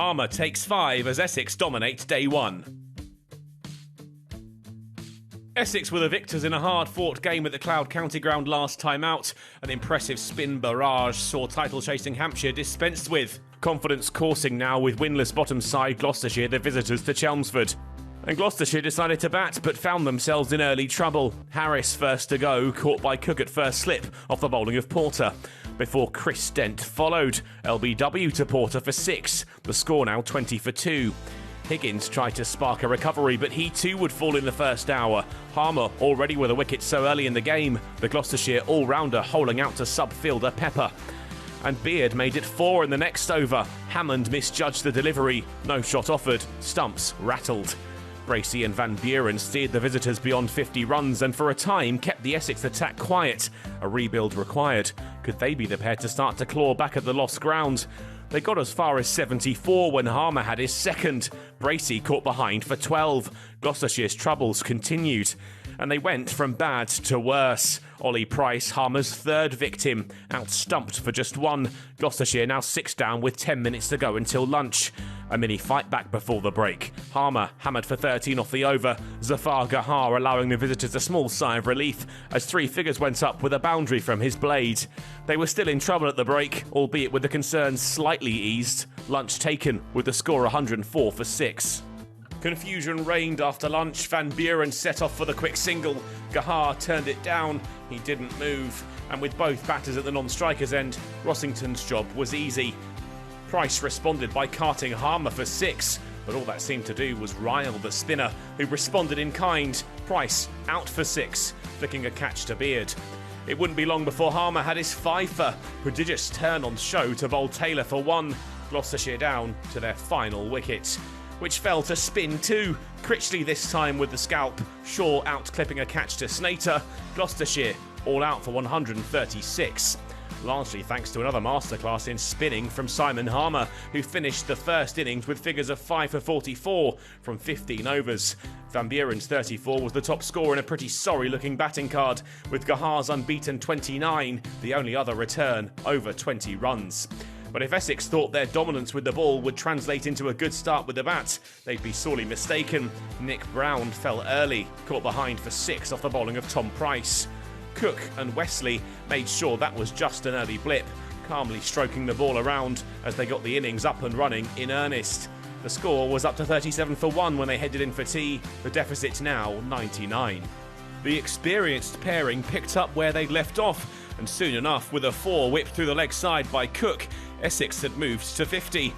Harmer takes 5 as Essex dominate day 1. Essex were the victors in a hard-fought game at the Cloud County Ground last time out. An impressive spin barrage saw title-chasing Hampshire dispensed with. Confidence coursing now with winless bottom side Gloucestershire, the visitors to Chelmsford. And Gloucestershire decided to bat, but found themselves in early trouble. Harris first to go, caught by Cook at first slip off the bowling of Porter. Before Chris Dent followed. LBW to Porter for 6. The score now 20 for 2. Higgins tried to spark a recovery, but he too would fall in the first hour. Harmer already with a wicket so early in the game. The Gloucestershire all-rounder holing out to sub-fielder Pepper. And Beard made it 4 in the next over. Hammond misjudged the delivery. No shot offered. Stumps rattled. Bracey and Van Buren steered the visitors beyond 50 runs and for a time kept the Essex attack quiet. A rebuild required. Could they be the pair to start to claw back at the lost ground? They got as far as 74 when Harmer had his second. Bracey caught behind for 12. Gloucestershire's troubles continued. And they went from bad to worse. Ollie Price, Harmer's third victim, out-stumped for just 1. Gloucestershire now 6 down with 10 minutes to go until lunch. A mini fight back before the break. Harmer hammered for 13 off the over. Zafar Gahar allowing the visitors a small sigh of relief as 3 figures went up with a boundary from his blade. They were still in trouble at the break, albeit with the concerns slightly eased. Lunch taken with the score 104 for 6. Confusion reigned after lunch. Van Buren set off for the quick single. Gahar turned it down. He didn't move. And with both batters at the non-strikers end, Rossington's job was easy. Price responded by carting Harmer for 6, but all that seemed to do was rile the spinner, who responded in kind. Price out for 6, flicking a catch to Beard. It wouldn't be long before Harmer had his fifer. Prodigious turn on show to bowl Taylor for 1. Gloucestershire down to their final wicket, which fell to spin 2. Critchley this time with the scalp. Shaw out clipping a catch to Snater. Gloucestershire all out for 136. Largely thanks to another masterclass in spinning from Simon Harmer, who finished the first innings with figures of 5 for 44 from 15 overs. Van Buren's 34 was the top scorer in a pretty sorry-looking batting card, with Gahar's unbeaten 29, the only other return over 20 runs. But if Essex thought their dominance with the ball would translate into a good start with the bat, they'd be sorely mistaken. Nick Brown fell early, caught behind for 6 off the bowling of Tom Price. Cook and Westley made sure that was just an early blip, calmly stroking the ball around as they got the innings up and running in earnest. The score was up to 37 for 1 when they headed in for tea, the deficit now 99. The experienced pairing picked up where they'd left off, and soon enough, with a 4 whipped through the leg side by Cook, Essex had moved to 50.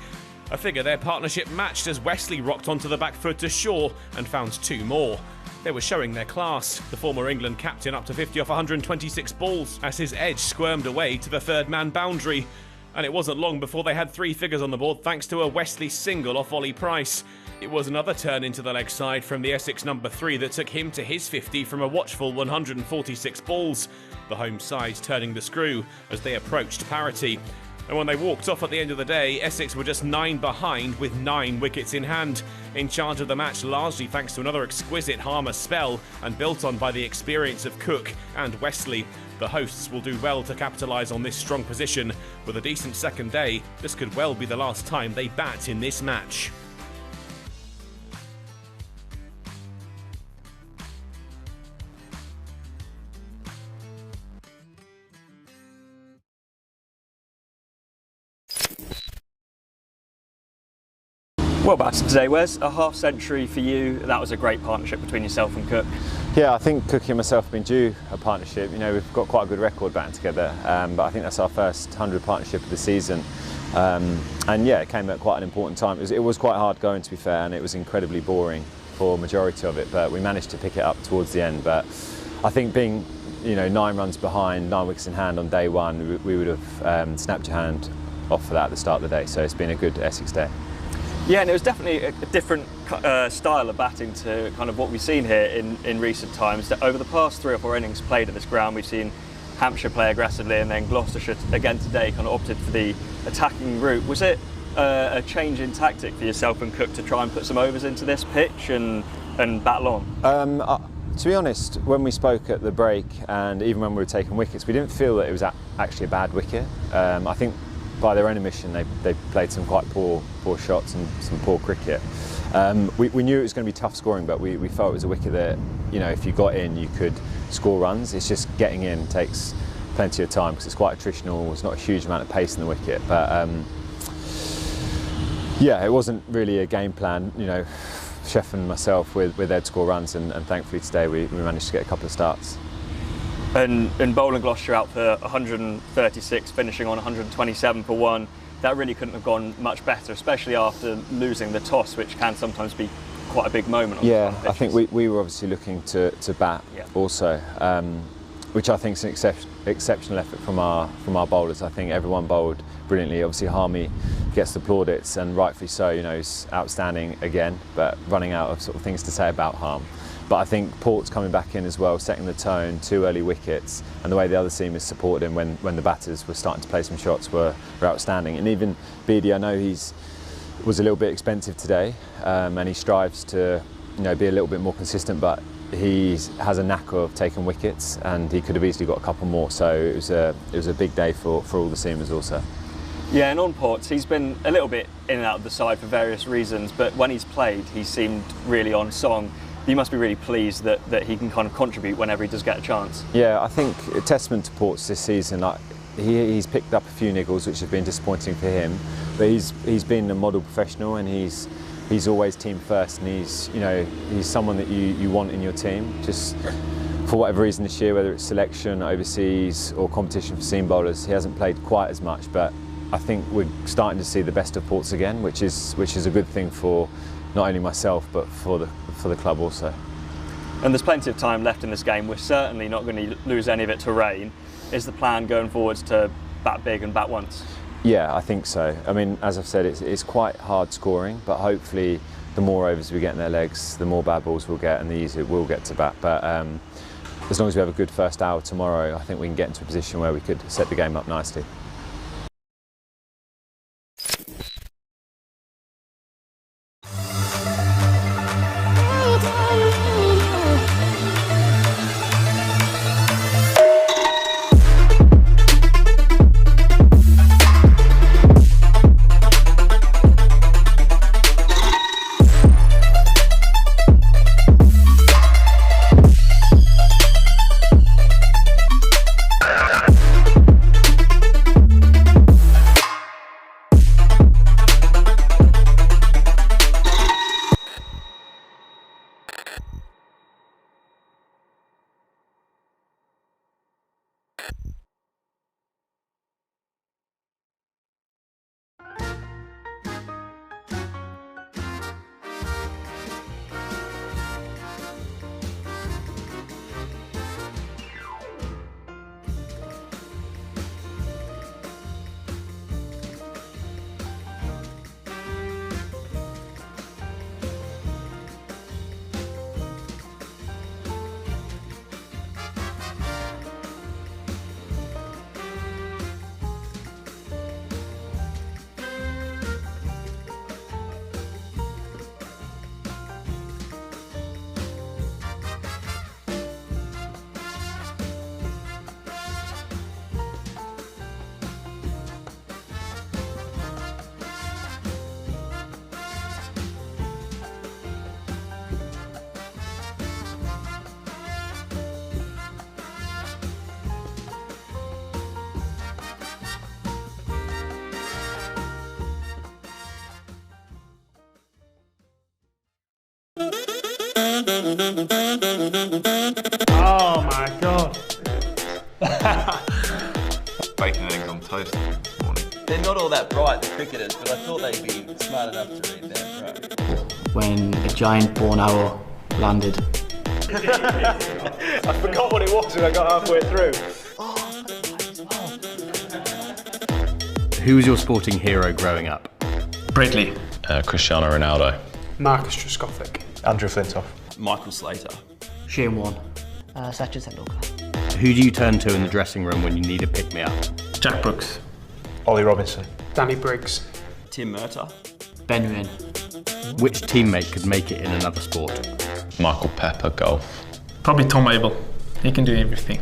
A figure their partnership matched as Westley rocked onto the back foot to Shaw and found 2 more. They were showing their class, the former England captain up to 50 off 126 balls as his edge squirmed away to the third man boundary. And it wasn't long before they had 3 figures on the board thanks to a Westley single off Ollie Price. It was another turn into the leg side from the Essex number 3 that took him to his 50 from a watchful 146 balls. The home side turning the screw as they approached parity. And when they walked off at the end of the day, Essex were just 9 behind with 9 wickets in hand. In charge of the match largely thanks to another exquisite Harmer spell and built on by the experience of Cook and Westley. The hosts will do well to capitalise on this strong position. With a decent second day, this could well be the last time they bat in this match. Well batted today, Wes. A half century for you. That was a great partnership between yourself and Cook. Yeah, I think Cookie and myself have been due a partnership. You know, we've got quite a good record batting together, but I think that's our first 100 partnership of the season. And yeah, it came at quite an important time. It was quite hard going, to be fair, and it was incredibly boring for a majority of it, but we managed to pick it up towards the end. But I think being, 9 runs behind, 9 wickets in hand on day 1, we would have snapped your hand off for that at the start of the day. So it's been a good Essex day. Yeah, and it was definitely a different style of batting to kind of what we've seen here in recent times. Over the past 3 or 4 innings played at this ground, we've seen Hampshire play aggressively, and then Gloucestershire again today kind of opted for the attacking route. Was it a change in tactic for yourself and Cook to try and put some overs into this pitch and battle on? To be honest, when we spoke at the break and even when we were taking wickets, we didn't feel that it was actually a bad wicket. I think by their own admission, they played some quite poor shots and some poor cricket. We knew it was going to be tough scoring, but we felt it was a wicket that, you know, if you got in, you could score runs. It's just getting in takes plenty of time because it's quite attritional. There's not a huge amount of pace in the wicket, but yeah, it wasn't really a game plan. You know, Chef and myself with Ed score runs, and thankfully today we managed to get a couple of starts. And Bowling Gloucestershire out for 136, finishing on 127 for 1. That really couldn't have gone much better, especially after losing the toss, which can sometimes be quite a big moment. Yeah, I think we were obviously looking to bat also, which I think is an exceptional effort from our bowlers. I think everyone bowled brilliantly. Obviously Harmy gets the plaudits, and rightfully so. You know, he's outstanding again, but running out of sort of things to say about Harm. But I think Port's coming back in as well, setting the tone, 2 early wickets, and the way the other team has supported him when the batters were starting to play some shots were outstanding. And even Beattie, I know was a little bit expensive today, and he strives to, you know, be a little bit more consistent, but he has a knack of taking wickets, and he could have easily got a couple more. So it was a big day for all the seamers also. Yeah, and on Ports, he's been a little bit in and out of the side for various reasons, but when he's played, he seemed really on song. You must be really pleased that he can kind of contribute whenever he does get a chance. Yeah, I think a testament to Ports this season. Like, he's picked up a few niggles which have been disappointing for him, but he's been a model professional, and he's always team first, and he's someone that you want in your team. Just for whatever reason this year, whether it's selection, overseas, or competition for seam bowlers, he hasn't played quite as much. But I think we're starting to see the best of Ports again, which is a good thing for not only myself but for the club also. And there's plenty of time left in this game. We're certainly not going to lose any of it to rain. Is the plan going forwards to bat big and bat once? Yeah, I think so. I mean, as I've said, it's quite hard scoring, but hopefully the more overs we get in their legs, the more bad balls we'll get and the easier we'll get to bat. But as long as we have a good first hour tomorrow, I think we can get into a position where we could set the game up nicely. Oh my god. Bacon and eggs on toast this morning. They're not all that bright, the cricketers, but I thought they'd be smart enough to read that, right? When a giant born owl landed. I forgot what it was when I got halfway through. Who was your sporting hero growing up? Bradley. Cristiano Ronaldo. Marcus Trescothick. Andrew Flintoff. Michael Slater. Shane Warne. Satchel Tendulkar. Who do you turn to in the dressing room when you need a pick-me-up? Jack Brooks. Ollie Robinson. Danny Briggs. Tim Murtagh. Ben Wynn. Which teammate could make it in another sport? Michael Pepper, golf. Probably Tom Abel. He can do everything.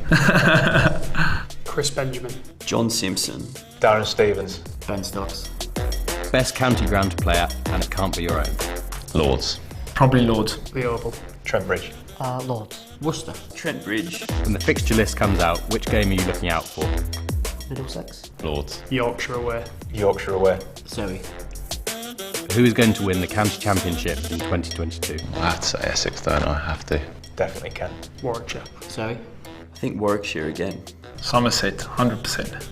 Chris Benjamin. John Simpson. Darren Stevens. Fenstocks. Best county ground to play at, and it can't be your own. Lords. Probably Lords. The Oval. Trent Bridge. Lords. Worcester. Trent Bridge. When the fixture list comes out, which game are you looking out for? Middlesex. Lords. Yorkshire away. Yorkshire away. Surrey. Who is going to win the county championship in 2022? I have to say Essex, don't I? have to. Definitely can. Warwickshire. Surrey. I think Warwickshire again. Somerset, 100%.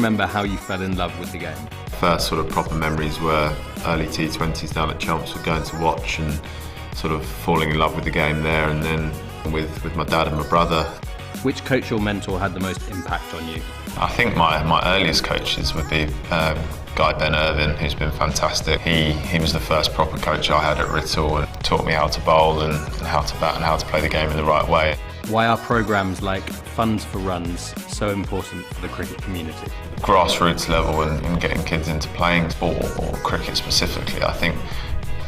remember how you fell in love with the game? First sort of proper memories were early T20s down at Chelmsford, going to watch and sort of falling in love with the game there, and then with my dad and my brother. Which coach or mentor had the most impact on you? I think my earliest coaches would be Guy Ben Irvin, who's been fantastic. He was the first proper coach I had at Writtle and taught me how to bowl and how to bat and how to play the game in the right way. Why are programmes like Funds for Runs so important for the cricket community? Grassroots level and getting kids into playing sport or cricket specifically, I think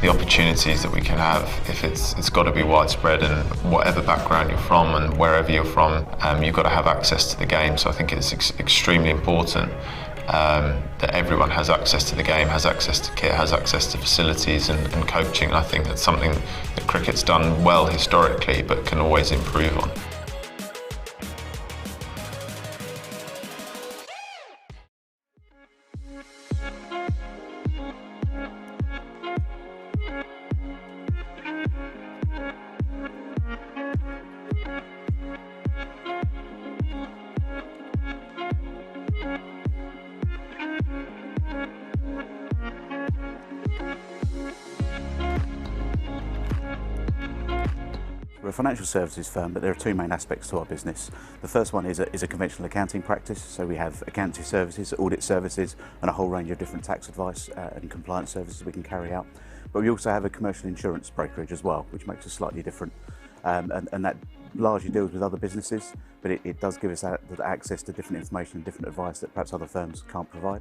the opportunities that we can have, if it's got to be widespread, and whatever background you're from and wherever you're from, you've got to have access to the game. So I think it's extremely important that everyone has access to the game, has access to kit, has access to facilities and coaching. I think that's something that cricket's done well historically, but can always improve on. a financial services firm, but there are two main aspects to our business. The first one is a conventional accounting practice, so we have accounting services, audit services, and a whole range of different tax advice and compliance services we can carry out. But we also have a commercial insurance brokerage as well, which makes us slightly different, and that largely deals with other businesses, but it does give us access to different information and different advice that perhaps other firms can't provide.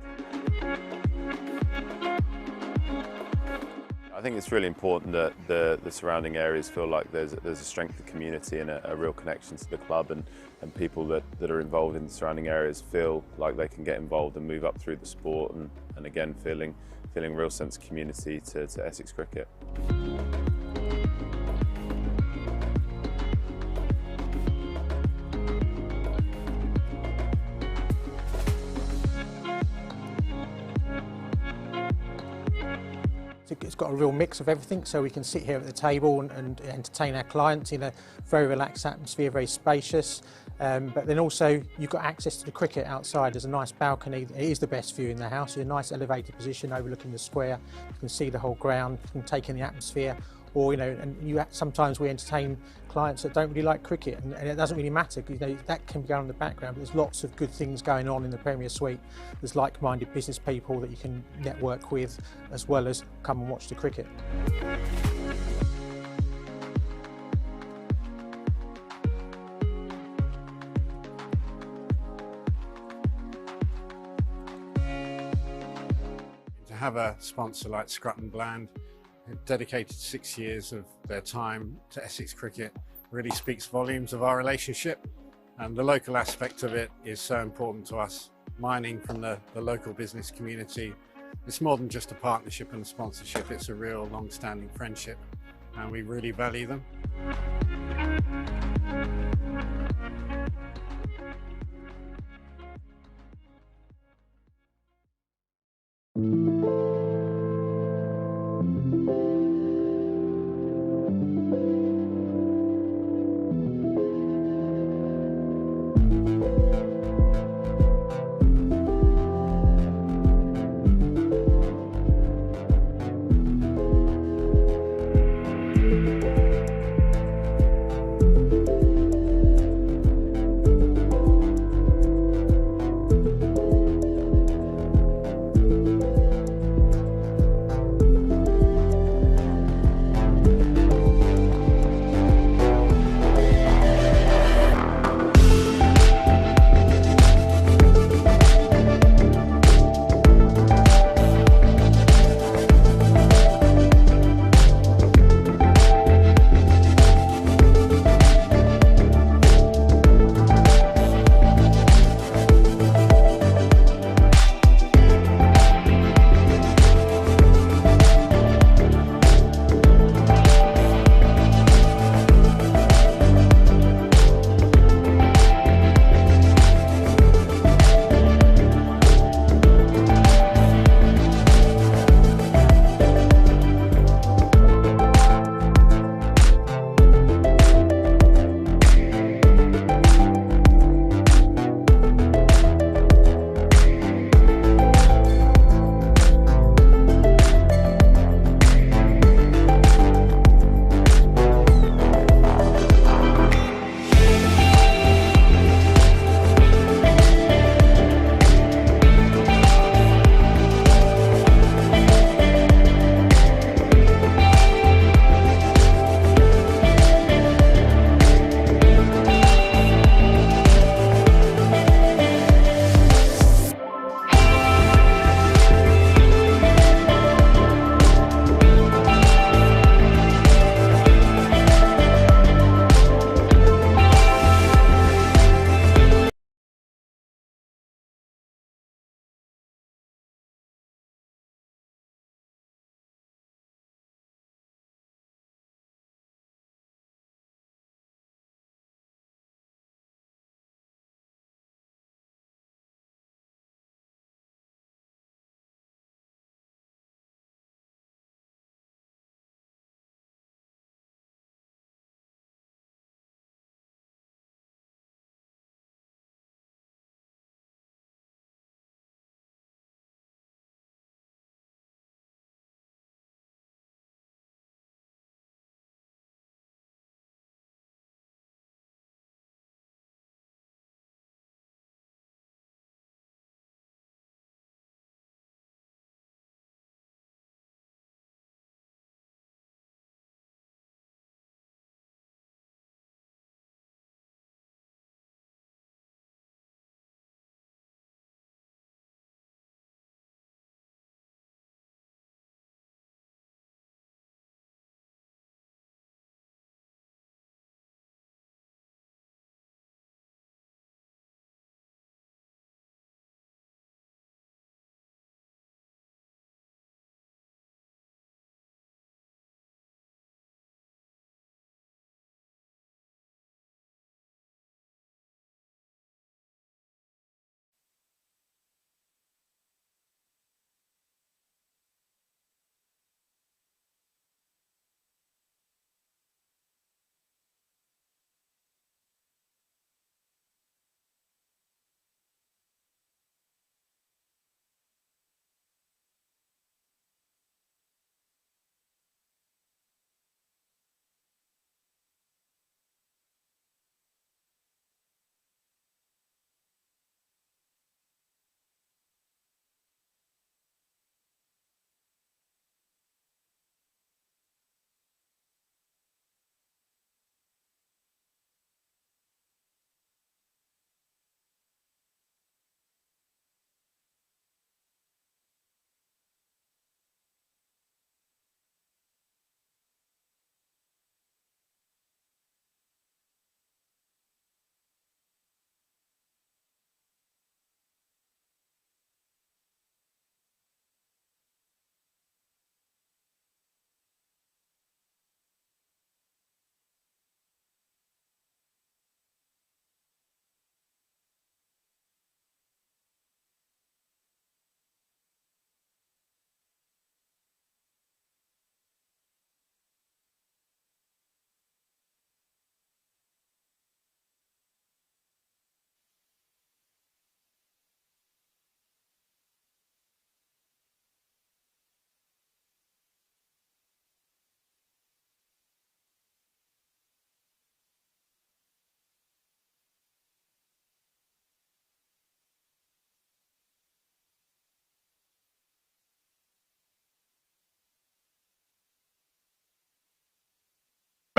I think it's really important that the surrounding areas feel like there's a strength of community and a real connection to the club, and people that are involved in the surrounding areas feel like they can get involved and move up through the sport, and again feeling a real sense of community to Essex cricket. It's got a real mix of everything, so we can sit here at the table and entertain our clients in a very relaxed atmosphere, very spacious. But then also you've got access to the cricket outside. There's a nice balcony. It is the best view in the house. You're in a nice elevated position overlooking the square. You can see the whole ground, you can take in the atmosphere. Or, sometimes we entertain clients that don't really like cricket, and it doesn't really matter, because that can be going on in the background, but there's lots of good things going on in the Premier Suite. There's like-minded business people that you can network with, as well as come and watch the cricket. To have a sponsor like Scruton Bland, who dedicated 6 years of their time to Essex cricket, really speaks volumes of our relationship, and the local aspect of it is so important to us. Mining from the local business community, it's more than just a partnership and a sponsorship, it's a real long-standing friendship, and we really value them.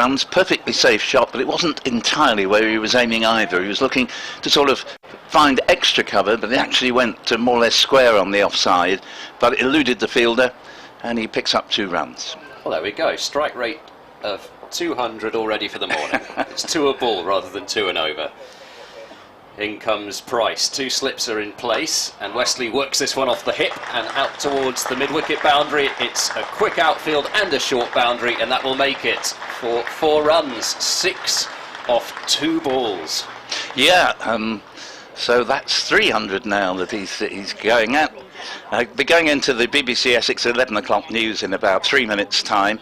runs, perfectly safe shot, but it wasn't entirely where he was aiming either. He was looking to sort of find extra cover, but it actually went to more or less square on the offside, but it eluded the fielder, and he picks up 2 runs. Well, there we go. Strike rate of 200 already for the morning. It's 2 a ball rather than 2 and over. In comes Price. 2 slips are in place, and Westley works this one off the hip and out towards the mid-wicket boundary. It's a quick outfield and a short boundary, and that will make it for 4 runs. 6 off 2 balls. Yeah, so that's 300 now that he's going at. We're going into the BBC Essex 11 o'clock news in about 3 minutes' time.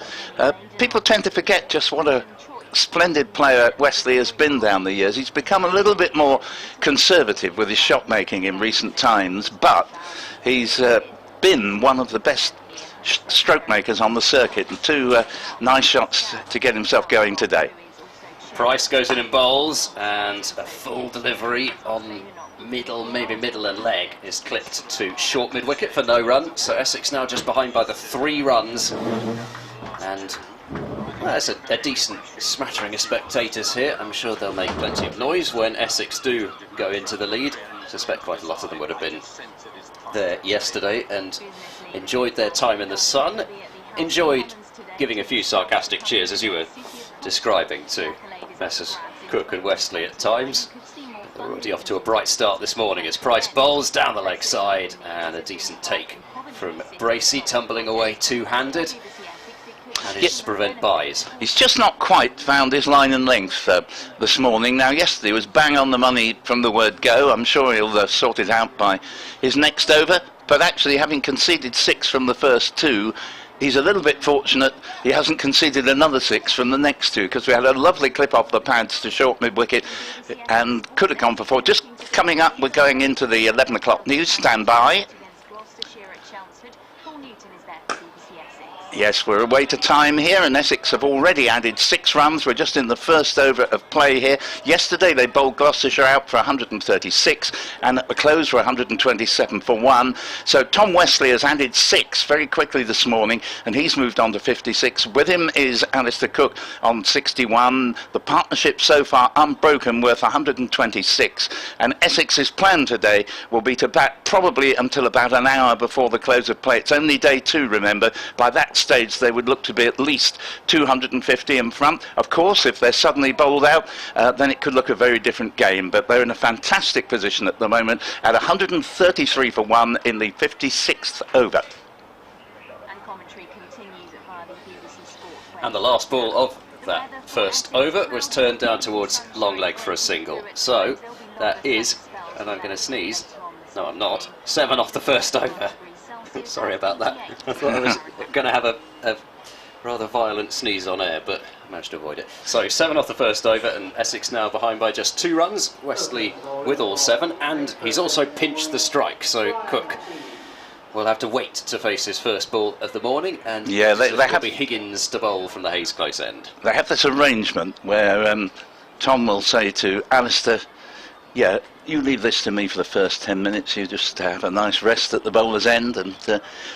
People tend to forget just what a splendid player Westley has been down the years. He's become a little bit more conservative with his shot making in recent times, but he's been one of the best stroke makers on the circuit, and 2 nice shots to get himself going today. Price goes in and bowls, and a full delivery on maybe middle and leg is clipped to short mid-wicket for no run. So Essex now just behind by the 3 runs, and well, it's a decent smattering of spectators here. I'm sure they'll make plenty of noise when Essex do go into the lead. I suspect quite a lot of them would have been there yesterday and enjoyed their time in the sun, enjoyed giving a few sarcastic cheers, as you were describing, to Messrs Cook and Westley at times. They're already off to a bright start this morning as Price bowls down the leg side, and a decent take from Bracey, tumbling away two-handed. Manages to prevent buys. He's just not quite found his line and length this morning. Now, yesterday was bang on the money from the word go. I'm sure he'll sort it out by his next over. But actually, having conceded 6 from the first 2, he's a little bit fortunate he hasn't conceded another 6 from the next 2, because we had a lovely clip off the pads to short mid-wicket and could have gone for 4. Just coming up, we're going into the 11 o'clock news. Stand by. Yes, we're away to time here, and Essex have already added 6 runs. We're just in the first over of play here. Yesterday they bowled Gloucestershire out for 136, and at the close were 127 for 1. So Tom Westley has added 6 very quickly this morning, and he's moved on to 56. With him is Alistair Cook on 61. The partnership so far unbroken, worth 126. And Essex's plan today will be to bat probably until about an hour before the close of play. It's only day 2, remember. By that stage they would look to be at least 250 in front. Of course, if they're suddenly bowled out, then it could look a very different game, but they're in a fantastic position at the moment at 133 for 1 in the 56th over. And the last ball of that first over was turned down towards long leg for a single. So that is, and I'm going to sneeze, no I'm not, 7 off the first over. Sorry about that. I thought I was going to have a rather violent sneeze on air, but I managed to avoid it. So 7 off the first over, and Essex now behind by just 2 runs. Westley with all 7, and he's also pinched the strike. So Cook will have to wait to face his first ball of the morning, and yeah, they have be Higgins to bowl from the Hayes close end. They have this arrangement where Tom will say to Alistair, yeah, you leave this to me for the first 10 minutes, you just have a nice rest at the bowler's end, and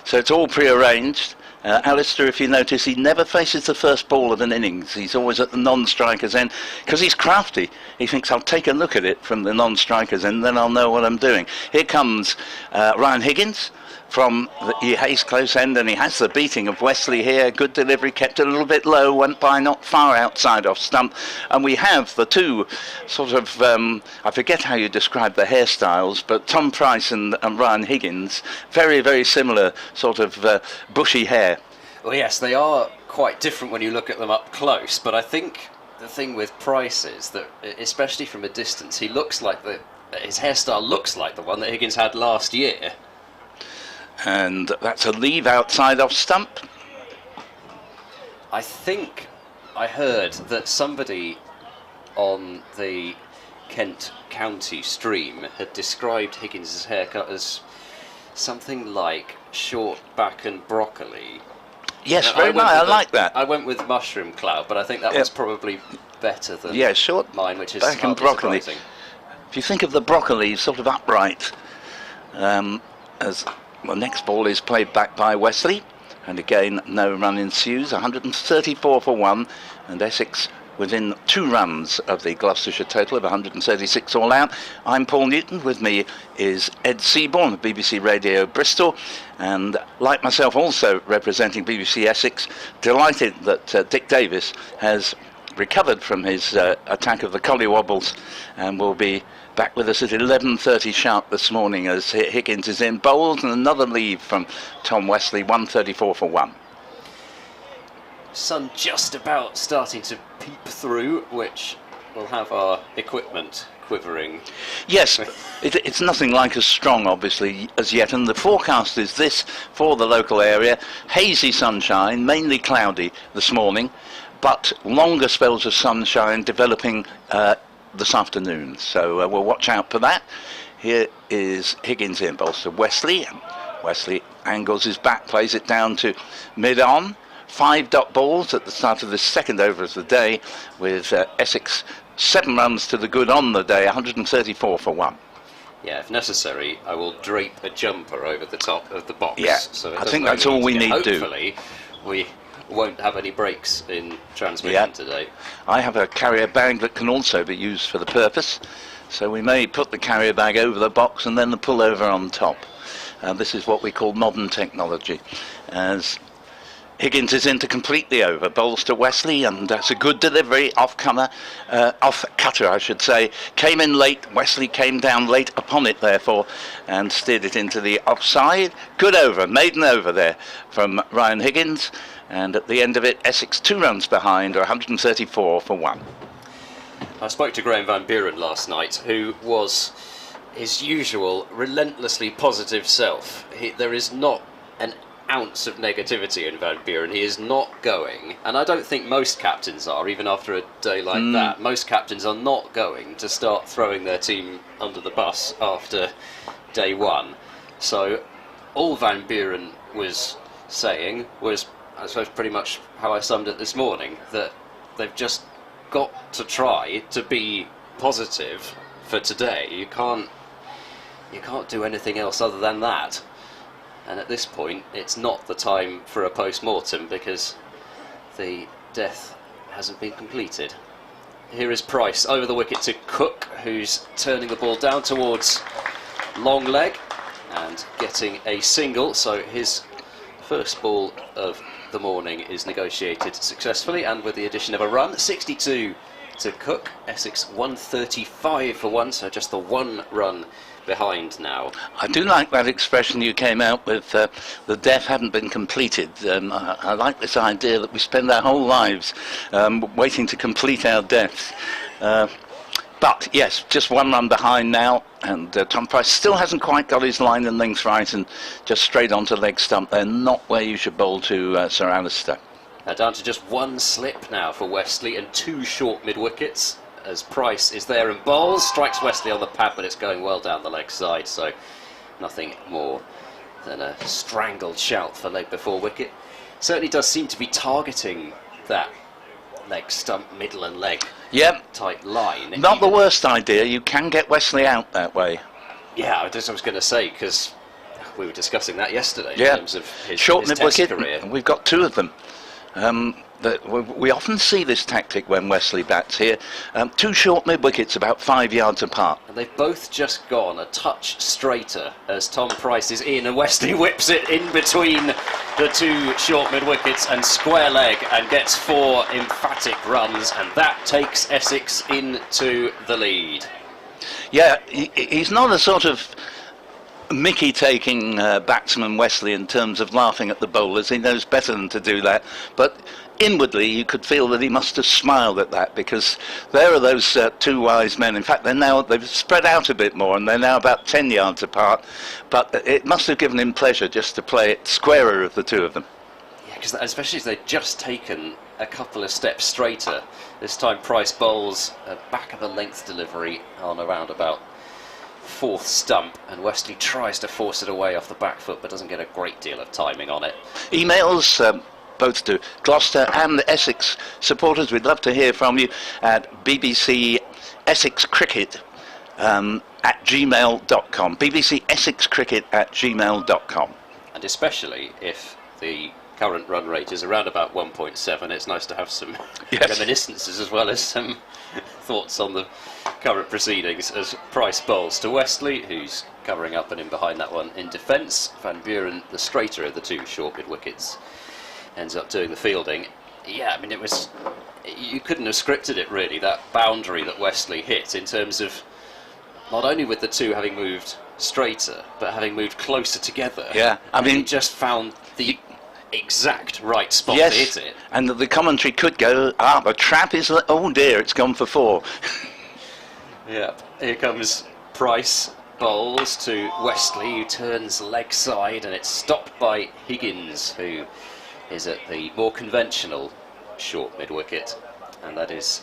so it's all pre-arranged. Alistair, if you notice, he never faces the first ball of an innings. He's always at the non-striker's end, because he's crafty. He thinks, I'll take a look at it from the non-striker's end, then I'll know what I'm doing. Here comes Ryan Higgins from the Hayes close end, and he has the beating of Westley here. Good delivery, kept a little bit low, went by not far outside off stump, and we have the 2 sort of I forget how you describe the hairstyles, but Tom Price and Ryan Higgins, very, very similar sort of bushy hair. Well, yes, they are quite different when you look at them up close, but I think the thing with Price is that, especially from a distance, he looks like his hairstyle looks like the one that Higgins had last year. And that's a leave outside off stump. I think I heard that somebody on the Kent County stream had described Higgins' haircut as something like short back and broccoli. Yes, very nice. I like that. I went with mushroom cloud, but I think that was probably better than short mine, which is back and broccoli. surprising. If you think of the broccoli sort of upright, as the next ball is played back by Westley, And again, no run ensues, 134 for 1, and Essex within 2 runs of the Gloucestershire total of 136 all out. I'm Paul Newton, with me is Ed Seaborn of BBC Radio Bristol, and like myself also representing BBC Essex, delighted that Dick Davis has recovered from his attack of the collywobbles and will be back with us at 11:30 sharp this morning as Higgins is in bowls, and another lead from Tom Westley, 134 for 1. Sun just about starting to peep through, which will have our equipment quivering. Yes, it's nothing like as strong, obviously, as yet, and the forecast is this for the local area: hazy sunshine, mainly cloudy this morning, but longer spells of sunshine developing this afternoon, so we'll watch out for that. Here is Higgins in bowls to Westley. Westley angles his bat, plays it down to mid-on. 5 dot balls at the start of the second over of the day, with Essex 7 runs to the good on the day, 134 for 1. Yeah, if necessary, I will drape a jumper over the top of the box. Yeah, so I think that's all we need to do. Hopefully, we won't have any breaks in transmission today. I have a carrier bag that can also be used for the purpose, so we may put the carrier bag over the box and then the pullover on top. This is what we call modern technology. As Higgins is in to complete the over, bowls to Westley, and that's a good delivery, off cutter, I should say. Came in late, Westley came down late upon it, therefore, and steered it into the offside. Good over, maiden over there from Ryan Higgins, and at the end of it, Essex 2 runs behind, or 134 for 1. I spoke to Graham Van Buren last night, who was his usual relentlessly positive self. There is not an ounce of negativity in Van Buren. He is not going, and I don't think most captains are, even after a day like that. Most captains are not going to start throwing their team under the bus after day 1. So all Van Buren was saying was, I suppose, pretty much how I summed it this morning, that they've just got to try to be positive for today. You can't do anything else other than that. And at this point, it's not the time for a post-mortem because the death hasn't been completed. Here is Price over the wicket to Cook, who's turning the ball down towards long leg and getting a single. So his first ball of the morning is negotiated successfully, and with the addition of a run, 62 to Cook. Essex 135 for 1, so just the 1 run behind now. I do like that expression you came out with, the death hadn't been completed. I like this idea that we spend our whole lives waiting to complete our deaths. But yes, just 1 run behind now, and Tom Price still hasn't quite got his line and length right, and just straight onto leg stump there, not where you should bowl to Sir Alistair. Down to just 1 slip now for Westley and 2 short mid-wickets, as Price is there and bowls, strikes Westley on the pad, but it's going well down the leg side, so nothing more than a strangled shout for leg before wicket. Certainly does seem to be targeting that leg stump, middle and leg tight line. Not the worst idea, you can get Westley out that way. Yeah, I was going to say, because we were discussing that yesterday in terms of his short mid-wicket, career. and we've got 2 of them. We often see this tactic when Westley bats here. 2 short mid-wickets about 5 yards apart. And they've both just gone a touch straighter as Tom Price is in, and Westley whips it in between the 2 short mid-wickets and square leg and gets 4 emphatic runs, and that takes Essex into the lead. Yeah, he's not a sort of Mickey-taking batsman, Westley, in terms of laughing at the bowlers. He knows better than to do that, but inwardly you could feel that he must have smiled at that, because there are those 2 wise men. In fact, they've spread out a bit more, and they're now about 10 yards apart, but it must have given him pleasure just to play it squarer of the 2 of them. Yeah, because especially as they've just taken a couple of steps straighter. This time Price bowls a back of the length delivery on around about 4th stump, and Westley tries to force it away off the back foot but doesn't get a great deal of timing on it. Emails both to Gloucester and the Essex supporters. We'd love to hear from you at BBC Essex Cricket at gmail.com. BBC Essex Cricket at gmail.com. And especially if the current run rate is around about 1.7. It's nice to have some reminiscences as well as some thoughts on the current proceedings as Price bowls to Westley, who's covering up and in behind that one in defence. Van Buren, the straighter of the two short mid wickets, ends up doing the fielding. Yeah, I mean, you couldn't have scripted it really, that boundary that Westley hit, in terms of not only with the two having moved straighter, but having moved closer together. Yeah, I mean, he just found the exact right spot yes, to hit it. And the commentary could go, the trap is, oh dear, it's gone for 4. Yeah, here comes Price, bowls to Westley, who turns leg side, and it's stopped by Higgins, who is at the more conventional short mid wicket, and that is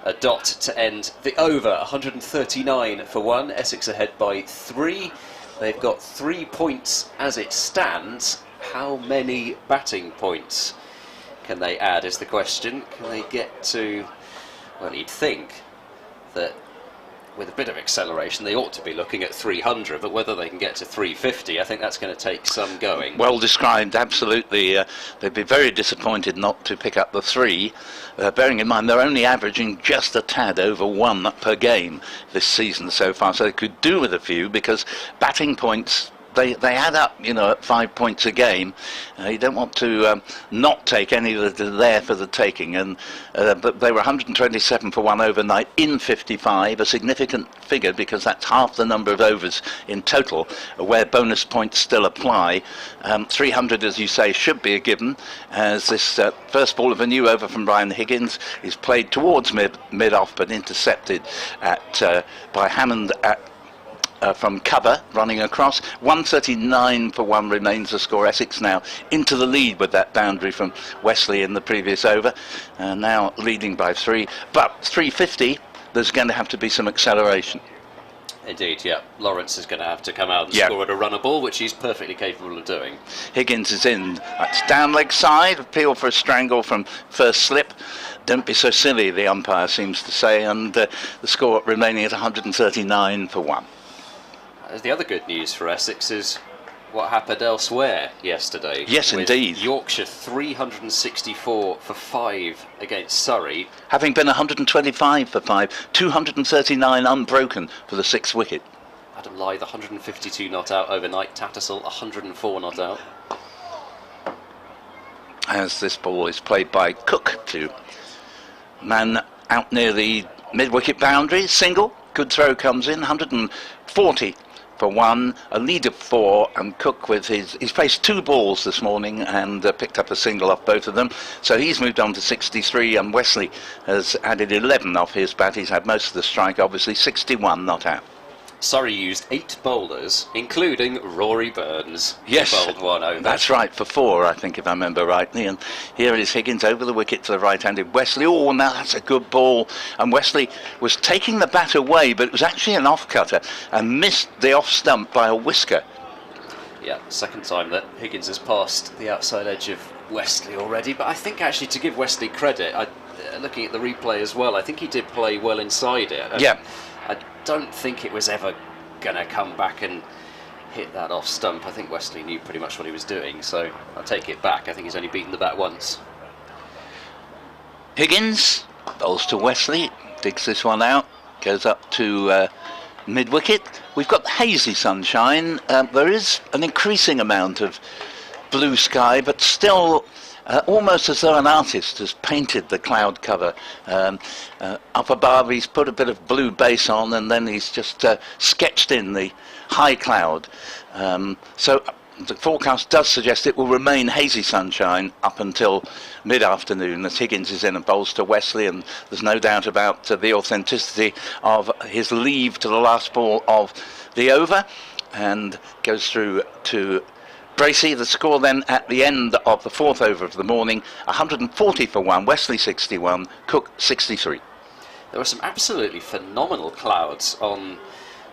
a dot to end the over. 139 for 1. Essex ahead by 3. They've got 3 points as it stands. How many batting points can they add is the question. Can they get to, well, you'd think that with a bit of acceleration they ought to be looking at 300, but whether they can get to 350, I think that's going to take some going. Well described, absolutely. They'd be very disappointed not to pick up the 3, bearing in mind they're only averaging just a tad over 1 per game this season so far, so they could do with a few, because batting points, they add up, at 5 points a game. You don't want to not take any that are there for the taking. And but they were 127 for 1 overnight in 55, a significant figure because that's half the number of overs in total, where bonus points still apply. 300, as you say, should be a given, as this first ball of a new over from Brian Higgins is played towards mid-off, but intercepted by Hammond from cover, running across. 139 for 1 remains the score. Essex now into the lead with that boundary from Westley in the previous over, now leading by 3. But 350, there's going to have to be some acceleration. Indeed, yeah. Lawrence is going to have to come out and score at a runner ball, which he's perfectly capable of doing. Higgins is in. That's down leg side. Appeal for a strangle from first slip. Don't be so silly, the umpire seems to say, and the score remaining at 139 for 1. The other good news for Essex is what happened elsewhere yesterday. Yes, indeed. Yorkshire 364 for 5 against Surrey. Having been 125 for 5, 239 unbroken for the 6th wicket. Adam Lyth 152 not out overnight. Tattersall 104 not out. As this ball is played by Cook to man out near the mid-wicket boundary, single. Good throw comes in, 140 for 1, a lead of 4, and Cook he's faced 2 balls this morning and picked up a single off both of them, so he's moved on to 63, and Westley has added 11 off his bat. He's had most of the strike, obviously. 61 not out. Surrey used 8 bowlers, including Rory Burns. Yes, he bowled 1 over. That's right, for 4, I think, if I remember rightly. And here it is, Higgins over the wicket to the right-handed Westley. Oh, now that's a good ball. And Westley was taking the bat away, but it was actually an off-cutter and missed the off-stump by a whisker. Yeah, second time that Higgins has passed the outside edge of Westley already. But I think, actually, to give Westley credit, looking at the replay as well, I think he did play well inside it. Yeah. I don't think it was ever going to come back and hit that off stump. I think Westley knew pretty much what he was doing, so I'll take it back. I think he's only beaten the bat once. Higgins bowls to Westley, digs this one out, goes up to mid-wicket. We've got hazy sunshine. There is an increasing amount of blue sky, but still almost as though an artist has painted the cloud cover. Up above he's put a bit of blue base on, and then he's just sketched in the high cloud. So the forecast does suggest it will remain hazy sunshine up until mid-afternoon as Higgins is in and bowls to Westley, and there's no doubt about the authenticity of his leave to the last ball of the over, and goes through to Bracey. The score then at the end of the 4th over of the morning, 140 for 1, Westley 61, Cook 63. There were some absolutely phenomenal clouds on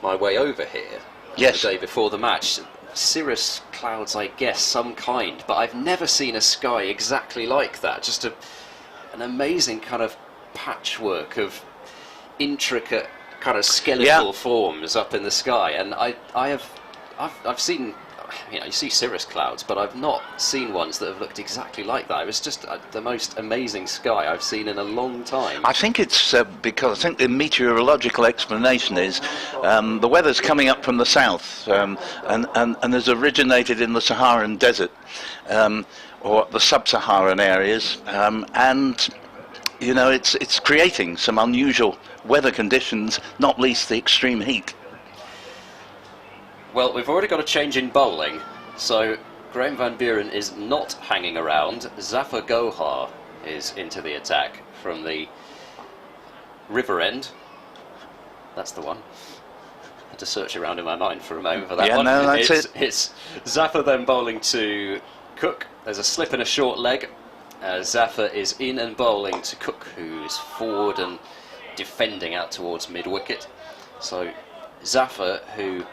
my way over here the day before the match. Cirrus clouds, I guess, some kind, but I've never seen a sky exactly like that. Just an amazing kind of patchwork of intricate kind of skeletal forms up in the sky, and I've seen you see cirrus clouds, but I've not seen ones that have looked exactly like that. It was just the most amazing sky I've seen in a long time. I think it's because I think the meteorological explanation is the weather's coming up from the south and has originated in the Saharan desert or the sub-Saharan areas, and it's creating some unusual weather conditions, not least the extreme heat. Well, we've already got a change in bowling, so Graham Van Buren is not hanging around. Zafar Gohar is into the attack from the river end. That's the one. I had to search around in my mind for a moment for that one. No, that's it. It's Zafar then bowling to Cook. There's a slip and a short leg. Zafar is in and bowling to Cook, who's forward and defending out towards mid-wicket. So Zafar, who,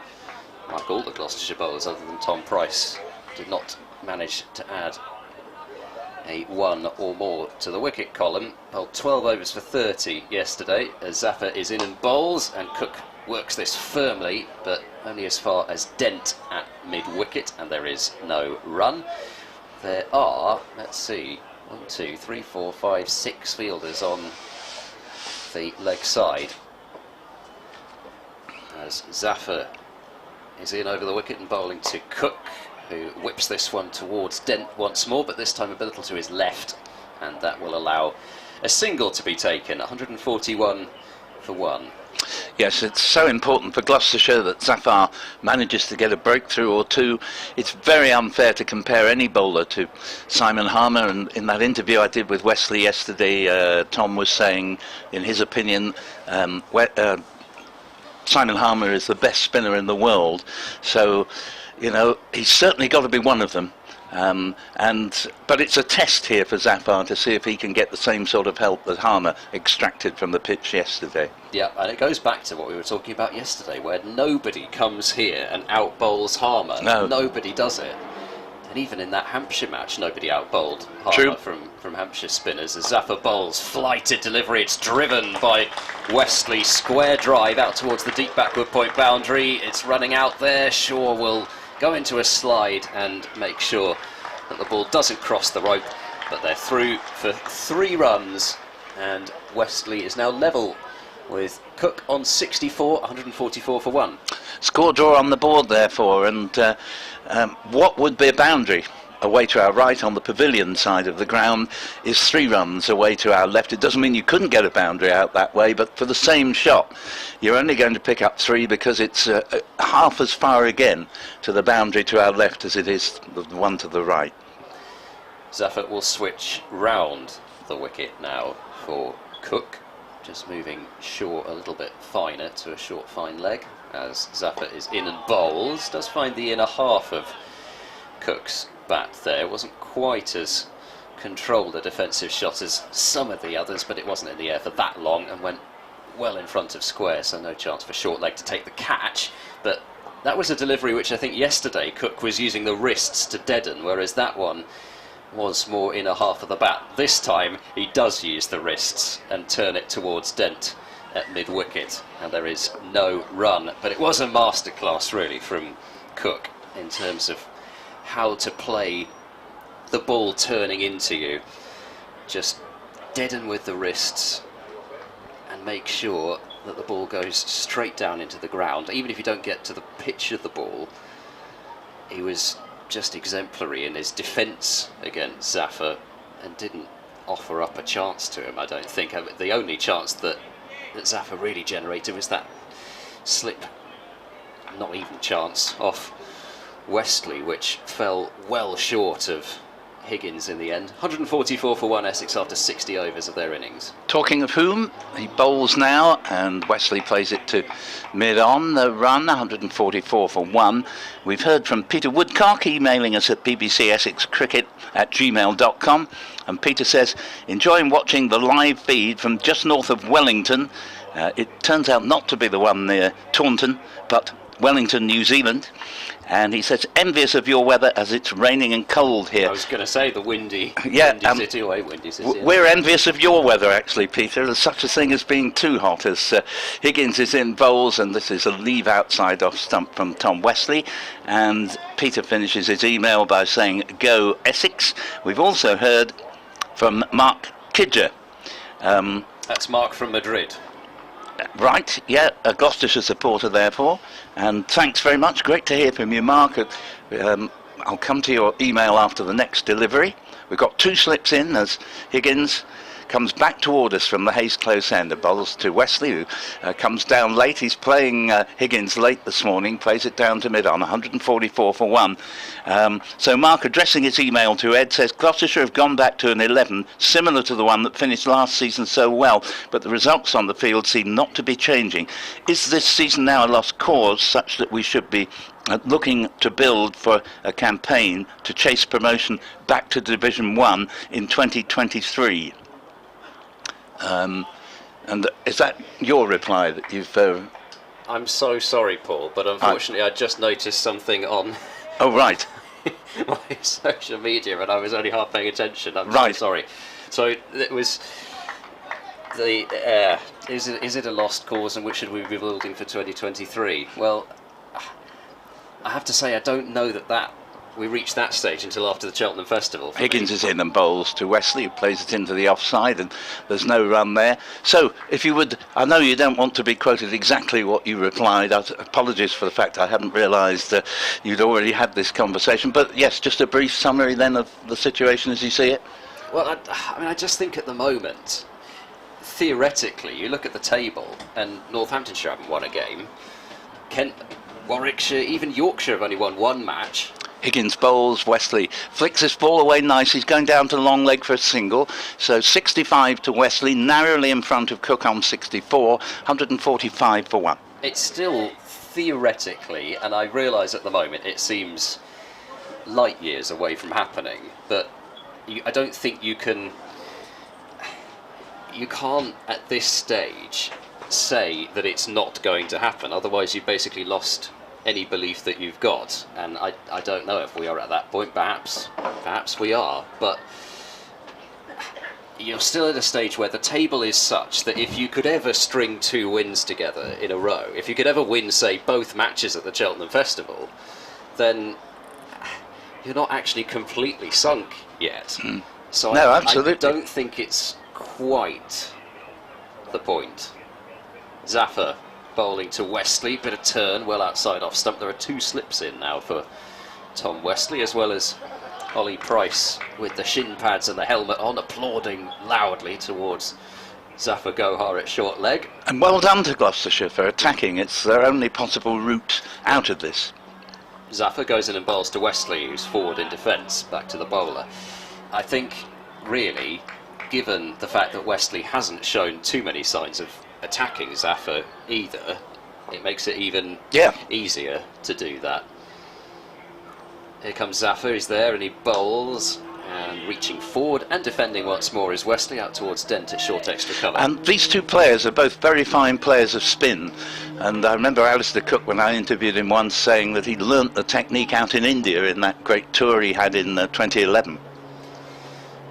like all the Gloucestershire bowlers other than Tom Price, did not manage to add a 1 or more to the wicket column. Bowled 12 overs for 30 yesterday, as Zafar is in and bowls, and Cook works this firmly, but only as far as Dent at mid-wicket, and there is no run. There are, let's see, 1, 2, 3, 4, 5, 6 fielders on the leg side, as Zafar is in over the wicket and bowling to Cook, who whips this one towards Dent once more, but this time a little to his left, and that will allow a single to be taken. 141 for 1. Yes, it's so important for Gloucestershire that Zafar manages to get a breakthrough or two. It's very unfair to compare any bowler to Simon Harmer, and in that interview I did with Westley yesterday, Tom was saying, in his opinion, Simon Harmer is the best spinner in the world, so he's certainly got to be one of them. But it's a test here for Zafar to see if he can get the same sort of help that Harmer extracted from the pitch yesterday. Yeah, and it goes back to what we were talking about yesterday, where nobody comes here and out-bowls Harmer. No. Nobody does it. And even in that Hampshire match, nobody out-bowled Harmer from Hampshire spinners. As Zafar bowls, flighted delivery, it's driven by Westley, square drive out towards the deep backward point boundary. It's running out there. Shaw will go into a slide and make sure that the ball doesn't cross the rope, but they're through for 3 runs, and Westley is now level with Cook on 64, 144 for 1. Score draw on the board therefore, and what would be a boundary away to our right on the pavilion side of the ground is 3 runs away to our left. It doesn't mean you couldn't get a boundary out that way, but for the same shot you're only going to pick up 3 because it's half as far again to the boundary to our left as it is the one to the right. Zafar will switch round the wicket now for Cook, just moving Shaw a little bit finer to a short fine leg, as Zafar is in and bowls. Does find the inner half of Cook's bat there. Wasn't quite as controlled a defensive shot as some of the others, but it wasn't in the air for that long and went well in front of square, so no chance for short leg to take the catch. But that was a delivery which I think yesterday Cook was using the wrists to deaden, whereas that one was more inner half of the bat. This time he does use the wrists and turn it towards Dent at mid-wicket, and there is no run. But it was a masterclass really from Cook in terms of how to play the ball turning into you. Just deaden with the wrists and make sure that the ball goes straight down into the ground. Even if you don't get to the pitch of the ball, he was just exemplary in his defence against Zafar and didn't offer up a chance to him, I don't think. The only chance that Zafar really generated was that slip, not even chance, off Westley, which fell well short of Higgins in the end. 144 for 1 Essex after 60 overs of their innings. Talking of whom, he bowls now and Westley plays it to mid-on. The run, 144 for 1. We've heard from Peter Woodcock emailing us at bbcessexcricket@gmail.com, and Peter says, enjoying watching the live feed from just north of Wellington. It turns out not to be the one near Taunton, but Wellington, New Zealand. And he says, envious of your weather as it's raining and cold here. I was going to say the windy city, or a windy city. We're envious of your weather, actually, Peter. There's such a thing as being too hot, as Higgins is in bowls, and this is a leave outside off stump from Tom Westley. And Peter finishes his email by saying, go Essex. We've also heard from Mark Kidger. That's Mark from Madrid. Right, yeah, a Gloucestershire supporter therefore, and thanks very much, great to hear from you, Mark. I'll come to your email after the next delivery. We've got 2 slips in as Higgins comes back toward us from the Hayes close end. The bowls to Westley, who comes down late. He's playing Higgins late this morning, plays it down to mid-on, 144 for 1. So Mark, addressing his email to Ed, says Gloucestershire have gone back to an 11 similar to the one that finished last season so well, but the results on the field seem not to be changing. Is this season now a lost cause such that we should be looking to build for a campaign to chase promotion back to Division 1 in 2023? And is that your reply that you've... I'm so sorry, Paul, but unfortunately I just noticed something on oh, right. my social media and I was only half paying attention. I'm so sorry. So it was the... is it a lost cause and which should we be building for 2023? Well, I have to say I don't know that we reached that stage until after the Cheltenham Festival. Higgins is in and bowls to Westley, who plays it into the offside, and there's no run there. So, if you would, I know you don't want to be quoted exactly what you replied. Apologies for the fact I hadn't realised that you'd already had this conversation. But yes, just a brief summary then of the situation as you see it. Well, I just think at the moment, theoretically, you look at the table, and Northamptonshire haven't won a game. Kent, Warwickshire, even Yorkshire have only won 1 match. Higgins bowls, Westley flicks this ball away nice. He's going down to long leg for a single. So 65 to Westley, narrowly in front of Cook on 64, 145 for 1. It's still theoretically, and I realise at the moment it seems light years away from happening, but I don't think you can't at this stage say that it's not going to happen. Otherwise you've basically lost any belief that you've got, and I don't know if we are at that point. Perhaps we are, but you're still at a stage where the table is such that if you could ever string 2 wins together in a row, if you could ever win, say, both matches at the Cheltenham Festival, then you're not actually completely sunk yet. So no, I absolutely. don't think it's quite the point. Zaffer bowling to Westley, bit of turn, well outside off stump. There are 2 slips in now for Tom Westley, as well as Ollie Price with the shin pads and the helmet on, applauding loudly towards Zaffer Gohar at short leg. And well done to Gloucestershire for attacking. It's their only possible route out of this. Zaffer goes in and bowls to Westley, who's forward in defence, back to the bowler. I think, really, given the fact that Westley hasn't shown too many signs of attacking Zaffer either, it makes it even easier to do that. Here comes Zaffer, he's there and he bowls, and reaching forward and defending once more is Westley out towards Dent at short extra cover. And these 2 players are both very fine players of spin, and I remember Alistair Cook, when I interviewed him once, saying that he'd learnt the technique out in India in that great tour he had in 2011.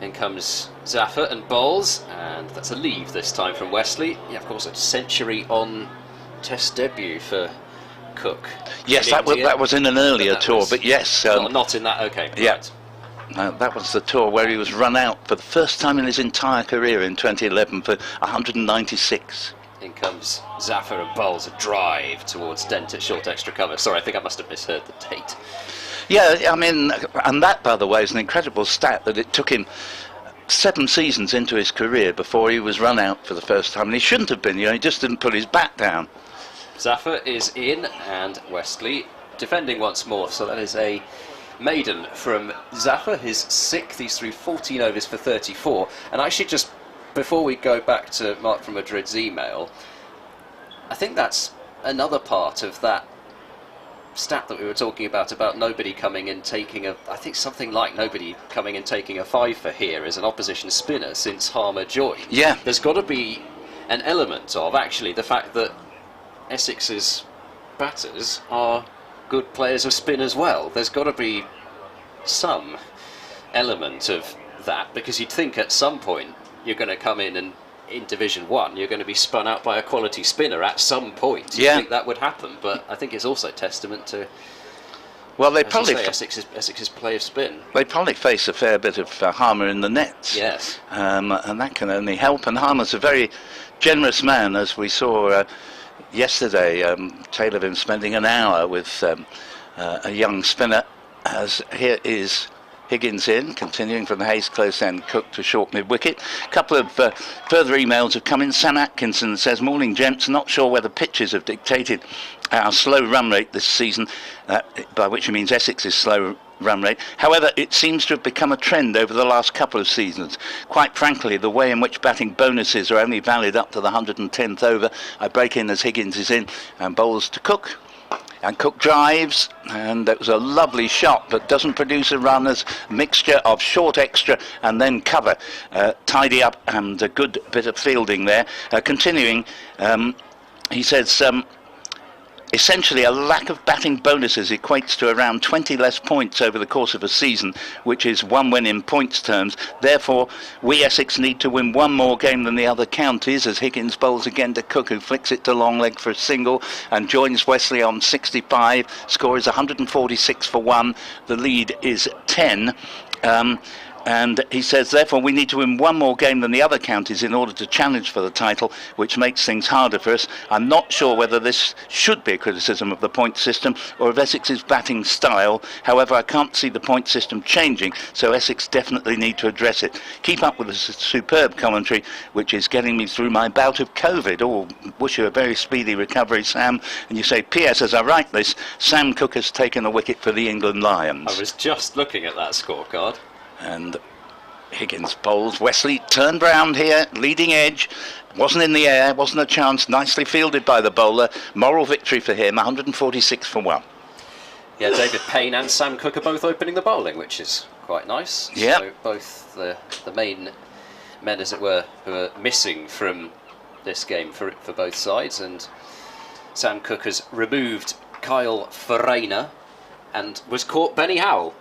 In comes Zaffer and bowls, and that's a leave this time from Westley. Yeah, of course, a century on Test debut for Cook. Yes, that was in an earlier tour, but yes. Not in that, okay. Yeah. That was the tour where he was run out for the first time in his entire career in 2011 for 196. In comes Zaffer and bowls, a drive towards Dent at short extra cover. Sorry, I think I must have misheard the date. Yeah, I mean, and that, by the way, is an incredible stat that it took him 7 seasons into his career before he was run out for the first time, and he shouldn't have been, he just didn't put his bat down. Zaffer is in, and Westley defending once more, so that is a maiden from Zaffer, his 6th. He's through 14 overs for 34, and actually just before we go back to Mark from Madrid's email, I think that's another part of that stat that we were talking about nobody coming and taking I think something like nobody coming and taking a 5 for here as an opposition spinner since Harmer joined. Yeah. There's got to be an element of actually the fact that Essex is batters are good players of spin as well. There's got to be some element of that, because you'd think at some point you're going to come in and in Division 1 you're going to be spun out by a quality spinner at some point. You'd think that would happen, but I think it's also testament to, well, they probably Essex's play of spin. They probably face a fair bit of Harmer in the nets. Yes. And that can only help. And Harmer's a very generous man, as we saw yesterday. Tale of him spending an hour with a young spinner. As here is Higgins in, continuing from the Hayes close end, Cook to short mid-wicket. A couple of further emails have come in. Sam Atkinson says, "Morning, gents. Not sure whether pitches have dictated our slow run rate this season," by which he means Essex's slow run rate. However, it seems to have become a trend over the last couple of seasons. Quite frankly, the way in which batting bonuses are only valid up to the 110th over. I break in as Higgins is in and bowls to Cook. And Cook drives, and it was a lovely shot, but doesn't produce a run, as a mixture of short extra and then cover. Tidy up and a good bit of fielding there. Continuing, he says, essentially a lack of batting bonuses equates to around 20 less points over the course of a season, which is one win in points terms. Therefore, we Essex need to win one more game than the other counties, as Higgins bowls again to Cook, who flicks it to long leg for a single and joins Westley on 65. Score is 146 for 1. The lead is 10. And he says, therefore, we need to win one more game than the other counties in order to challenge for the title, which makes things harder for us. I'm not sure whether this should be a criticism of the point system or of Essex's batting style. However, I can't see the point system changing, so Essex definitely need to address it. Keep up with the superb commentary, which is getting me through my bout of COVID. Oh, wish you a very speedy recovery, Sam. And you say, P.S. as I write this, Sam Cook has taken a wicket for the England Lions. I was just looking at that scorecard. And Higgins bowls. Westley turned round here, leading edge. Wasn't in the air, wasn't a chance. Nicely fielded by the bowler. Moral victory for him, 146 for 1. Yeah, David Payne and Sam Cook are both opening the bowling, which is quite nice. Yeah. So both the main men, as it were, who are missing from this game for both sides. And Sam Cook has removed Kyle Farina and was caught Benny Howell.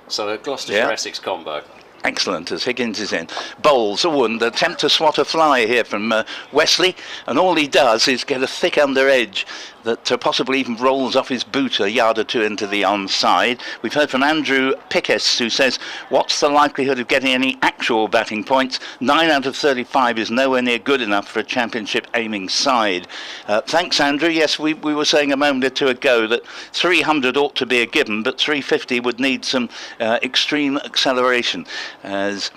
So a Gloucestershire-Essex combo. Excellent, as Higgins is in. Bowls, and attempt to swat a fly here from Westley, and all he does is get a thick under edge that possibly even rolls off his boot a yard or two into the onside. We've heard from Andrew Pickes, who says, what's the likelihood of getting any actual batting points? 9 out of 35 is nowhere near good enough for a championship aiming side. Thanks, Andrew. Yes, we were saying a moment or two ago that 300 ought to be a given, but 350 would need some extreme acceleration. As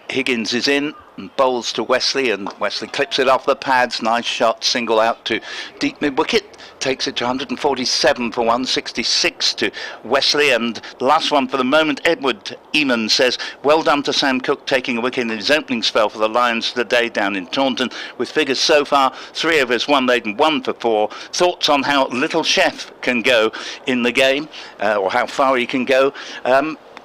Higgins is in and bowls to Westley, and Westley clips it off the pads. Nice shot, single out to deep mid-wicket. Takes it to 147 for 166 to Westley. And the last one for the moment, Edward Eamon says, well done to Sam Cook taking a wicket in his opening spell for the Lions today down in Taunton. With figures so far, 3 overs, 1 laden, 1 for 4. Thoughts on how little Chef can go in the game, or how far he can go?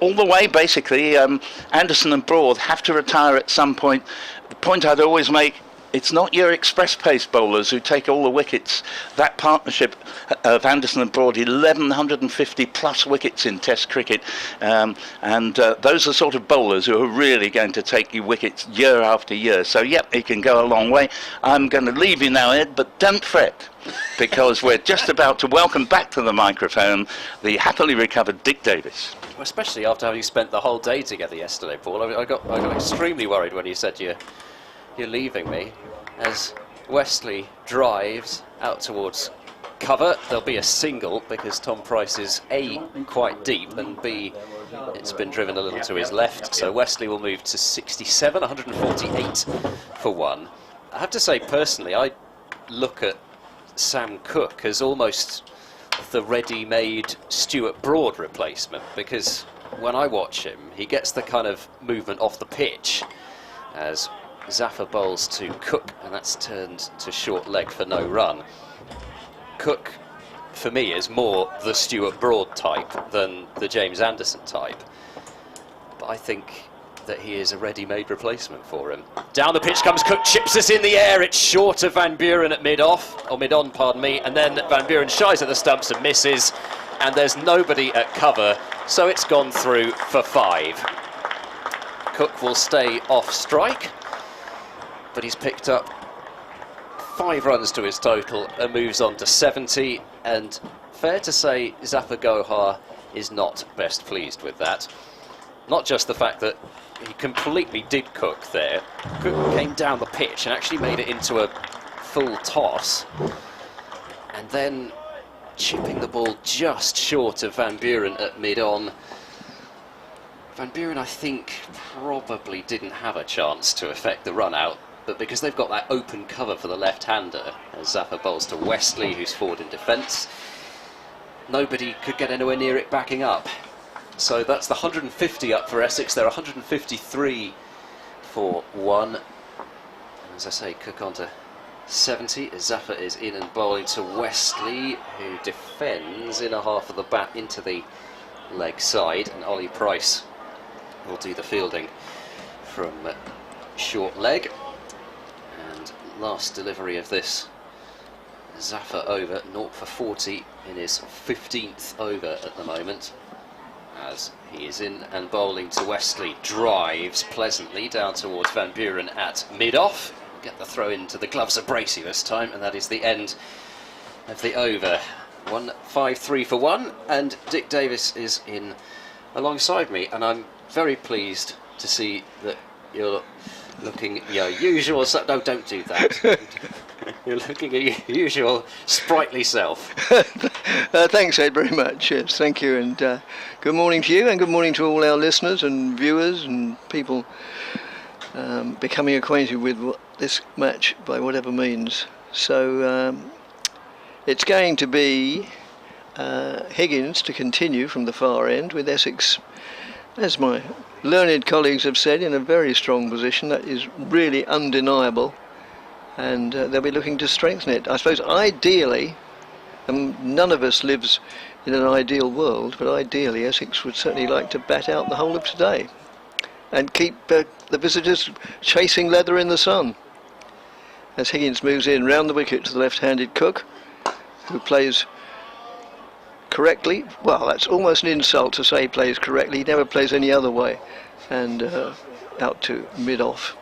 All the way, basically. Anderson and Broad have to retire at some point. The point I'd always make, it's not your express pace bowlers who take all the wickets. That partnership of Anderson and Broad, 1,150 plus wickets in Test cricket, and those are the sort of bowlers who are really going to take you wickets year after year. So yep, he can go a long way. I'm going to leave you now, Ed, but don't fret, because we're just about to welcome back to the microphone the happily recovered Dick Davis. Well, especially after having spent the whole day together yesterday, Paul. I got extremely worried when you said you're leaving me, as Westley drives out towards cover. There'll be a single because Tom Price is A, quite deep, and B, it's been driven a little to his left. So Westley will move to 67, 148 for 1. I have to say, personally, I look at Sam Cook as almost the ready-made Stuart Broad replacement, because when I watch him, he gets the kind of movement off the pitch as Zaffer bowls to Cook, and that's turned to short leg for no run. Cook, for me, is more the Stuart Broad type than the James Anderson type. But I think that he is a ready-made replacement for him. Down the pitch comes Cook, chips us in the air. It's short of Van Buren at mid-off, or mid-on, pardon me, and then Van Buren shies at the stumps and misses, and there's nobody at cover, so it's gone through for 5. Cook will stay off strike, but he's picked up 5 runs to his total and moves on to 70, and fair to say Zafar Gohar is not best pleased with that. Not just the fact that he completely did Cook there. Cook came down the pitch and actually made it into a full toss, and then chipping the ball just short of Van Buren at mid-on. Van Buren, I think, probably didn't have a chance to affect the run-out, but because they've got that open cover for the left-hander, as Zafar bowls to Westley, who's forward in defence, nobody could get anywhere near it backing up. So that's the 150 up for Essex. They're 153 for 1. And as I say, Cook on to 70. Zafar is in and bowling to Westley, who defends in a half of the bat into the leg side, and Ollie Price will do the fielding from short leg. And last delivery of this Zafar over, 0 for 40 in his 15th over at the moment, as he is in and bowling to Westley. Drives pleasantly down towards Van Buren at mid-off. Get the throw into the gloves of Bracey this time, and that is the end of the over. 1-5-3 for 1, and Dick Davis is in alongside me, and I'm very pleased to see that you're looking your usual... No, don't do that. You're looking at your usual sprightly self. Thanks, Ed, very much. Yes, thank you, and good morning to you, and good morning to all our listeners and viewers and people becoming acquainted with this match by whatever means. So it's going to be Higgins to continue from the far end, with Essex, as my learned colleagues have said, in a very strong position. That is really undeniable, and they'll be looking to strengthen it. I suppose ideally, and none of us lives in an ideal world, but ideally Essex would certainly like to bat out the whole of today and keep the visitors chasing leather in the sun. As Higgins moves in round the wicket to the left-handed Cook, who plays correctly. Well, that's almost an insult to say he plays correctly. He never plays any other way. And out to mid-off.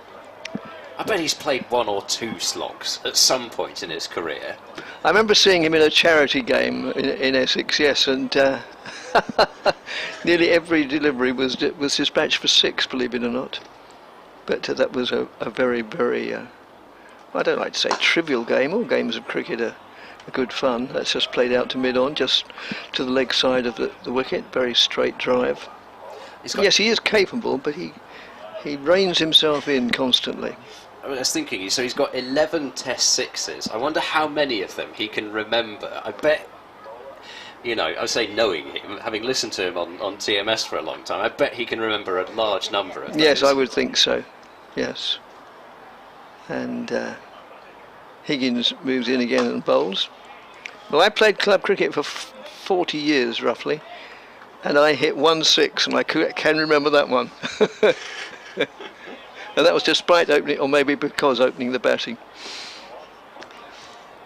I bet he's played 1 or 2 slogs at some point in his career. I remember seeing him in a charity game in Essex, yes, and nearly every delivery was dispatched for 6, believe it or not. But that was a very, very, I don't like to say trivial game. All games of cricket are good fun. That's just played out to mid-on, just to the leg side of the wicket. Very straight drive. Yes, he is capable, but he reins himself in constantly. I was thinking, so he's got 11 Test sixes. I wonder how many of them he can remember. I bet, you know, I would say knowing him, having listened to him on TMS for a long time, I bet he can remember a large number of those. Yes, I would think so. Yes. And Higgins moves in again and bowls. Well, I played club cricket for 40 years, roughly, and I hit 1-6, and I can remember that one. And that was despite opening, or maybe because opening the batting.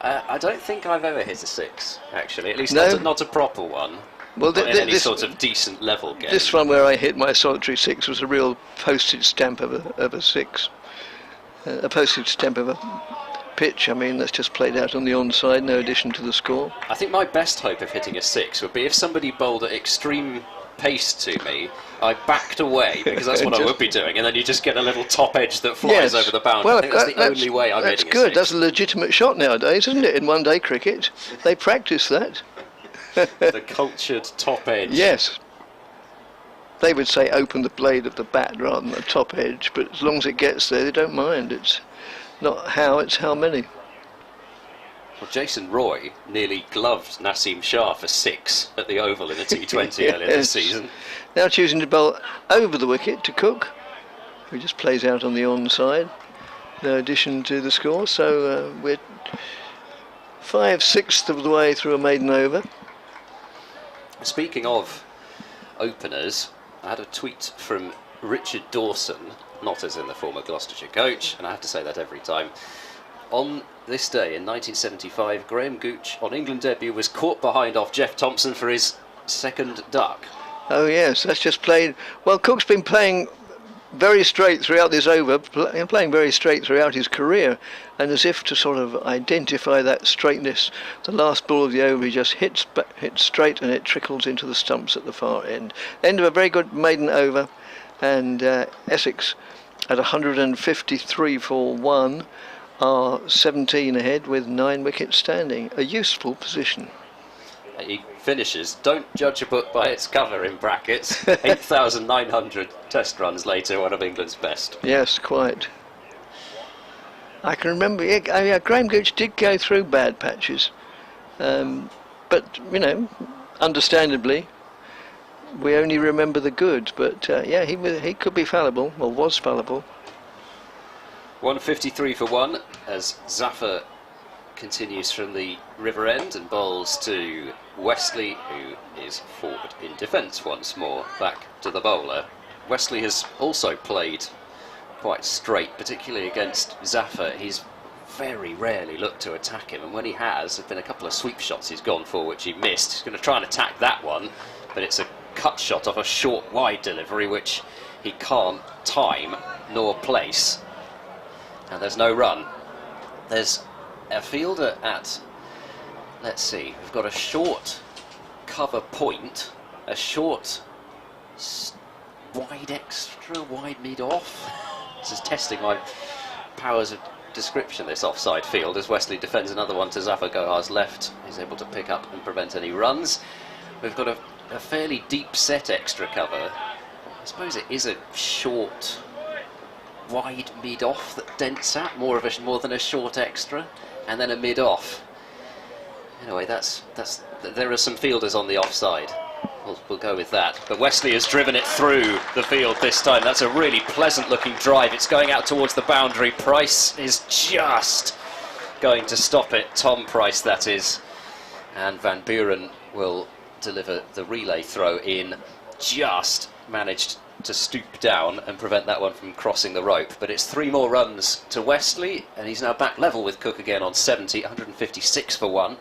I don't think I've ever hit a 6, actually. At least no? not a proper one. Well, not in any sort of decent level game. This one where I hit my solitary 6 was a real postage stamp of a 6. A postage stamp of a pitch. I mean, that's just played out on the onside, no addition to the score. I think my best hope of hitting a 6 would be if somebody bowled at extreme pace to me, I backed away, because that's what I would be doing, and then you just get a little top edge that flies over the boundary. Well, I think that's the only way I'm hitting a 6. That's good. That's a legitimate shot nowadays, isn't it? In one-day cricket, they practice that. The cultured top edge. Yes. They would say open the blade of the bat rather than the top edge, but as long as it gets there, they don't mind. It's not how, it's how many. Well, Jason Roy nearly gloved Naseem Shah for 6 at the Oval in the T20 earlier this season. Now choosing to bowl over the wicket to Cook, who just plays out on the onside. No addition to the score, so we're 5/6 of the way through a maiden over. Speaking of openers, I had a tweet from Richard Dawson, not as in the former Gloucestershire coach, and I have to say that every time. On this day in 1975, Graham Gooch on England debut was caught behind off Jeff Thompson for his second duck. Oh yes, that's just played. Well, Cook's been playing very straight throughout this over, playing very straight throughout his career, and as if to sort of identify that straightness, the last ball of the over he just hits straight and it trickles into the stumps at the far end. End of a very good maiden over, and Essex at 153 for 1 are 17 ahead with 9 wickets standing. A useful position. He finishes, don't judge a book by its cover in brackets, 8,900 test runs later, one of England's best. Yes, quite. I can remember, yeah, Graham Gooch did go through bad patches, but, you know, understandably, we only remember the good, but yeah, he could be fallible, or was fallible. 153 for 1 as Zaffer continues from the river end and bowls to Westley, who is forward in defence once more, back to the bowler. Westley has also played quite straight, particularly against Zaffer. He's very rarely looked to attack him, and when he has, there've been a couple of sweep shots he's gone for which he missed. He's going to try and attack that one, but it's a cut shot off a short wide delivery which he can't time nor place, and there's no run. There's a fielder at, let's see, we've got a short cover point, a short wide extra, wide mid off. This is testing my powers of description, this offside field, as Westley defends another one to Zafar Gohar's left. He's able to pick up and prevent any runs. We've got a fairly deep set extra cover. I suppose it is a short wide mid off that dents at, more than a short extra, and then a mid off. Anyway, there are some fielders on the offside. We'll go with that. But Westley has driven it through the field this time. That's a really pleasant looking drive. It's going out towards the boundary. Price is just going to stop it. Tom Price, that is. And Van Buren will deliver the relay throw in. Just managed to stoop down and prevent that one from crossing the rope. But it's 3 more runs to Westley, and he's now back level with Cook again on 70, 156 for 1.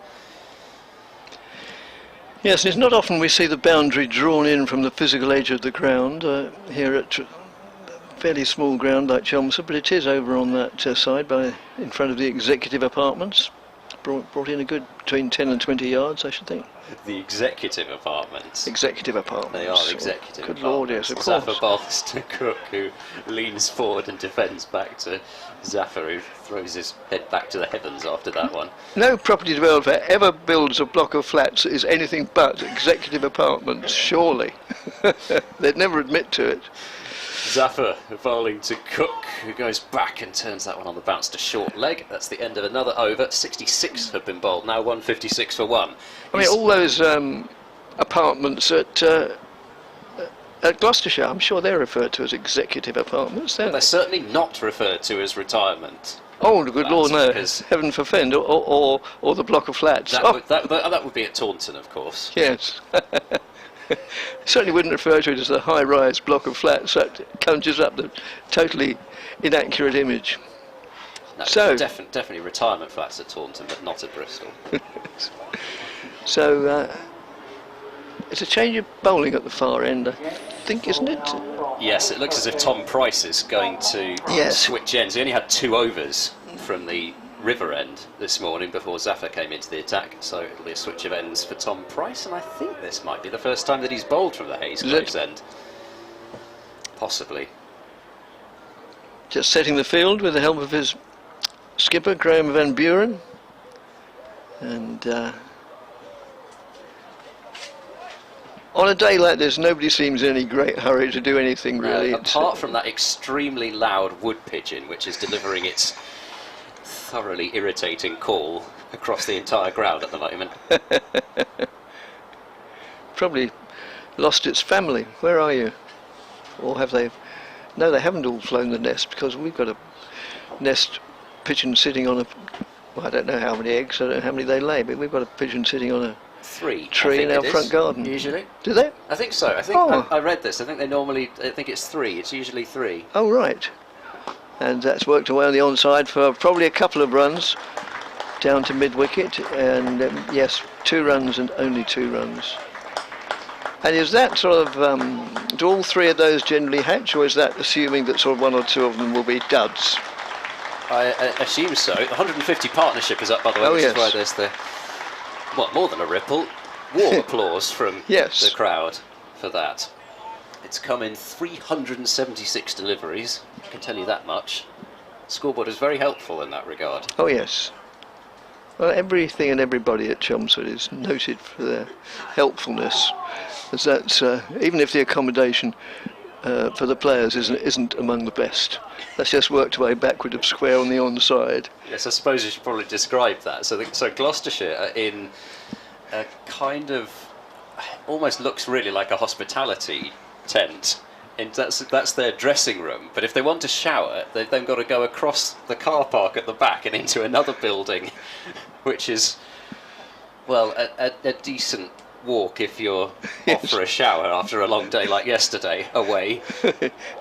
Yes, it's not often we see the boundary drawn in from the physical edge of the ground here at a fairly small ground like Chelmsford, but it is over on that side in front of the executive apartments. Brought in a good between 10 and 20 yards, I should think. The executive apartments. Executive apartments. They are executive good apartments. Lord, yes, of course. Zafar bowls to Cook, who leans forward and defends back to Zafar, who throws his head back to the heavens after that one. No property developer ever builds a block of flats that is anything but executive apartments, surely. They'd never admit to it. Zafar bowling to Cook, who goes back and turns that one on the bounce to short leg. That's the end of another over. 66 have been bowled, now 156 for 1. I mean, all those apartments at Gloucestershire, I'm sure they're referred to as executive apartments. They're certainly not referred to as retirement. Oh, good Lord, no. Heaven forfend, or the block of flats. That would be at Taunton, of course. Yes. Certainly wouldn't refer to it as a high-rise block of flats. That conjures up the totally inaccurate image. No, so definitely retirement flats at Taunton, but not at Bristol. So it's a change of bowling at the far end, I think, isn't it? Yes, it looks as if Tom Price is going to switch ends. He only had 2 overs from the river end this morning before Zafar came into the attack, so it'll be a switch of ends for Tom Price, and I think this might be the first time that he's bowled from the Hayes Close end. Possibly. Just setting the field with the help of his skipper, Graham Van Buren, and on a day like this, nobody seems in any great hurry to do anything, really. Apart from that extremely loud wood pigeon, which is delivering its thoroughly irritating call across the entire ground at the moment. Probably lost its family. Where are you? Or have they? No, they haven't all flown the nest, because we've got a nest pigeon sitting on a, well, I don't know how many eggs, I don't know how many they lay, but we've got a pigeon sitting on a 3. Tree in our front garden. Usually. Do they? I think so. I think I read this. I think it's 3. It's usually 3. Oh, right. And that's worked away on the onside for probably a couple of runs down to mid-wicket. And yes, 2 runs and only 2 runs. And is that sort of, do all 3 of those generally hatch, or is that assuming that sort of 1 or 2 of them will be duds? I assume so. The 150 partnership is up, by the way, which is why there's the, more than a ripple, warm applause from the crowd for that. It's come in 376 deliveries, I can tell you that much. Scoreboard is very helpful in that regard. Oh, yes. Well, everything and everybody at Chelmsford is noted for their helpfulness, as that's, even if the accommodation for the players isn't among the best. That's just worked away backward of square on the onside. Yes, I suppose you should probably describe that. So Gloucestershire are in a kind of, almost looks really like a hospitality tent. And that's their dressing room. But if they want to shower, they've then got to go across the car park at the back and into another building, which is, well, a decent walk if you're off for a shower after a long day like yesterday away.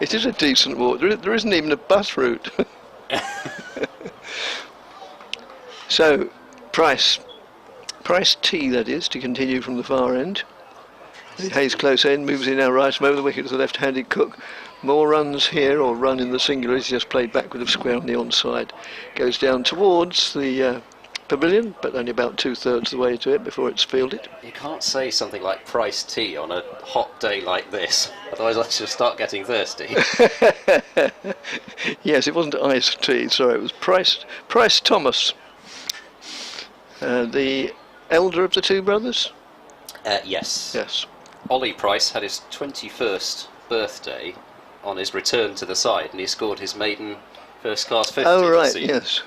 It is a decent walk. There isn't even a bus route. So, Price T, that is, to continue from the far end. The Hayes close end moves in now right from over the wicket to the left-handed Cook. More runs here, or run in the singular. He's just played backward of square on the onside. Goes down towards the pavilion, but only about 2/3 of the way to it before it's fielded. You can't say something like Price tea on a hot day like this, otherwise I shall start getting thirsty. Yes, it wasn't iced tea, sorry, it was Price Thomas. The elder of the 2 brothers? Yes. Yes. Ollie Price had his 21st birthday on his return to the side, and he scored his maiden first-class 50. Oh, right, yes.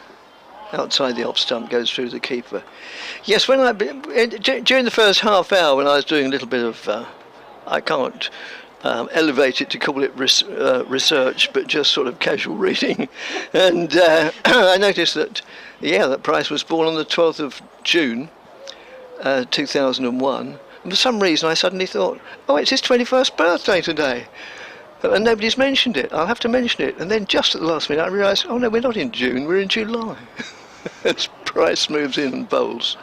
Outside the off stump, goes through the keeper. Yes, when during the first half hour, when I was doing a little bit of, I can't elevate it to call it research, but just sort of casual reading, and I noticed that, that Price was born on the 12th of June, 2001, and for some reason I suddenly thought, oh, it's his 21st birthday today. And nobody's mentioned it. I'll have to mention it. And then just at the last minute I realised, oh no, we're not in June, we're in July. As Price moves in and bowls.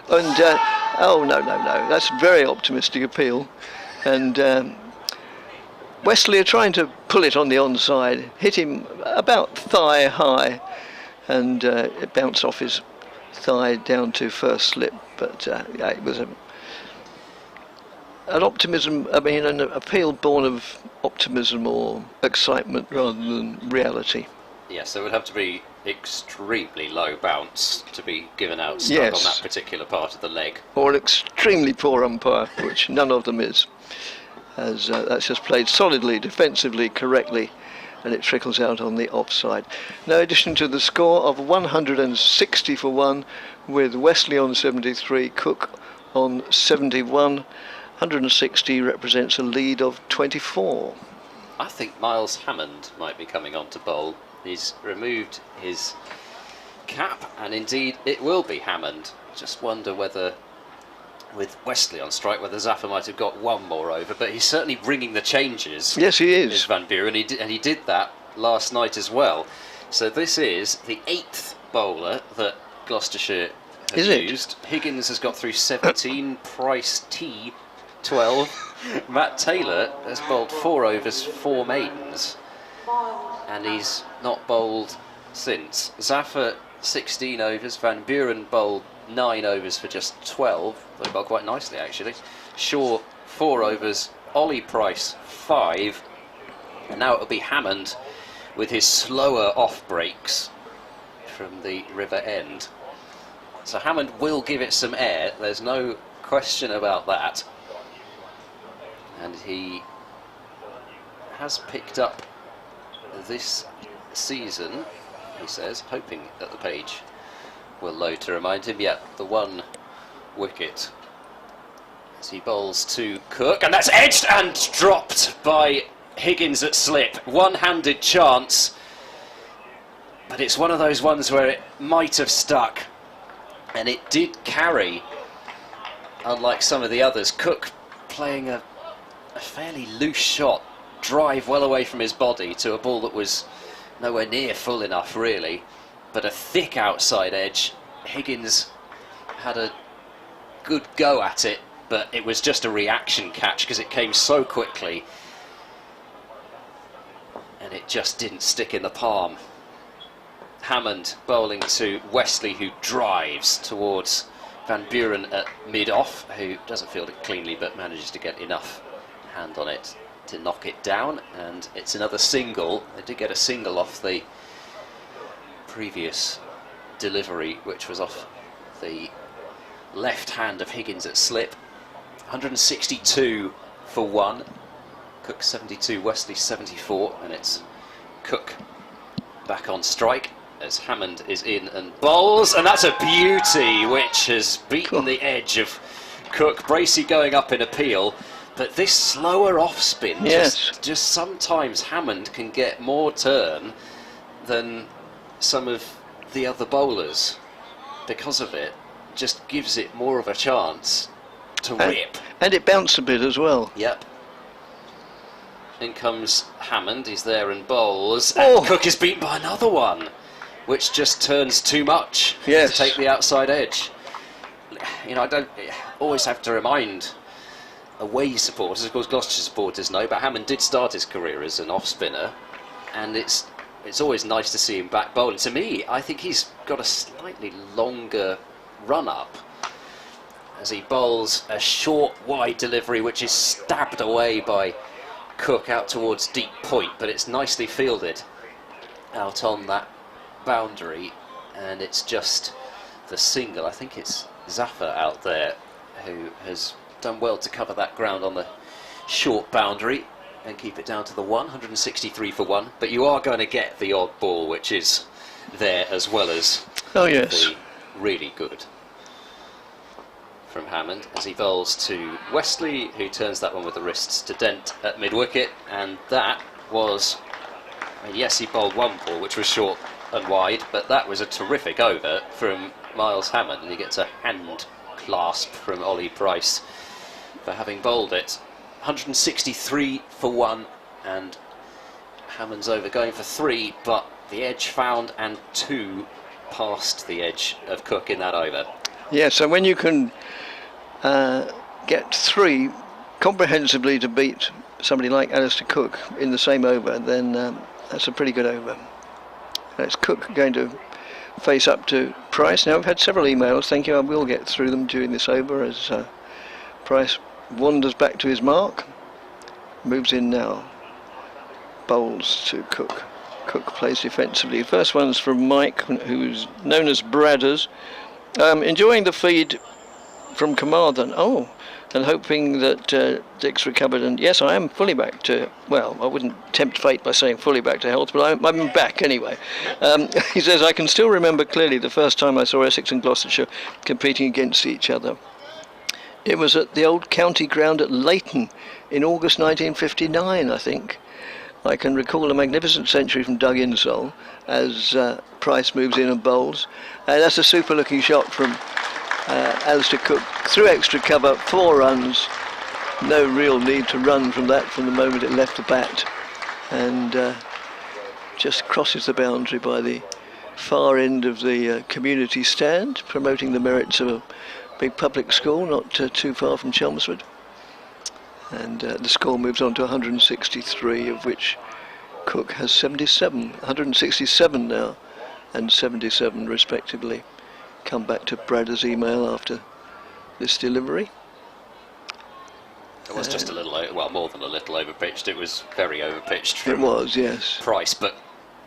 And, oh no, that's a very optimistic appeal. And Westley are trying to pull it on the onside, hit him about thigh high, and it bounced off his thigh down to first slip. But it was an optimism, an appeal born of optimism or excitement rather than reality. Yes, there would have to be extremely low bounce to be given out stuck on that particular part of the leg. Or an extremely poor umpire, which none of them is. As that's just played solidly, defensively, correctly, and it trickles out on the offside. No addition to the score of 160 for 1, with Westley on 73, Cook on 71. 160 represents a lead of 24. I think Miles Hammond might be coming on to bowl. He's removed his cap, and indeed it will be Hammond. Just wonder whether, with Westley on strike, whether Zaffer might have got one more over, but he's certainly bringing the changes. Yes, he is. Van Buren, and he did that last night as well. So this is the 8th bowler that Gloucestershire has used. Higgins has got through 17, Price T 12. Matt Taylor has bowled 4 overs, 4 maidens, and he's not bowled since. Zaffer 16 overs, Van Buren bowled 9 overs for just 12. They bowled quite nicely actually. Shaw 4 overs, Ollie Price 5, and now it'll be Hammond with his slower off breaks from the river end. So Hammond will give it some air, there's no question about that. And he has picked up this season, he says, hoping that the page will load to remind him, yet the 1 wicket. As he bowls to Cook, and that's edged and dropped by Higgins at slip. One-handed chance, but it's one of those ones where it might have stuck, and it did carry unlike some of the others. Cook playing a fairly loose shot, drive well away from his body to a ball that was nowhere near full enough really, but a thick outside edge. Higgins had a good go at it, but it was just a reaction catch because it came so quickly and it just didn't stick in the palm. Hammond bowling to Westley, who drives towards Van Buren at mid-off, who doesn't field it cleanly but manages to get enough hand on it to knock it down, and it's another single. They did get a single off the previous delivery, which was off the left hand of Higgins at slip. 162 for 1. Cook 72, Westley 74, and it's Cook back on strike as Hammond is in and bowls, and that's a beauty which has beaten the edge of Cook. Bracey going up in appeal, but this slower off spin, just sometimes Hammond can get more turn than some of the other bowlers because of it. Just gives it more of a chance to rip. And it bounced a bit as well. Yep. In comes Hammond, he's there and bowls, and Cook is beaten by another one, which just turns too much to take the outside edge. You know, I don't always have to remind away supporters, of course Gloucestershire supporters know, but Hammond did start his career as an off-spinner, and it's always nice to see him back bowling. To me, I think he's got a slightly longer run-up as he bowls a short, wide delivery, which is stabbed away by Cook out towards deep point, but it's nicely fielded out on that boundary, and it's just the single. I think it's Zafar out there who has done well to cover that ground on the short boundary and keep it down to the 163 for 1, but you are going to get the odd ball which is there as well as the really good from Hammond as he bowls to Westley, who turns that one with the wrists to Dent at mid-wicket, and that was, yes, he bowled one ball which was short and wide, but that was a terrific over from Miles Hammond, and he gets a hand clasp from Ollie Price for having bowled it. 163 for 1, and Hammond's over going for 3, but the edge found and 2 past the edge of Cook in that over. Yeah, so when you can get 3 comprehensively to beat somebody like Alistair Cook in the same over, then that's a pretty good over. That's Cook going to face up to Price. Now, I've had several emails, thank you, I will get through them during this over as Price wanders back to his mark, moves in now, bowls to Cook. Cook plays defensively. First one's from Mike, who's known as Bradders. Enjoying the feed from Carmarthen. And hoping that Dick's recovered. And yes, I am fully back to, well, I wouldn't tempt fate by saying fully back to health, but I'm back anyway. He says, I can still remember clearly the first time I saw Essex and Gloucestershire competing against each other. It was at the old county ground at Leighton in August 1959, I think. I can recall a magnificent century from Doug Insole as Price moves in and bowls. And that's a super looking shot from Alistair Cook through extra cover, 4 runs. No real need to run from that from the moment it left the bat. And just crosses the boundary by the far end of the community stand, promoting the merits of a big public school not too far from Chelmsford. And the score moves on to 163, of which Cook has 77, 167 now, and 77 respectively. Come back to Bradder's email after this delivery. It was just a little, well, more than a little overpitched. It was very overpitched from it was, yes. Price, but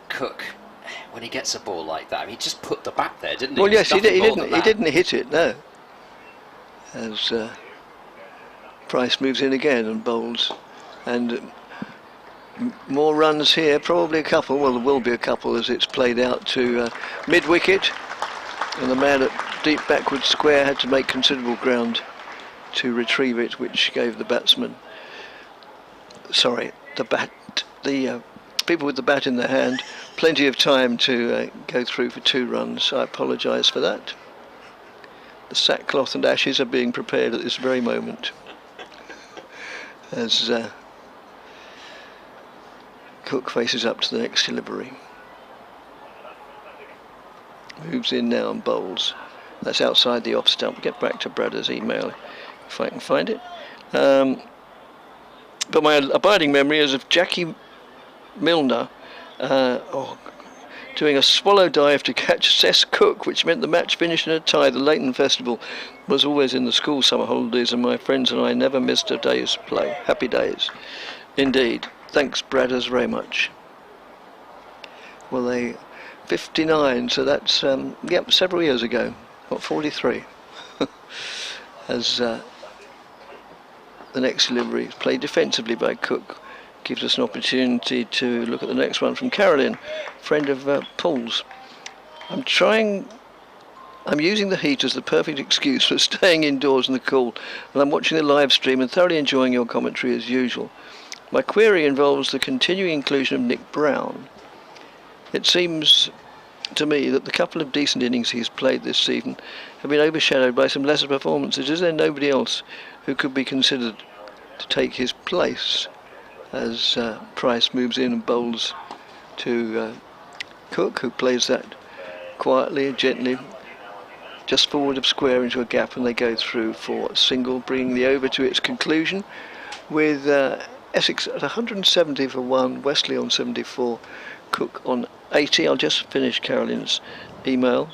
Cook, when he gets a ball like that, he just put the bat there, didn't he? Well, yes, he didn't hit it, no. As Price moves in again and bowls, and more runs here, probably a couple. Well, there will be a couple as it's played out to mid-wicket, and the man at deep backward square had to make considerable ground to retrieve it, which gave the batsman, sorry, the people with the bat in their hand, plenty of time to go through for 2 runs. I apologise for that. The sackcloth and ashes are being prepared at this very moment as Cook faces up to the next delivery. Moves in now and bowls. That's outside the off stump. Get back to Bradder's email if I can find it. But my abiding memory is of Jackie Milner doing a swallow dive to catch Sess Cook, which meant the match finished in a tie. The Leighton Festival was always in the school summer holidays, and my friends and I never missed a day's play. Happy days. Indeed. Thanks, Bradders, very much. Well, they 59, so that's several years ago. What, 43? As the next delivery is played defensively by Cook. Gives us an opportunity to look at the next one from Carolyn, friend of Paul's. I'm using the heat as the perfect excuse for staying indoors in the cold, and I'm watching the live stream and thoroughly enjoying your commentary as usual. My query involves the continuing inclusion of Nick Brown. It seems to me that the couple of decent innings he's played this season have been overshadowed by some lesser performances. Is there nobody else who could be considered to take his place? As Price moves in and bowls to Cook, who plays that quietly and gently just forward of square into a gap, and they go through for a single, bringing the over to its conclusion with Essex at 170 for 1, Westley on 74, Cook on 80. I'll just finish Carolyn's email.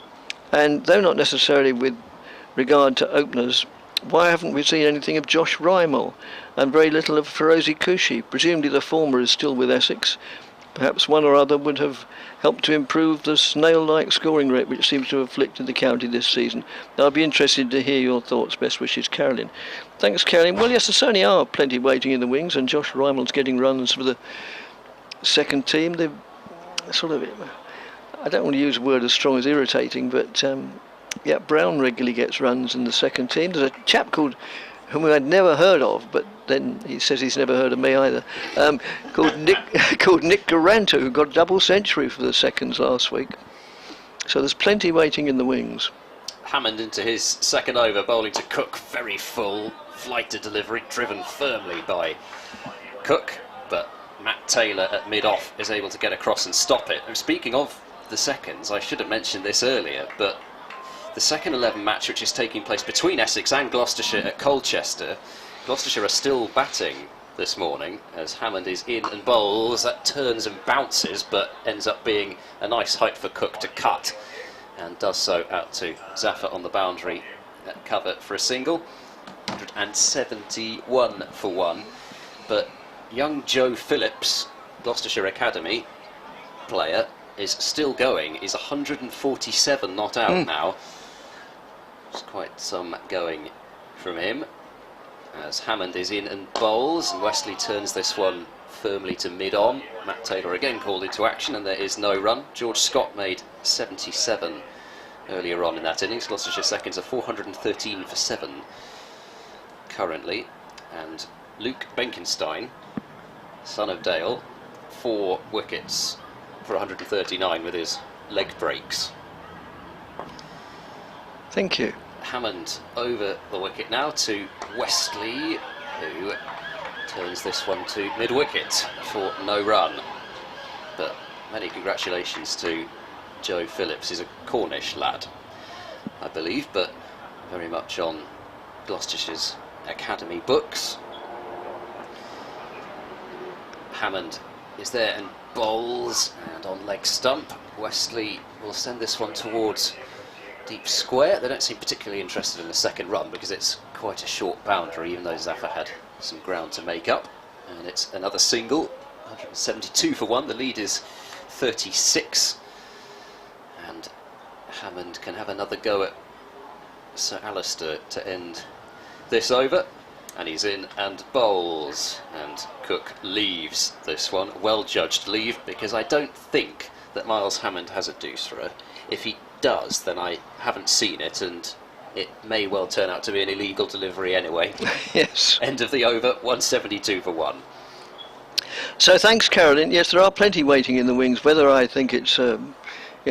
And though not necessarily with regard to openers, why haven't we seen anything of Josh Rymel and very little of Ferozi Kushi? Presumably the former is still with Essex. Perhaps one or other would have helped to improve the snail-like scoring rate which seems to have afflicted the county this season. I'll be interested to hear your thoughts. Best wishes, Carolyn. Thanks, Carolyn. Well, yes, there certainly are plenty waiting in the wings, and Josh Rymel's getting runs for the second team. They're sort of, I don't want to use a word as strong as irritating, but yeah, Brown regularly gets runs in the second team. There's a chap called, whom I'd never heard of, but then he says he's never heard of me either, called Nick Garanto, who got a double century for the seconds last week. So there's plenty waiting in the wings. Hammond into his second over, bowling to Cook, very full, flight to delivery, driven firmly by Cook, but Matt Taylor at mid-off is able to get across and stop it. And speaking of the seconds, I should have mentioned this earlier, but the second 11 match, which is taking place between Essex and Gloucestershire at Colchester, Gloucestershire are still batting this morning as Hammond is in and bowls. That turns and bounces, but ends up being a nice height for Cook to cut, and does so out to Zaffer on the boundary at cover for a single. 171 for 1. But young Joe Phillips, Gloucestershire Academy player, is still going. He's 147 not out now. It's quite some going from him as Hammond is in and bowls, and Westley turns this one firmly to mid-on. Matt Taylor again called into action, and there is no run. George Scott made 77 earlier on in that innings. Gloucestershire seconds are 413 for 7 currently, and Luke Benkenstein, son of Dale, 4 wickets for 139 with his leg breaks. Thank you. Hammond over the wicket now to Westley, who turns this one to mid-wicket for no run. But many congratulations to Joe Phillips. He's a Cornish lad, I believe, but very much on Gloucestershire's academy books. Hammond is there and bowls, and on leg stump. Westley will send this one towards deep square. They don't seem particularly interested in the second run because it's quite a short boundary, even though Zaffer had some ground to make up. And it's another single, 172 for 1. The lead is 36. And Hammond can have another go at Sir Alistair to end this over. And he's in and bowls, and Cook leaves this one. Well judged leave, because I don't think that Miles Hammond has a deuce for her. If he does, then I haven't seen it, and it may well turn out to be an illegal delivery anyway. Yes. End of the over, 172 for 1. So thanks, Carolyn. Yes, there are plenty waiting in the wings. Whether I think it's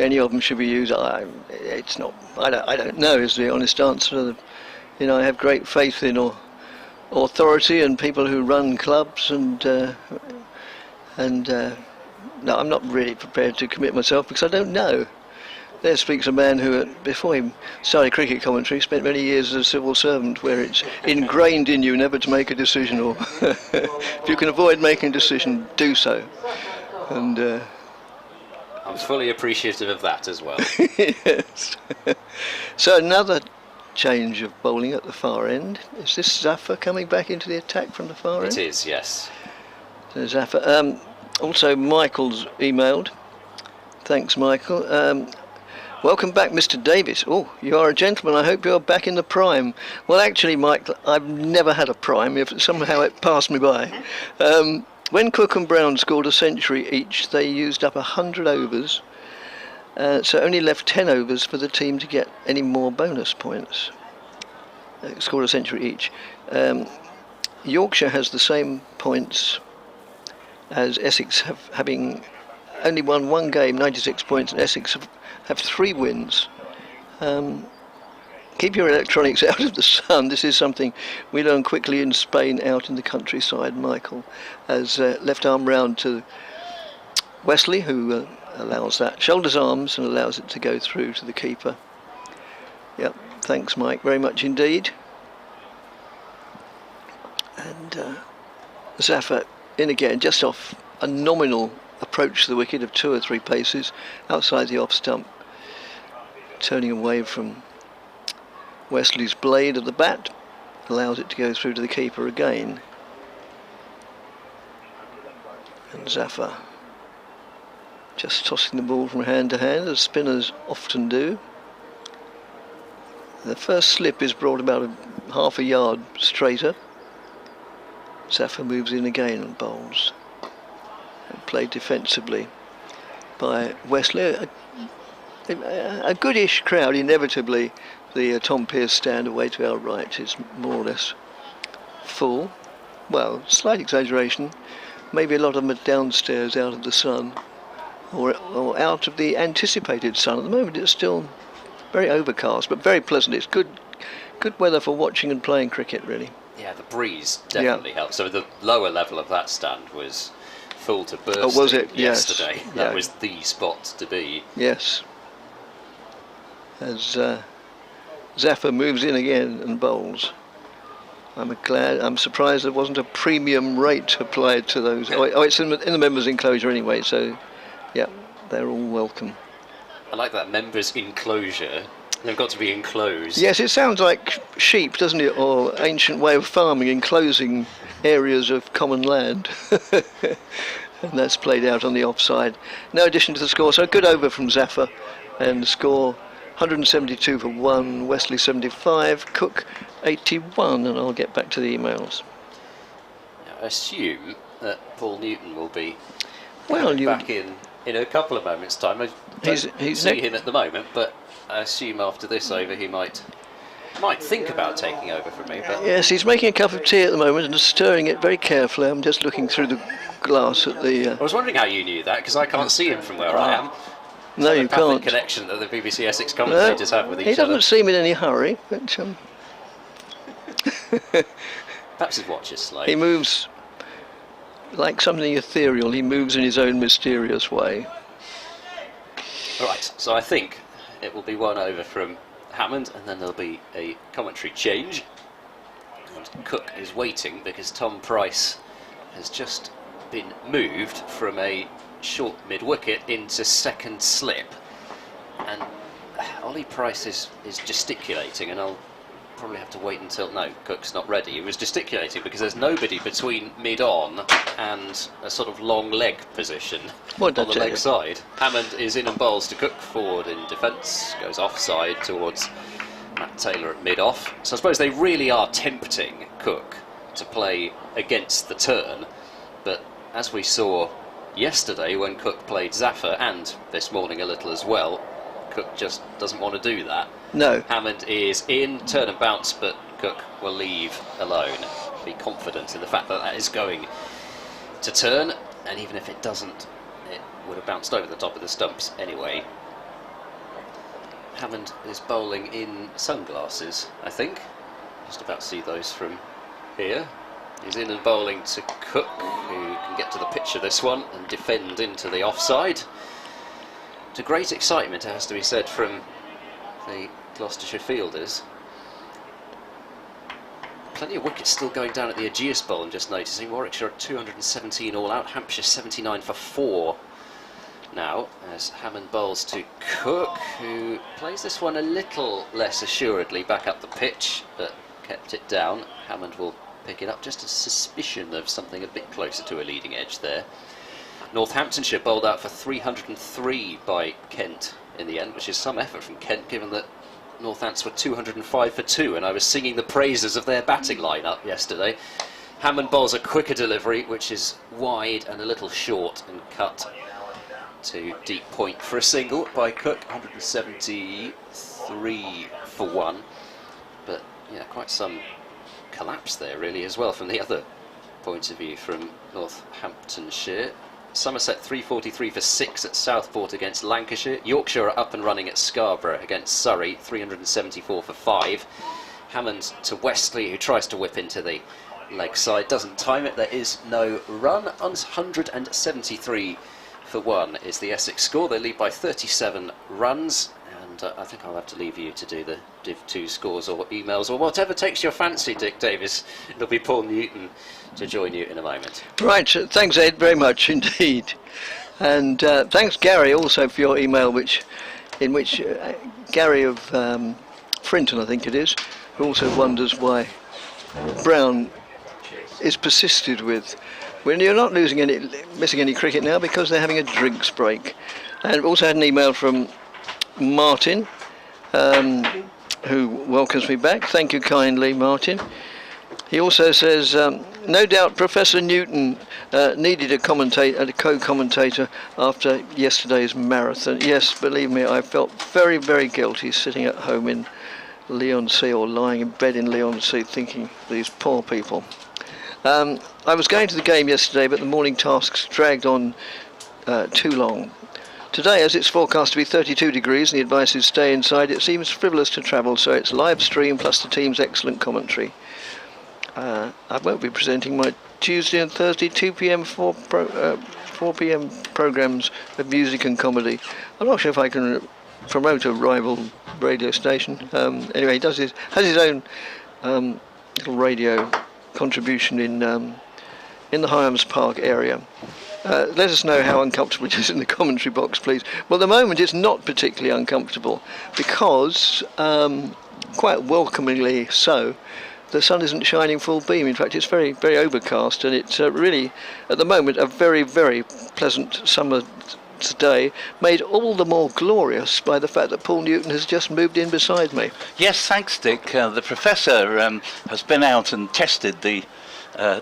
any of them should be used. It's not. I don't know. Is the honest answer. You know, I have great faith in authority and people who run clubs, and no, I'm not really prepared to commit myself because I don't know. There speaks a man who, before he started cricket commentary, spent many years as a civil servant, where it's ingrained in you never to make a decision, or if you can avoid making a decision, do so. And I'm fully appreciative of that as well. yes. So another change of bowling at the far end. Is this Zafar coming back into the attack from the far end? It is, yes. So Zafar. Also, Michael's emailed. Thanks, Michael. Welcome back, Mr. Davis. Oh, you are a gentleman. I hope you're back in the prime. Well, actually, Mike, I've never had a prime. If somehow it passed me by. When Cook and Brown scored a century each, they used up 100 overs. So only left 10 overs for the team to get any more bonus points. Scored a century each. Yorkshire has the same points as Essex, having only won one game, 96 points, and Essex have 3 wins. Keep your electronics out of the sun. This is something we learn quickly in Spain, out in the countryside. Michael has left arm round to Westley, who allows that. Shoulders arms and allows it to go through to the keeper. Yep, thanks, Mike, very much indeed. And Zafar in again, just off a nominal approach to the wicket of 2 or 3 paces outside the off stump, turning away from Wesley's blade of the bat, allows it to go through to the keeper again. And Zafar just tossing the ball from hand to hand, as spinners often do. The first slip is brought about half a yard straighter. Zafar moves in again and bowls. And played defensively by Westley. A goodish crowd. Inevitably, the Tom Pearce stand away to our right is more or less full. Well, slight exaggeration. Maybe a lot of them are downstairs out of the sun, or out of the anticipated sun. At the moment it's still very overcast, but very pleasant. It's good weather for watching and playing cricket, really. Yeah, the breeze definitely helps. So the lower level of that stand was full to bursting. Oh, was it? Yesterday. Yes. That was the spot to be. Yes. As Zafar moves in again and bowls. I'm surprised there wasn't a premium rate applied to those. Oh, it's in the members' enclosure anyway, so yeah, they're all welcome. I like that, members' enclosure. They've got to be enclosed. Yes, it sounds like sheep, doesn't it? Or ancient way of farming, enclosing areas of common land. And that's played out on the offside. No addition to the score, so a good over from Zafar, and the score 172 for 1, Westley 75, Cook 81, and I'll get back to the emails. I assume that Paul Newton will be back in a couple of moments' time. I don't see him at the moment, but I assume after this over he might think about taking over from me. But yes, he's making a cup of tea at the moment and stirring it very carefully. I'm just looking through the glass at the... I was wondering how you knew that, because I can't see him from where I am. No, you can't. Connection that the BBC Essex commentators have with each other. He doesn't seem in any hurry, but perhaps his watch is slow. He moves like something ethereal. He moves in his own mysterious way. Right, so I think it will be 1 over from Hammond, and then there'll be a commentary change. And Cook is waiting because Tom Price has just been moved from a short mid-wicket into second slip, and Ollie Price is gesticulating, and I'll probably have to wait until... No, Cook's not ready. He was gesticulating because there's nobody between mid-on and a sort of long leg position on the leg side. Hammond is in and bowls to Cook, forward in defence, goes offside towards Matt Taylor at mid-off. So I suppose they really are tempting Cook to play against the turn, but as we saw yesterday when Cook played Zafar, and this morning a little as well, Cook just doesn't want to do that. No. Hammond is in, turn and bounce, but Cook will leave alone. Be confident in the fact that that is going to turn, and even if it doesn't, it would have bounced over the top of the stumps anyway. Hammond is bowling in sunglasses, I think. Just about to see those from here. He's in and bowling to Cook, who can get to the pitch of this one and defend into the offside. To great excitement, it has to be said, from the Gloucestershire fielders. Plenty of wickets still going down at the Aegeus Bowl, I'm just noticing. Warwickshire at 217 all out, Hampshire 79 for 4 now, as Hammond bowls to Cook, who plays this one a little less assuredly back up the pitch, but kept it down. Hammond will pick it up, just a suspicion of something a bit closer to a leading edge there. Northamptonshire bowled out for 303 by Kent in the end, which is some effort from Kent, given that Northants were 205 for 2, and I was singing the praises of their batting lineup yesterday. Hammond bowls a quicker delivery, which is wide and a little short, and cut to deep point for a single by Cook. 173 for 1, but yeah, quite some collapse there really as well from the other point of view from Northamptonshire. Somerset 343 for 6 at Southport against Lancashire. Yorkshire are up and running at Scarborough against Surrey, 374 for 5. Hammond to Westley, who tries to whip into the leg side, doesn't time it. There is no run. 173 for 1 is the Essex score. They lead by 37 runs. And I think I'll have to leave you to do the Div 2 scores or emails or whatever takes your fancy, Dick Davis. It'll be Paul Newton to join you in a moment. Right, thanks Ed, very much indeed. And thanks Gary also for your email, in which Gary of Frinton, I think it is, who also wonders why Brown is persisted with when you're not missing any cricket now, because they're having a drinks break. And we've also had an email from Martin, who welcomes me back. Thank you kindly, Martin. He also says, no doubt Professor Newton needed a co-commentator after yesterday's marathon. Yes, believe me, I felt very, very guilty sitting at home in Leigh-on-Sea, or lying in bed in Leigh-on-Sea, thinking, these poor people. I was going to the game yesterday, but the morning tasks dragged on too long. Today, as it's forecast to be 32 degrees and the advice is stay inside, it seems frivolous to travel, so it's live stream plus the team's excellent commentary. I won't be presenting my Tuesday and Thursday 2 p.m. 4 p.m. programmes of music and comedy. I'm not sure if I can promote a rival radio station. Anyway, he has his own little radio contribution in the Hyams Park area. Let us know how uncomfortable it is in the commentary box, please. Well, at the moment it's not particularly uncomfortable because, quite welcomingly so, the sun isn't shining full beam. In fact, it's very, very overcast, and it's really, at the moment, a very, very pleasant summer today, made all the more glorious by the fact that Paul Newton has just moved in beside me. Yes, thanks, Dick. The professor has been out and tested the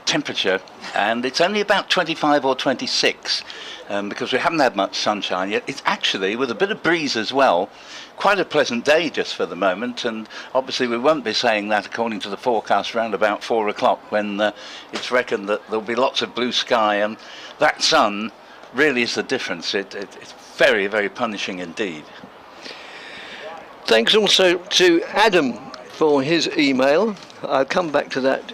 temperature, and it's only about 25 or 26 because we haven't had much sunshine yet. It's actually, with a bit of breeze as well, quite a pleasant day just for the moment, and obviously we won't be saying that according to the forecast around about 4 o'clock, when it's reckoned that there'll be lots of blue sky, and that sun really is the difference. It's very, very punishing indeed. Thanks also to Adam for his email. I'll come back to that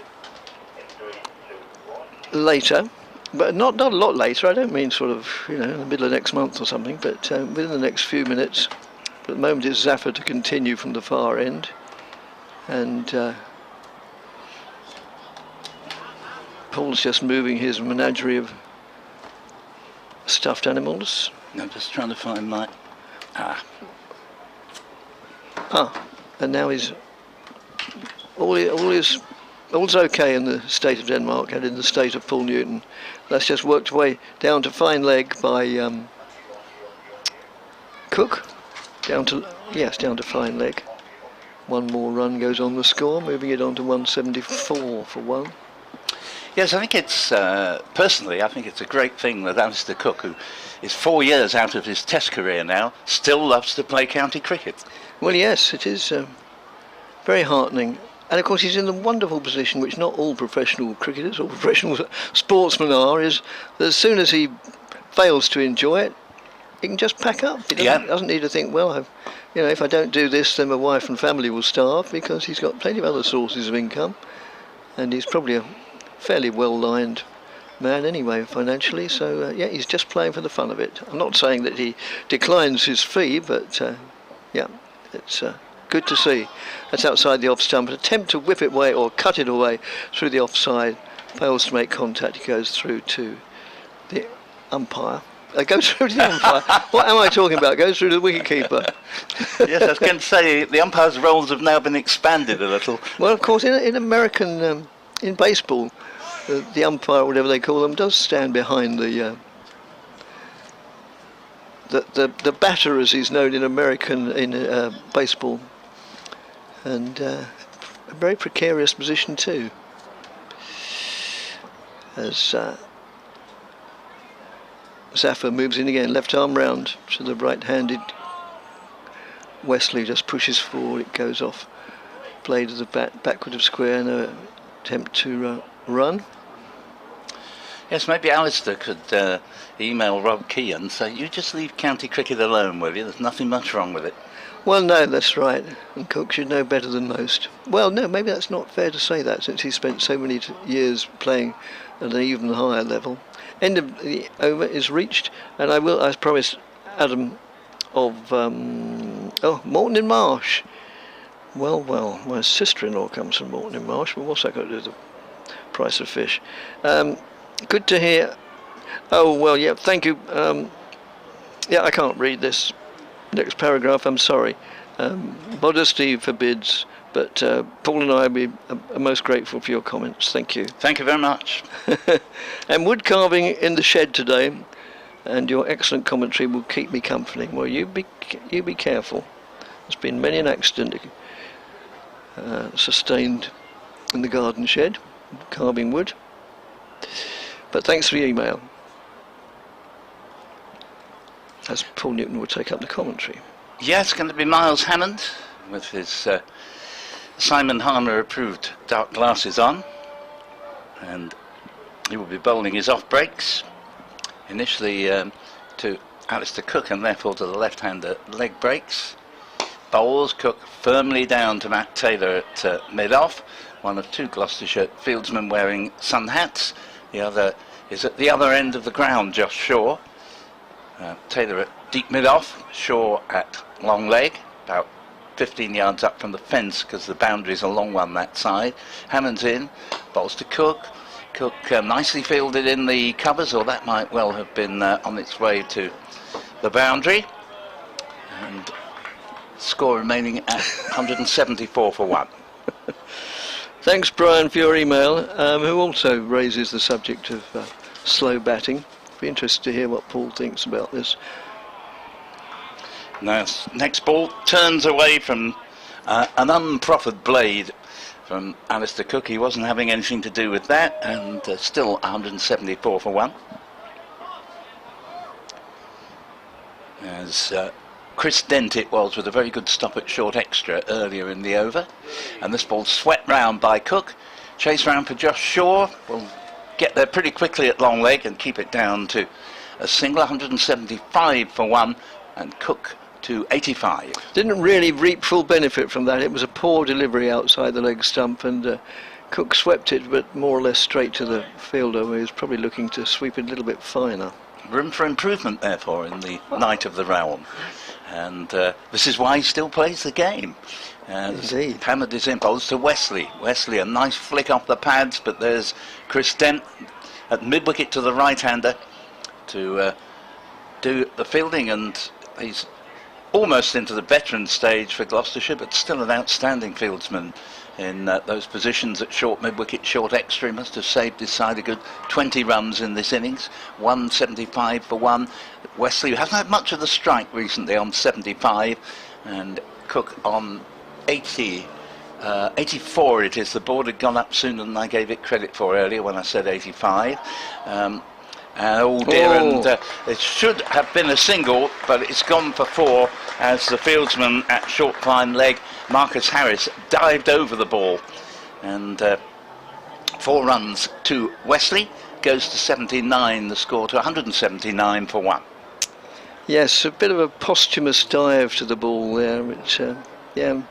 later, but not a lot later. I don't mean sort of, in the middle of next month or something, but within the next few minutes. At the moment it's Zafar to continue from the far end, and Paul's just moving his menagerie of stuffed animals. I'm just trying to find my... and now he's all's okay in the state of Denmark and in the state of Paul Newton. That's just worked way down to fine leg by Cook. Down to fine leg. One more run goes on the score, moving it on to 174 for 1. Yes, I think it's, personally, I think it's a great thing that Alistair Cook, who is 4 years out of his test career now, still loves to play county cricket. Well, yes, it is very heartening. And of course he's in the wonderful position, which not all professional cricketers or professional sportsmen are, is that as soon as he fails to enjoy it, he can just pack up. He doesn't need to think, well, if I don't do this, then my wife and family will starve, because he's got plenty of other sources of income, and he's probably a fairly well-lined man anyway financially. So yeah, he's just playing for the fun of it. I'm not saying that he declines his fee, but yeah, it's good to see. That's outside the off stump. An attempt to whip it away or cut it away through the offside. Fails to make contact. He goes through to the umpire. Goes through to the umpire. What am I talking about? Goes through to the wicketkeeper. Yes, I was going to say the umpires' roles have now been expanded a little. Well, of course, in American, in baseball, the umpire, whatever they call them, does stand behind the batter, as he's known in American baseball, and a very precarious position too. As Zaffer moves in again, left arm round to the right-handed Westley, just pushes forward, it goes off blade of the bat, backward of square, and an attempt to run. Yes, maybe Alistair could email Rob Key and say, you just leave county cricket alone, will you? There's nothing much wrong with it. Well, no, that's right, and Cook should know better than most. Well, no, maybe that's not fair to say that, since he spent so many years playing at an even higher level. End of the over is reached, and I promised Adam of Morton in Marsh. Well, my sister-in-law comes from Morton in Marsh, but what's that got to do with the price of fish? Good to hear. Oh, well, yeah, thank you. Yeah, I can't read this next paragraph, I'm sorry. Modesty forbids, but Paul and I will be most grateful for your comments. Thank you. Thank you very much. And wood carving in the shed today, and your excellent commentary will keep me comforting. Well, you be careful. There's been many an accident sustained in the garden shed, carving wood. But thanks for your email. As Paul Newton will take up the commentary. Yeah, it's going to be Miles Hammond with his Simon Harmer approved dark glasses on, and he will be bowling his off breaks initially to Alistair Cook, and therefore to the left-hander leg breaks. Bowls Cook firmly down to Matt Taylor at mid-off, one of two Gloucestershire fieldsmen wearing sun hats. The other is at the other end of the ground, just shore. Taylor at deep mid-off, Shaw at long leg, about 15 yards up from the fence, because the boundary's a long one that side. Hammond's in, bowls to Cook. Cook nicely fielded in the covers, or that might well have been on its way to the boundary. And score remaining at 174 for 1. Thanks, Brian, for your email, who also raises the subject of slow batting. Be interested to hear what Paul thinks about this. Now, next ball turns away from an unproffered blade from Alistair Cook. He wasn't having anything to do with that, and still 174 for 1. As Chris Dent it was, with a very good stop at short extra earlier in the over, and this ball swept round by Cook, chase round for Josh Shaw, will get there pretty quickly at long leg and keep it down to a single. 175 for 1, and Cook to 85. Didn't really reap full benefit from that. It was a poor delivery outside the leg stump, and Cook swept it, but more or less straight to the fielder, where he was probably looking to sweep it a little bit finer. Room for improvement, therefore, in the Knight of the Realm. And this is why he still plays the game. Indeed. Hammered his impulse to Westley. Westley, a nice flick off the pads, but there's Chris Dent at mid-wicket to the right-hander to do the fielding, and he's almost into the veteran stage for Gloucestershire, but still an outstanding fieldsman in those positions at short mid-wicket, short extra. He must have saved his side a good 20 runs in this innings. 175 for 1. Westley, who hasn't had much of the strike recently, on 75, and Cook on 80. 84 it is. The board had gone up sooner than I gave it credit for earlier when I said 85. Oh dear, and it should have been a single, but it's gone for 4 as the fieldsman at short fine leg, Marcus Harris, dived over the ball. And 4 runs to Westley, goes to 79, the score to 179 for 1. Yes, a bit of a posthumous dive to the ball there, which, there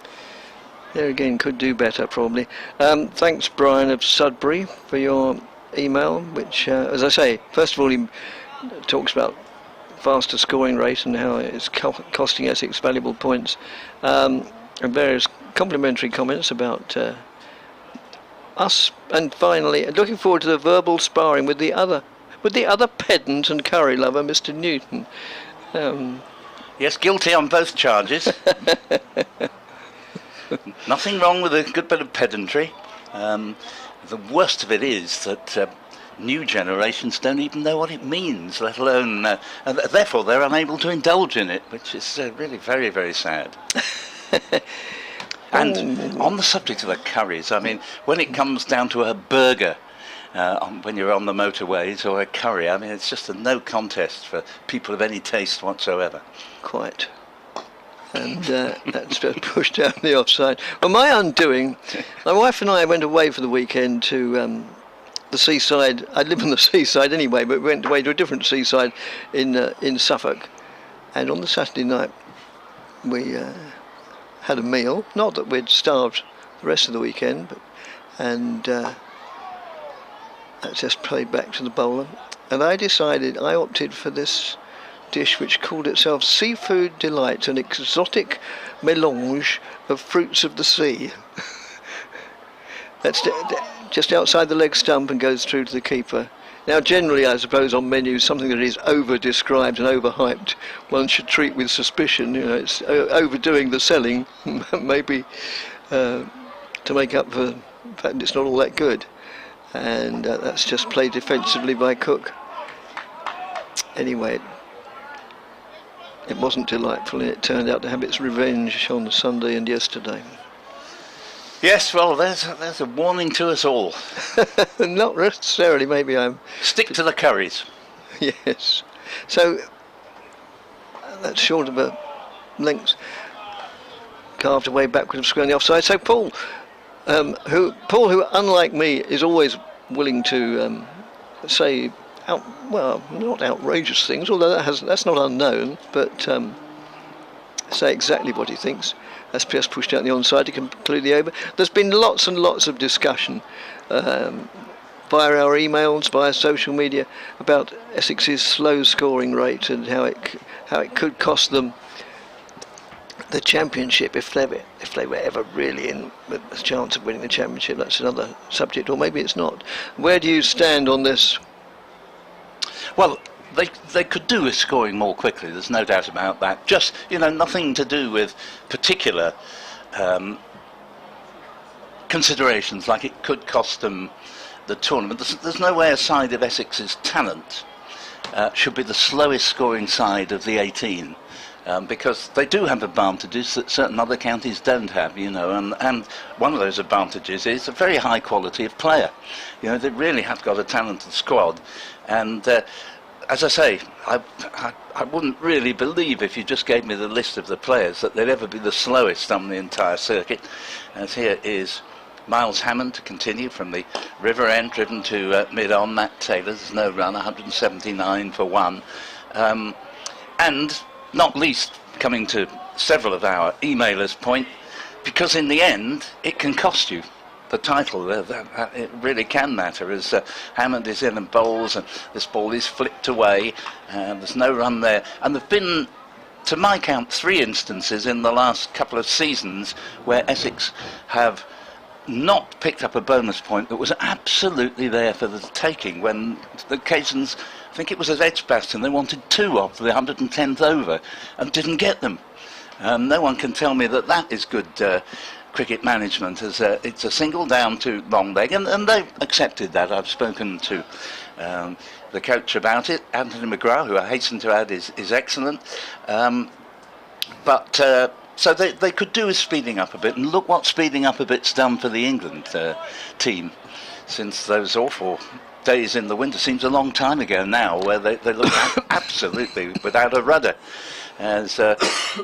again could do better probably. Thanks, Brian of Sudbury, for your email, which, as I say, first of all, he talks about faster scoring rate and how it's costing Essex valuable points, and various complimentary comments about us, and finally, looking forward to the verbal sparring with the other pedant and curry lover, Mr. Newton. Yes, guilty on both charges. Nothing wrong with a good bit of pedantry. The worst of it is that new generations don't even know what it means, let alone, and therefore they're unable to indulge in it, which is really very, very sad. And on the subject of the curries, I mean, when it comes down to a burger, when you're on the motorways, or a curry, I mean, it's just a no contest for people of any taste whatsoever. Quite. And that's just pushed down the offside. Well, my undoing, my wife and I went away for the weekend to the seaside. I live on the seaside anyway, but we went away to a different seaside in Suffolk. And on the Saturday night, we had a meal. Not that we'd starved the rest of the weekend, but that just played back to the bowler, and I opted for this dish which called itself Seafood Delight, an exotic melange of fruits of the sea. That's just outside the leg stump and goes through to the keeper. Now, generally, I suppose on menus, something that is over-described and overhyped, one should treat with suspicion. You know, it's overdoing the selling, maybe to make up for the fact that it's not all that good. And that's just played defensively by Cook. Anyway, it wasn't delightful, and it turned out to have its revenge on Sunday and yesterday. Yes, well, there's a warning to us all. Not necessarily, maybe I'm... Stick to the curries. Yes. So, that's short of a length carved away backward of square on the offside. So Paul, who unlike me is always willing to say, not outrageous things, although that's not unknown, but say exactly what he thinks. That's just pushed out the onside to conclude the over. There's been lots and lots of discussion via our emails, via social media, about Essex's slow scoring rate and how it could cost them the championship if they were ever really in with a chance of winning the championship. That's another subject, or maybe it's not. Where do you stand on this? Well, they could do with scoring more quickly, there's no doubt about that. Just, nothing to do with particular considerations, like it could cost them the tournament. There's no way a side of Essex's talent should be the slowest scoring side of the 18. Because they do have advantages that certain other counties don't have, and one of those advantages is a very high quality of player. They really have got a talented squad, and as I say, I wouldn't really believe if you just gave me the list of the players that they'd ever be the slowest on the entire circuit. As here is Miles Hammond to continue from the river end, driven to mid-on. Matt Taylor's no run, 179 for one, and not least, coming to several of our emailers' point, because in the end it can cost you the title. It really can matter, as Hammond is in and bowls, and this ball is flicked away, and there's no run there. And there've been, to my count, 3 instances in the last couple of seasons where Essex have not picked up a bonus point that was absolutely there for the taking, when the occasions, I think it was at Edgbaston, they wanted 2 off the 110th over and didn't get them. No one can tell me that is good cricket management, as it's a single down to long leg, and they've accepted that. I've spoken to the coach about it, Anthony McGrath, who I hasten to add is excellent. So they could do with speeding up a bit, and look what speeding up a bit's done for the England team since those awful days in the winter. Seems a long time ago now, where they look absolutely without a rudder. As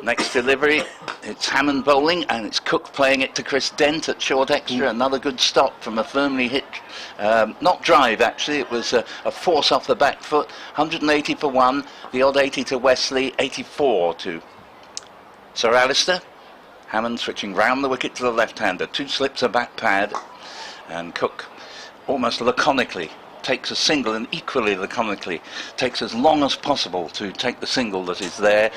next delivery, it's Hammond bowling, and it's Cook playing it to Chris Dent at short extra. Another good stop from a firmly hit, not drive actually, it was a force off the back foot. 180 for 1, the odd 80 to Westley, 84 to Sir Alistair. Hammond switching round the wicket to the left-hander, 2 slips a back pad, and Cook almost laconically takes a single, and equally laconically takes as long as possible to take the single that is there,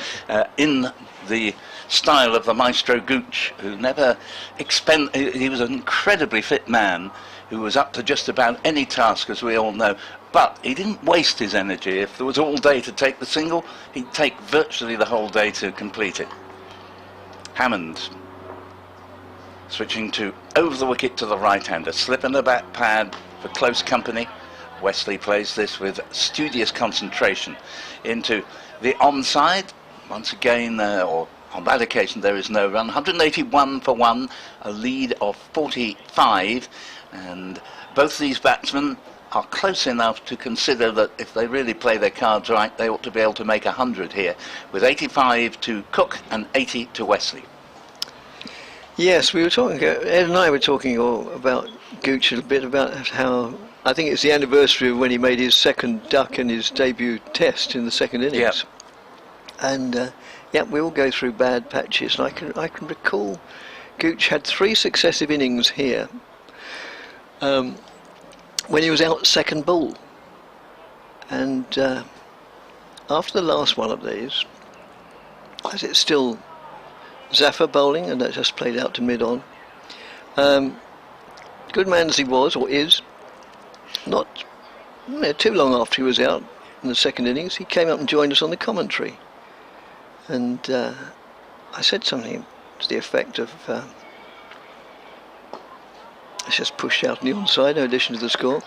in the style of the maestro Gooch, who never he was an incredibly fit man who was up to just about any task, as we all know, but he didn't waste his energy. If there was all day to take the single, he'd take virtually the whole day to complete it. Hammond switching to over the wicket to the right-hander, slip in the back pad for close company. Westley plays this with studious concentration into the onside. Once again, or on that occasion, there is no run. 181 for 1, a lead of 45, and both these batsmen are close enough to consider that if they really play their cards right, they ought to be able to make 100 here, with 85 to Cook and 80 to Westley. Yes, we were talking, Ed and I were talking about Gooch a little bit, about how I think it's the anniversary of when he made his second duck in his debut test in the second innings. Yep. And yeah, we all go through bad patches, and I can recall Gooch had 3 successive innings here when he was out second ball, and after the last one of these, as it's still Zafar bowling, and that just played out to mid-on. Good man as he was, or is, not too long after he was out in the second innings, he came up and joined us on the commentary, and I said something to the effect of it's just pushed out on the onside, no addition to the score.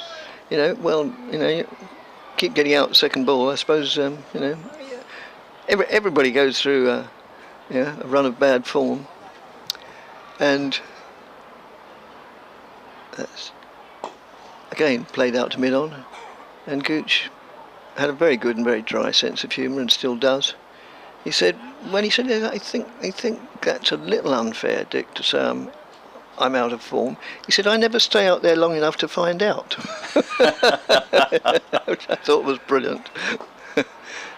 Keep getting out second ball. I suppose everybody goes through a run of bad form, and that's again played out to mid-on, and Gooch had a very good and very dry sense of humour, and still does. He said, I think that's a little unfair, Dick, to say I'm out of form. He said, I never stay out there long enough to find out. Which I thought was brilliant.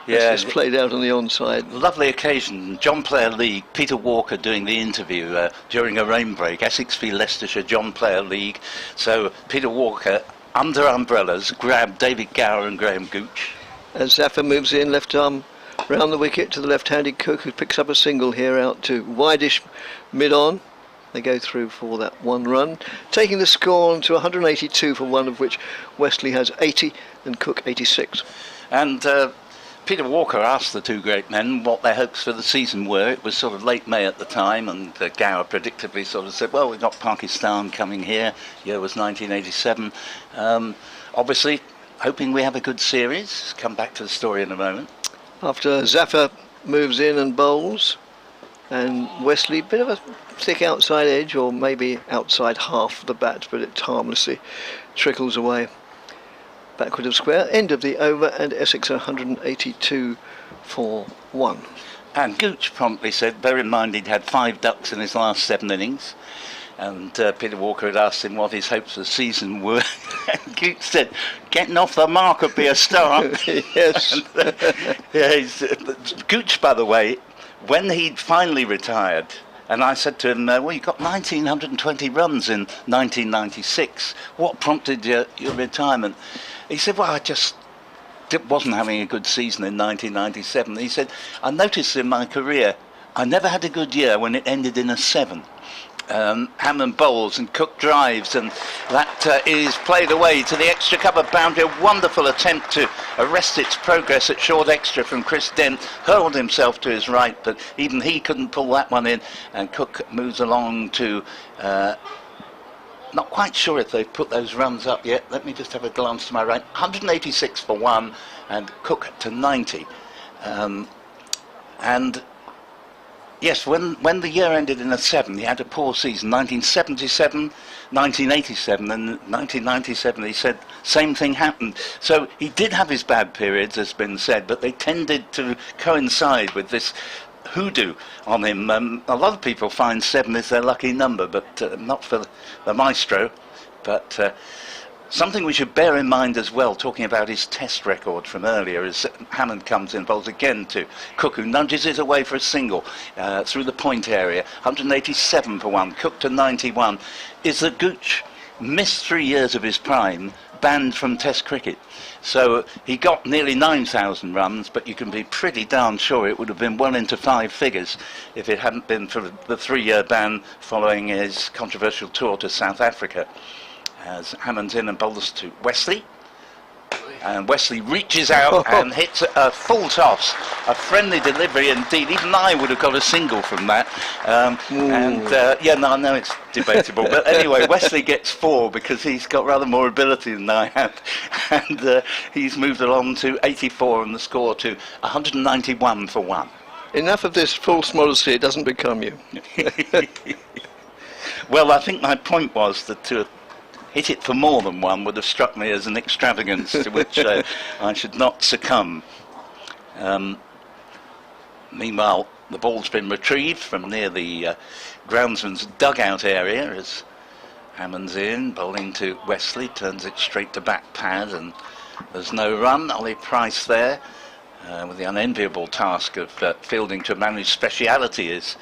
Yeah, it's just played out on the onside. Lovely occasion. John Player League, Peter Walker doing the interview during a rain break. Essex v Leicestershire, John Player League. So Peter Walker, under umbrellas, grabbed David Gower and Graham Gooch. As Zafar moves in, left arm round the wicket to the left-handed Cook, who picks up a single here out to wideish mid-on. They go through for that 1 run, taking the score on to 182 for 1, of which Westley has 80 and Cook 86. And Peter Walker asked the 2 great men what their hopes for the season were. It was sort of late May at the time, and Gower predictably sort of said, well, we've got Pakistan coming here. Year was 1987. Obviously, hoping we have a good series. Come back to the story in a moment. After Zafar moves in and bowls, and Westley, bit of a thick outside edge, or maybe outside half of the bat, but it harmlessly trickles away backward of square. End of the over, and Essex 182 for 1. And Gooch promptly said, bear in mind he'd had 5 ducks in his last 7 innings, and Peter Walker had asked him what his hopes for the season were. And Gooch said, getting off the mark would be a start. Yes. And, Gooch, by the way, when he'd finally retired, and I said to him, well, you got 1,920 runs in 1996. What prompted your retirement? He said, well, I just wasn't having a good season in 1997. He said, I noticed in my career, I never had a good year when it ended in a 7. Hammond bowls and Cook drives, and that is played away to the extra cover boundary. A wonderful attempt to arrest its progress at short extra from Chris Dent. Hurled himself to his right, but even he couldn't pull that one in, and Cook moves along to not quite sure if they've put those runs up yet. Let me just have a glance to my right. 186 for 1, and Cook to 90. And Yes, when the year ended in a 7, he had a poor season. 1977, 1987, and 1997, he said same thing happened. So he did have his bad periods, as has been said, but they tended to coincide with this hoodoo on him. A lot of people find 7 is their lucky number, but not for the maestro. But something we should bear in mind as well, talking about his test record from earlier, is Hammond comes in, bowls again to Cook, who nudges it away for a single through the point area. 187 for 1, Cook to 91. Is that Gooch missed 3 years of his prime, banned from Test cricket. So he got nearly 9,000 runs, but you can be pretty darn sure it would have been well into 5 figures if it hadn't been for the 3-year ban following his controversial tour to South Africa. As Hammond's in and bowls to Westley. And Westley reaches out and hits a full toss. A friendly delivery indeed. Even I would have got a single from that. Yeah, no, I know it's debatable. But anyway, Westley gets 4 because he's got rather more ability than I have. And he's moved along to 84 and the score to 191 for 1. Enough of this false modesty, it doesn't become you. Well, I think my point was that to hit it for more than 1 would have struck me as an extravagance to which I should not succumb. Meanwhile, the ball's been retrieved from near the groundsman's dugout area as Hammond's in, bowling to Westley, turns it straight to back pad, and there's no run. Ollie Price there with the unenviable task of fielding to a man whose speciality is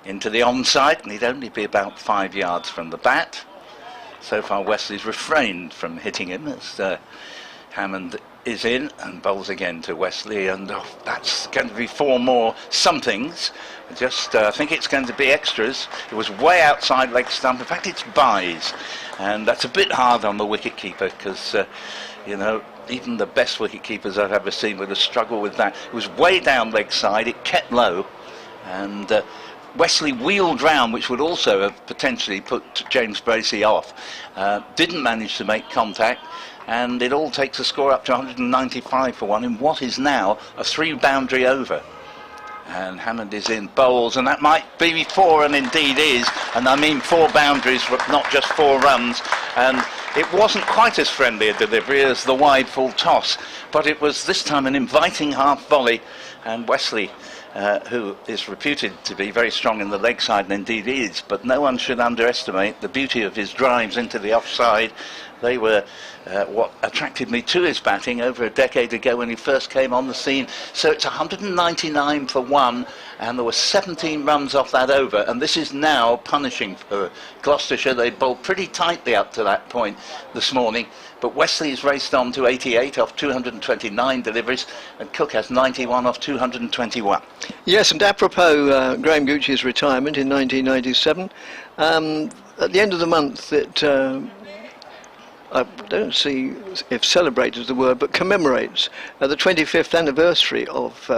into the onside, and he'd only be about 5 yards from the bat. So far Wesley's refrained from hitting him as Hammond is in and bowls again to Westley, and that's going to be 4 more somethings. I think it's going to be extras. It was way outside leg stump. In fact, it's byes, and that's a bit hard on the wicket keeper because you know, even the best wicket keepers I've ever seen would have struggled with that. It was way down leg side, it kept low, and Westley wheeled round, which would also have potentially put James Bracey off. Didn't manage to make contact, and it all takes a score up to 195 for 1 in what is now a 3-boundary over. And Hammond is in, bowls, and that might be 4, and indeed is, and I mean 4 boundaries, not just 4 runs. And it wasn't quite as friendly a delivery as the wide full toss, but it was this time an inviting half volley, and Westley, who is reputed to be very strong in the leg side, and indeed is, but no one should underestimate the beauty of his drives into the offside. They were what attracted me to his batting over a decade ago when he first came on the scene. So it's 199 for 1, and there were 17 runs off that over, and this is now punishing for Gloucestershire. They bowled pretty tightly up to that point this morning, but Wesley's raced on to 88 off 229 deliveries, and Cook has 91 off 221. Yes, and apropos Graham Gooch's retirement in 1997, at the end of the month I don't see if celebrate is the word, but commemorates the 25th anniversary of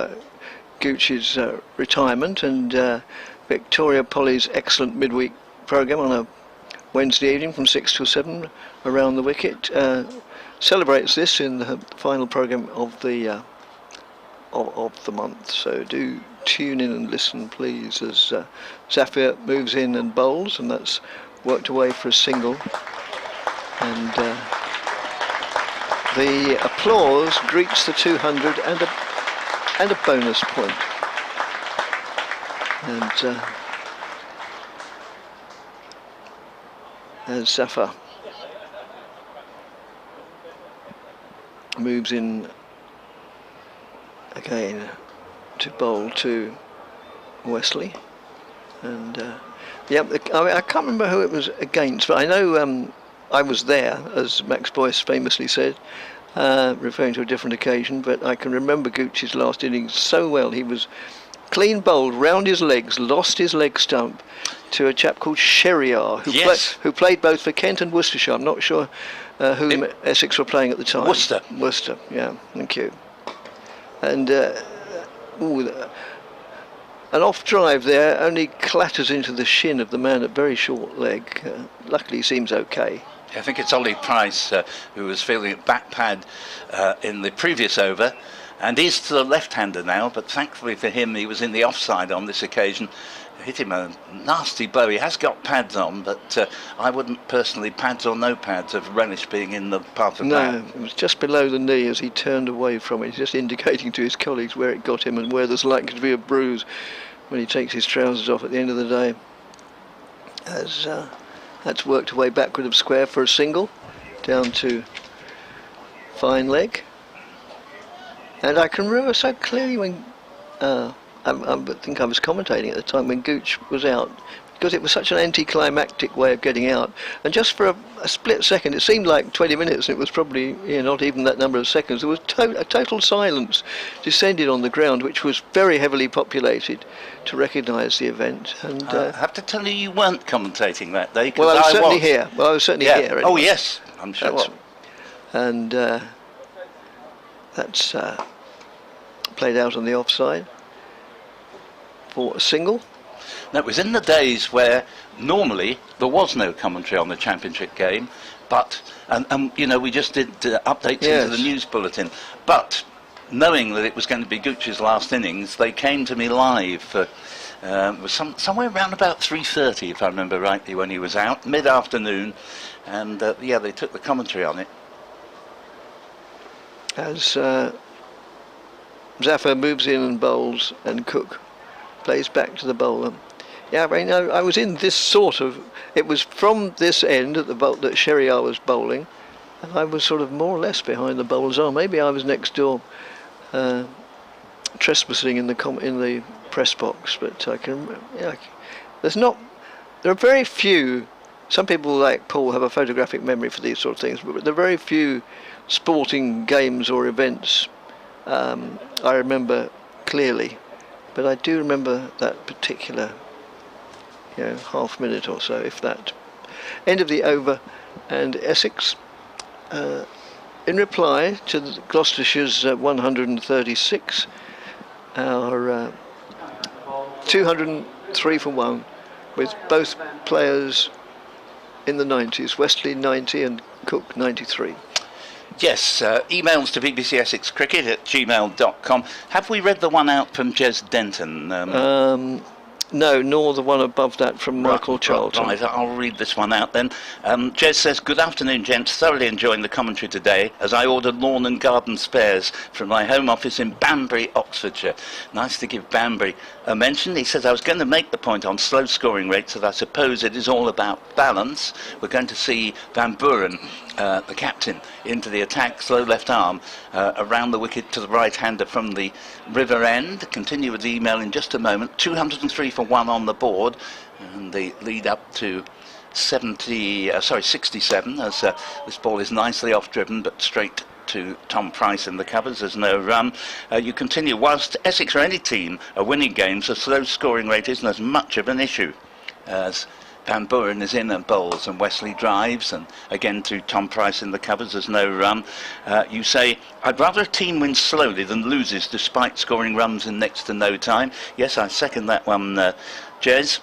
Gooch's retirement, and Victoria Polly's excellent midweek programme on a Wednesday evening from 6 till 7 around the wicket celebrates this in the final programme of the month. So do tune in and listen, please, as Zafir moves in and bowls, and that's worked away for a single. And the applause greets the 200 and a bonus point. And as Zafar moves in again to bowl to Westley, and yeah, I can't remember who it was against, but I know I was there, as Max Boyce famously said, referring to a different occasion, but I can remember Gooch's last innings so well. He was clean bowled round his legs, lost his leg stump to a chap called Sherriar, who played both for Kent and Worcestershire. I'm not sure whom Essex were playing at the time. Worcester, yeah, thank you. And an off drive there only clatters into the shin of the man at very short leg. Luckily he seems okay. I think it's Ollie Price who was fielding at back pad in the previous over, and is to the left-hander now, but thankfully for him he was in the offside on this occasion. Hit him a nasty blow. He has got pads on, but I wouldn't personally, pads or no pads, have relished being in the path of that. No, it was just below the knee as he turned away from it. He's just indicating to his colleagues where it got him and where there's likely to be a bruise when he takes his trousers off at the end of the day. As that's worked away backward of square for a single, down to fine leg. And I can remember so clearly when I think I was commentating at the time when Gooch was out, because it was such an anticlimactic way of getting out, and just for a split second, it seemed like 20 minutes, and it was probably not even that number of seconds, there was a total silence descended on the ground, which was very heavily populated to recognise the event. And I have to tell you, you weren't commentating that day. Well, I was certainly here. Well, I was certainly here. Anyway. Oh yes, I'm sure. And that's played out on the offside for a single. Now, it was in the days where normally there was no commentary on the championship game, but and we just did updates into the news bulletin. But knowing that it was going to be Gooch's last innings, they came to me live for it was somewhere around about 3:30, if I remember rightly, when he was out, mid-afternoon, and they took the commentary on it. As Zaffer moves in and bowls, and Cook plays back to the bowler. Yeah, I mean, I was in this sort of. It was from this end at the bolt that Sheriar was bowling, and I was sort of more or less behind the bowler's arm. Maybe I was next door, trespassing in the press box. But I can. There are very few. Some people like Paul have a photographic memory for these sort of things, but there are very few sporting games or events I remember clearly. But I do remember that particular, half minute or so, if that. End of the over, and Essex, in reply to Gloucestershire's 136, our 203 for 1, with both players in the 90s, Westley 90 and Cook 93. Yes, emails to bbcessexcricket@gmail.com. Have we read the one out from Jez Denton? No, nor the one above that from Michael Charlton. Right, I'll read this one out then. Jez says, "Good afternoon, gents. Thoroughly enjoying the commentary today as I ordered lawn and garden spares from my home office in Banbury, Oxfordshire." Nice to give Banbury a mention. He says, "I was going to make the point on slow scoring rates that I suppose it is all about balance. We're going to see Van Buren, the captain, into the attack, slow left arm, around the wicket to the right-hander from the river end." Continue with the email in just a moment. 203 for 1 on the board, and the lead up to 67 as this ball is nicely off-driven but straight to Tom Price in the covers. There's no run. You continue. Whilst Essex or any team are winning games, the slow scoring rate isn't as much of an issue, as Van Buren is in and bowls, and Westley drives, and again to Tom Price in the covers. There's no run. You say, "I'd rather a team wins slowly than loses despite scoring runs in next to no time." Yes, I second that one, Jez.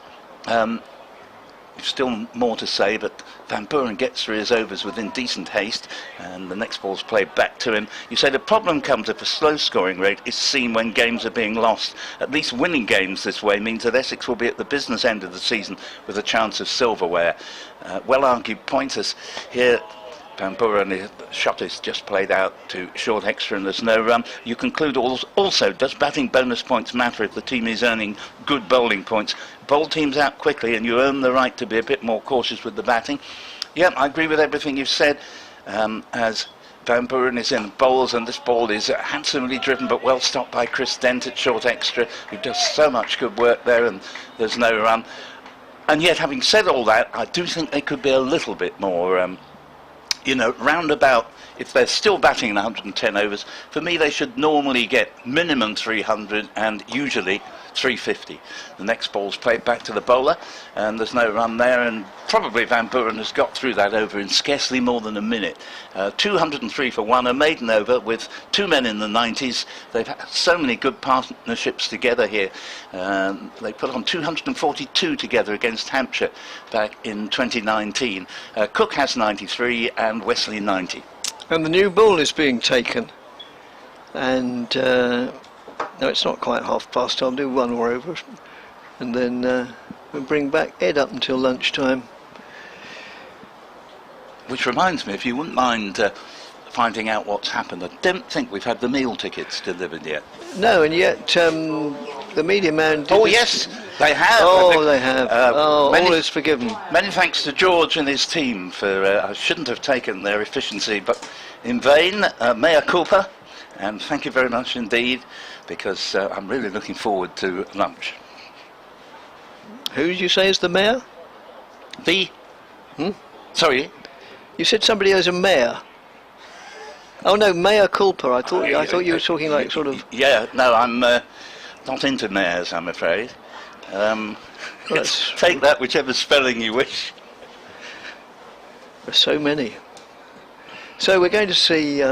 Still more to say, but Van Buren gets through his overs within decent haste, and the next ball's played back to him. You say the problem comes if a slow scoring rate is seen when games are being lost. At least winning games this way means that Essex will be at the business end of the season with a chance of silverware. Well argued pointers here. Van Buren, the shot is just played out to short extra and there's no run. You conclude also, does batting bonus points matter if the team is earning good bowling points? Bowl teams out quickly and you earn the right to be a bit more cautious with the batting. Yeah, I agree with everything you've said. As Van Buren is in bowls, and this ball is handsomely driven but well stopped by Chris Dent at short extra, who does so much good work there, and there's no run. And yet, having said all that, I do think they could be a little bit more round about, if they're still batting in 110 overs, for me they should normally get minimum 300 and usually 350. The next ball's played back to the bowler, and there's no run there, and probably Van Buren has got through that over in scarcely more than a minute. 203 for 1, a maiden over with two men in the 90s. They've had so many good partnerships together here. They put on 242 together against Hampshire back in 2019. Cook has 93 and Westley 90. And the new ball is being taken. And no, it's not quite 1/2 I'll do one more over, and then we'll bring back Ed up until lunchtime. Which reminds me, if you wouldn't mind finding out what's happened, I don't think we've had the meal tickets delivered yet. No, and yet the media man did Oh, this- yes, they have. Oh, they have. All is forgiven. Many thanks to George and his team for, I shouldn't have taken their efficiency, but in vain, mea culpa, and thank you very much indeed, because I'm really looking forward to lunch. Who did you say is the mayor? Sorry? You said somebody is a mayor. Oh no, mea culpa. I thought you were talking like sort of. Yeah, no, I'm not into mayors, I'm afraid. Take that whichever spelling you wish. There's so many. So we're going to see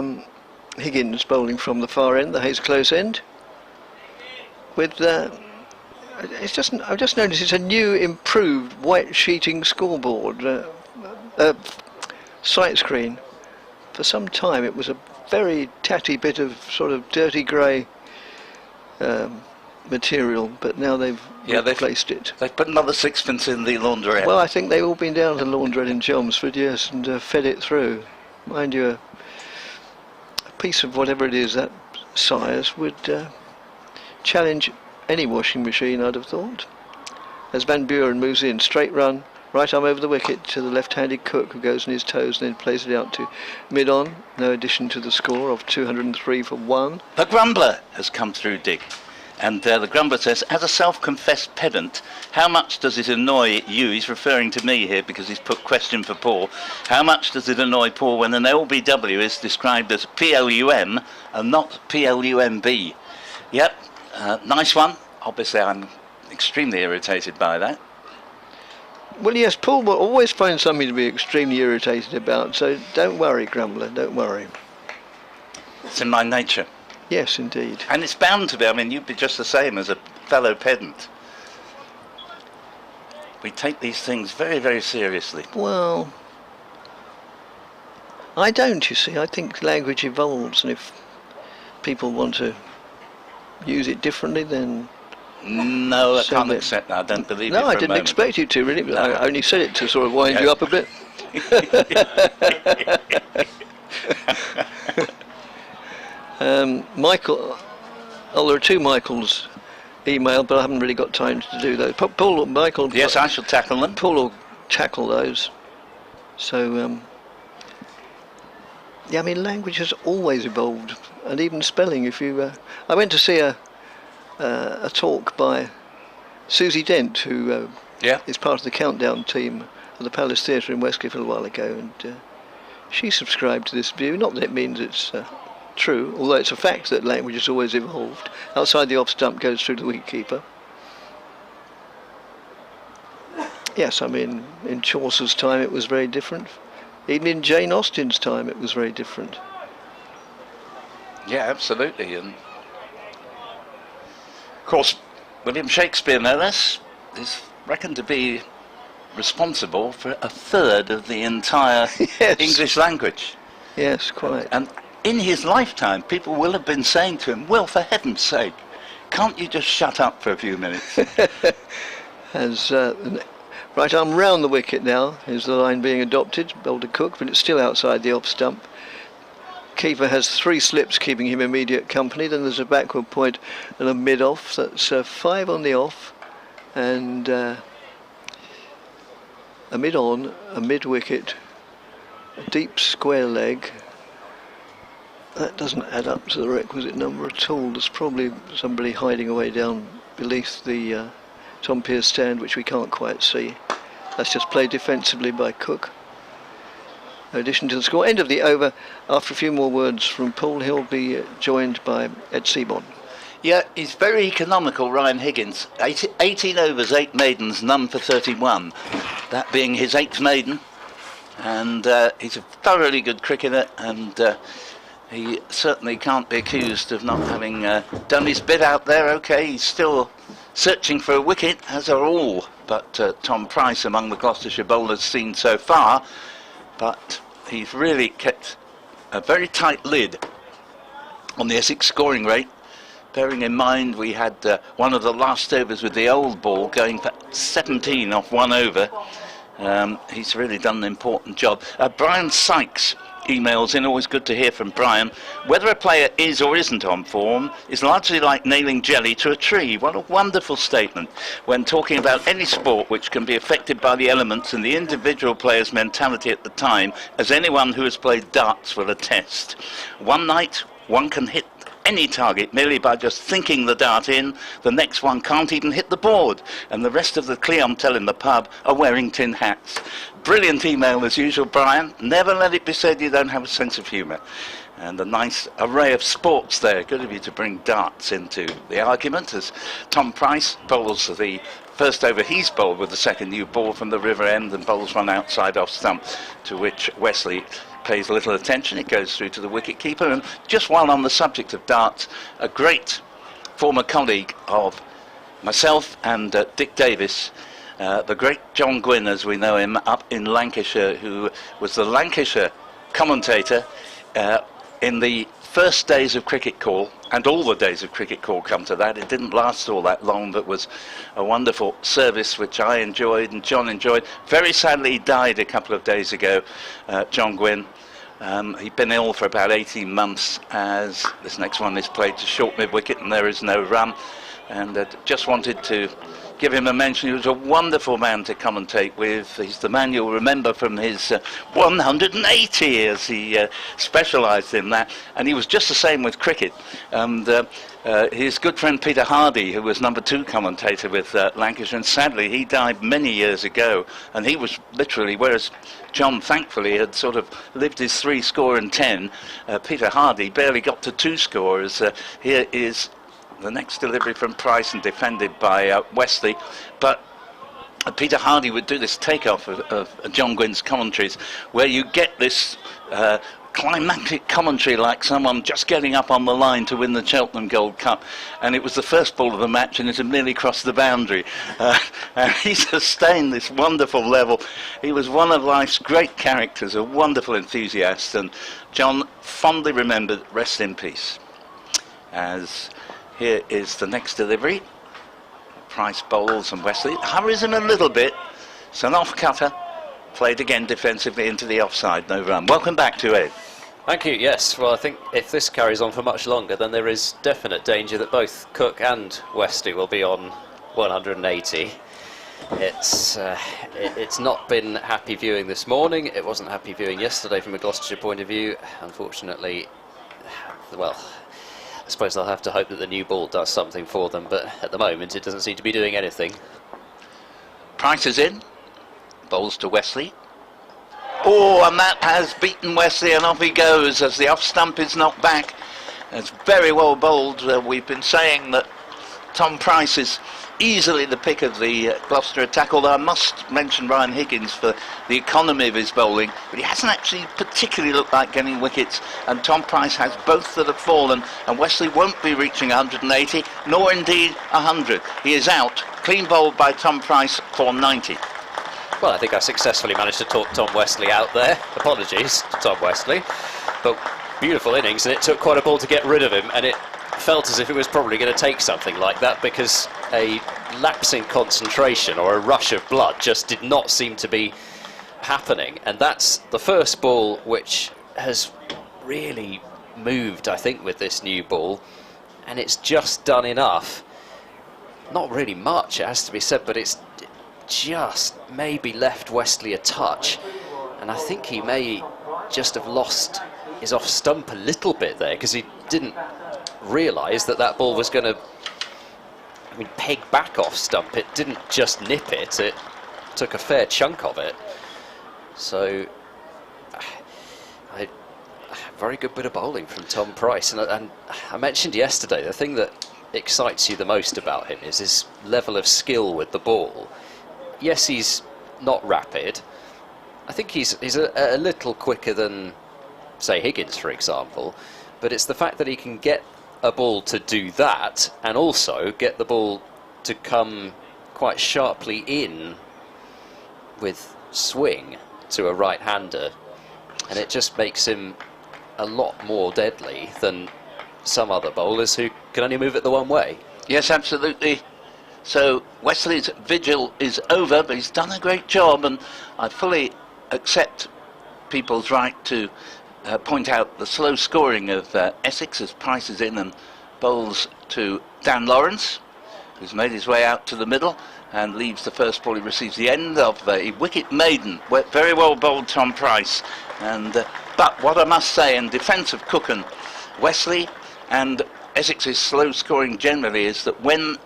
Higgins bowling from the far end, the Hayes close end. With I've just noticed it's a new, improved white sheeting scoreboard, sight screen. For some time it was a very tatty bit of sort of dirty grey material, but now they've replaced it. They've put another sixpence in the laundrette. Well, I think they've all been down to the laundrette in Chelmsford, yes, and fed it through. Mind you, a piece of whatever it is that size would challenge any washing machine, I'd have thought. As Van Buren moves in, straight run, right arm over the wicket to the left-handed Cook, who goes on his toes and then plays it out to mid-on. No addition to the score of 203 for 1. The Grumbler has come through, Dick. And the Grumbler says, as a self-confessed pedant, how much does it annoy you? He's referring to me here because he's put question for Paul. How much does it annoy Paul when an LBW is described as PLUM and not PLUMB? Yep, nice one. Obviously, I'm extremely irritated by that. Well, yes, Paul will always find something to be extremely irritated about, so don't worry, Grumbler, don't worry. It's in my nature. Yes, indeed. And it's bound to be. I mean, you'd be just the same as a fellow pedant. We take these things very, very seriously. Well, I don't, you see. I think language evolves, and if people want to use it differently, then... No, I can't accept that. I don't believe it No, for I a didn't moment. expect you to, really. But I only said it to sort of wind you up a bit. Michael, there are two Michaels emailed, but I haven't really got time to do those. Paul or Michael? Yes, I shall tackle them. Paul will tackle those. So, yeah, I mean, language has always evolved, and even spelling. If you, I went to see a talk by Susie Dent, who is part of the Countdown team at the Palace Theatre in Westley a while ago, and she subscribed to this view. Not that it means it's true, although it's a fact that language has always evolved. Outside the off stump goes through to the wicketkeeper. Yes, I mean, in Chaucer's time it was very different. Even in Jane Austen's time it was very different. Yeah, absolutely. And of course, William Shakespeare, no less, is reckoned to be responsible for a third of the entire English language. Yes, quite. And in his lifetime, people will have been saying to him, well, for heaven's sake, can't you just shut up for a few minutes? As right arm round the wicket now is the line being adopted, bowled to Cook, but it's still outside the off stump. Keeper has 3 slips keeping him immediate company. Then there's a backward point and a mid-off. That's 5 on the off, and a mid-on, a mid-wicket, a deep square leg. That doesn't add up to the requisite number at all. There's probably somebody hiding away down beneath the Tom Pearce stand, which we can't quite see. That's just played defensively by Cook. No addition to the score. End of the over. After a few more words from Paul, he'll be joined by Ed Seaborn. Yeah, he's very economical, Ryan Higgins. 18 overs, 8 maidens, none for 31. That being his 8th maiden. And he's a thoroughly good cricketer, and he certainly can't be accused of not having done his bit out there. OK, he's still searching for a wicket, as are all but Tom Price among the Gloucestershire bowlers seen so far. But he's really kept a very tight lid on the Essex scoring rate, bearing in mind we had one of the last overs with the old ball going for 17 off 1 over. He's really done an important job. Brian Sykes emails in, always good to hear from Brian. Whether a player is or isn't on form is largely like nailing jelly to a tree. What a wonderful statement when talking about any sport which can be affected by the elements and the individual player's mentality at the time, as anyone who has played darts will attest. One night, one can hit any target merely by just thinking the dart in. The next one can't even hit the board, and the rest of the clientele in the pub are wearing tin hats. Brilliant email as usual, Brian. Never let it be said you don't have a sense of humour. And a nice array of sports there. Good of you to bring darts into the argument as Tom Price bowls the first over he's bowled with the second new ball from the river end and bowls one outside off stump, to which Westley pays little attention. It goes through to the wicket keeper. And just while on the subject of darts, a great former colleague of myself and Dick Davis, the great John Gwynn, as we know him, up in Lancashire, who was the Lancashire commentator in the first days of cricket call, and all the days of cricket call come to that. It didn't last all that long, but was a wonderful service which I enjoyed and John enjoyed. Very sadly, he died a couple of days ago, John Gwynn. He'd been ill for about 18 months as this next one is played to short mid-wicket and there is no run. And just wanted to give him a mention. He was a wonderful man to commentate with. He's the man you'll remember from his 180 years. He specialised in that, and he was just the same with cricket. And his good friend Peter Hardy, who was number 2 commentator with Lancashire, and sadly he died many years ago, and he was literally, whereas John thankfully had sort of lived his 3-10, Peter Hardy barely got to 2 scores. Here is the next delivery from Price and defended by Westley, but Peter Hardy would do this takeoff of John Gwynn's commentaries where you get this climactic commentary like someone just getting up on the line to win the Cheltenham Gold Cup, and it was the first ball of the match and it had nearly crossed the boundary, and he sustained this wonderful level. He was one of life's great characters, a wonderful enthusiast, and John fondly remembered, rest in peace. As here is the next delivery. Price bowls and Westley hurries him a little bit. It's an off-cutter. Played again defensively into the offside. No run. Welcome back to Ed. Thank you. Yes, well, I think if this carries on for much longer, then there is definite danger that both Cook and Westley will be on 180. It's not been happy viewing this morning. It wasn't happy viewing yesterday from a Gloucestershire point of view. Unfortunately, well, I suppose they'll have to hope that the new ball does something for them, but at the moment it doesn't seem to be doing anything. Price is in, bowls to Westley. Oh, and that has beaten Westley, and off he goes as the off stump is knocked back. It's very well bowled. We've been saying that Tom Price is easily the pick of the Gloucester attack, although I must mention Ryan Higgins for the economy of his bowling, but he hasn't actually particularly looked like getting wickets, and Tom Price has both that have fallen, and Westley won't be reaching 180, nor indeed 100. He is out, clean bowled by Tom Price for 90. Well, I think I successfully managed to talk Tom Westley out there. Apologies to Tom Westley, but beautiful innings, and it took quite a ball to get rid of him, and it felt as if it was probably going to take something like that, because a lapse in concentration or a rush of blood just did not seem to be happening. And that's the first ball which has really moved, I think, with this new ball, and it's just done enough. Not really much, it has to be said, but it's just maybe left Westley a touch, and I think he may just have lost his off stump a little bit there, because he didn't realise that that ball was going to, peg back off stump. It didn't just nip it, it took a fair chunk of it. So, very good bit of bowling from Tom Price. And I mentioned yesterday, the thing that excites you the most about him is his level of skill with the ball. Yes, he's not rapid. I think he's a little quicker than, say, Higgins, for example. But it's the fact that he can get a ball to do that and also get the ball to come quite sharply in with swing to a right-hander, and it just makes him a lot more deadly than some other bowlers who can only move it the one way. Yes, absolutely. So Wesley's vigil is over, but he's done a great job, and I fully accept people's right to point out the slow scoring of Essex as Price is in and bowls to Dan Lawrence, who's made his way out to the middle and leaves the first ball. He receives the end of a wicket maiden. Very well bowled, Tom Price. And but what I must say in defence of Cook and Westley and Essex's slow scoring generally is that when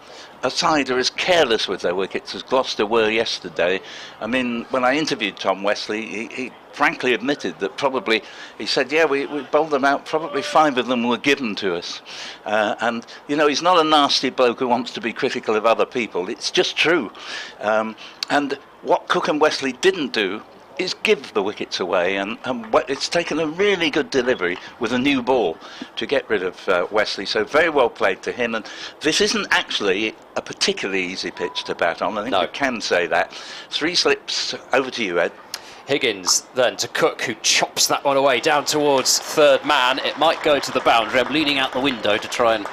a side are as careless with their wickets as Gloucester were yesterday, I mean, when I interviewed Tom Westley, he frankly admitted that probably, he said, yeah, we bowled them out, probably 5 of them were given to us. And, you know, he's not a nasty bloke who wants to be critical of other people. It's just true. And what Cook and Westley didn't do is give the wickets away, and it's taken a really good delivery with a new ball to get rid of Westley, so very well played to him. And this isn't actually a particularly easy pitch to bat on, I think you can say that. 3 slips. Over to you, Ed. Higgins then to Cook, who chops that one away down towards third man. It might go to the boundary. I'm leaning out the window to try and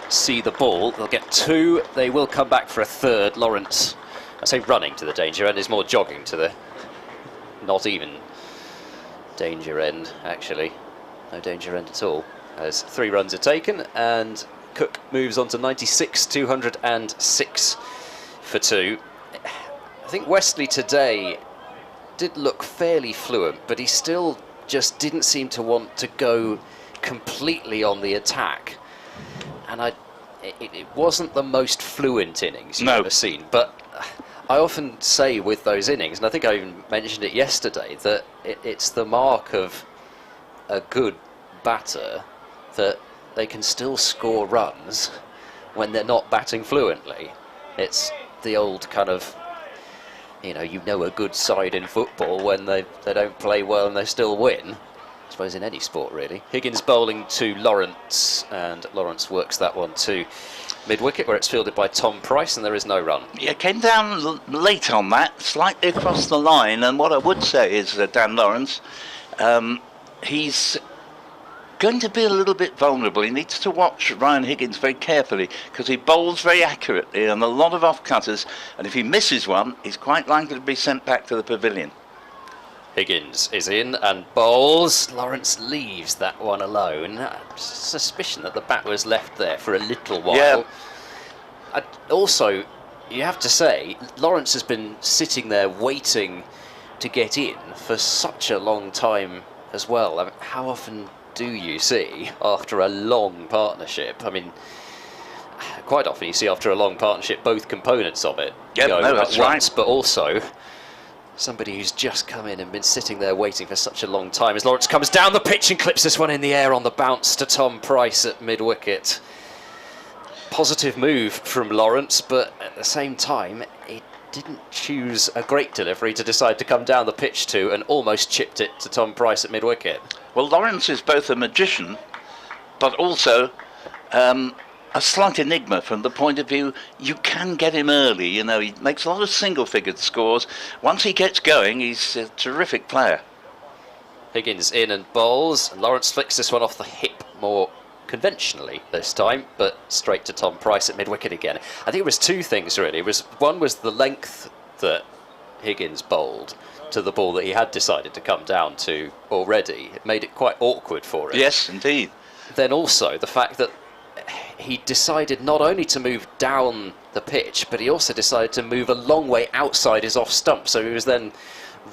see the ball. They'll get 2. They will come back for a third. Lawrence, I say running to the danger end, is more jogging to the not even danger end, actually. No danger end at all, as 3 runs are taken, and Cook moves on to 96, 206 for 2. I think Westley today did look fairly fluent, but he still just didn't seem to want to go completely on the attack. And it wasn't the most fluent innings you've ever seen, but I often say with those innings, and I think I even mentioned it yesterday, that it's the mark of a good batter that they can still score runs when they're not batting fluently. It's the old kind of, you know a good side in football when they don't play well and they still win. I suppose in any sport, really. Higgins bowling to Lawrence, and Lawrence works that one to mid-wicket, where it's fielded by Tom Price, and there is no run. Yeah, came down late on that, slightly across the line, and what I would say is Dan Lawrence, he's going to be a little bit vulnerable. He needs to watch Ryan Higgins very carefully, because he bowls very accurately and a lot of off-cutters, and if he misses one, he's quite likely to be sent back to the pavilion. Higgins is in and bowls. Lawrence leaves that one alone. Suspicion that the bat was left there for a little while. Yeah. Also, you have to say, Lawrence has been sitting there waiting to get in for such a long time as well. I mean, how often do you see after a long partnership? I mean, quite often you see after a long partnership both components of it go at once, but also somebody who's just come in and been sitting there waiting for such a long time as Lawrence comes down the pitch and clips this one in the air on the bounce to Tom Price at mid-wicket. Positive move from Lawrence, but at the same time he didn't choose a great delivery to decide to come down the pitch to, and almost chipped it to Tom Price at mid-wicket. Well, Lawrence is both a magician but also a slight enigma from the point of view you can get him early. You know, he makes a lot of single-figured scores. Once he gets going, he's a terrific player. Higgins in and bowls. Lawrence flicks this one off the hip more conventionally this time, but straight to Tom Price at mid-wicket again. I think it was 2 things really. One was the length that Higgins bowled to the ball that he had decided to come down to already. It made it quite awkward for him. Yes, indeed. Then also the fact that he decided not only to move down the pitch, but he also decided to move a long way outside his off stump, so he was then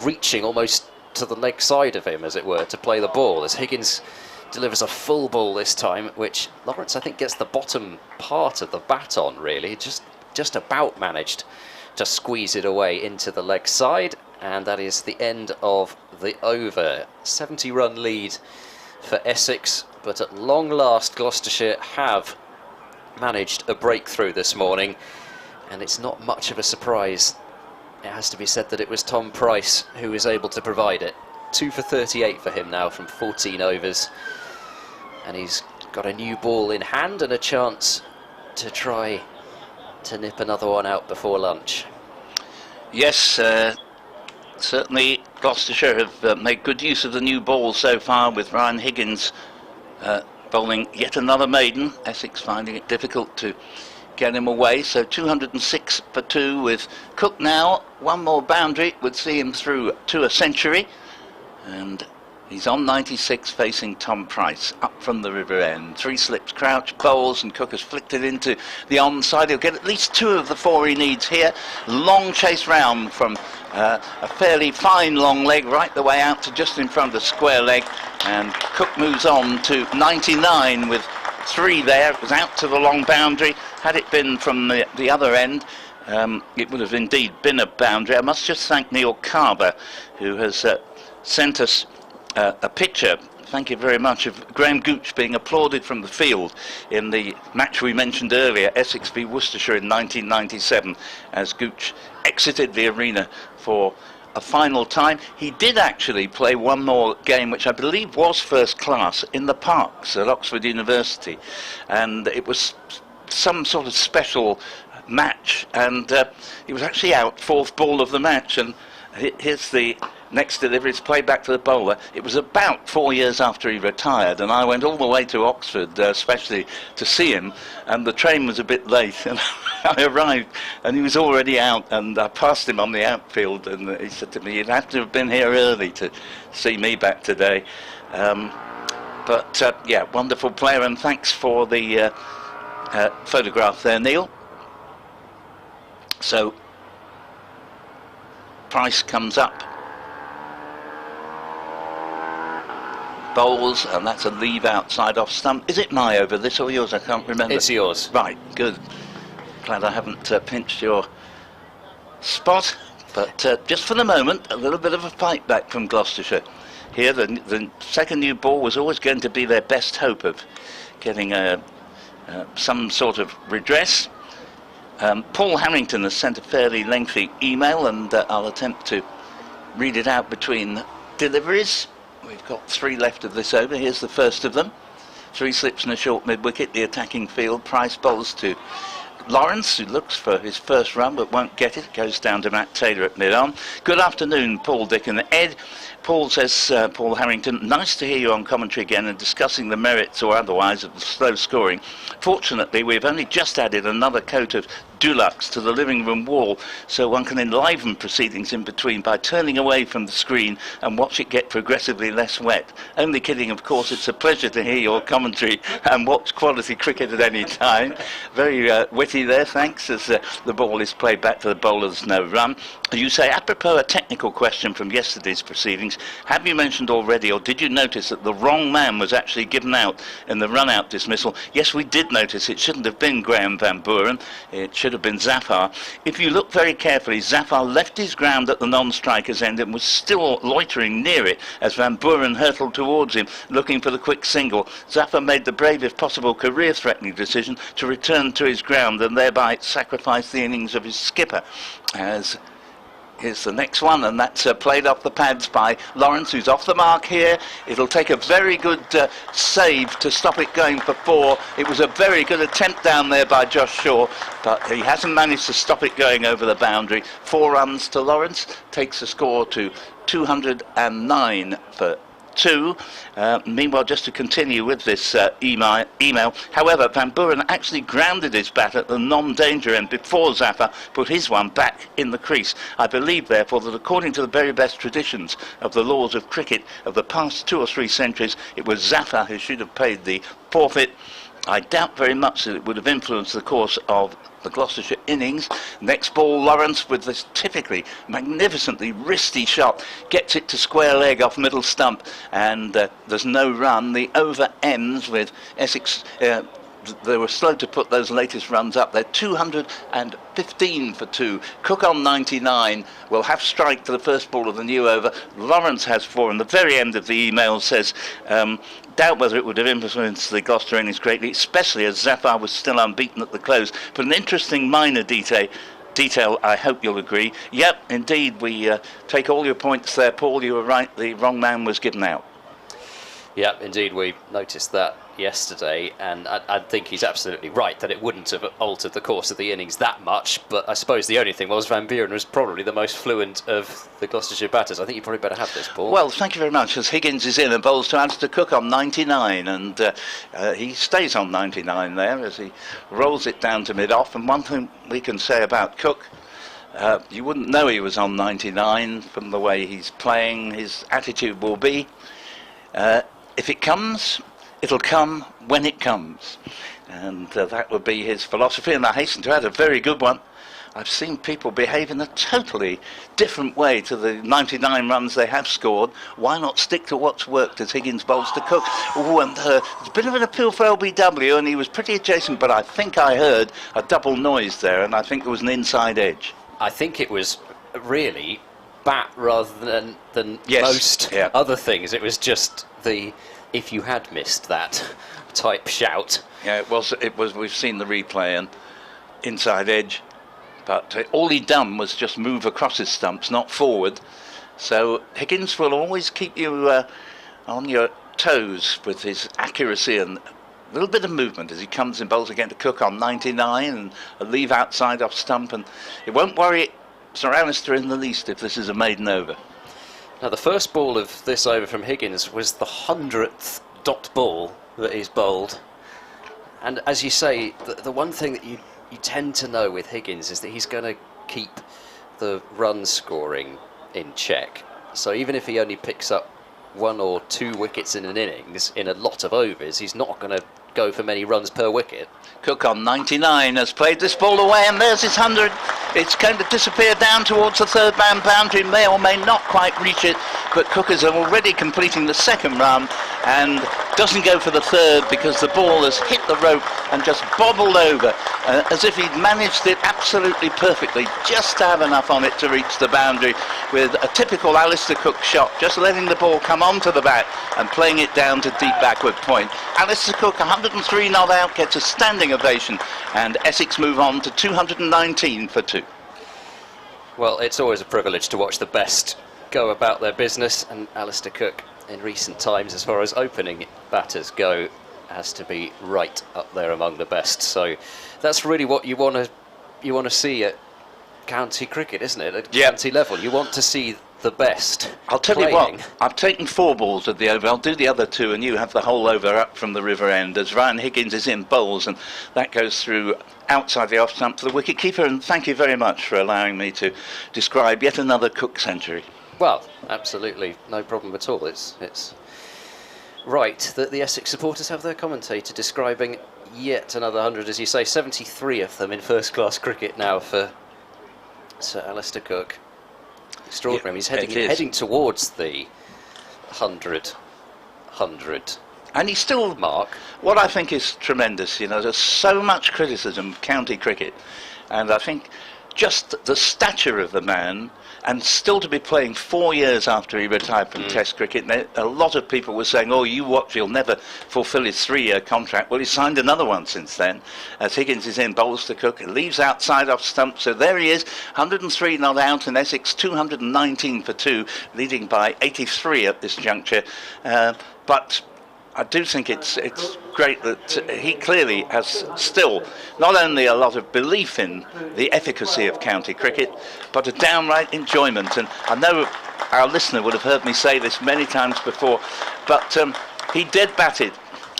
reaching almost to the leg side of him, as it were, to play the ball, as Higgins delivers a full ball this time, which Lawrence I think gets the bottom part of the bat on, really. Just about managed to squeeze it away into the leg side, and that is the end of the over. 70-run lead for Essex, but at long last Gloucestershire have managed a breakthrough this morning, and it's not much of a surprise. It has to be said that it was Tom Price who was able to provide it. 2 for 38 for him now from 14 overs, and he's got a new ball in hand and a chance to try to nip another one out before lunch. Yes, certainly Gloucestershire have made good use of the new ball so far, with Ryan Higgins bowling yet another maiden. Essex finding it difficult to get him away, so 206 for 2 with Cook now. One more boundary would see him through to a century, and he's on 96 facing Tom Price up from the river end. 3 slips, Crouch bowls, and Cook has flicked it into the onside. He'll get at least 2 of the 4 he needs here. Long chase round from a fairly fine long leg right the way out to just in front of the square leg, and Cook moves on to 99 with 3 there. It was out to the long boundary. Had it been from the other end, it would have indeed been a boundary. I must just thank Neil Carver, who has sent us a picture, thank you very much, of Graham Gooch being applauded from the field in the match we mentioned earlier, Essex v Worcestershire in 1997, as Gooch exited the arena for a final time. He did actually play one more game, which I believe was first class, in the Parks at Oxford University, and it was some sort of special match, and he was actually out 4th ball of the match, and here's the next delivery. It's played back to the bowler. It was about 4 years after he retired, and I went all the way to Oxford especially to see him, and the train was a bit late, and I arrived and he was already out, and I passed him on the outfield, and he said to me, "You'd have to have been here early to see me back today." But yeah, wonderful player, and thanks for the photograph there, Neil. So Price comes up, bowls, and that's a leave outside off stump. Is it my over, this, or yours? I can't remember. It's yours. Right, good. Glad I haven't pinched your spot, but just for the moment, a little bit of a fight back from Gloucestershire. Here, the second new ball was always going to be their best hope of getting some sort of redress. Paul Harrington has sent a fairly lengthy email, and I'll attempt to read it out between deliveries. We've got 3 left of this over. Here's the first of them. 3 slips and a short mid-wicket, the attacking field. Price bowls to Lawrence, who looks for his first run but won't get it. Goes down to Matt Taylor at mid-on. Good afternoon, Paul, Dick and Ed. Paul says, Paul Harrington, nice to hear you on commentary again and discussing the merits or otherwise of the slow scoring. Fortunately, we've only just added another coat of Dulux to the living room wall, so one can enliven proceedings in between by turning away from the screen and watch it get progressively less wet. Only kidding, of course. It's a pleasure to hear your commentary and watch quality cricket at any time. Very witty there, thanks, as the ball is played back to the bowlers, no run. You say, apropos a technical question from yesterday's proceedings, have you mentioned already, or did you notice that the wrong man was actually given out in the run-out dismissal? Yes, we did notice. It shouldn't have been Graham Van Buren. It should have been Zafar. If you look very carefully, Zafar left his ground at the non-striker's end and was still loitering near it as Van Buren hurtled towards him, looking for the quick single. Zafar made the brave, if possible, career-threatening decision to return to his ground and thereby sacrifice the innings of his skipper. As here's the next one, and that's played off the pads by Lawrence, who's off the mark here. It'll take a very good save to stop it going for 4. It was a very good attempt down there by Josh Shaw, but he hasn't managed to stop it going over the boundary. 4 runs to Lawrence, takes the score to 209 for 2. Meanwhile, just to continue with this email, however, Van Buren actually grounded his bat at the non-danger end before Zafar put his one back in the crease. I believe, therefore, that according to the very best traditions of the laws of cricket of the past 2 or 3 centuries, it was Zafar who should have paid the forfeit. I doubt very much that it would have influenced the course of the Gloucestershire innings. Next ball, Lawrence with this typically magnificently wristy shot gets it to square leg off middle stump, and there's no run. The over ends with Essex. They were slow to put those latest runs up. They're 215 for 2. Cook on 99 will have strike to the first ball of the new over. Lawrence has 4, and the very end of the email says, doubt whether it would have influenced the Gloucester innings greatly, especially as Zafar was still unbeaten at the close. But an interesting minor detail, I hope you'll agree. Yep, indeed, we take all your points there, Paul. You were right, the wrong man was given out. Yeah, indeed, we noticed that yesterday, and I think he's absolutely right that it wouldn't have altered the course of the innings that much, but I suppose the only thing was Van Buren was probably the most fluent of the Gloucestershire batters. I think you probably better have this, Paul. Well, thank you very much, as Higgins is in and bowls to Alistair Cook on 99, and he stays on 99 there as he rolls it down to mid-off. And one thing we can say about Cook, you wouldn't know he was on 99 from the way he's playing. His attitude will be, if it comes, it'll come when it comes. And that would be his philosophy, and I hasten to add a very good one. I've seen people behave in a totally different way to the 99 runs they have scored. Why not stick to what's worked as Higgins bowls to Cook? Oh, and there's a bit of an appeal for LBW, and he was pretty adjacent, but I think I heard a double noise there, and I think it was an inside edge. I think it was really bat rather than Yes, most yeah. other things. It was just the if you had missed that type shout. Yeah, it was. We've seen the replay and inside edge, but all he'd done was just move across his stumps, not forward. So Higgins will always keep you on your toes with his accuracy and a little bit of movement as he comes and bowls again to Cook on 99 and a leave outside off stump, and it won't worry Sir Alistair in the least if this is a maiden over. Now, the first ball of this over from Higgins was the 100th dot ball that he's bowled. And as you say, the one thing that you tend to know with Higgins is that he's going to keep the run scoring in check. So even if he only picks up 1 or 2 wickets in an innings, in a lot of overs, he's not going to go for many runs per wicket. Cook on 99 has played this ball away, and there's his 100. It's going to disappear down towards the third man boundary, may or may not quite reach it, but Cook is already completing the second run and doesn't go for the third because the ball has hit the rope and just bobbled over, as if he'd managed it absolutely perfectly, just to have enough on it to reach the boundary with a typical Alistair Cook shot, just letting the ball come onto the bat and playing it down to deep backward point. Alistair Cook, 103 not out, gets a standing ovation, and Essex move on to 219 for 2. Well, it's always a privilege to watch the best go about their business, and Alistair Cook, in recent times, as far as opening batters go, has to be right up there among the best. So that's really what you want to see at county cricket, isn't it? At county level, you want to see the best. I'll tell you what, I've taken 4 balls of the over. I'll do the other 2, and you have the whole over up from the river end as Ryan Higgins is in bowls, and that goes through outside the off stump for the wicket keeper. And thank you very much for allowing me to describe yet another Cook century. Well, absolutely, no problem at all. It's right that the Essex supporters have their commentator describing yet another 100, as you say, 73 of them in first-class cricket now for Sir Alistair Cook. Extraordinary. He's heading towards the 100 and he's still mark. What I think is tremendous, you know, there's so much criticism of county cricket, and I think just the stature of the man, and still to be playing 4 years after he retired from Test cricket. A lot of people were saying, oh, you watch, he'll never fulfil his 3-year contract. Well, he's signed another one since then, as Higgins is in bowls to Cook, leaves outside off stump. So there he is, 103 not out, and Essex 219 for 2, leading by 83 at this juncture. But I do think it's great that he clearly has still not only a lot of belief in the efficacy of county cricket, but a downright enjoyment. And I know our listener would have heard me say this many times before, but he dead batted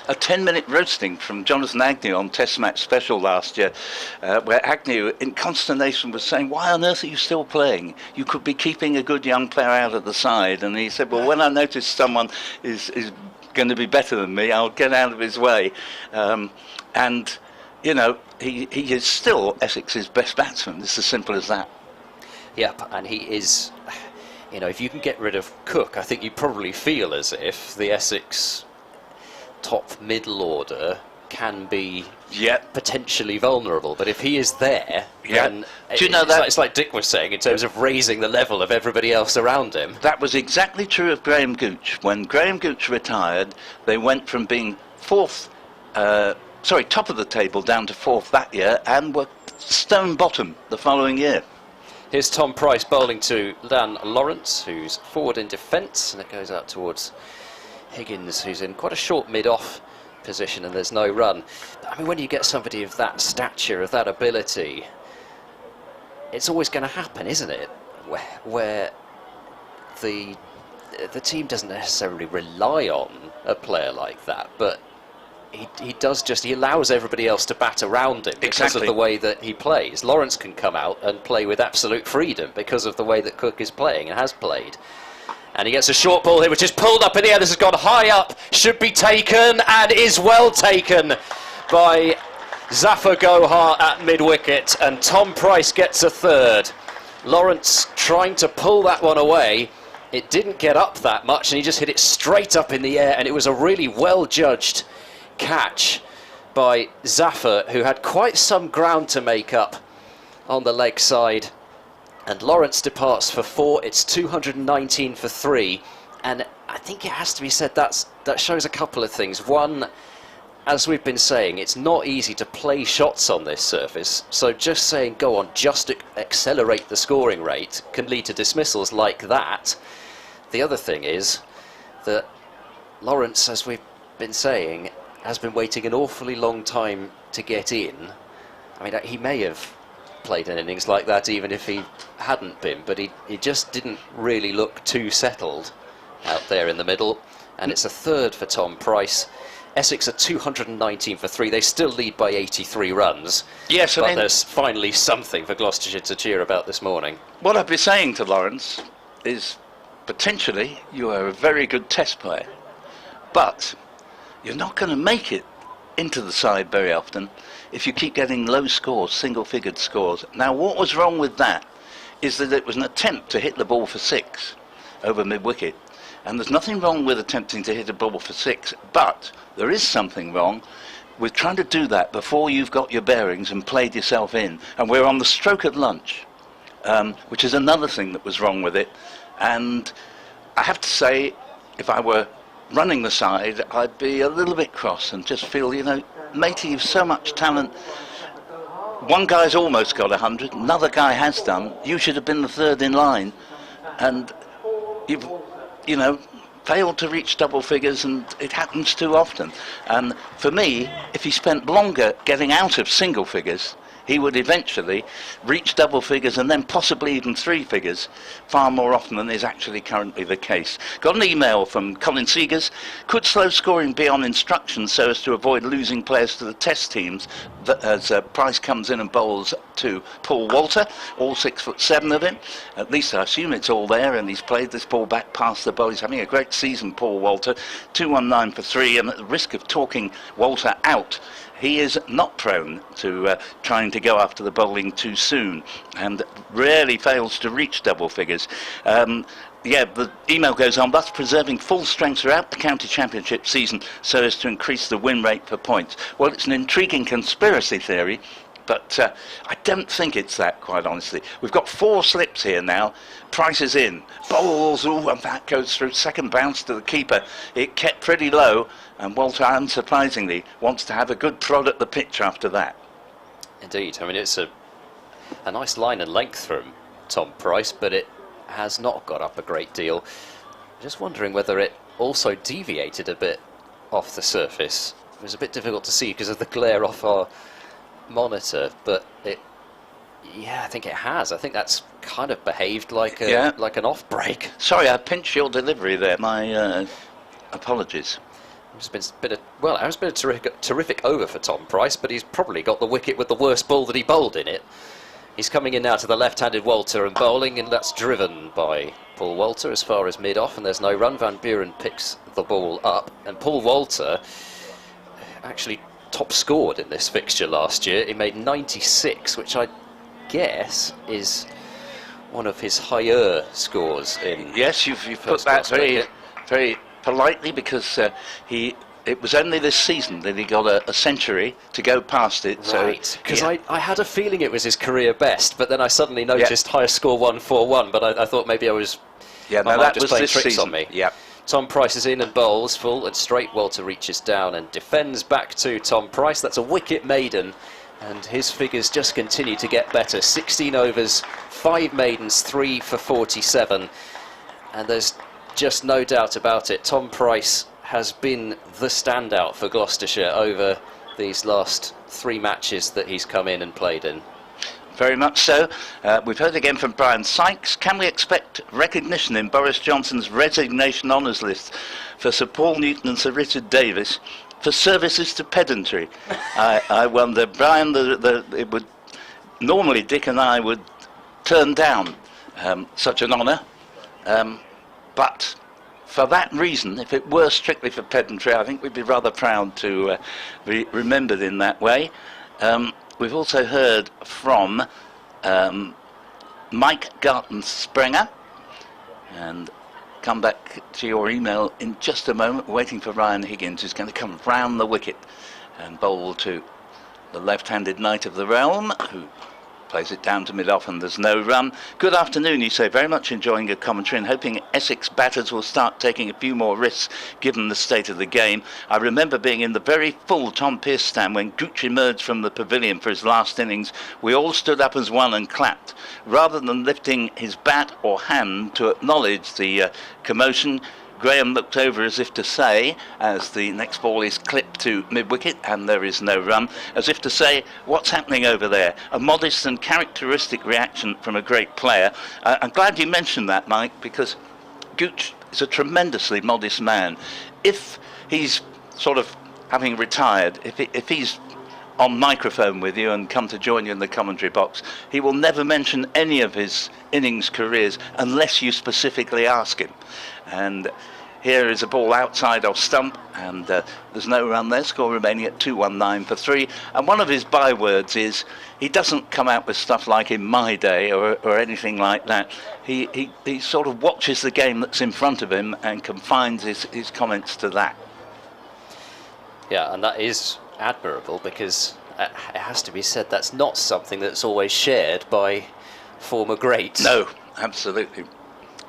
a 10-minute roasting from Jonathan Agnew on Test Match Special last year, where Agnew, in consternation, was saying, why on earth are you still playing? You could be keeping a good young player out at the side. And he said, well, when I notice someone is going to be better than me, I'll get out of his way. And, you know, he is still Essex's best batsman. It's as simple as that. Yep, and he is, you know, if you can get rid of Cook, I think you probably feel as if the Essex top middle order can be potentially vulnerable. But if he is there, then do you know that? It's like Dick was saying, in terms of raising the level of everybody else around him. That was exactly true of Graham Gooch. When Graham Gooch retired, they went from being top of the table down to 4th that year, and were stone bottom the following year. Here's Tom Price bowling to Dan Lawrence, who's forward in defence, and it goes out towards Higgins, who's in quite a short mid-off position, and there's no run. I mean, when you get somebody of that stature, of that ability, it's always going to happen, isn't it? Where the team doesn't necessarily rely on a player like that, but he allows everybody else to bat around him because of the way that he plays. Lawrence can come out and play with absolute freedom because of the way that Cook is playing and has played. And he gets a short ball here, which is pulled up in the air. This has gone high up, should be taken, and is well taken by Zafar Gohar at mid-wicket, and Tom Price gets a third. Lawrence trying to pull that one away. It didn't get up that much, and he just hit it straight up in the air, and it was a really well-judged catch by Zafar, who had quite some ground to make up on the leg side. And Lawrence departs for 4, it's 219 for 3, and I think it has to be said that shows a couple of things. One, as we've been saying, it's not easy to play shots on this surface, so just saying go on, just accelerate the scoring rate can lead to dismissals like that. The other thing is that Lawrence, as we've been saying, has been waiting an awfully long time to get in. I mean, he may have played an innings like that even if he hadn't been, but he just didn't really look too settled out there in the middle, and it's a third for Tom Price. Essex are 219 for 3. They still lead by 83 runs. Yes, but there's finally something for Gloucestershire to cheer about this morning. What I'd be saying to Lawrence is potentially you are a very good test player, but you're not going to make it into the side very often if you keep getting low scores, single-figured scores. Now, what was wrong with that is that it was an attempt to hit the ball for 6 over mid-wicket. And there's nothing wrong with attempting to hit a ball for 6, but there is something wrong with trying to do that before you've got your bearings and played yourself in. And we're on the stroke at lunch, which is another thing that was wrong with it. And I have to say, if I were running the side, I'd be a little bit cross and just feel, you know, matey, you've so much talent. One guy's almost got 100, another guy has done. You should have been the third in line, and you've, you know, failed to reach double figures, and it happens too often. And for me, if he spent longer getting out of single figures, he would eventually reach double figures and then possibly even 3 figures far more often than is actually currently the case. Got an email from Colin Seegers. Could slow scoring be on instructions so as to avoid losing players to the test teams as Price comes in and bowls to Paul Walter, all 6'7" of him? At least I assume it's all there, and he's played this ball back past the bowl. He's having a great season, Paul Walter. 219 for 3, and at the risk of talking Walter out, he is not prone to trying to go after the bowling too soon, and rarely fails to reach double figures. Yeah, the email goes on, thus preserving full strength throughout the county championship season so as to increase the win rate for points. Well, it's an intriguing conspiracy theory, but I don't think it's that, quite honestly. We've got 4 slips here now. Price is in. Bowls, ooh, and that goes through. Second bounce to the keeper. It kept pretty low, and Walter, unsurprisingly, wants to have a good prod at the pitch after that. Indeed. I mean, it's a nice line and length from Tom Price, but it has not got up a great deal. Just wondering whether it also deviated a bit off the surface. It was a bit difficult to see because of the glare off our monitor, but yeah, I think it has. I think that's kind of behaved like like an off break. Sorry, I pinched your delivery there. My apologies. It's been a terrific over for Tom Price, but he's probably got the wicket with the worst ball that he bowled in it. He's coming in now to the left-handed Walter and bowling, and that's driven by Paul Walter as far as mid-off, and there's no run. Van Buren picks the ball up, and Paul Walter actually top scored in this fixture last year. He made 96, which I guess is one of his higher scores in. Yes, you've put that very politely, because it was only this season that he got a century to go past it. Right, because I had a feeling it was his career best, but then I suddenly noticed highest score 141, but I thought maybe I was just playing tricks on me. Yeah. Tom Price is in and bowls full and straight. Walter reaches down and defends back to Tom Price. That's a wicket maiden, and his figures just continue to get better. 16 overs, 5 maidens, 3 for 47, and there's just no doubt about it. Tom Price has been the standout for Gloucestershire over these last 3 matches that he's come in and played in. Very much so. We've heard again from Brian Sykes. Can we expect recognition in Boris Johnson's resignation honours list for Sir Paul Newton and Sir Richard Davis for services to pedantry? I wonder, Brian, it would normally Dick and I would turn down such an honour, but for that reason, if it were strictly for pedantry, I think we'd be rather proud to be remembered in that way. We've also heard from Mike Garton-Sprenger, and come back to your email in just a moment. We're waiting for Ryan Higgins, who's going to come round the wicket and bowl to the left-handed knight of the realm, who plays it down to mid-off and there's no run. Good afternoon, you say. Very much enjoying your commentary and hoping Essex batters will start taking a few more risks given the state of the game. I remember being in the very full Tom Pearce stand when Gooch emerged from the pavilion for his last innings. We all stood up as one and clapped. Rather than lifting his bat or hand to acknowledge the commotion, Graham looked over as if to say, as the next ball is clipped to mid-wicket and there is no run, as if to say, what's happening over there? A modest and characteristic reaction from a great player. I'm glad you mentioned that, Mike, because Gooch is a tremendously modest man. If he's sort of having retired, if he's on microphone with you and come to join you in the commentary box, he will never mention any of his innings careers unless you specifically ask him. And here is a ball outside off stump, and there's no run there, score remaining at 219 for 3. And one of his bywords is he doesn't come out with stuff like in my day or anything like that. He sort of watches the game that's in front of him and confines his comments to that. Yeah, and that is admirable, because it has to be said that's not something that's always shared by former greats. No, absolutely.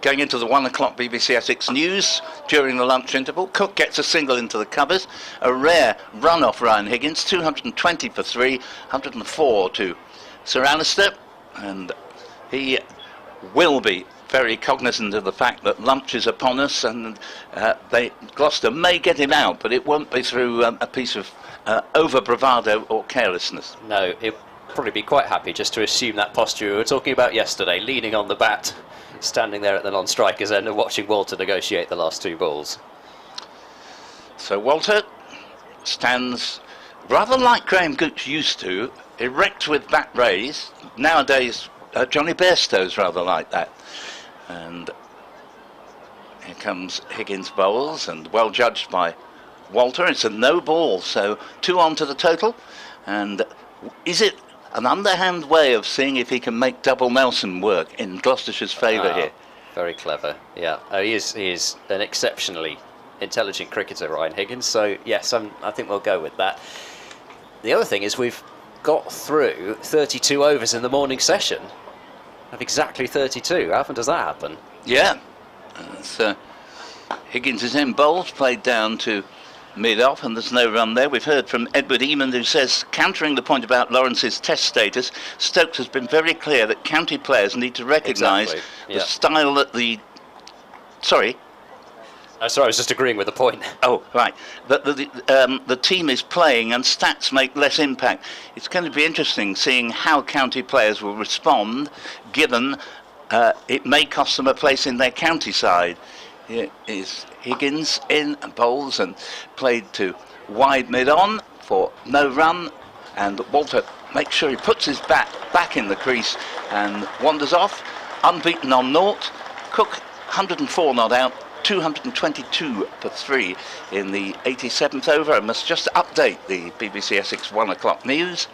Going into the 1 o'clock BBC Essex News during the lunch interval, Cook gets a single into the covers, a rare run off Ryan Higgins, 220 for 3, 104 to Sir Alistair, and he will be very cognizant of the fact that lunch is upon us, and Gloucester may get him out, but it won't be through a piece of over bravado or carelessness. No, he'll probably be quite happy just to assume that posture we were talking about yesterday, leaning on the bat, standing there at the non-striker's end and watching Walter negotiate the last 2 balls. So Walter stands rather like Graham Gooch used to, erect with bat raised. Nowadays Johnny Bairstow's rather like that. And here comes Higgins bowls, and well judged by Walter. It's a no ball, so 2 on to the total. And is it an underhand way of seeing if he can make double Nelson work in Gloucestershire's favour here? Very clever, yeah. He is an exceptionally intelligent cricketer, Ryan Higgins, so yes, I think we'll go with that. The other thing is we've got through 32 overs in the morning session of exactly 32. How often does that happen? Yeah. So Higgins is in bowls, played down to mid-off, and there's no run there. We've heard from Edward Eamon, who says, countering the point about Lawrence's test status, Stokes has been very clear that county players need to recognise the style that the... Sorry? Sorry, I was just agreeing with the point. Oh, right. That the team is playing and stats make less impact. It's going to be interesting seeing how county players will respond, given it may cost them a place in their county side. Here is Higgins in and bowls and played to wide mid-on for no run, and Walter makes sure he puts his bat back in the crease and wanders off, unbeaten on naught. Cook 104 not out, 222 for 3 in the 87th over. I must just update the BBC Essex 1 o'clock news.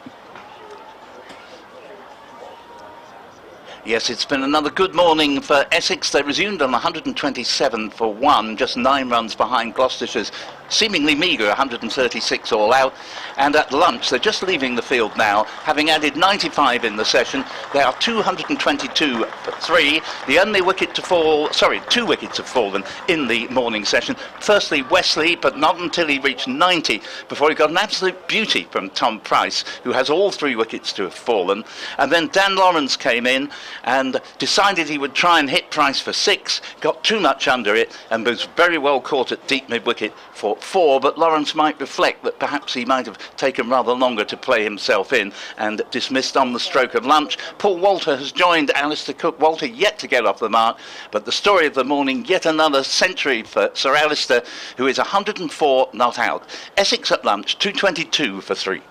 Yes, it's been another good morning for Essex. They resumed on 127 for 1, just 9 runs behind Gloucestershire's seemingly meagre 136 all out. And at lunch, they're just leaving the field now, having added 95 in the session. They are 222 for 3. The only wicket to fall, sorry, 2 wickets have fallen in the morning session. Firstly, Westley, but not until he reached 90 before he got an absolute beauty from Tom Price, who has all 3 wickets to have fallen. And then Dan Lawrence came in and decided he would try and hit Price for 6, got too much under it and was very well caught at deep mid-wicket for 4, but Lawrence might reflect that perhaps he might have taken rather longer to play himself in and dismissed on the stroke of lunch. Paul Walter has joined Alistair Cook. Walter yet to get off the mark, but the story of the morning, yet another century for Sir Alistair, who is 104 not out. Essex at lunch, 222 for 3.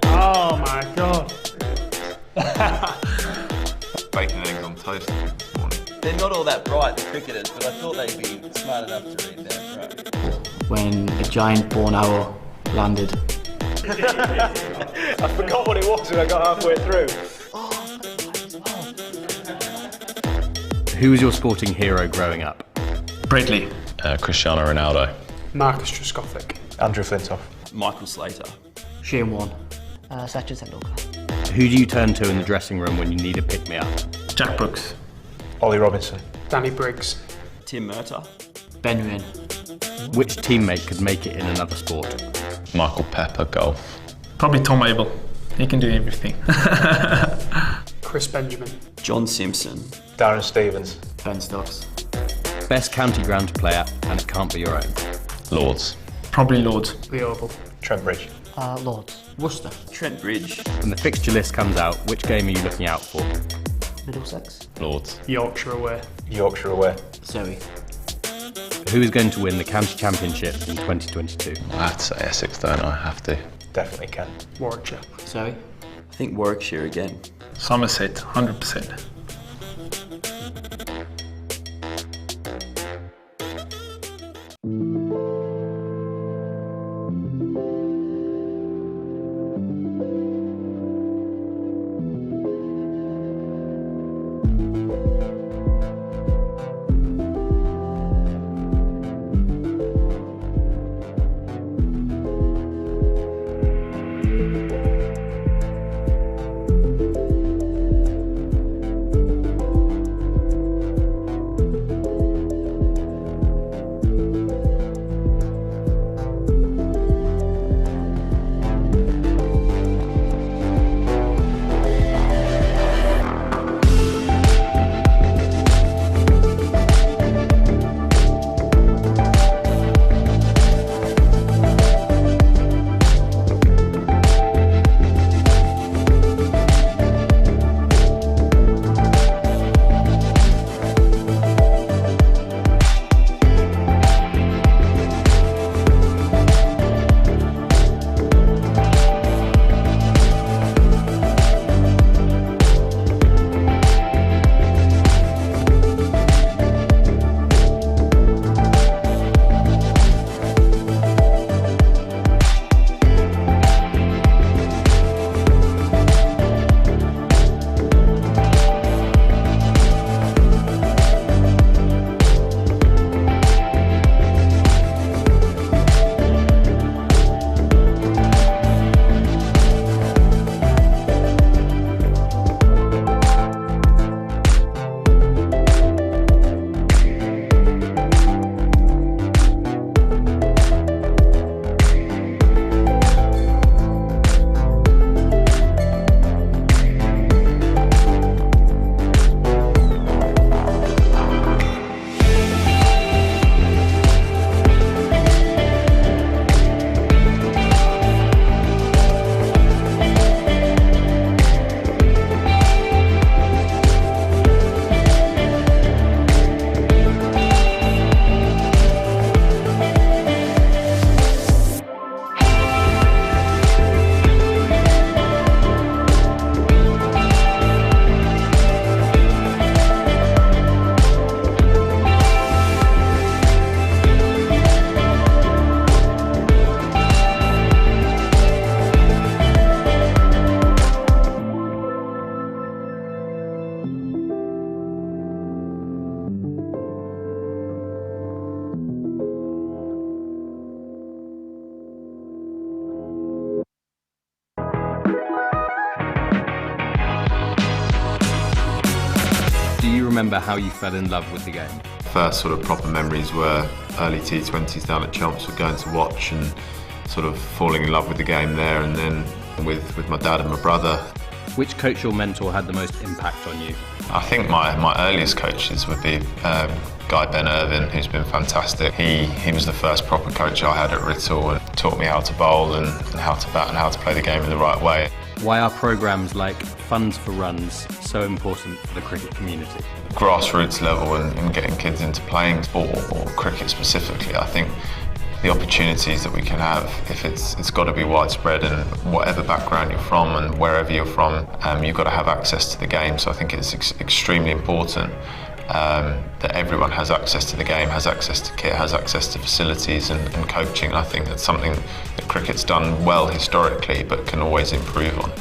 Oh my god. Bacon and eggs on toast this morning. They're not all that bright, the cricketers, but I thought they'd be smart enough to read that, right? When a giant born owl landed. I forgot what it was when I got halfway through. Who was your sporting hero growing up? Bradley. Cristiano Ronaldo. Marcus Trescothick. Andrew Flintoff. Michael Slater. Shane Warne. Sachin Tendulkar. Who do you turn to in the dressing room when you need a pick-me-up? Jack Brooks. Ollie Robinson. Danny Briggs. Tim Murtagh. Ben Wynn. Which teammate could make it in another sport? Michael Pepper, golf. Probably Tom Abel. He can do everything. Chris Benjamin. John Simpson. Darren Stevens. Ben Stokes. Best county ground to play at, and it can't be your own. Lords. Probably Lords. The Oval. Trent Bridge. Lords. Worcester. Trent Bridge. When the fixture list comes out, which game are you looking out for? Middlesex. Lords. Yorkshire away. Yorkshire away. Surrey. Who is going to win the county championship in 2022? I have to say Essex, don't I? I have to. Definitely can. Warwickshire. Surrey. I think Warwickshire again. Somerset, 100%. remember how you fell in love with the game? First sort of proper memories were early T20s down at Chelmsford, going to watch and sort of falling in love with the game there, and then with my dad and my brother. Which coach or mentor had the most impact on you? I think my earliest coaches would be Guy Ben Irvin, who's been fantastic. He was the first proper coach I had at Writtle and taught me how to bowl and how to bat and how to play the game in the right way. Why are programmes like Funds for Runs so important for the cricket community? Grassroots level and getting kids into playing sport or cricket specifically, I think the opportunities that we can have, if it's got to be widespread, and whatever background you're from and wherever you're from, you've got to have access to the game. So I think it's extremely important that everyone has access to the game, has access to kit, has access to facilities and coaching. I think that's something that cricket's done well historically but can always improve on.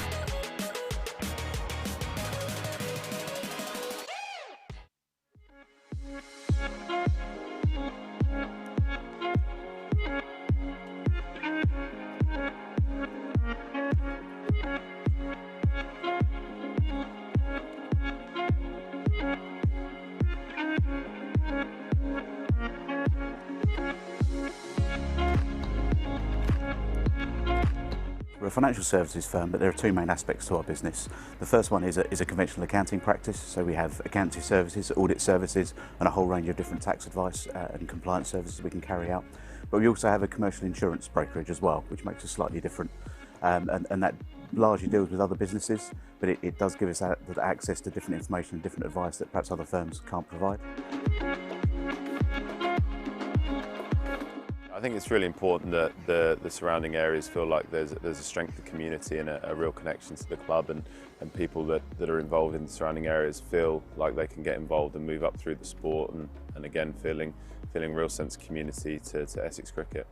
We're a financial services firm, but there are two main aspects to our business. The first one is a conventional accounting practice, so we have accounting services, audit services, and a whole range of different tax advice and compliance services we can carry out. But we also have a commercial insurance brokerage as well, which makes us slightly different, and that largely deals with other businesses, but it does give us access to different information and different advice that perhaps other firms can't provide. I think it's really important that the surrounding areas feel like there's a strength of community and a real connection to the club, and people that are involved in the surrounding areas feel like they can get involved and move up through the sport, and again feeling real sense of community to Essex cricket.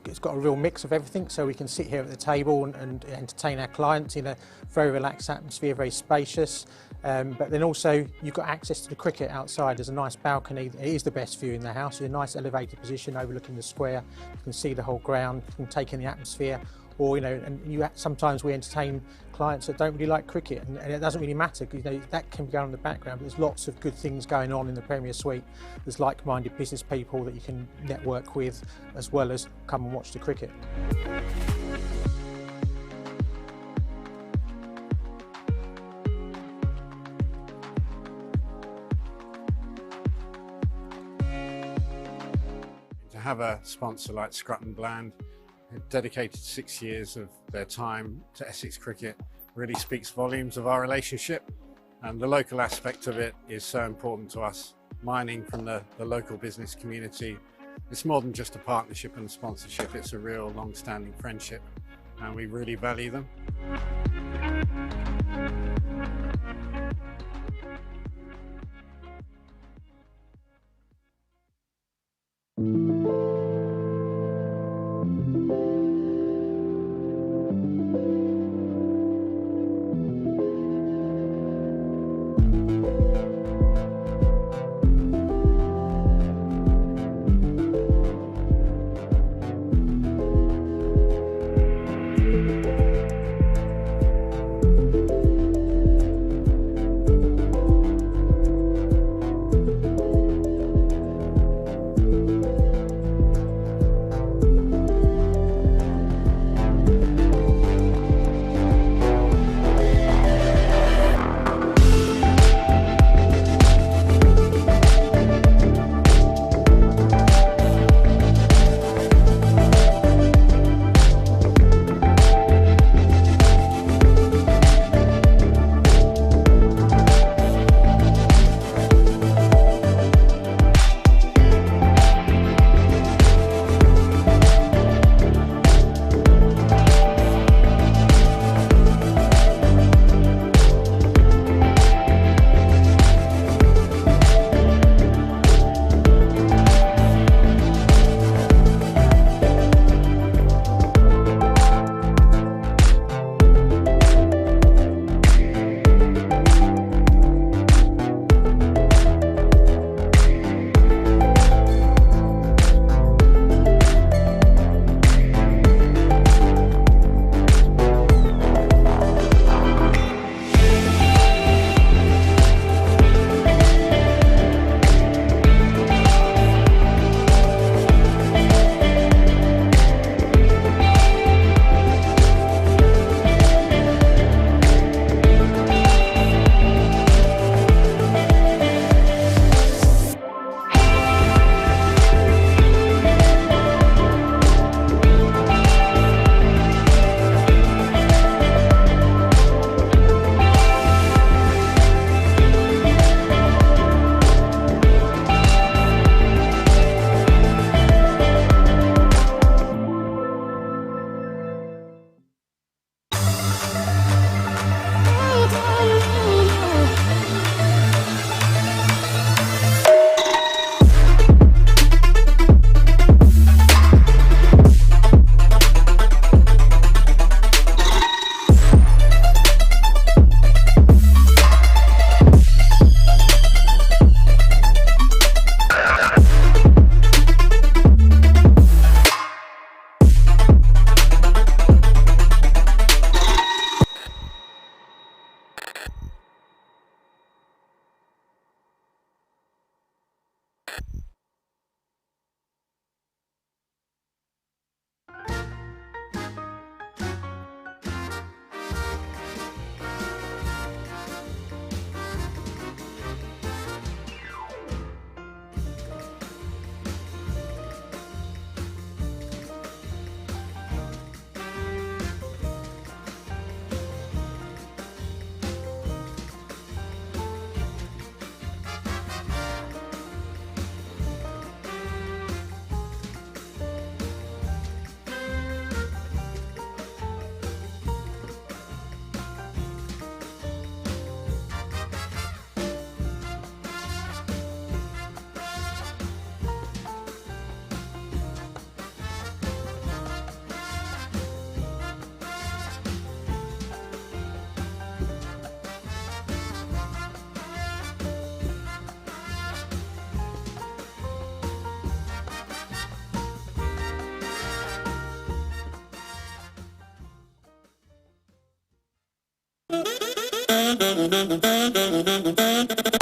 It's got a real mix of everything, so we can sit here at the table and entertain our clients in a very relaxed atmosphere, very spacious. But then also you've got access to the cricket outside. There's a nice balcony. It is the best view in the house. It's a nice elevated position overlooking the square. You can see the whole ground, you can take in the atmosphere. Or, sometimes we entertain clients that don't really like cricket, and it doesn't really matter, because that can be going on in the background, but there's lots of good things going on in the Premier Suite. There's like-minded business people that you can network with, as well as come and watch the cricket. To have a sponsor like Scrutton Bland, who dedicated 6 years of their time to Essex cricket, really speaks volumes of our relationship, and the local aspect of it is so important to us. Mining from the local business community, it's more than just a partnership and a sponsorship, it's a real long-standing friendship, and we really value them.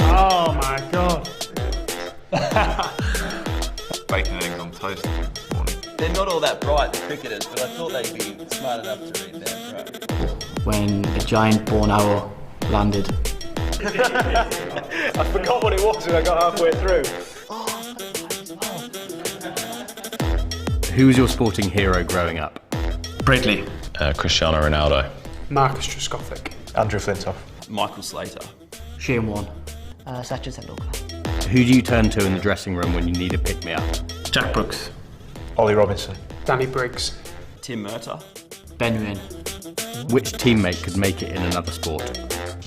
Oh my god. Bacon and eggs on toast this morning. They're not all that bright, the cricketers, but I thought they'd be smart enough to read that, right? When a giant born owl landed. I forgot what it was when I got halfway through. Who was your sporting hero growing up? Bradley. Cristiano Ronaldo. Marcus Trescothick. Andrew Flintoff. Michael Slater. Shane Warne. Essex and Gloucestershire. Who do you turn to in the dressing room when you need a pick-me-up? Jack Brooks. Ollie Robinson. Danny Briggs. Tim Murtagh. Ben Nguyen. Which teammate could make it in another sport?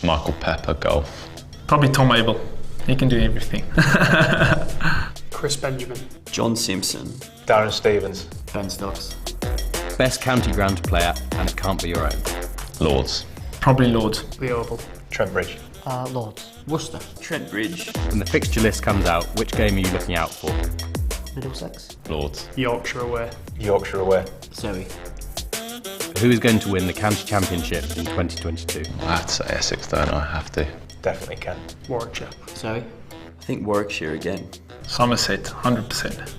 Michael Pepper, golf. Probably Tom Abel. He can do everything. Chris Benjamin. John Simpson. Darren Stevens. Ben Stokes. Best county ground to play at, and it can't be your own. Lords. Probably Lords. The Oval. Trent Bridge. Lords. Worcester. Trent Bridge. When the fixture list comes out, which game are you looking out for? Middlesex. Lords. Yorkshire away. Yorkshire away. Surrey. Who is going to win the county championship in 2022? I have to say Essex, don't I? Have to. Definitely can. Warwickshire. Surrey. I think Warwickshire again. Somerset, 100%.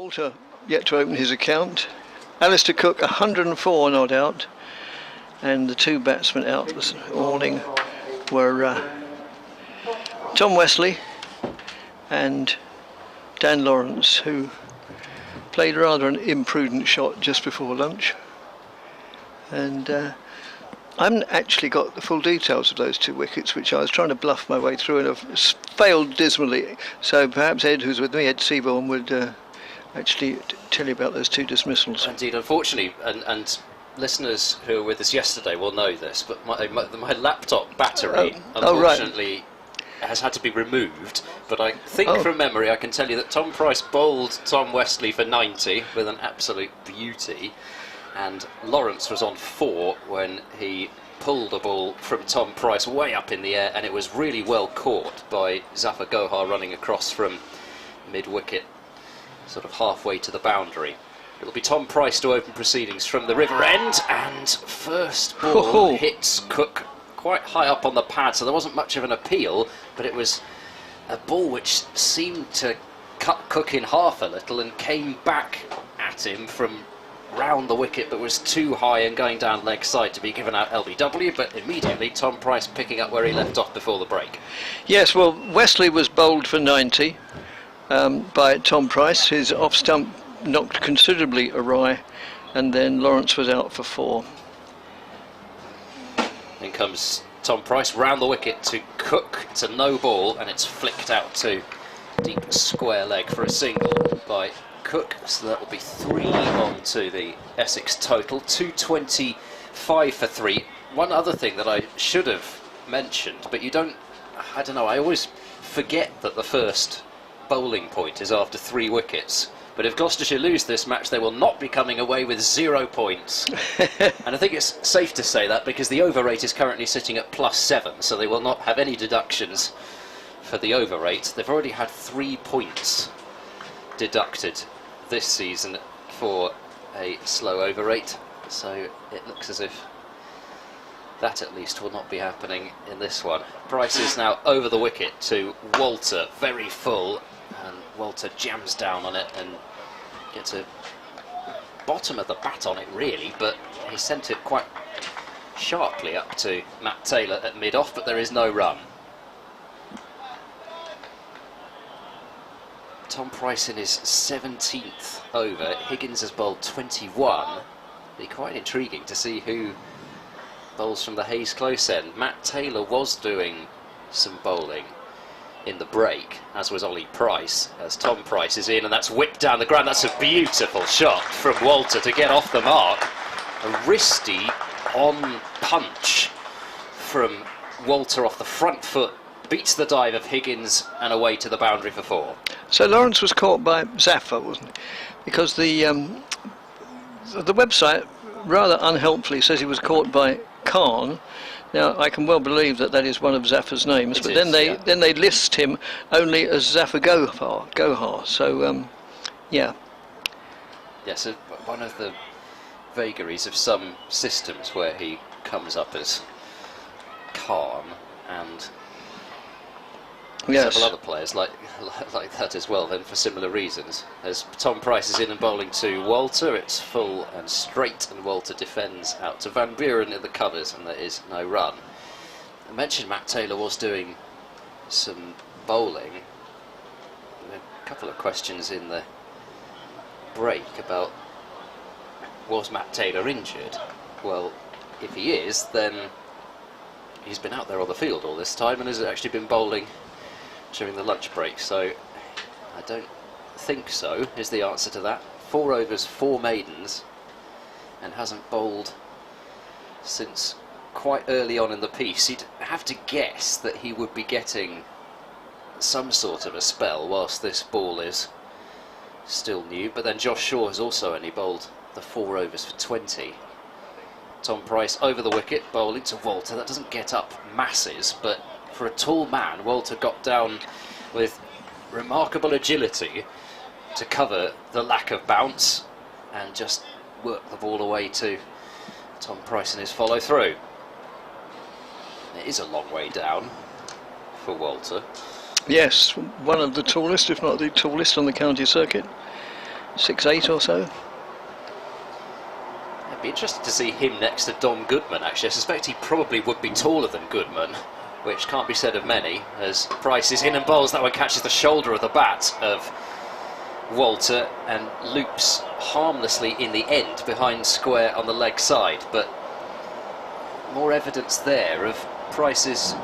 Walter yet to open his account. Alistair Cook 104 not out, and the two batsmen out this morning were Tom Westley and Dan Lawrence, who played rather an imprudent shot just before lunch, and I haven't actually got the full details of those two wickets, which I was trying to bluff my way through and have failed dismally. So perhaps Ed, who's with me, Ed Seaborn, would actually tell you about those two dismissals. Indeed, unfortunately, and listeners who were with us yesterday will know this, but my laptop battery, unfortunately, has had to be removed. But I think from memory, I can tell you that Tom Price bowled Tom Westley for 90 with an absolute beauty, and Lawrence was on 4 when he pulled a ball from Tom Price way up in the air, and it was really well caught by Zafar Gohar running across from mid-wicket, sort of halfway to the boundary. It'll be Tom Price to open proceedings from the river end, and first ball hits Cook quite high up on the pad, so there wasn't much of an appeal, but it was a ball which seemed to cut Cook in half a little and came back at him from round the wicket, but was too high and going down leg side to be given out LBW, but immediately Tom Price picking up where he left off before the break. Yes, well, Westley was bowled for 90 by Tom Price. His off stump knocked considerably awry, and then Lawrence was out for 4. Then comes Tom Price round the wicket to Cook. It's a no ball, and it's flicked out to deep square leg for a single by Cook, so that will be 3 on to the Essex total. 225 for 3. One other thing that I should have mentioned, but I don't know, I always forget that the first bowling point is after 3 wickets. But if Gloucestershire lose this match, they will not be coming away with 0 points. And I think it's safe to say that because the over rate is currently sitting at +7, so they will not have any deductions for the over rate. They've already had 3 points deducted this season for a slow over rate, so it looks as if That at least will not be happening in this one. Price is now over the wicket to Walter, very full, and Walter jams down on it and gets a bottom of the bat on it really, but he sent it quite sharply up to Matt Taylor at mid-off, but there is no run. Tom Price in his 17th over. Higgins has bowled 21. It'll be quite intriguing to see who bowls from the Hayes close end. Matt Taylor was doing some bowling in the break, as was Ollie Price, as Tom Price is in, and that's whipped down the ground. That's a beautiful shot from Walter to get off the mark. A wristy on punch from Walter off the front foot, beats the dive of Higgins and away to the boundary for 4. So Lawrence was caught by Zafar, wasn't he? Because the website rather unhelpfully says he was caught by Khan. Now I can well believe that is one of Zafar's names, but then they list him only as Zafar Gohar. So yeah. Yeah, so one of the vagaries of some systems where he comes up as Khan, and several other players like that as well, then for similar reasons. As Tom Price is in and bowling to Walter, it's full and straight, and Walter defends out to Van Buren in the covers, and there is no run. I mentioned Matt Taylor was doing some bowling. A couple of questions in the break about, was Matt Taylor injured? Well, if he is, then he's been out there on the field all this time and has actually been bowling during the lunch break, so I don't think so is the answer to that. 4 overs, 4 maidens, and hasn't bowled since quite early on in the piece. You'd have to guess that he would be getting some sort of a spell whilst this ball is still new, but then Josh Shaw has also only bowled the 4 overs for 20. Tom Price over the wicket, bowling to Walter. That doesn't get up masses, but for a tall man, Walter got down with remarkable agility to cover the lack of bounce and just work the ball away to Tom Price in his follow through. It is a long way down for Walter. Yes, one of the tallest, if not the tallest, on the county circuit. 6'8" or so. It'd be interesting to see him next to Dom Goodman, actually. I suspect he probably would be taller than Goodman, which can't be said of many, as Price is in and bowls. That one catches the shoulder of the bat of Walter and loops harmlessly in the end behind square on the leg side, but more evidence there of Price's,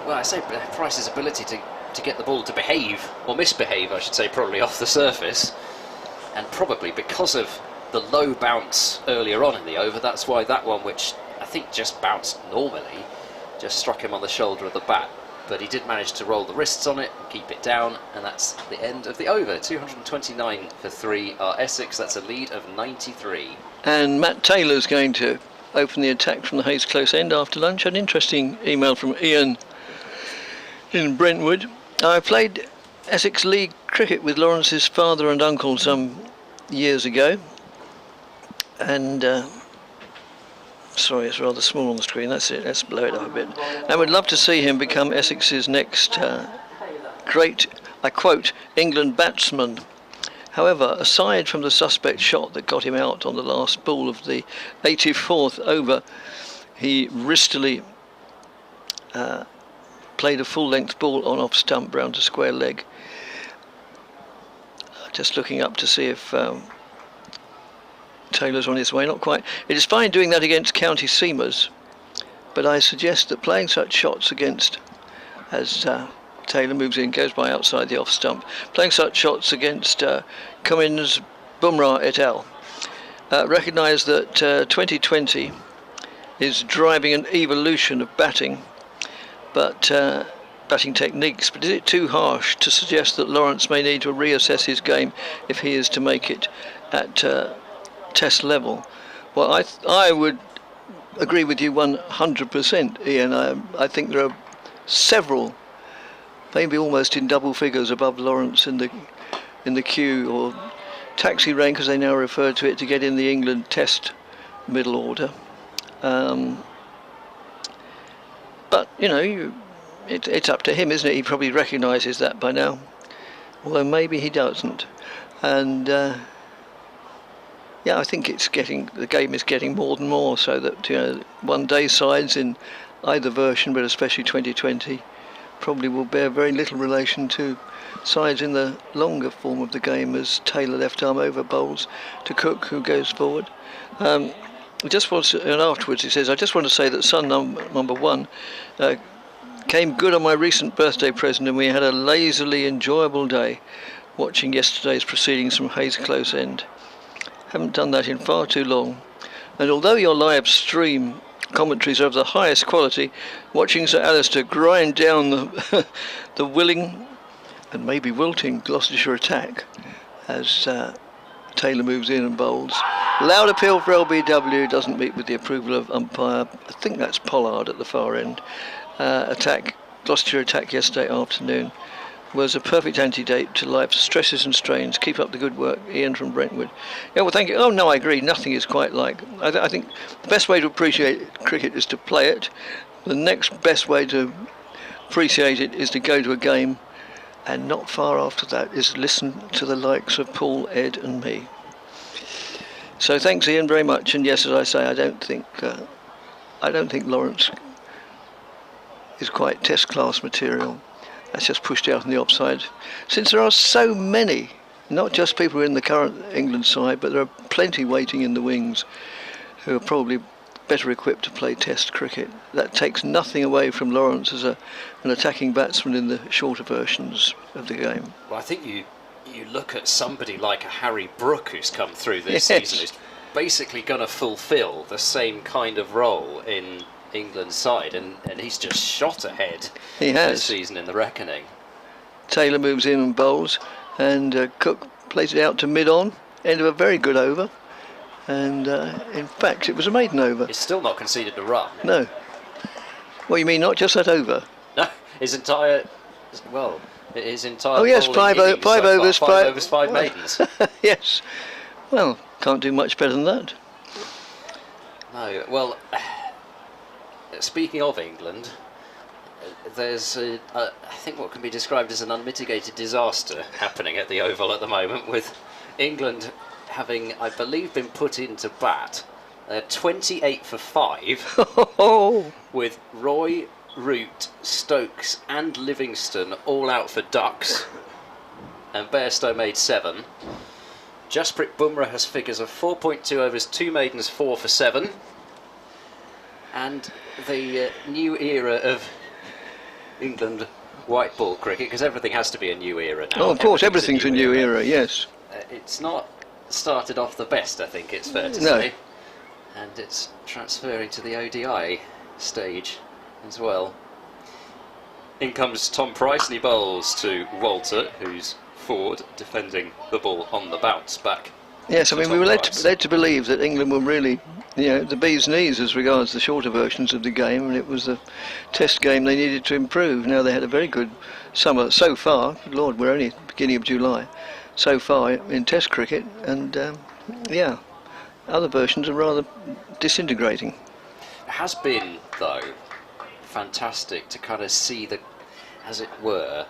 well, I say Price's ability to get the ball to behave, or misbehave I should say, probably off the surface, and probably because of the low bounce earlier on in the over, that's why that one, which I think just bounced normally, just struck him on the shoulder of the bat. But he did manage to roll the wrists on it and keep it down, and that's the end of the over. 229 for 3 are Essex. That's a lead of 93. And Matt Taylor's going to open the attack from the Hayes close end after lunch. An interesting email from Ian in Brentwood. I played Essex League cricket with Lawrence's father and uncle some years ago, and sorry, it's rather small on the screen. That's it. Let's blow it up a bit. And would love to see him become Essex's next great, I quote, England batsman. However, aside from the suspect shot that got him out on the last ball of the 84th over, he wristily played a full-length ball on off stump round to square leg. Just looking up to see if Taylor's on his way, not quite. It is fine doing that against county seamers, but I suggest that playing such shots against, as Taylor moves in, goes by outside the off stump, playing such shots against Cummins, Bumrah et al. Recognise that 2020 is driving an evolution of batting, but batting techniques, but is it too harsh to suggest that Lawrence may need to reassess his game if he is to make it at Test level? Well, I would agree with you 100%, Ian. I think there are several, maybe almost in double figures, above Lawrence in the queue, or taxi rank as they now refer to it, to get in the England Test middle order. But you know, it's up to him, isn't it? He probably recognises that by now, although maybe he doesn't. And yeah, I think the game is getting more and more so that, you know, one-day sides in either version, but especially 2020, probably will bear very little relation to sides in the longer form of the game, as Taylor left arm over bowls to Cook, who goes forward. Just wants, and afterwards he says, I just want to say that son number one came good on my recent birthday present, and we had a lazily enjoyable day watching yesterday's proceedings from Hayes Close End. Haven't done that in far too long. And although your live stream commentaries are of the highest quality, watching Sir Alistair grind down the willing and maybe wilting Gloucestershire attack as Taylor moves in and bowls. Loud appeal for LBW, doesn't meet with the approval of umpire. I think that's Pollard at the far end. Gloucestershire attack yesterday afternoon was a perfect antidote to life's stresses and strains. Keep up the good work, Ian from Brentwood. Yeah, well, thank you. Oh no, I agree. Nothing is quite like. I think the best way to appreciate cricket is to play it. The next best way to appreciate it is to go to a game, and not far after that is listen to the likes of Paul, Ed, and me. So thanks, Ian, very much. And yes, as I say, I don't think Lawrence is quite test class material. That's just pushed out on the offside. Since there are so many, not just people in the current England side, but there are plenty waiting in the wings who are probably better equipped to play test cricket. That takes nothing away from Lawrence as an attacking batsman in the shorter versions of the game. Well, I think you look at somebody like a Harry Brook who's come through this season, who's basically going to fulfil the same kind of role in England's side, and he's just shot ahead this season in the reckoning. Taylor moves in and bowls, and Cook plays it out to mid-on, end of a very good over, and in fact it was a maiden over. He's still not conceded a run. No. What you mean, not just that over? No, his entire Oh yes, five overs, five maidens. Yes. Well, can't do much better than that. No, well, speaking of England, there's, I think, what can be described as an unmitigated disaster happening at the Oval at the moment, with England having, I believe, been put into bat. They're 28 for 5, with Roy, Root, Stokes and Livingston all out for ducks, and Bairstow made 7. Jasprit Bumrah has figures of 4.2 overs, 2 maidens, 4 for 7. And the new era of England white ball cricket, because everything has to be a new era now. Oh, of course, everything's a new era, yes. It's not started off the best, I think it's fair to say. And it's transferring to the ODI stage as well. In comes Tom Price, and he bowls to Walter, who's forward, defending the ball on the bounce back. Yes, I mean, we were led to believe that England were really, you know, the bee's knees as regards the shorter versions of the game, and it was the test game they needed to improve. Now, they had a very good summer so far. Good Lord, we're only beginning of July so far in test cricket, and yeah, other versions are rather disintegrating. It has been, though, fantastic to kind of see the, as it were,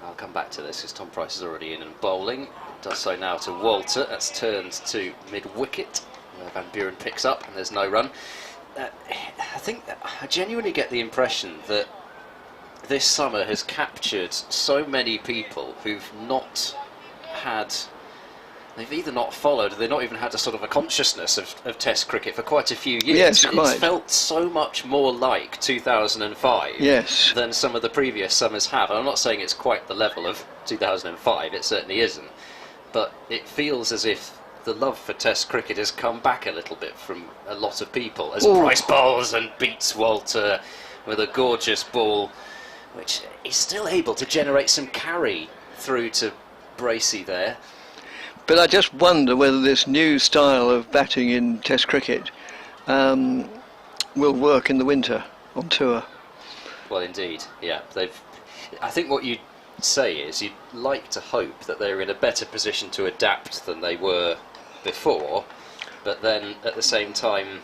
I'll come back to this because Tom Price is already in and bowling. Does so now to Walter. That's turned to mid-wicket, where Van Buren picks up, and there's no run. I genuinely get the impression that this summer has captured so many people who've not had, they've either not followed or they've not even had a sort of a consciousness of Test cricket for quite a few years. Yes, quite. It's felt so much more like 2005 than some of the previous summers have. And I'm not saying it's quite the level of 2005, it certainly isn't. But it feels as if the love for Test cricket has come back a little bit from a lot of people, as Price bowls and beats Walter with a gorgeous ball, which is still able to generate some carry through to Bracey there. But I just wonder whether this new style of batting in Test cricket will work in the winter on tour. Well, indeed, yeah. I think what you'd say is you'd like to hope that they're in a better position to adapt than they were before, but then at the same time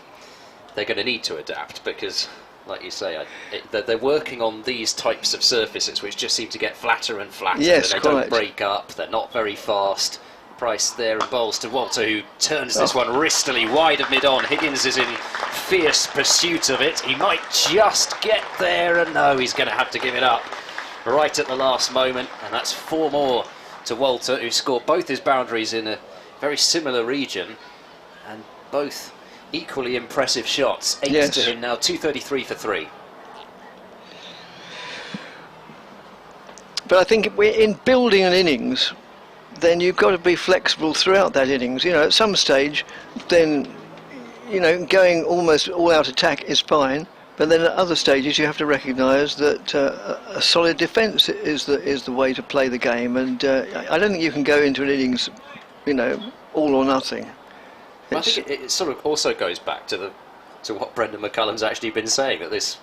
they're going to need to adapt because, like you say, they're working on these types of surfaces which just seem to get flatter and flatter. Yes, and they don't break up, they're not very fast. Price there and bowls to Walter, who turns this one wristily wide of mid-on. Higgins is in fierce pursuit of it. He might just get there, and no, he's going to have to give it up right at the last moment. And that's 4 more to Walter, who scored both his boundaries in a very similar region, and both equally impressive shots. 8 to him now, 233 for 3. But I think if we're in building an innings, then you've got to be flexible throughout that innings. You know, at some stage, then, you know, going almost all-out attack is fine, but then at other stages you have to recognise that a solid defence is the way to play the game, and I don't think you can go into an innings, you know, all or nothing. I think it sort of also goes back to what Brendan McCullum's actually been saying, that this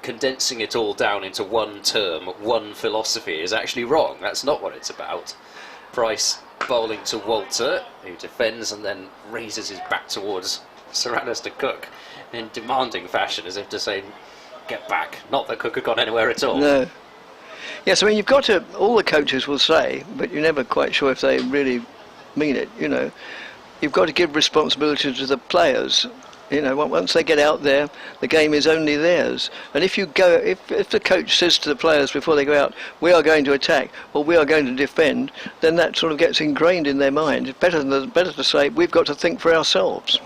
condensing it all down into one term, one philosophy is actually wrong. That's not what it's about. Price bowling to Walter, who defends and then raises his back towards Sir Alistair Cook in demanding fashion, as if to say, get back. Not that Cook had gone anywhere at all. No. Yes, I mean, you've got to, all the coaches will say, but you're never quite sure if they really mean it, you know. You've got to give responsibility to the players. You know, once they get out there, the game is only theirs. And if you go, if the coach says to the players before they go out, we are going to attack or we are going to defend, then that sort of gets ingrained in their mind. It's better to say we've got to think for ourselves.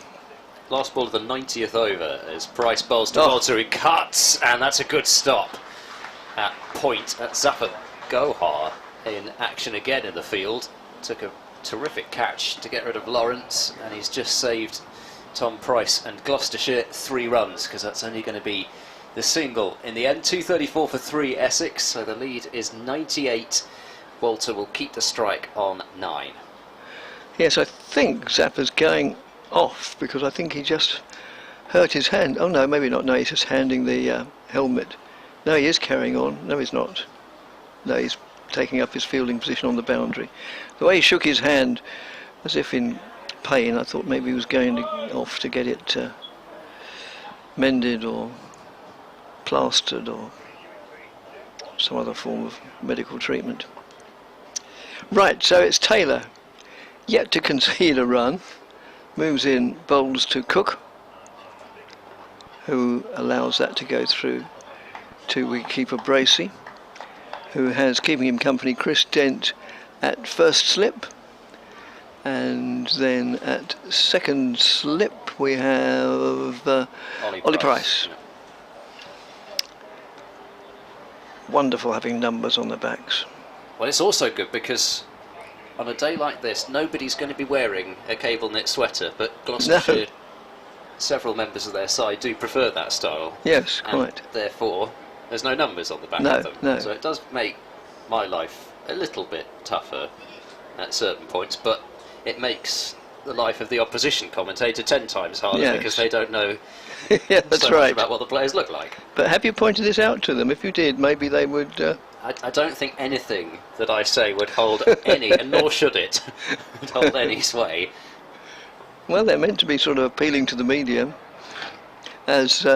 Last ball of the 90th over as Price bowls to Walter, who cuts, and that's a good stop. At point, at Zafar Gohar in action again in the field. Took a terrific catch to get rid of Lawrence, and he's just saved Tom Price and Gloucestershire 3 runs, because that's only going to be the single in the end. 234 for 3 Essex, so the lead is 98. Walter will keep the strike on 9. Yes, I think Zappa's going off because I think he just hurt his hand. Oh no, maybe not. No, he's just handing the helmet. No, he is carrying on. No, he's not. No, he's taking up his fielding position on the boundary. The way he shook his hand as if in pain, I thought maybe he was going off to get it mended or plastered or some other form of medical treatment. Right, so it's Taylor, yet to concede a run, moves in, bowls to Cook, who allows that to go through to wicketkeeper Bracey, who has keeping him company Chris Dent at first slip. And then at second slip we have Ollie Price. Wonderful having numbers on the backs. Well, it's also good because on a day like this nobody's going to be wearing a cable knit sweater, but Gloucestershire, several members of their side do prefer that style. Yes, and quite. Therefore there's no numbers on the back of them. No. So it does make my life a little bit tougher at certain points, but it makes the life of the opposition commentator 10 times harder because they don't know yeah, that's so much about what the players look like. But have you pointed this out to them? If you did, maybe they would... I don't think anything that I say would hold any, and nor should it, would hold any sway. Well, they're meant to be sort of appealing to the media, as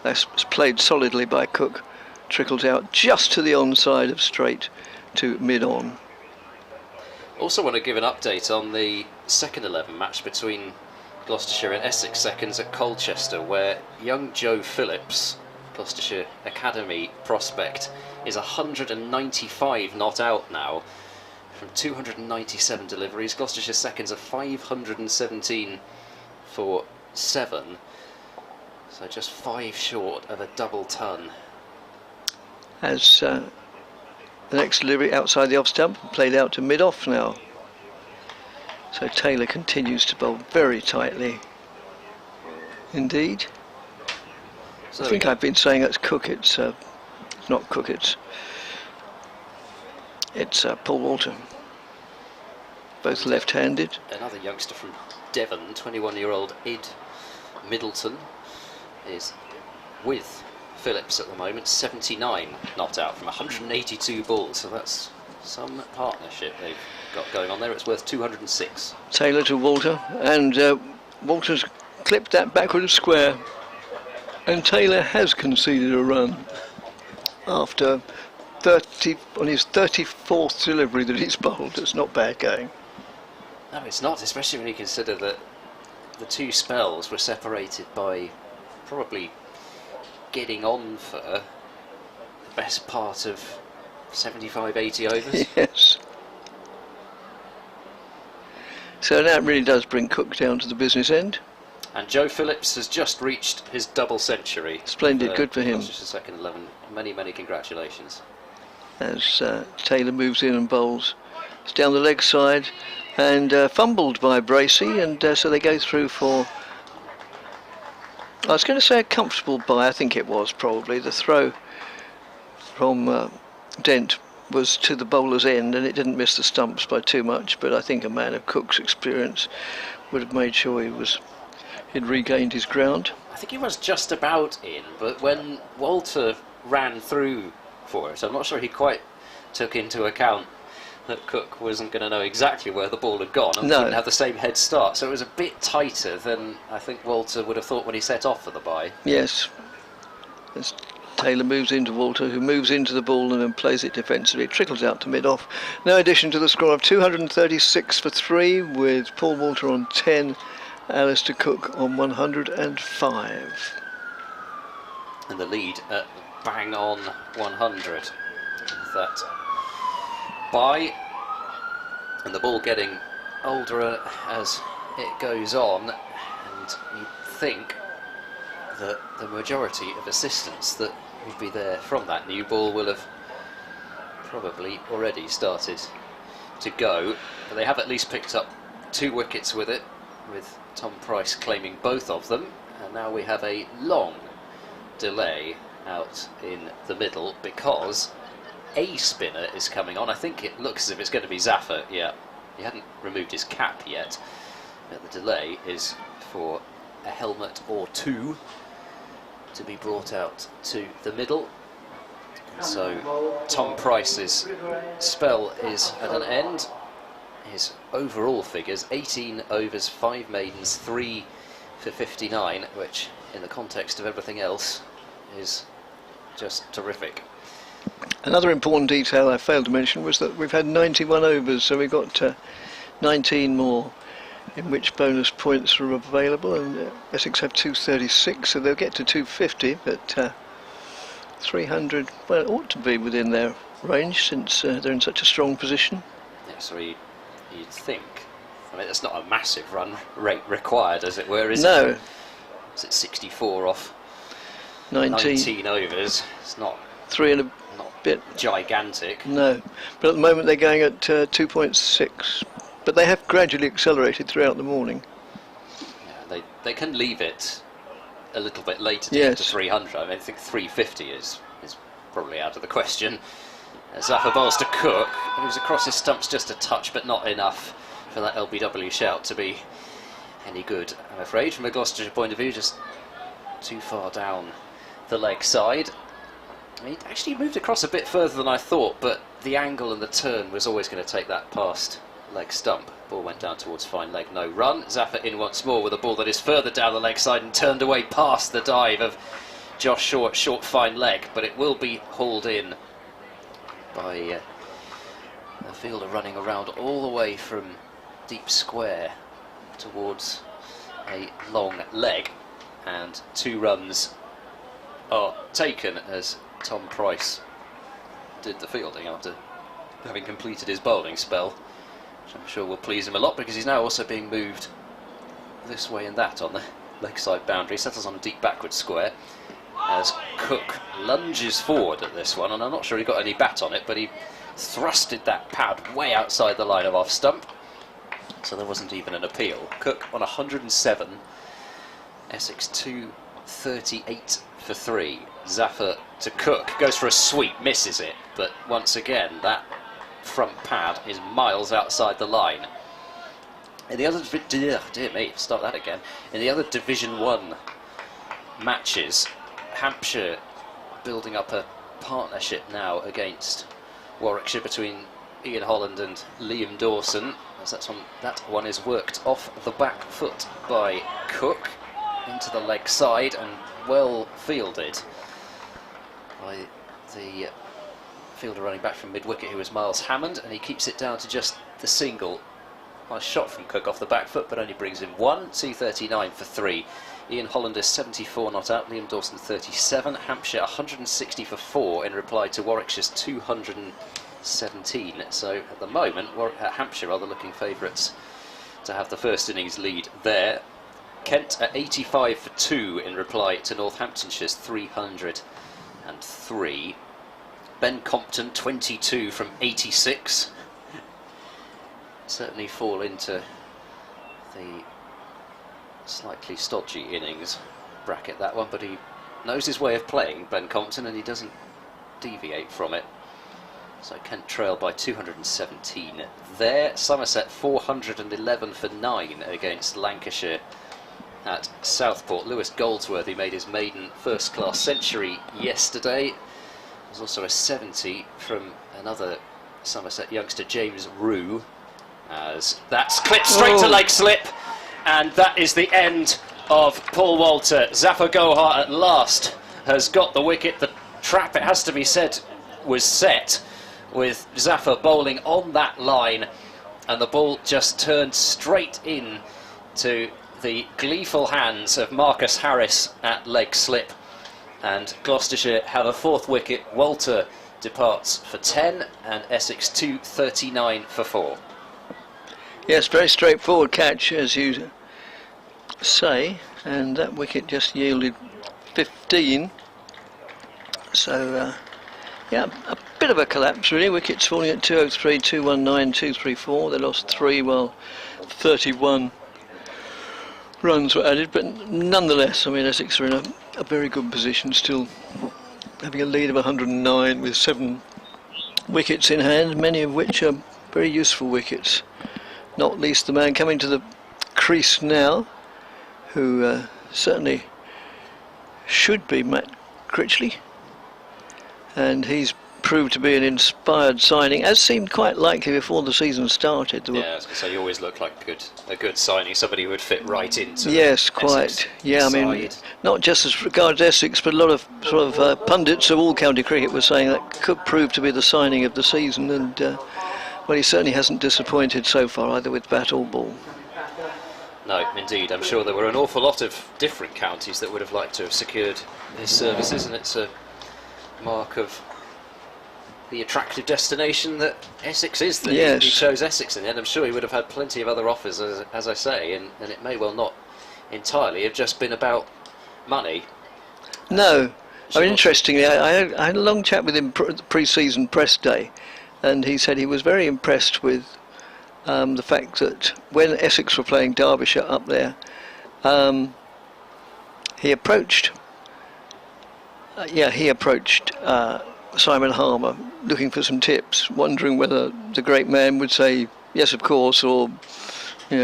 that's played solidly by Cook, trickles out just to the onside of straight to mid-on. Also want to give an update on the second 11 match between Gloucestershire and Essex seconds at Colchester, where young Joe Phillips, Gloucestershire Academy prospect, is 195 not out now from 297 deliveries. Gloucestershire seconds are 517 for 7, so just 5 short of a double ton. As the next delivery outside the off stump, played out to mid-off now. So Taylor continues to bowl very tightly indeed. So I think I've been saying that's Cook, it's not Cook, it's Paul Walter. Both left-handed. Another youngster from Devon, 21-year-old Ed Middleton, is with Phillips at the moment, 79 not out from 182 balls, so that's some partnership they've got going on there. It's worth 206. Taylor to Walter, and Walter's clipped that backward of square, and Taylor has conceded a run after 30 on his 34th delivery that he's bowled. It's not bad going. No, it's not, especially when you consider that the two spells were separated by probably getting on for the best part of 75-80 overs. Yes. So that really does bring Cook down to the business end. And Joe Phillips has just reached his double century. Splendid, good for him. Gloucestershire second 11. Many, many congratulations. As Taylor moves in and bowls. It's down the leg side and fumbled by Bracey, and so they go through for, I was going to say a comfortable bye. I think it was probably. The throw from Dent was to the bowler's end and it didn't miss the stumps by too much, but I think a man of Cook's experience would have made sure he'd regained his ground. I think he was just about in, but when Walter ran through for it, I'm not sure he quite took into account that Cook wasn't going to know exactly where the ball had gone and wouldn't have the same head start, so it was a bit tighter than I think Walter would have thought when he set off for the bye. Yes. As Taylor moves into Walter, who moves into the ball and then plays it defensively. It trickles out to mid-off. No addition to the score of 236 for 3, with Paul Walter on 10, Alistair Cook on 105. And the lead at bang on 100. That bye, and the ball getting older as it goes on, and you think that the majority of assistants that would be there from that new ball will have probably already started to go, but they have at least picked up 2 wickets with it, with Tom Price claiming both of them, and now we have a long delay out in the middle because a spinner is coming on. I think it looks as if it's going to be Zafar. Yeah, he hadn't removed his cap yet, but the delay is for a helmet or 2 to be brought out to the middle. So Tom Price's spell is at an end. His overall figures: 18 overs, 5 maidens, 3 for 59, which in the context of everything else is just terrific. Another important detail I failed to mention was that we've had 91 overs, so we've got 19 more in which bonus points are available, and Essex have 236, so they'll get to 250, but 300, well, it ought to be within their range since they're in such a strong position. Yeah, so you'd think, I mean, it's not a massive run rate required, as it were, is it? No. Is it 64 off 19 overs? It's not 3 and a bit gigantic. No, but at the moment they're going at 2.6, but they have gradually accelerated throughout the morning. Yeah, they can leave it a little bit later to get to 300. I mean, I think 350 is probably out of the question. Zafar bowls to Cook, who's across his stumps just a touch, but not enough for that LBW shout to be any good, I'm afraid. From a Gloucestershire point of view, just too far down the leg side. He actually moved across a bit further than I thought, but the angle and the turn was always going to take that past leg stump. Ball went down towards fine leg, no run. Zafar in once more with a ball that is further down the leg side and turned away past the dive of Josh Short, short fine leg, but it will be hauled in by the fielder running around all the way from deep square towards a long leg, and 2 runs are taken as Tom Price did the fielding after having completed his bowling spell, which I'm sure will please him a lot, because he's now also being moved this way and that on the leg side boundary. Settles on a deep backward square as Cook lunges forward at this one, and I'm not sure he got any bat on it, but he thrusted that pad way outside the line of off stump, so there wasn't even an appeal. Cook on 107, Essex 238 for 3. Zafar to Cook, goes for a sweep, misses it, but once again that front pad is miles outside the line. In the other, dear me, start that again. In the other Division 1 matches, Hampshire building up a partnership now against Warwickshire between Ian Holland and Liam Dawson, as that one is worked off the back foot by Cook. into the leg side and well fielded by the fielder running back from mid-wicket, who was Miles Hammond, and he keeps it down to just the single. Nice shot from Cook off the back foot, but only brings in 1, 239 for 3. Ian Hollander 74 not out, Liam Dawson 37, Hampshire 160 for 4 in reply to Warwickshire's 217. So at the moment, Hampshire are the looking favourites to have the first innings lead there. Kent at 85 for 2 in reply to Northamptonshire's 303. Ben Compton 22 from 86. Certainly fall into the slightly stodgy innings bracket, that one, but he knows his way of playing, Ben Compton, and he doesn't deviate from it. So Kent trail by 217 there. Somerset 411 for 9 against Lancashire at Southport. Lewis Goldsworthy made his maiden first-class century yesterday. There's also a 70 from another Somerset youngster, James Rue, as that's clipped straight to leg slip, and that is the end of Paul Walter. Zafar Gohar at last has got the wicket. The trap, it has to be said, was set with Zafar bowling on that line, and the ball just turned straight in to the gleeful hands of Marcus Harris at leg slip, and Gloucestershire have a 4th wicket. Walter departs for 10 and Essex 239 for 4. Yes, very straightforward catch, as you say, and that wicket just yielded 15. So, yeah, a bit of a collapse really. Wickets falling at 203, 219, 234. They lost 3 while 31 runs were added, but nonetheless, I mean, Essex are in a very good position, still having a lead of 109 with 7 wickets in hand, many of which are very useful wickets. Not least the man coming to the crease now, who certainly should be Matt Critchley, and he's proved to be an inspired signing, as seemed quite likely before the season started. Yeah, I was going to say, you always look like a good signing, somebody who would fit right into yes, quite. Yeah, I mean, not just as regards Essex, but a lot of sort of pundits of all county cricket were saying that could prove to be the signing of the season, and well, he certainly hasn't disappointed so far, either with bat or ball. No, indeed. I'm sure there were an awful lot of different counties that would have liked to have secured his services, and it's a mark of the attractive destination that Essex is, that yes. he chose Essex in the end. I'm sure he would have had plenty of other offers, as I say, and it may well not entirely have just been about money. No. I mean, interestingly, I had a long chat with him pre-season press day, and he said he was very impressed with the fact that when Essex were playing Derbyshire up there, he approached Simon Harmer looking for some tips, wondering whether the great man would say yes of course, or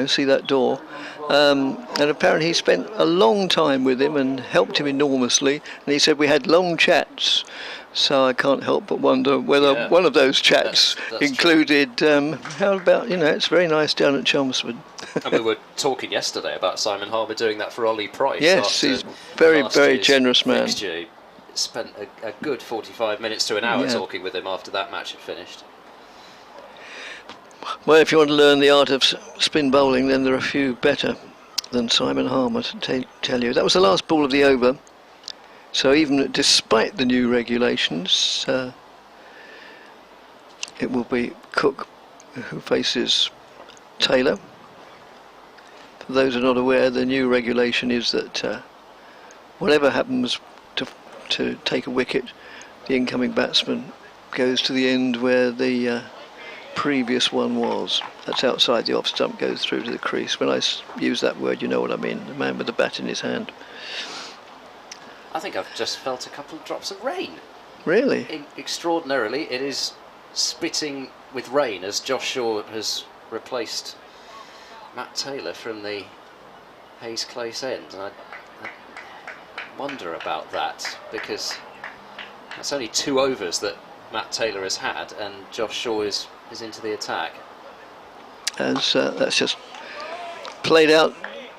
see that door, and apparently he spent a long time with him and helped him enormously, and he said we had long chats. So I can't help but wonder whether one of those chats that's included, how about, it's very nice down at Chelmsford. And we were talking yesterday about Simon Harbour doing that for Ollie Price. Yes, he's very, very generous man. Fixture. Spent a good 45 minutes to an hour talking with him after that match had finished. Well, if you want to learn the art of spin bowling, then there are a few better than Simon Harmer to tell you. That was the last ball of the over. So even despite the new regulations, it will be Cook who faces Taylor. For those who are not aware, the new regulation is that whatever happens to take a wicket, the incoming batsman goes to the end where the previous one was. That's outside the off stump, goes through to the crease. When I use that word, you know what I mean, the man with the bat in his hand. I think I've just felt a couple of drops of rain. Really? Extraordinarily, it is spitting with rain as Josh Shaw has replaced Matt Taylor from the Hayes Close end. And I wonder about that, because it's only 2 overs that Matt Taylor has had, and Josh Shaw is into the attack. As that's just played out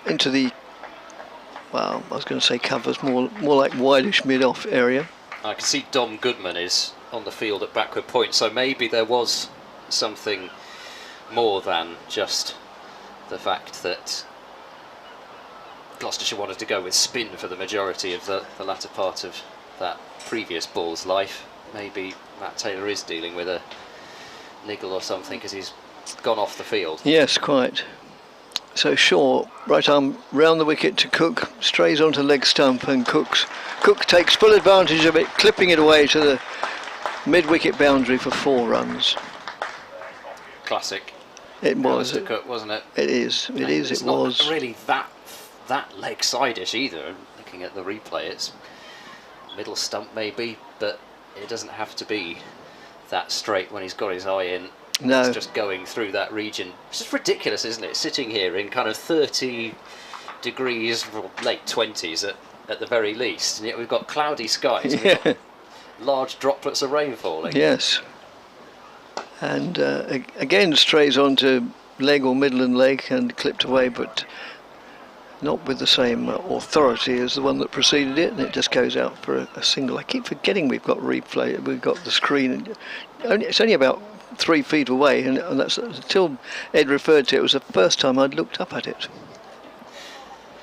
into the well, I was going to say covers, more like wideish mid-off area. I can see Dom Goodman is on the field at backward point, so maybe there was something more than just the fact that Gloucestershire wanted to go with spin for the majority of the latter part of that previous ball's life. Maybe Matt Taylor is dealing with a niggle or something because he's gone off the field. Yes, quite. So Shaw, right arm round the wicket to Cook, strays onto leg stump, and Cook takes full advantage of it, clipping it away to the mid-wicket boundary for 4 runs. Classic. It was. Mr. Cook, wasn't it? It is. It is. It's It not was. really that leg side-ish either. Looking at the replay, it's middle stump maybe, but it doesn't have to be that straight when he's got his eye in. No. It's just going through that region. It's just ridiculous, isn't it? Sitting here in kind of 30 degrees, or late 20s at the very least, and yet we've got cloudy skies. And we've got large droplets of rain falling. Yes. And again strays onto leg or middle leg and clipped away, but not with the same authority as the one that preceded it, and it just goes out for a single. I keep forgetting we've got replay, we've got the screen. It's only about 3 feet away, and that's until Ed referred to it, was the first time I'd looked up at it.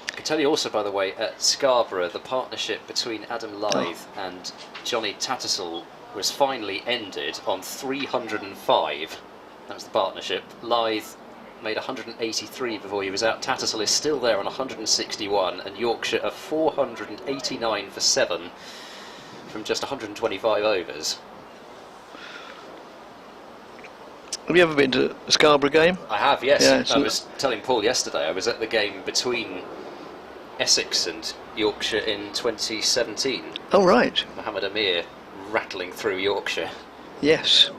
I can tell you also, by the way, at Scarborough, the partnership between Adam Lythe and Johnny Tattersall was finally ended on 305. That was the partnership. Lythe made 183 before he was out. Tattersall is still there on 161, and Yorkshire are 489 for 7 from just 125 overs. Have you ever been to a Scarborough game? I have, yes. Yeah, I was telling Paul yesterday, I was at the game between Essex and Yorkshire in 2017. Oh, right. Mohammed Amir rattling through Yorkshire. Yes.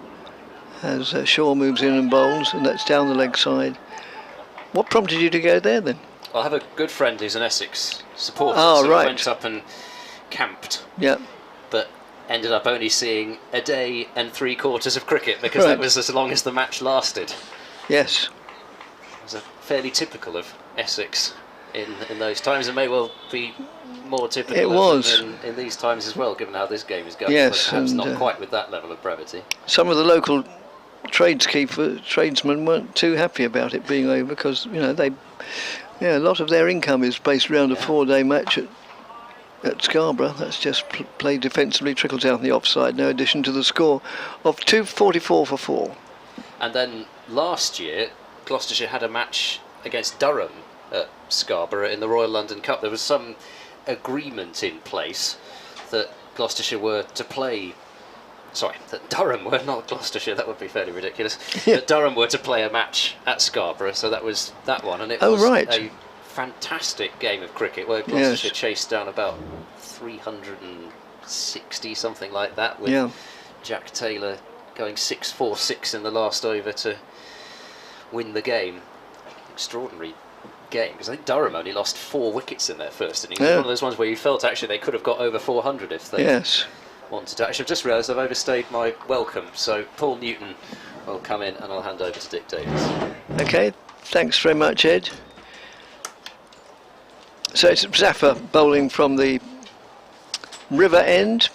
As Shaw moves in and bowls, and that's down the leg side. What prompted you to go there then? Well, I have a good friend who's an Essex supporter, Oh, so right. I went up and camped. Yeah. But ended up only seeing a day and 3/4 of cricket because that was as long as the match lasted. Yes. It was fairly typical of Essex in those times, and may well be more typical It was. in these times as well, given how this game is going. Yes, but perhaps and, not quite with that level of brevity. Some of the local tradesmen weren't too happy about it being over because, you know, a lot of their income is based around a 4-day match at Scarborough. That's just played defensively, trickled down the offside, no addition to the score of 244 for 4. And then last year, Gloucestershire had a match against Durham at Scarborough in the Royal London Cup. There was some agreement in place that Gloucestershire were to play. Sorry, that Durham were not Gloucestershire. That would be fairly ridiculous. That Durham were to play a match at Scarborough, so that was that one, and it was a fantastic game of cricket where Gloucestershire chased down about 360, something like that, with Jack Taylor going 6-4-6 in the last over to win the game. Extraordinary game, because I think Durham only lost 4 wickets in their first innings. It was one of those ones where you felt actually they could have got over 400 if they wanted to. Actually, I've just realised I've overstayed my welcome, so Paul Newton will come in and I'll hand over to Dick Davis. Okay, thanks very much, Ed. So it's Zafar bowling from the river end,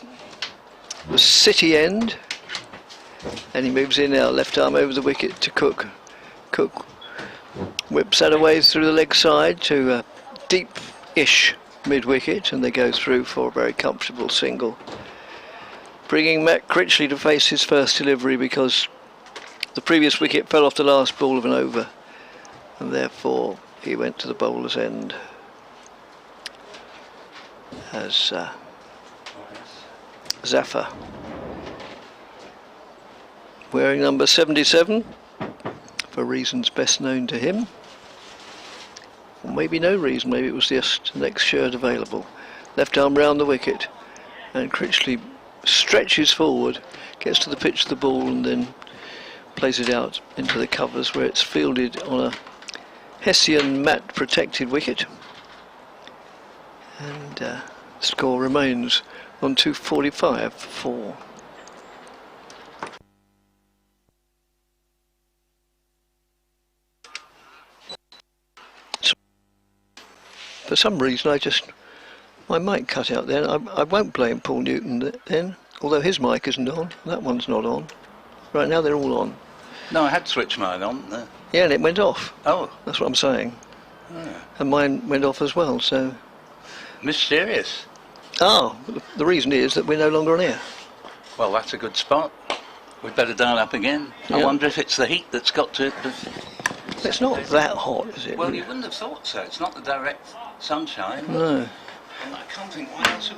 the city end, and he moves in now, left arm over the wicket to Cook. Cook whips that away through the leg side to a deep-ish mid-wicket, and they go through for a very comfortable single, bringing Matt Critchley to face his first delivery because the previous wicket fell off the last ball of an over, and therefore he went to the bowler's end as Zafar, wearing number 77 for reasons best known to him, or maybe no reason, maybe it was just the next shirt available. Left arm round the wicket, and Critchley stretches forward, gets to the pitch of the ball, and then plays it out into the covers where it's fielded on a Hessian mat protected wicket, and score remains on 245 for 4. for some reason my mic cut out then. I won't blame Paul Newton then, although his mic isn't on. That one's not on. Right now they're all on. No, I had switched mine on. Yeah, and it went off. Oh. That's what I'm saying. Oh. And mine went off as well, so... Mysterious. Oh, the reason is that we're no longer on air. Well, that's a good spot. We'd better dial up again. I wonder if it's the heat that's got to it. It's not that hot, is it? Well, you wouldn't have thought so. It's not the direct sunshine. No. I can't think why else.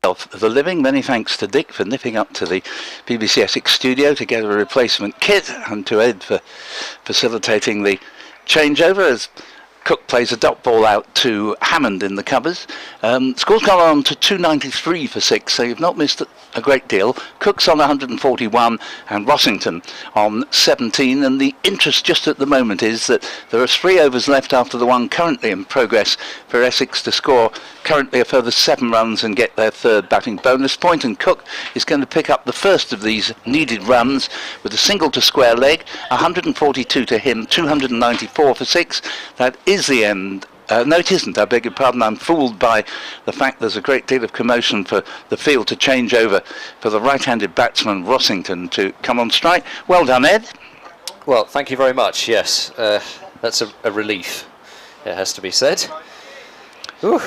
of the living. Many thanks to Dick for nipping up to the BBC Essex studio to get a replacement kit, and to Ed for facilitating the changeover as Cook plays a dot ball out to Hammond in the covers. Score's gone on to 293 for 6, so you've not missed a great deal. Cook's on 141 and Rossington on 17, and the interest just at the moment is that there are 3 overs left after the one currently in progress for Essex to score currently a further 7 runs and get their 3rd batting bonus point, and Cook is going to pick up the first of these needed runs with a single to square leg. 142 to him, 294 for 6. That is the end. No, it isn't, I beg your pardon. I'm fooled by the fact there's a great deal of commotion for the field to change over for the right-handed batsman Rossington to come on strike. Well done, Ed. Well, thank you very much. Yes, that's a relief, it has to be said. Ooh,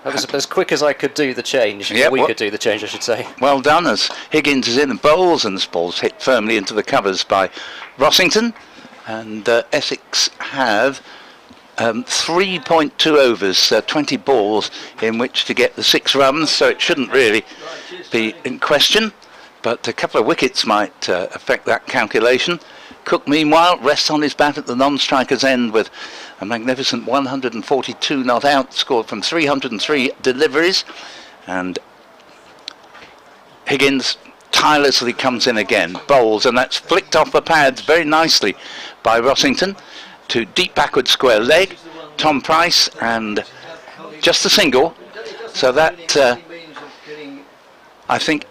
that was as quick as I could do the change. Yep, we could do the change, I should say. Well done, as Higgins is in and bowls, and this ball's hit firmly into the covers by Rossington. And Essex have 3.2 overs, 20 balls in which to get the 6 runs, so it shouldn't really be in question, but a couple of wickets might affect that calculation. Cook, meanwhile, rests on his bat at the non-striker's end with a magnificent 142 not out, scored from 303 deliveries, and Higgins tirelessly comes in again, bowls, and that's flicked off the pads very nicely by Rossington to deep backward square leg. Tom Price, and just a single, so that I think,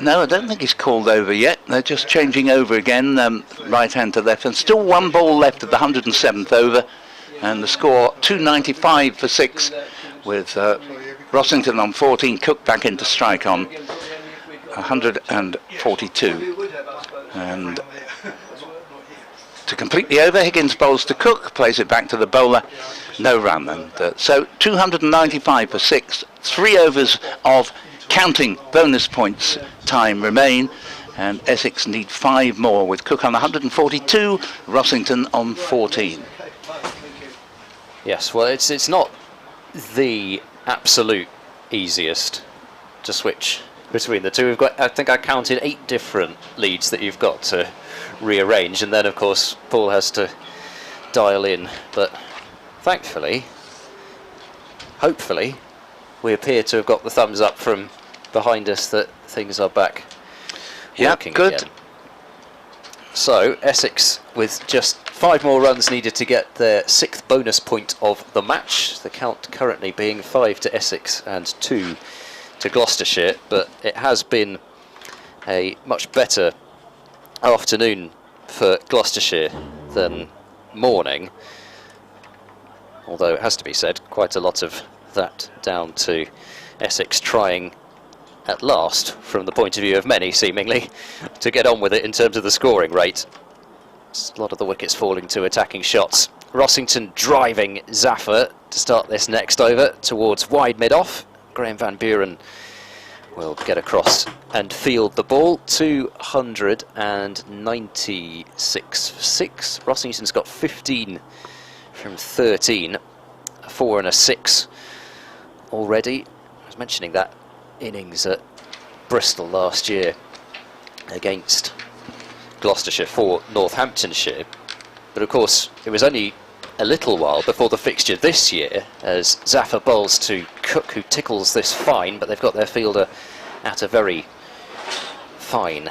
no, I don't think he's called over yet. They're just changing over again, right hand to left, and still 1 ball left at the 107th over, and the score 295 for 6 with Rossington on 14, Cook back into strike on 142, and to complete the over, Higgins bowls to Cook, plays it back to the bowler, no run, and so 295 for 6, 3 overs of counting bonus points time remain, and Essex need 5 more with Cook on 142, Rossington on 14. Yes, well, it's not the absolute easiest to switch between the two. We've got, I think I counted 8 different leads that you've got to rearrange, and then of course Paul has to dial in, but thankfully, hopefully, we appear to have got the thumbs up from behind us that things are back working again. So Essex with just 5 more runs needed to get their 6th bonus point of the match, the count currently being 5 to Essex and 2 to Gloucestershire, but it has been a much better afternoon for Gloucestershire than morning, although it has to be said quite a lot of that down to Essex trying at last, from the point of view of many seemingly, to get on with it in terms of the scoring rate. A lot of the wickets falling to attacking shots. Rossington driving Zaffer to start this next over towards wide mid-off. Graham Van Buren will get across and field the ball. 296 for 6. Rossington's got 15 from 13, a 4 and a 6 already. I was mentioning that innings at Bristol last year against Gloucestershire for Northamptonshire, but of course it was only a little while before the fixture this year as Zaffer bowls to Cook, who tickles this fine, but they've got their fielder at a very fine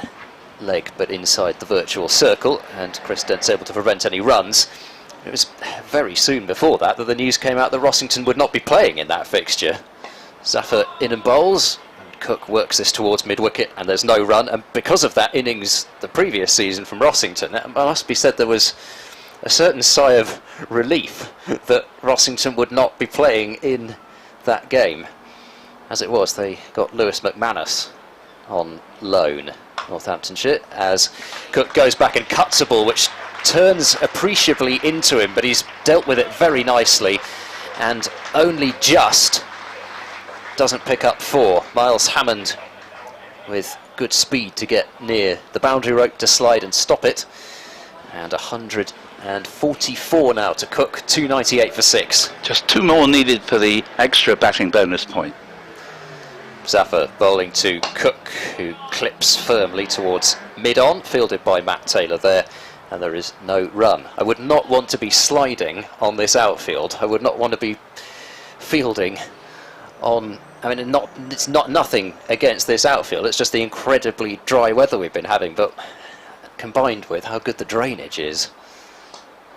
leg but inside the virtual circle, and Chris Dent's able to prevent any runs. It was very soon before that the news came out that Rossington would not be playing in that fixture. Zaffer in and bowls, and Cook works this towards mid-wicket, and there's no run, and because of that innings the previous season from Rossington, it must be said there was a certain sigh of relief that Rossington would not be playing in that game. As it was, they got Lewis McManus on loan, Northamptonshire, as Cook goes back and cuts a ball which turns appreciably into him, but he's dealt with it very nicely and only just doesn't pick up 4. Miles Hammond with good speed to get near the boundary rope to slide and stop it, and 144 now to Cook, 298 for 6. Just 2 more needed for the extra batting bonus point. Zaffer bowling to Cook, who clips firmly towards mid-on, fielded by Matt Taylor there, and there is no run. I would not want to be sliding on this outfield. I would not want to be fielding on... I mean, it's not nothing against this outfield, it's just the incredibly dry weather we've been having, but combined with how good the drainage is.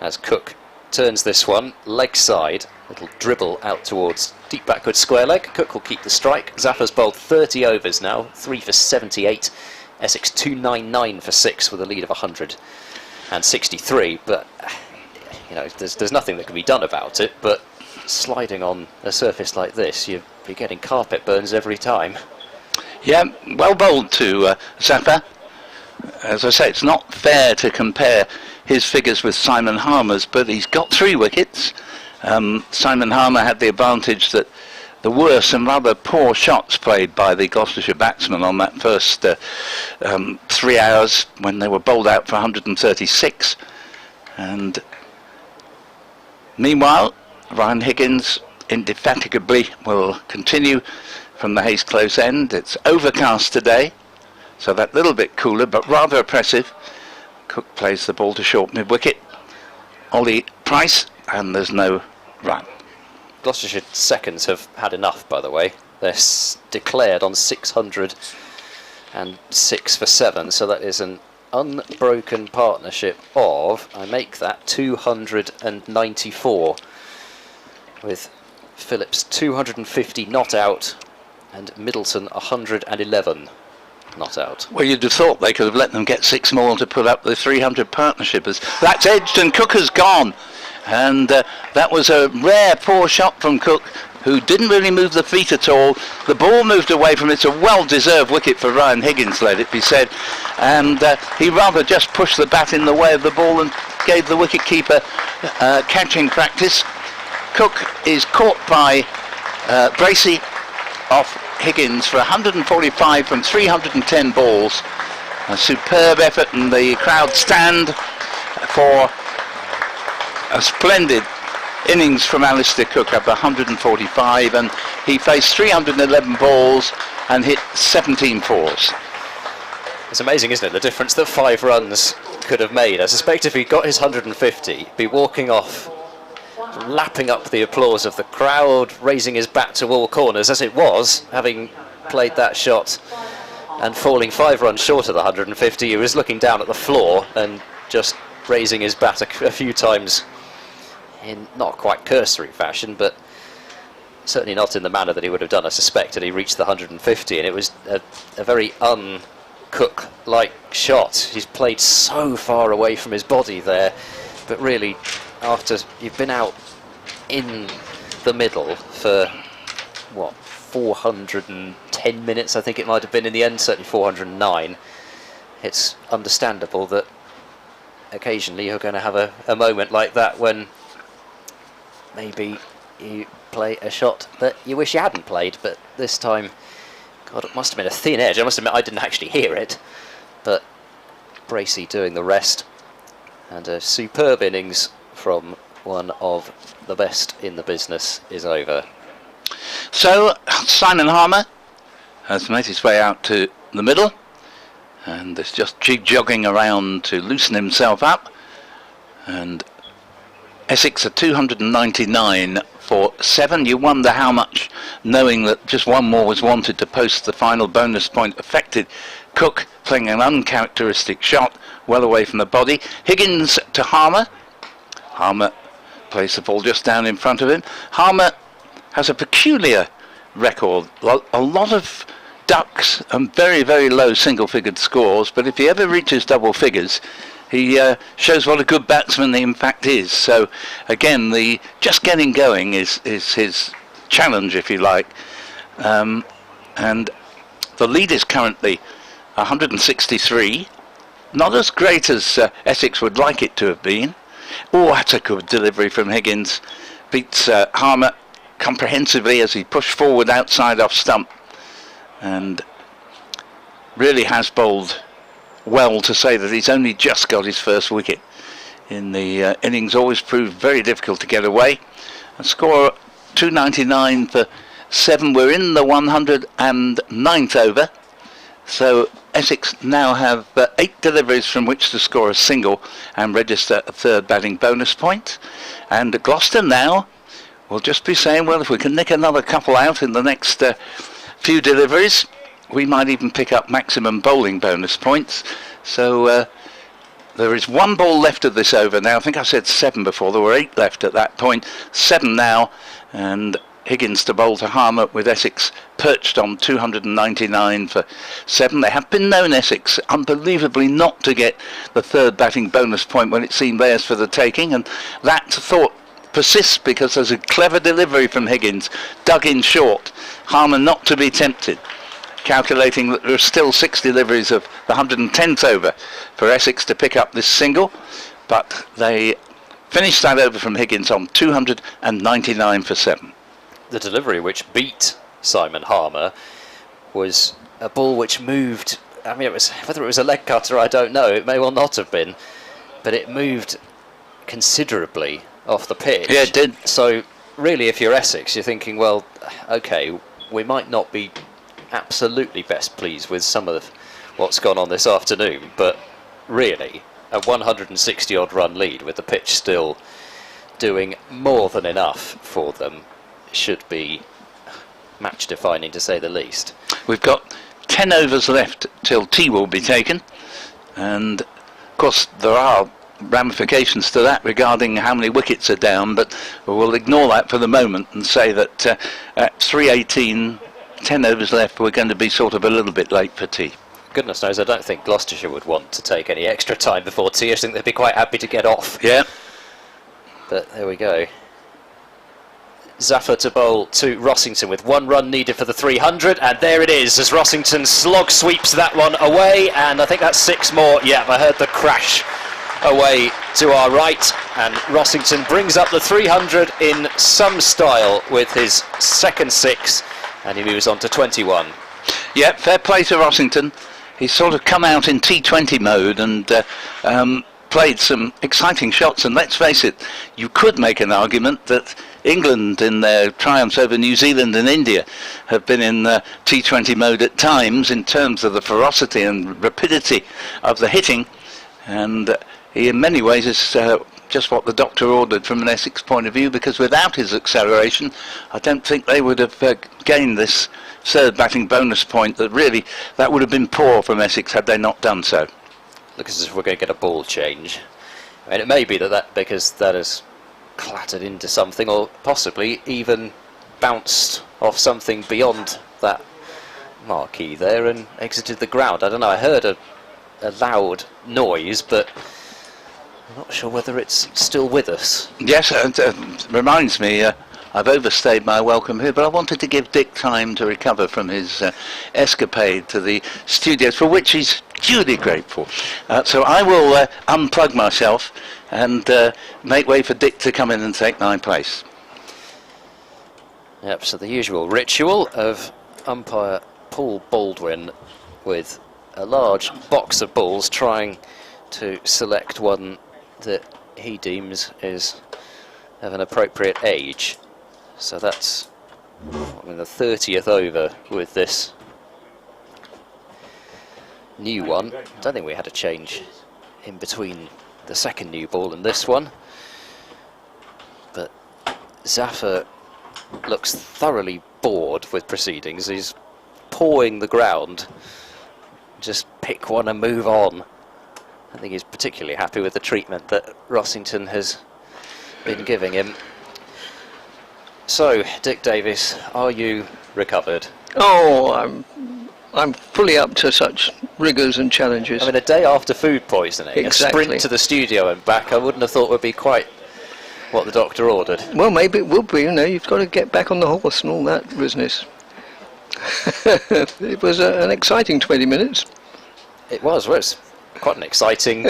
As Cook turns this one, leg side, little dribble out towards deep backward square leg. Cook will keep the strike. Zaffer's bowled 30 overs now, 3 for 78. Essex 299 for 6 with a lead of 163. But you know, there's nothing that can be done about it. But sliding on a surface like this, you're getting carpet burns every time. Yeah, well bowled to Zaffer. As I say, it's not fair to compare his figures with Simon Harmer's, but he's got 3 wickets. Simon Harmer had the advantage that the worse and rather poor shots played by the Gloucestershire batsmen on that first 3 hours when they were bowled out for 136. And meanwhile, Ryan Higgins indefatigably will continue from the Hayes Close end. It's overcast today, so that little bit cooler but rather oppressive. Cook plays the ball to short mid-wicket. Ollie Price, and there's no run. Gloucestershire seconds have had enough, by the way. They're declared on 606 for 7, so that is an unbroken partnership of, I make that, 294, with Phillips 250 not out and Middleton 111 not out. Well, you'd have thought they could have let them get 6 more to put up the 300 partnership. That's edged and Cook has gone. And that was a rare poor shot from Cook, who didn't really move the feet at all. The ball moved away from it. It's a well-deserved wicket for Ryan Higgins, let it be said. And he rather just pushed the bat in the way of the ball and gave the wicket-keeper catching practice. Cook is caught by Bracey off Higgins for 145 from 310 balls. A superb effort, and the crowd stand for a splendid innings from Alistair Cook up 145, and he faced 311 balls and hit 17 fours. It's amazing, isn't it, the difference that 5 runs could have made. I suspect if he got his 150, be walking off, lapping up the applause of the crowd, raising his bat to all corners, as it was, having played that shot and falling 5 runs short of the 150. He was looking down at the floor and just raising his bat a few times in not quite cursory fashion, but certainly not in the manner that he would have done, I suspect, had he reached the 150. And it was a very un-Cook-like shot. He's played so far away from his body there, but really, after you've been out in the middle for, what, 410 minutes, I think it might have been in the end, certainly 409, it's understandable that occasionally you're going to have a moment like that when maybe you play a shot that you wish you hadn't played. But this time, God, it must have been a thin edge. I must admit I didn't actually hear it, but Bracey doing the rest, and a superb innings from one of the best in the business is over. So Simon Harmer has made his way out to the middle and is just jogging around to loosen himself up, and Essex are 299 for 7. You wonder how much, knowing that just 1 more was wanted to post the final bonus point, affected Cook playing an uncharacteristic shot well away from the body. Higgins to Harmer. Harmer plays the ball just down in front of him. Harmer has a peculiar record, a lot of ducks and very, very low single-figured scores, but if he ever reaches double figures, he shows what a good batsman he in fact is. So again, the just getting going is his challenge, if you like. And the lead is currently 163. Not as great as Essex would like it to have been. Oh, that's a good delivery from Higgins. Beats Harmer comprehensively as he pushed forward outside off stump, and really has bowled well to say that he's only just got his first wicket in the innings. Always proved very difficult to get away. A score 299 for 7. We're in the 109th over. So Essex now have 8 deliveries from which to score a single and register a third batting bonus point. And Gloucester now will just be saying, well, if we can nick another couple out in the next few deliveries, we might even pick up maximum bowling bonus points. So there is 1 ball left of this over now. I think I said 7 before. There were 8 left at that point. 7 now, and Higgins to bowl to Harmer with Essex perched on 299 for 7. They have been known, Essex, unbelievably not to get the third batting bonus point when it seemed theirs for the taking, and that thought persists because there's a clever delivery from Higgins, dug in short. Harmer not to be tempted, calculating that there are still 6 deliveries of the 110th over for Essex to pick up this single, but they finished that over from Higgins on 299 for 7. The delivery which beat Simon Harmer was a ball which moved. I mean, whether it was a leg cutter, I don't know. It may well not have been, but it moved considerably off the pitch. Yeah, it did. So really, if you're Essex, you're thinking, well, okay, we might not be absolutely best pleased with some of what's gone on this afternoon, but really, a 160 odd run lead with the pitch still doing more than enough for them should be match defining, to say the least. We've got 10 overs left till tea will be taken, and of course there are ramifications to that regarding how many wickets are down, but we'll ignore that for the moment and say that at 3:18, 10 overs left, we're going to be sort of a little bit late for tea. Goodness knows, I don't think Gloucestershire would want to take any extra time before tea. I think they'd be quite happy to get off. Yeah. But there we go. Zaffer to bowl to Rossington with 1 run needed for the 300, and there it is as Rossington slog sweeps that one away, and I think that's 6 more. Yeah, I heard the crash away to our right, and Rossington brings up the 300 in some style with his second 6, and he moves on to 21. Yeah, fair play to Rossington. He's sort of come out in T20 mode and played some exciting shots, and let's face it, you could make an argument that England in their triumphs over New Zealand and India have been in T20 mode at times in terms of the ferocity and rapidity of the hitting, and he in many ways is just what the doctor ordered from an Essex point of view, because without his acceleration I don't think they would have gained this third batting bonus point. That would have been poor from Essex had they not done so. Looks as if we're going to get a ball change. I mean, it may be that because that has clattered into something, or possibly even bounced off something beyond that marquee there and exited the ground. I don't know, I heard a loud noise, but I'm not sure whether it's still with us. Yes, it reminds me, I've overstayed my welcome here, but I wanted to give Dick time to recover from his escapade to the studios, for which he's duly grateful. So I will unplug myself and make way for Dick to come in and take my place. Yep, so the usual ritual of umpire Paul Baldwin with a large box of balls trying to select one that he deems is of an appropriate age. So that's the 30th over with this new one. I don't think we had a change in between the second new ball and this one, but Zaffer looks thoroughly bored with proceedings. He's pawing the ground, just pick one and move on. I think he's particularly happy with the treatment that Rossington has been giving him. So, Dick Davis, are you recovered? Oh, I'm fully up to such rigours and challenges. I mean, a day after food poisoning, exactly. A sprint to the studio and back, I wouldn't have thought would be quite what the doctor ordered. Well, maybe it will be, you've got to get back on the horse and all that business. It was an exciting 20 minutes. It was quite an exciting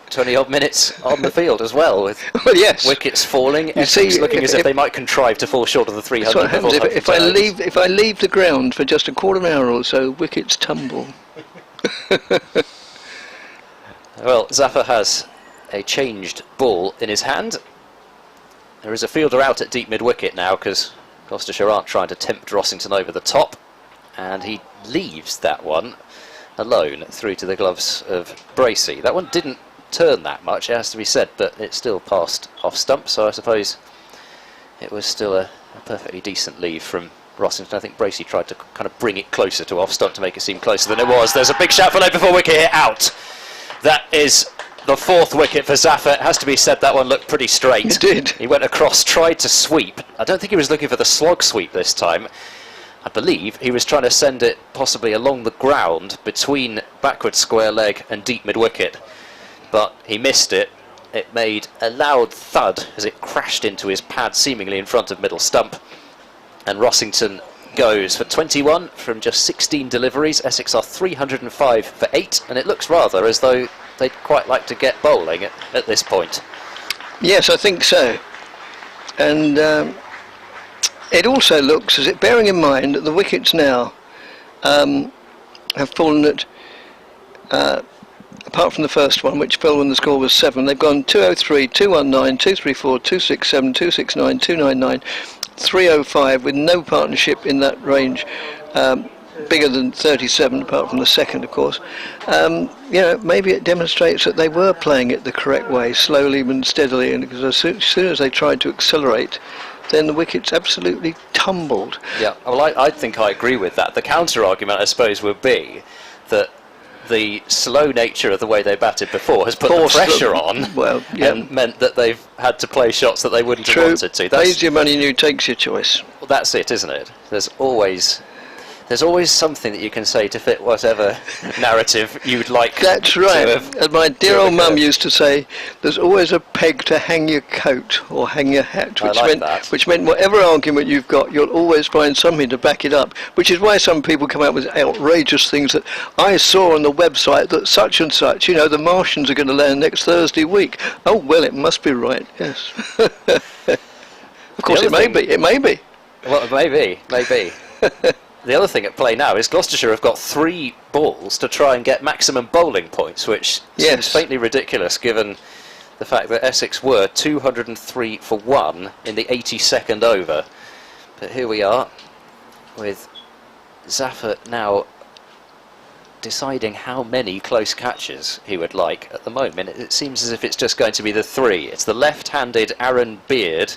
20-odd minutes on the field as well, with yes. wickets falling, Essex looking as if they might contrive to fall short of the 300. That's what happens if I leave the ground for just a quarter of an hour or so, wickets tumble. Well, Zaffer has a changed ball in his hand. There is a fielder out at deep mid-wicket now because Gloucestershire aren't trying to tempt Rossington over the top, and he leaves that one alone through to the gloves of Bracey. That one didn't turn that much, it has to be said, but it still passed off stump, so I suppose it was still a perfectly decent leave from Rossington. I think Bracey tried to kind of bring it closer to off stump to make it seem closer than it was. There's a big shout for late before wicket here, out. That is the 4th wicket for Zafar. It has to be said that one looked pretty straight. It did. He went across, tried to sweep. I don't think he was looking for the slog sweep this time. I believe he was trying to send it possibly along the ground between backward square leg and deep mid wicket, but he missed it. It made a loud thud as it crashed into his pad seemingly in front of middle stump, and Rossington goes for 21 from just 16 deliveries. Essex are 305 for 8, and it looks rather as though they'd quite like to get bowling at this point. Yes, I think so. And it also looks as if, bearing in mind that the wickets now have fallen at, apart from the first one, which fell when the score was 7, they've gone 203, 219, 234, 267, 269, 299, 305, with no partnership in that range bigger than 37, apart from the second, of course. You know, maybe it demonstrates that they were playing it the correct way, slowly and steadily, and because as soon as they tried to accelerate, then the wickets absolutely tumbled. Yeah, well, I think I agree with that. The counter argument, I suppose, would be that the slow nature of the way they batted before has put the pressure on, well, yeah, and meant that they've had to play shots that they wouldn't True. have wanted to. Pays your money and you takes your choice. Well, that's it, isn't it? There's always something that you can say to fit whatever narrative you'd like. That's right. To have, and my dear old mum used to say, there's always a peg to hang your coat or hang your hat, which meant whatever argument you've got, you'll always find something to back it up, which is why some people come out with outrageous things that I saw on the website that such and such, you know, the Martians are going to land next Thursday week. Oh, well, it must be right, yes. Of course, it may be. Well, it may be. The other thing at play now is Gloucestershire have got 3 balls to try and get maximum bowling points, which seems faintly ridiculous given the fact that Essex were 203 for 1 in the 82nd over. But here we are with Zafar now deciding how many close catches he would like. At the moment it seems as if it's just going to be the 3. It's the left-handed Aaron Beard,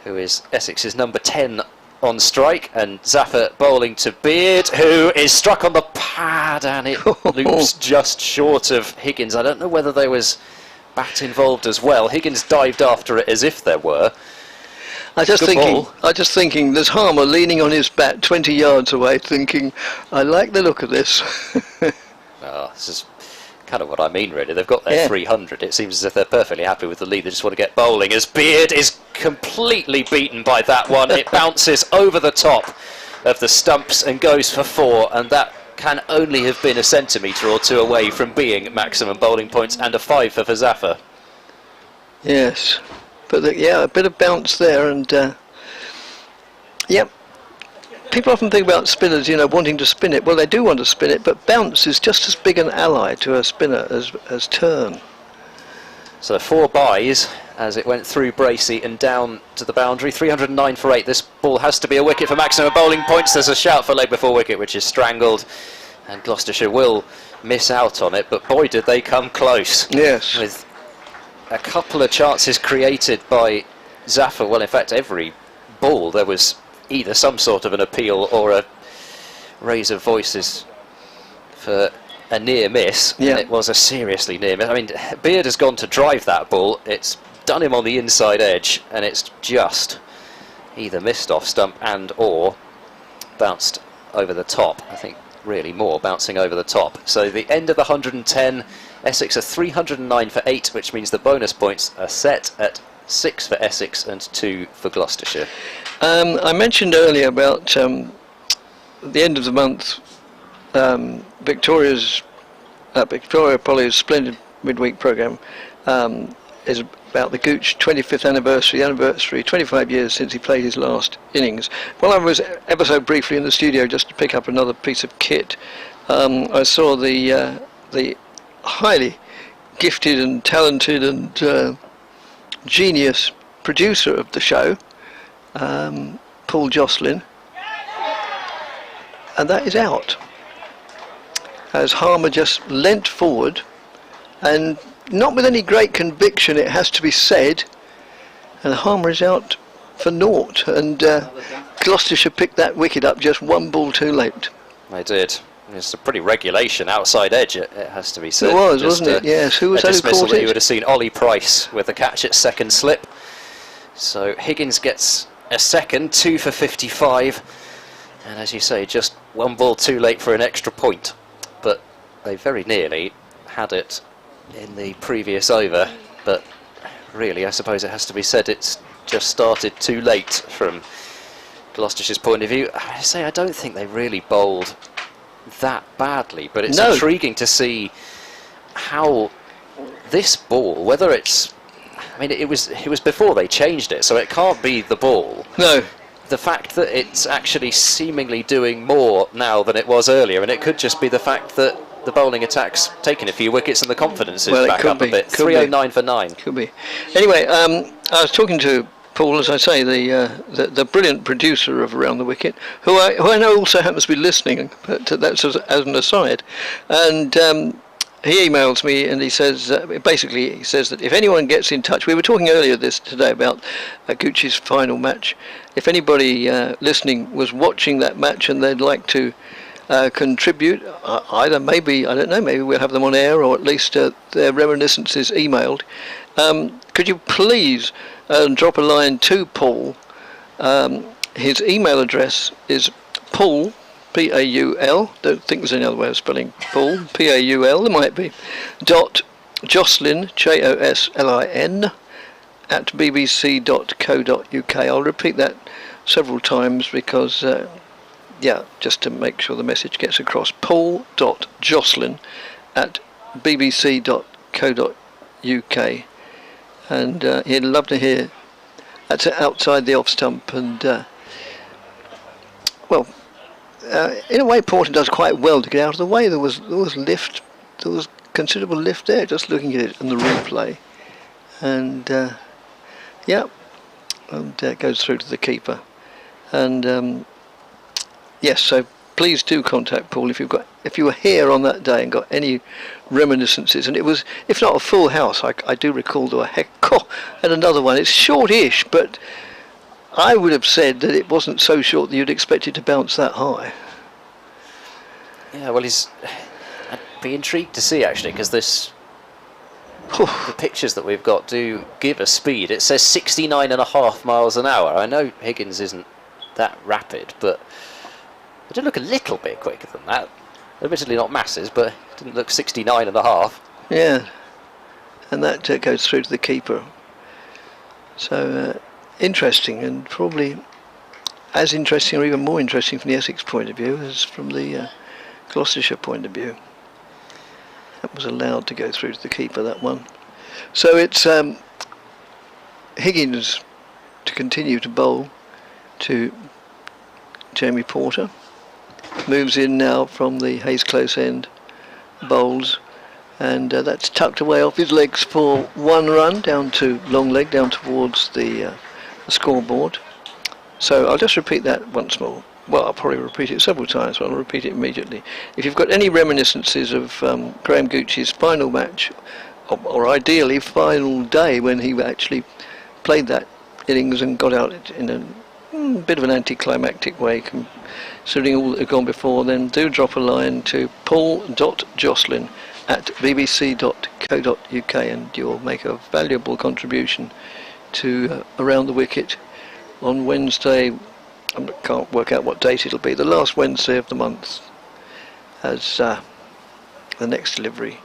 who is Essex's number 10 on strike, and Zafar bowling to Beard, who is struck on the pad, and it loops just short of Higgins. I don't know whether there was bat involved as well. Higgins dived after it as if there were. I just thinking there's Harmer leaning on his bat 20 yards away thinking, I like the look of this. Oh, this is kind of what I mean, really. They've got their 300. It seems as if they're perfectly happy with the lead. They just want to get bowling, as Beard is completely beaten by that one. It bounces over the top of the stumps and goes for 4, and that can only have been a centimetre or 2 away from being maximum bowling points, and a 5 for Zafar. Yes, but a bit of bounce there, and yep. People often think about spinners, you know, wanting to spin it. Well, they do want to spin it, but bounce is just as big an ally to a spinner as turn. So 4 byes as it went through Bracey and down to the boundary. 309 for 8. This ball has to be a wicket for maximum bowling points. There's a shout for leg before wicket, which is strangled, and Gloucestershire will miss out on it. But boy, did they come close. Yes. With a couple of chances created by Zafar. Well, in fact, every ball there was either some sort of an appeal or a raise of voices for a near miss, and it was a seriously near miss. I mean, Beard has gone to drive that ball, it's done him on the inside edge, and it's just either missed off stump and or bounced over the top. I think really more bouncing over the top. So the end of the 110, Essex are 309 for 8, which means the bonus points are set at 6 for Essex and 2 for Gloucestershire. I mentioned earlier about the end of the month, Victoria Polly's splendid midweek programme is about the Gooch 25th anniversary, 25 years since he played his last innings. While I was ever so briefly in the studio just to pick up another piece of kit, I saw the highly gifted and talented and genius producer of the show, Paul Jocelyn, and that is out. As Harmer just leant forward, and not with any great conviction, it has to be said, and Harmer is out for naught, and Gloucestershire picked that wicket up just one ball too late. They did. It's a pretty regulation outside edge, it has to be said. It was, wasn't it? Yes. Who was that who caught it? You would have seen Ollie Price with the catch at second slip. So Higgins gets a second, 2 for 55. And as you say, just one ball too late for an extra point. But they very nearly had it in the previous over. But really, I suppose it has to be said, it's just started too late from Gloucestershire's point of view. I say I don't think they really bowled that badly, but it's intriguing to see how this ball, whether it's, I mean, it was before they changed it, so it can't be the ball. No. The fact that it's actually seemingly doing more now than it was earlier, and it could just be the fact that the bowling attack's taken a few wickets and the confidence is back up a bit. 309 for 9. Could be. Anyway, I was talking to Paul, as I say, the brilliant producer of Around the Wicket, who I know also happens to be listening, but that's as an aside. And he emails me and he says, basically, he says that if anyone gets in touch, we were talking earlier today about Gucci's final match. If anybody listening was watching that match and they'd like to contribute, either maybe, I don't know, maybe we'll have them on air or at least their reminiscences emailed. Could you please drop a line to Paul? His email address is Paul, P-A-U-L, don't think there's any other way of spelling Paul, P-A-U-L, there might be, .Joslin, J-O-S-L-I-N, at bbc.co.uk. I'll repeat that several times because, just to make sure the message gets across. Paul.Joslin at bbc.co.uk. And he'd love to hear. That's outside the off stump, and in a way, Porter does quite well to get out of the way. There was lift, there was considerable lift there. Just looking at it in the replay, and it goes through to the keeper. And yes, so please do contact Paul if you were here on that day and got any reminiscences. And it was, if not a full house, I do recall there were and another one. It's short-ish, but I would have said that it wasn't so short that you'd expect it to bounce that high. Yeah, well, I'd be intrigued to see actually, because the pictures that we've got do give a speed. It says 69.5 miles an hour. I know Higgins isn't that rapid, but it did look a little bit quicker than that. Admittedly not masses, but it didn't look 69.5. Yeah, and that goes through to the keeper. So interesting, and probably as interesting or even more interesting from the Essex point of view as from the Gloucestershire point of view. That was allowed to go through to the keeper, that one. So it's Higgins to continue to bowl to Jamie Porter. Moves in now from the Hayes Close end, bowls, and that's tucked away off his legs for 1 run, down to long leg, down towards the scoreboard. So I'll just repeat that once more. Well, I'll probably repeat it several times, but I'll repeat it immediately. If you've got any reminiscences of Graham Gucci's final match, or ideally final day when he actually played that innings and got out in a bit of an anticlimactic way, considering all that had gone before, then do drop a line to paul.joslin at bbc.co.uk and you'll make a valuable contribution to Around the Wicket on Wednesday. I can't work out what date it'll be, the last Wednesday of the month, as the next delivery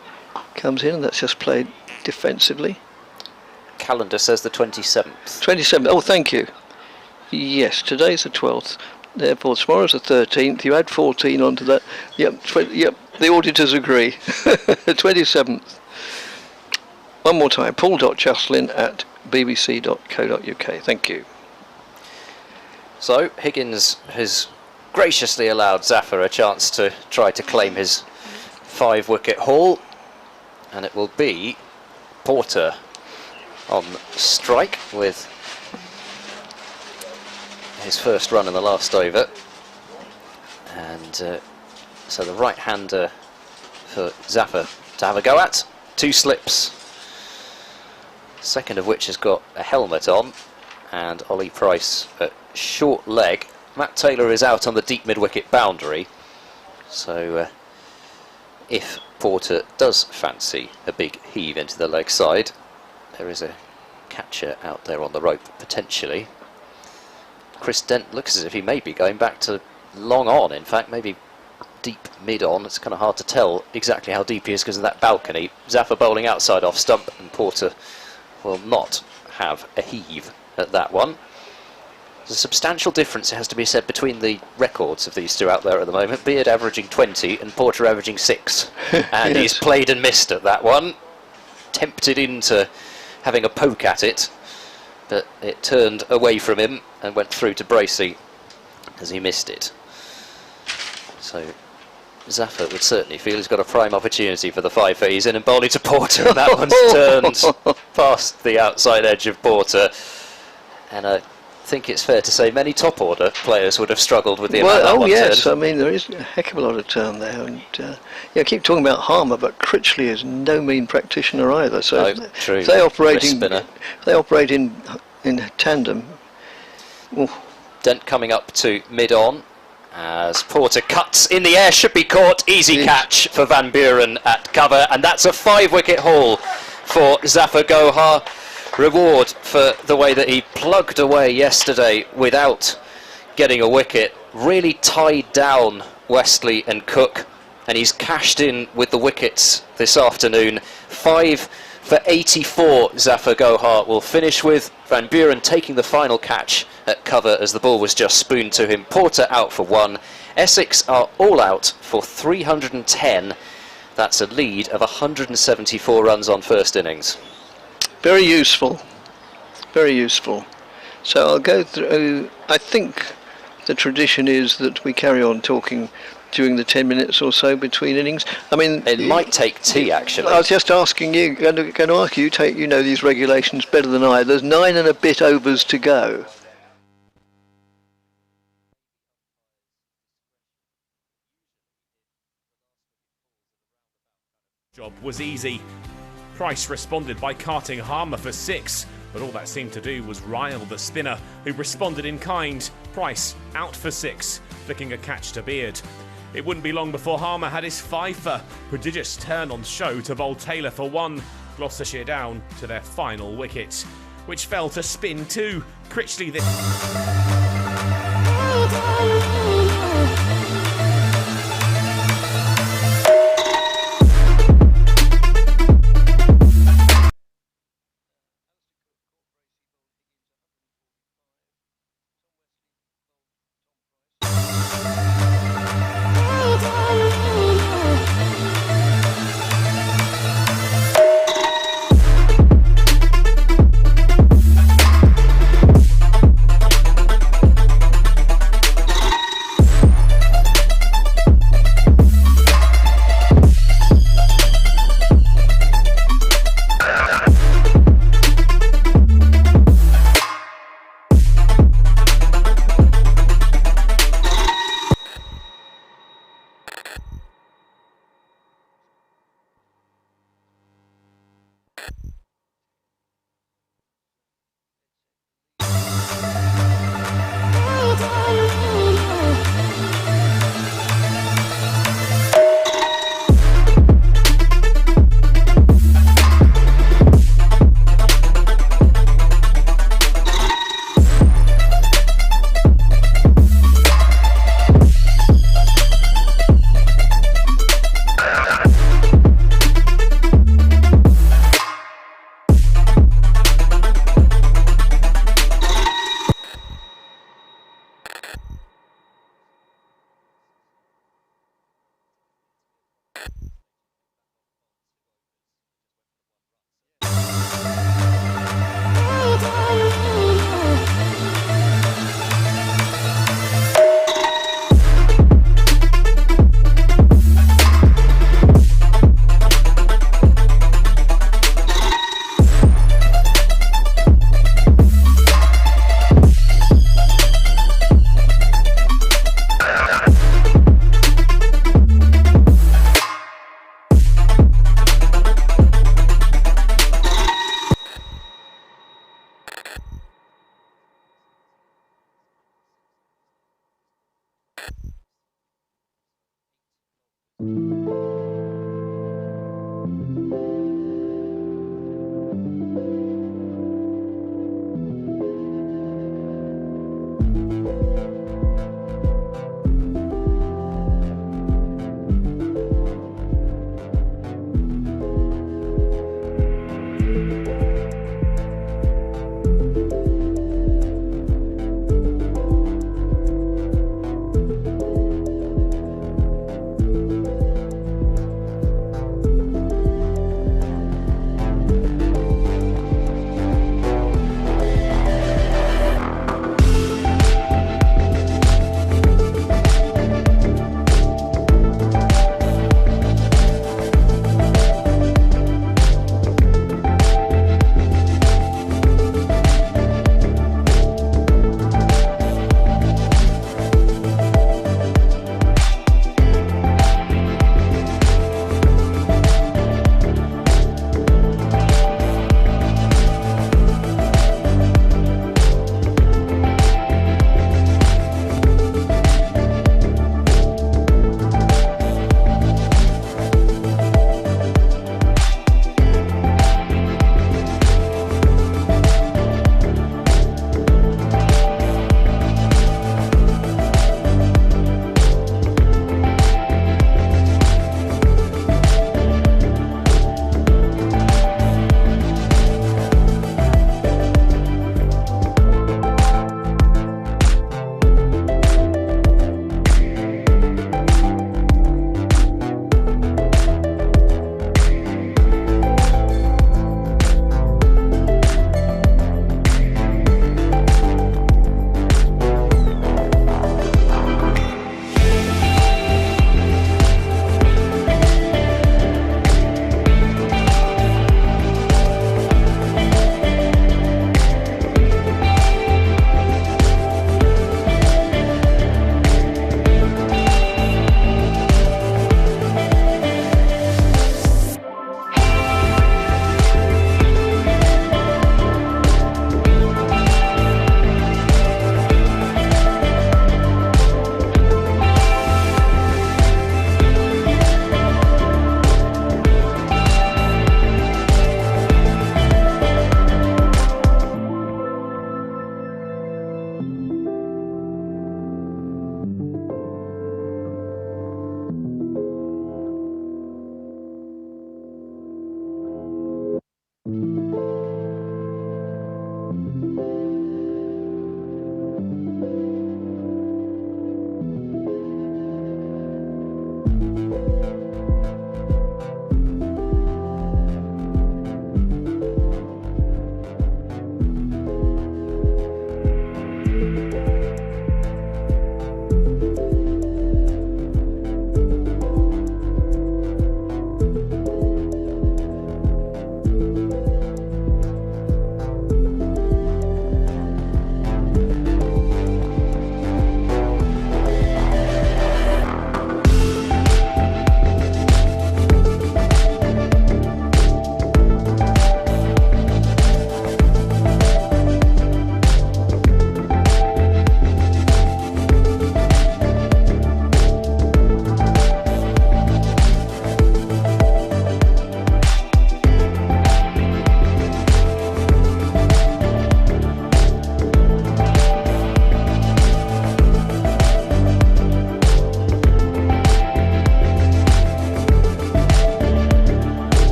comes in, and that's just played defensively. Calendar says the 27th. 27th, oh thank you. Yes, today's the 12th, therefore tomorrow's the 13th. You add 14 onto that. Yep, the auditors agree. The 27th. One more time, paul.joslin at bbc.co.uk. Thank you. So Higgins has graciously allowed Zafar a chance to try to claim his 5-wicket haul, and it will be Porter on strike with his first run in the last over. And so the right-hander for Zaffer to have a go at. 2 slips, second of which has got a helmet on, and Ollie Price at short leg. Matt Taylor is out on the deep mid-wicket boundary, so if Porter does fancy a big heave into the leg side, there is a catcher out there on the rope potentially. Chris Dent looks as if he may be going back to long on, in fact, maybe deep mid on. It's kind of hard to tell exactly how deep he is because of that balcony. Zaffer bowling outside off stump, and Porter will not have a heave at that one. There's a substantial difference, it has to be said, between the records of these two out there at the moment. Beard averaging 20 and Porter averaging 6. And Yes. He's played and missed at that one. Tempted into having a poke at it, but it turned away from him and went through to Bracey as he missed it. So Zaffer would certainly feel he's got a prime opportunity for the 5 for he's in and bowling to Porter, and that one's turned past the outside edge of Porter. And I think it's fair to say many top order players would have struggled with the amount that one yes, turned. I mean there is a heck of a lot of turn there, and I keep talking about Harmer, but Critchley is no mean practitioner either. So No, true. if they operate Wrist spinner. if they operate in tandem. Dent coming up to mid-on as Porter cuts in the air, should be caught. Easy catch for Van Buren at cover, and that's a 5-wicket haul for Zaffer Gohar. Reward for the way that he plugged away yesterday without getting a wicket. Really tied down Westley and Cook, and he's cashed in with the wickets this afternoon. 5 for 84 Zaffer Gohar will finish with. Van Buren taking the final catch at cover as the ball was just spooned to him. Porter out for 1. Essex are all out for 310. That's a lead of 174 runs on first innings. Very useful, very useful. So I'll go through. I think the tradition is that we carry on talking during the 10 minutes or so between innings. I mean, it might take tea actually. I was just asking you, going to ask you, you know these regulations better than I. There's 9 and a bit overs to go. Job was easy. Price responded by carting Harmer for 6, but all that seemed to do was rile the spinner, who responded in kind. Price out for 6, flicking a catch to Beard. It wouldn't be long before Harmer had his 5-fer. Prodigious turn on show to bowl Taylor for 1. Gloucestershire down to their final wicket, which fell to spin 2. Critchley this.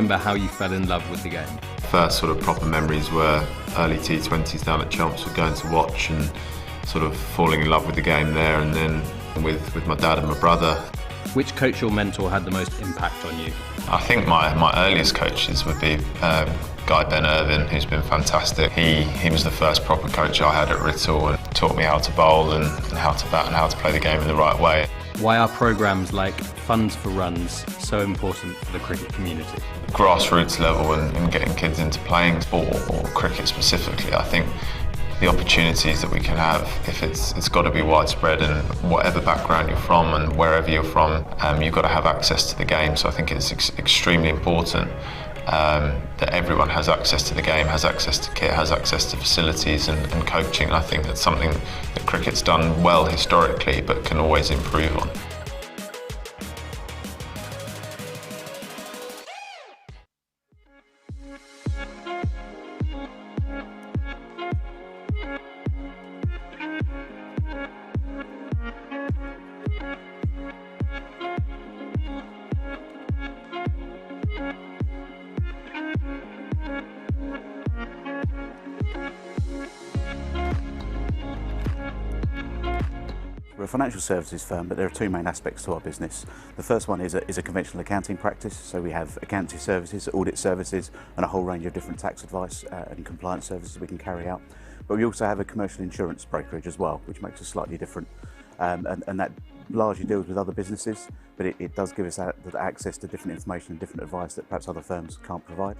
remember how you fell in love with the game? First sort of proper memories were early T20s down at Chelmsford, going to watch and sort of falling in love with the game there, and then with my dad and my brother. Which coach or mentor had the most impact on you? I think my earliest coaches would be Guy Ben Irvin, who's been fantastic. He was the first proper coach I had at Writtle and taught me how to bowl and how to bat and how to play the game in the right way. Why are programmes like Funds for Runs so important for the cricket community? Grassroots level and getting kids into playing sport or cricket specifically, I think the opportunities that we can have, if it's got to be widespread, and whatever background you're from and wherever you're from, you've got to have access to the game. So I think it's extremely important that everyone has access to the game, has access to kit, has access to facilities and coaching. I think that's something that cricket's done well historically, but can always improve on. We're a financial services firm, but there are two main aspects to our business. The first one is a conventional accounting practice, so we have accounting services, audit services, and a whole range of different tax advice and compliance services we can carry out. But we also have a commercial insurance brokerage as well, which makes us slightly different, and that largely deals with other businesses, but it does give us access to different information and different advice that perhaps other firms can't provide.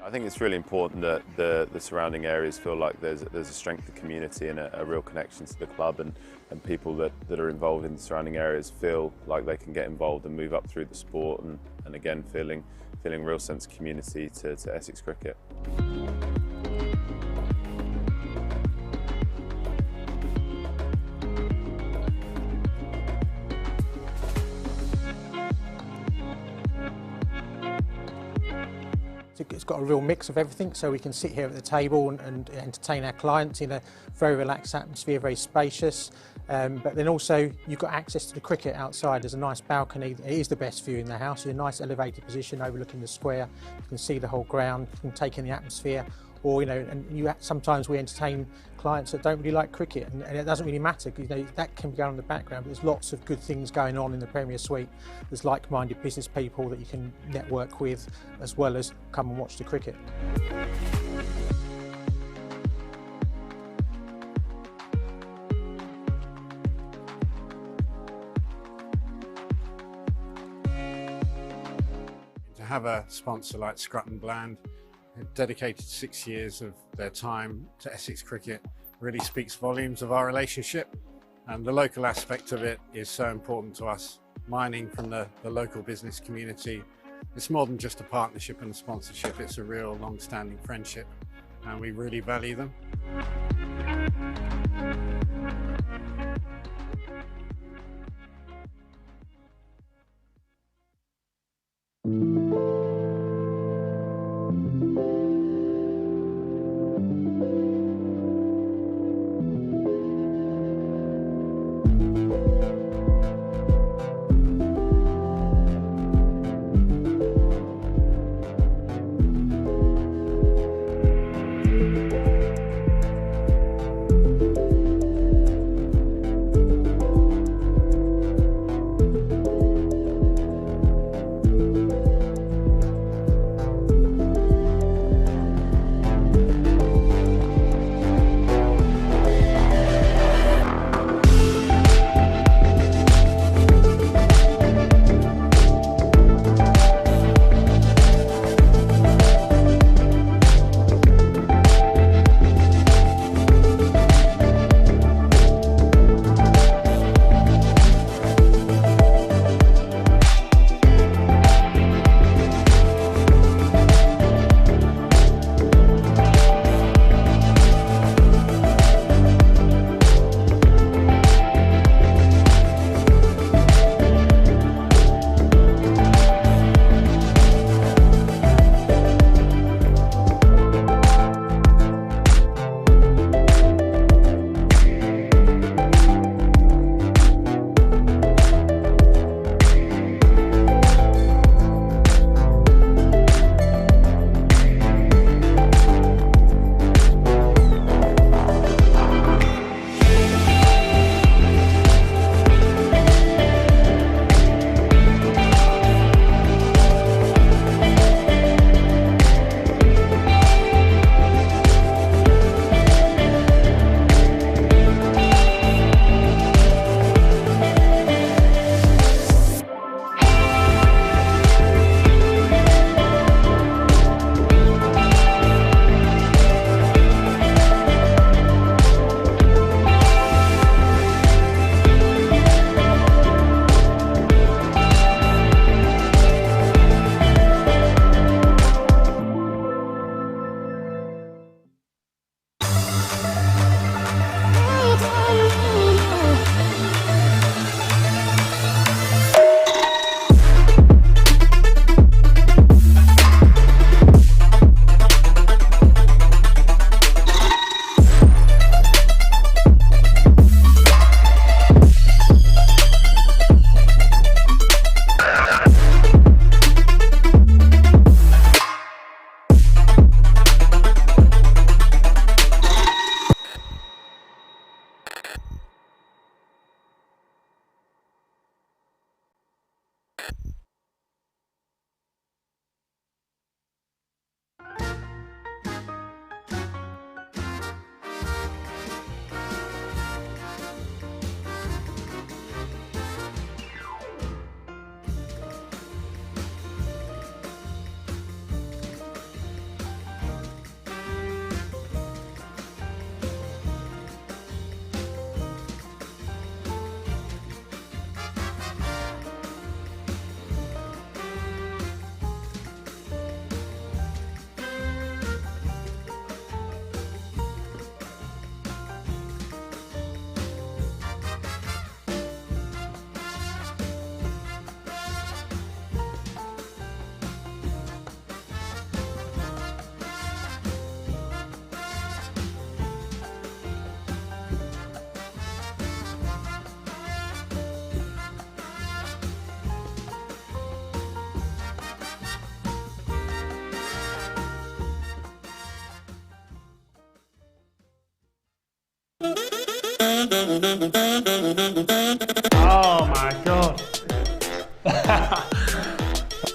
I think it's really important that the surrounding areas feel like there's a strength of community and a real connection to the club, and people that are involved in the surrounding areas feel like they can get involved and move up through the sport, and again feeling real sense of community to Essex cricket. It's got a real mix of everything, so we can sit here at the table and entertain our clients in a very relaxed atmosphere, very spacious. But then also you've got access to the cricket outside. There's a nice balcony. It is the best view in the house. You're in a nice elevated position overlooking the square. You can see the whole ground. You can take in the atmosphere. Or, sometimes we entertain clients that don't really like cricket, and it doesn't really matter. That can be going on in the background, but there's lots of good things going on in the Premier Suite. There's like-minded business people that you can network with, as well as come and watch the cricket. To have a sponsor like Scrutton Bland, who dedicated 6 years of their time to Essex cricket, really speaks volumes of our relationship, and the local aspect of it is so important to us. Mining from the local business community, it's more than just a partnership and a sponsorship, it's a real long-standing friendship, and we really value them. Oh my god.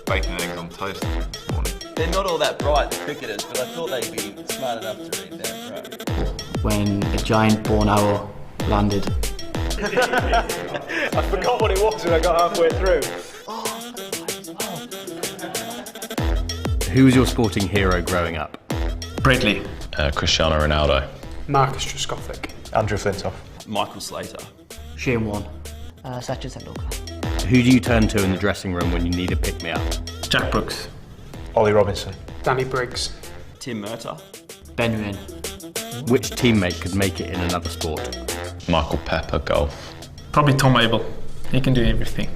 Bacon and eggs on toast this morning. They're not all that bright, the cricketers, but I thought they'd be smart enough to read that, right? When a giant born owl landed. I forgot what it was when I got halfway through. Who was your sporting hero growing up? Bradley. Cristiano Ronaldo. Marcus Trescothick. Andrew Flintoff. Michael Slater. Shane Warne. Essex and Gloucestershire. Who do you turn to in the dressing room when you need a pick-me-up? Jack Brooks. Ollie Robinson. Danny Briggs. Tim Murtagh. Ben Wynn. Which teammate could make it in another sport? Michael Pepper, golf. Probably Tom Abel. He can do everything.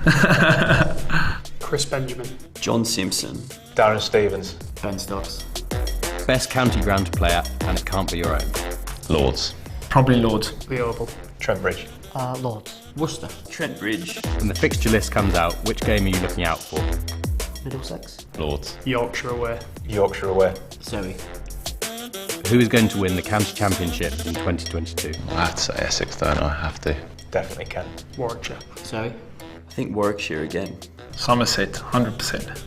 Chris Benjamin. John Simpson. Darren Stevens. Ben Stokes. Best county ground to play at, and it can't be your own. Lords. Probably Lords. The Oval. Trent Bridge. Lords. Worcester. Trent Bridge. When the fixture list comes out, which game are you looking out for? Middlesex. Lords. Yorkshire away. Yorkshire away. Surrey. Who is going to win the county championship in 2022? I'd say Essex, don't I? Have to. Definitely can. Warwickshire. Surrey. I think Warwickshire again. Somerset, 100%.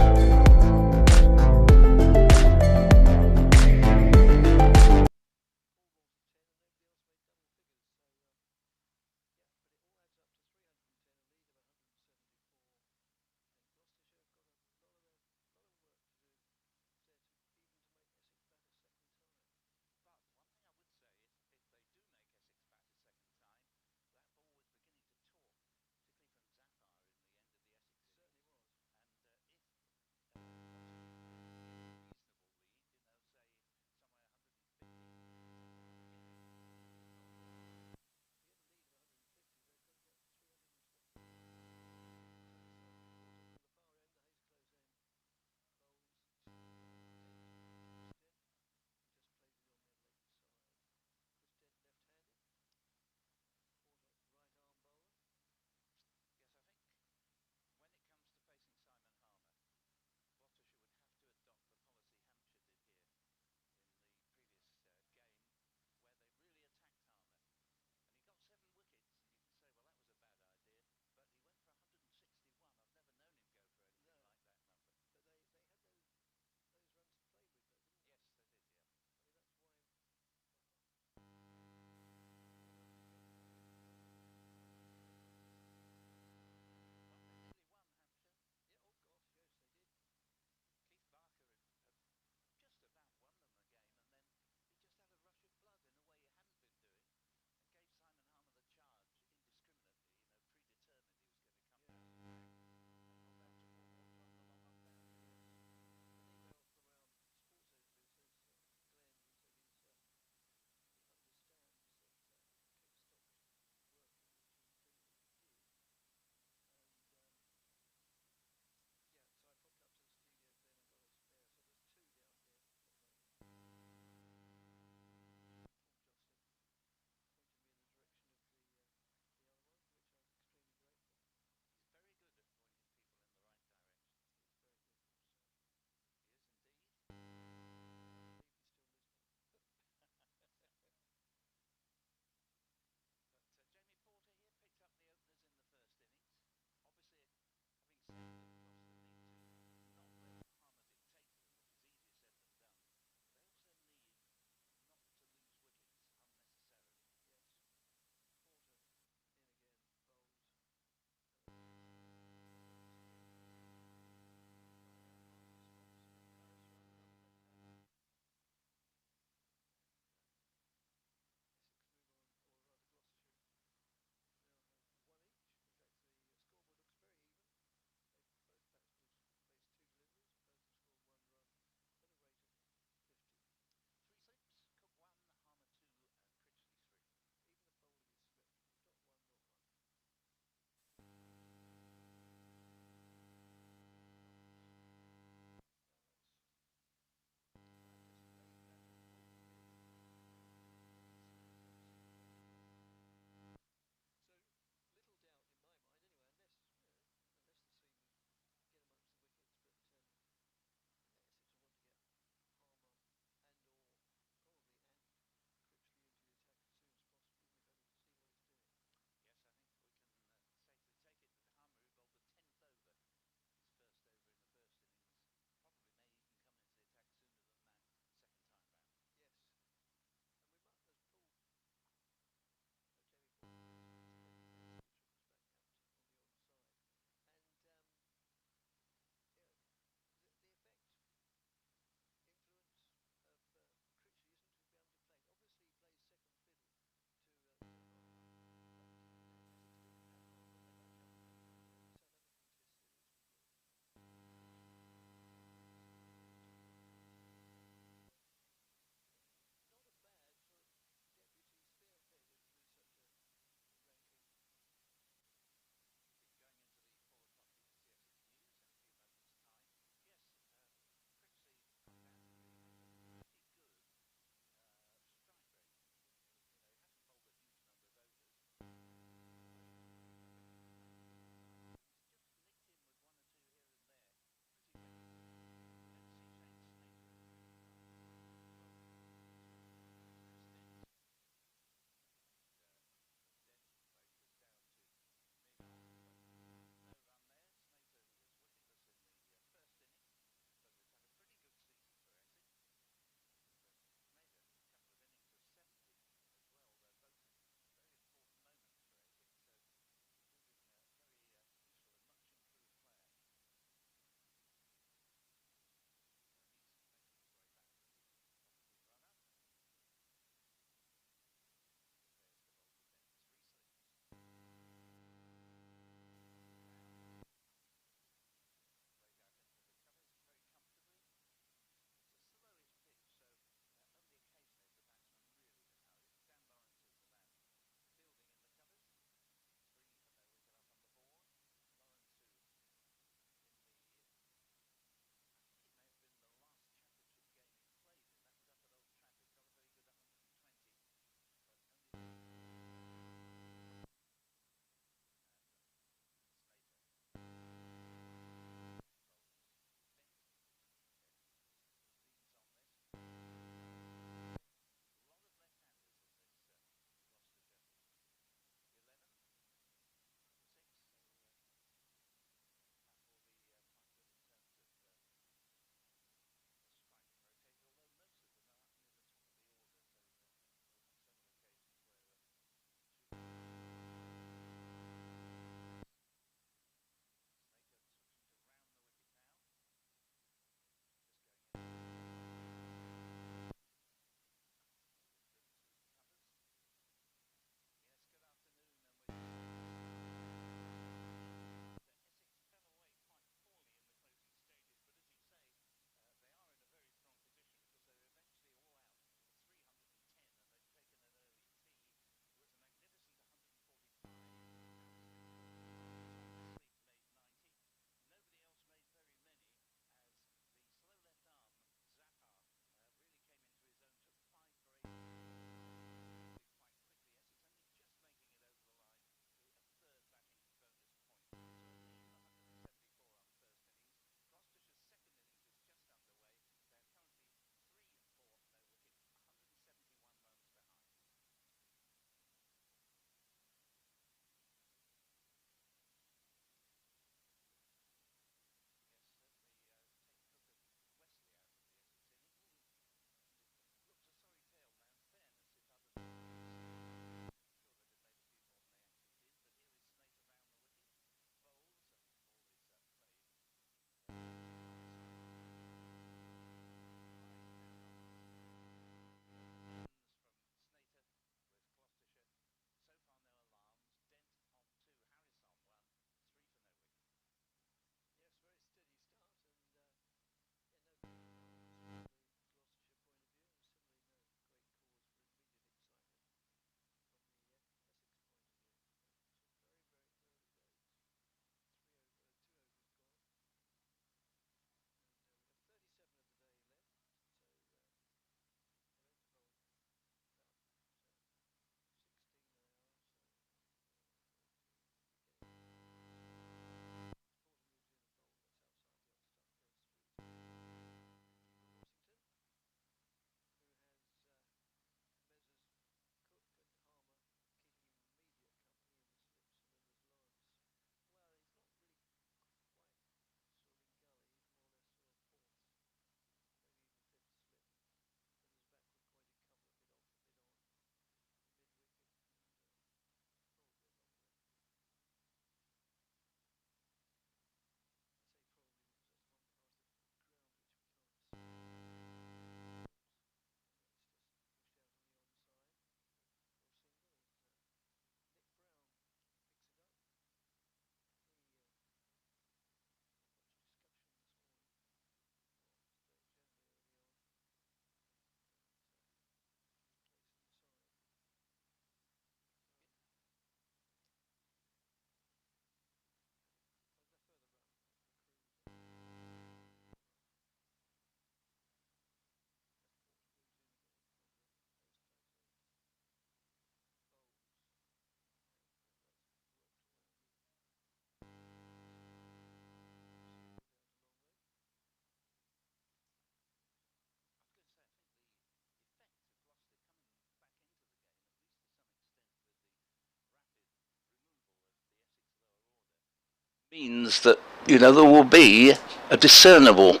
Means that, you know, there will be a discernible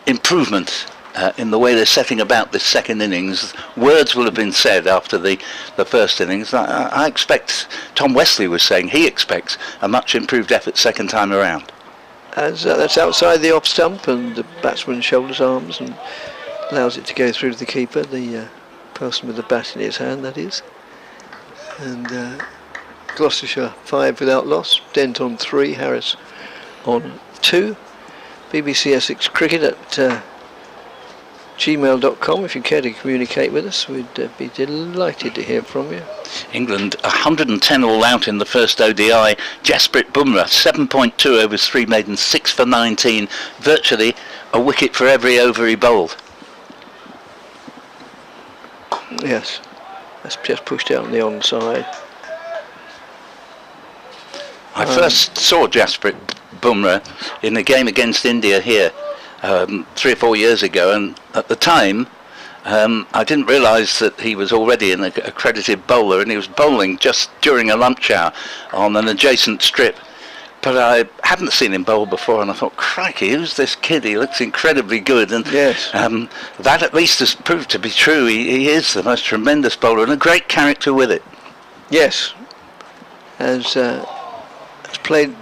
improvement in the way they're setting about this second innings. Words will have been said after the first innings. I expect, Tom Westley was saying he expects a much improved effort second time around. As that's outside the off stump, and the batsman shoulders arms and allows it to go through to the keeper, the person with the bat in his hand, that is. And Gloucestershire 5 without loss, Dent on 3, Harris on 2. BBC Essex Cricket at gmail.com if you care to communicate with us. We'd be delighted to hear from you. England 110 all out in the first ODI. Jasprit Bumrah 7.2 overs 3 maiden, 6 for 19, virtually a wicket for every over he bowled. Yes, that's just pushed out on the onside. I first saw Jasprit Bumrah in a game against India here 3 or 4 years ago, and at the time I didn't realise that he was already an accredited bowler, and he was bowling just during a lunch hour on an adjacent strip. But I hadn't seen him bowl before, and I thought, crikey, who's this kid? He looks incredibly good. And yes. That at least has proved to be true. He is the most tremendous bowler, and a great character with it. Yes, has played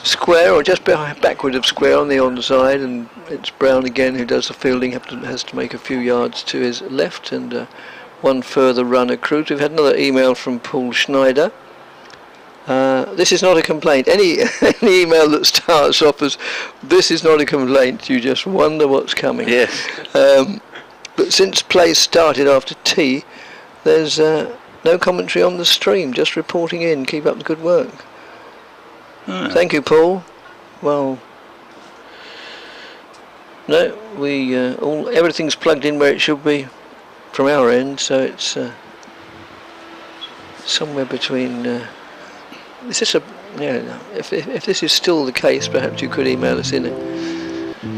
square or just backward of square on the onside, and it's Brown again who does the fielding, has to make a few yards to his left, and one further run accrued. We've had another email from Paul Schneider. This is not a complaint. Any email that starts off as "this is not a complaint," you just wonder what's coming. Yes. But since play started after tea, there's no commentary on the stream, just reporting in. Keep up the good work. Thank you, Paul. Well, no, everything's plugged in where it should be from our end, so it's somewhere between. Is this if this is still the case, perhaps you could email us in it.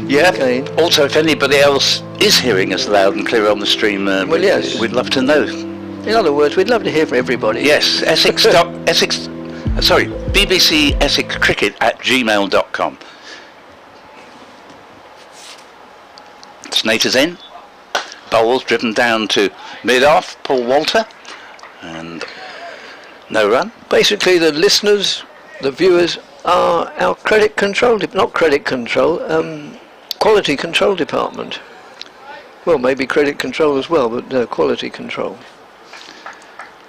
Yeah. Again. Also, if anybody else is hearing us loud and clear on the stream, well, yes, we'd love to know. In other words, we'd love to hear from everybody. Yes, BBC Essex Cricket at gmail.com. Snater's in. Bowles driven down to mid-off, Paul Walter, and no run. Basically, the listeners, the viewers, are our credit control, not credit control, quality control department. Well, maybe credit control as well, but no, quality control.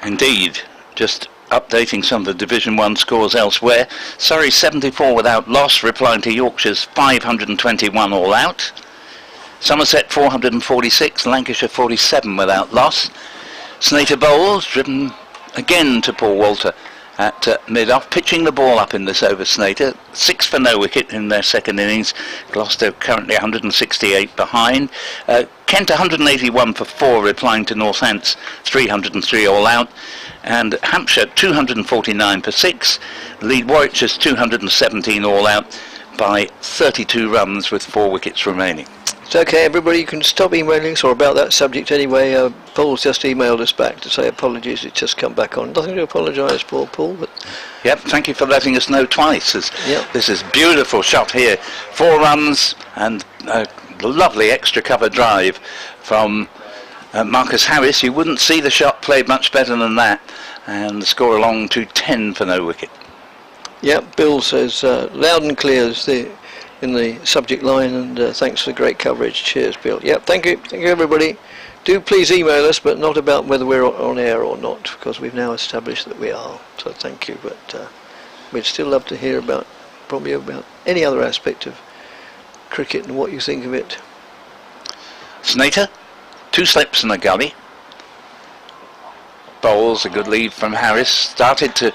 Indeed. Just updating some of the Division 1 scores elsewhere. Surrey 74 without loss, replying to Yorkshire's 521 all out. Somerset 446, Lancashire 47 without loss. Snater Bowles driven again to Paul Walter at mid-off, pitching the ball up in this over Snater. 6 for no wicket in their second innings. Gloucester currently 168 behind. Kent 181 for 4, replying to Northants 303 all out. And Hampshire 249 for 6. Lead Warwickshire's 217 all out by 32 runs with 4 wickets remaining. It's okay, everybody, you can stop emailing us or about that subject anyway. Paul's just emailed us back to say apologies, it's just come back on. Nothing to apologise for, Paul. But yep, thank you for letting us know twice. This is beautiful shot here. 4 runs and a lovely extra cover drive from Marcus Harris. You wouldn't see the shot played much better than that. And the score along to 10 for no wicket. Yep, Bill says loud and clear is in the subject line, and thanks for the great coverage. Cheers, Bill. Yep, thank you everybody. Do please email us, but not about whether we're on air or not, because we've now established that we are. So thank you, but we'd still love to hear probably about any other aspect of cricket and what you think of it. Snater, 2 slips and a gully. Bowles, a good lead from Harris, started to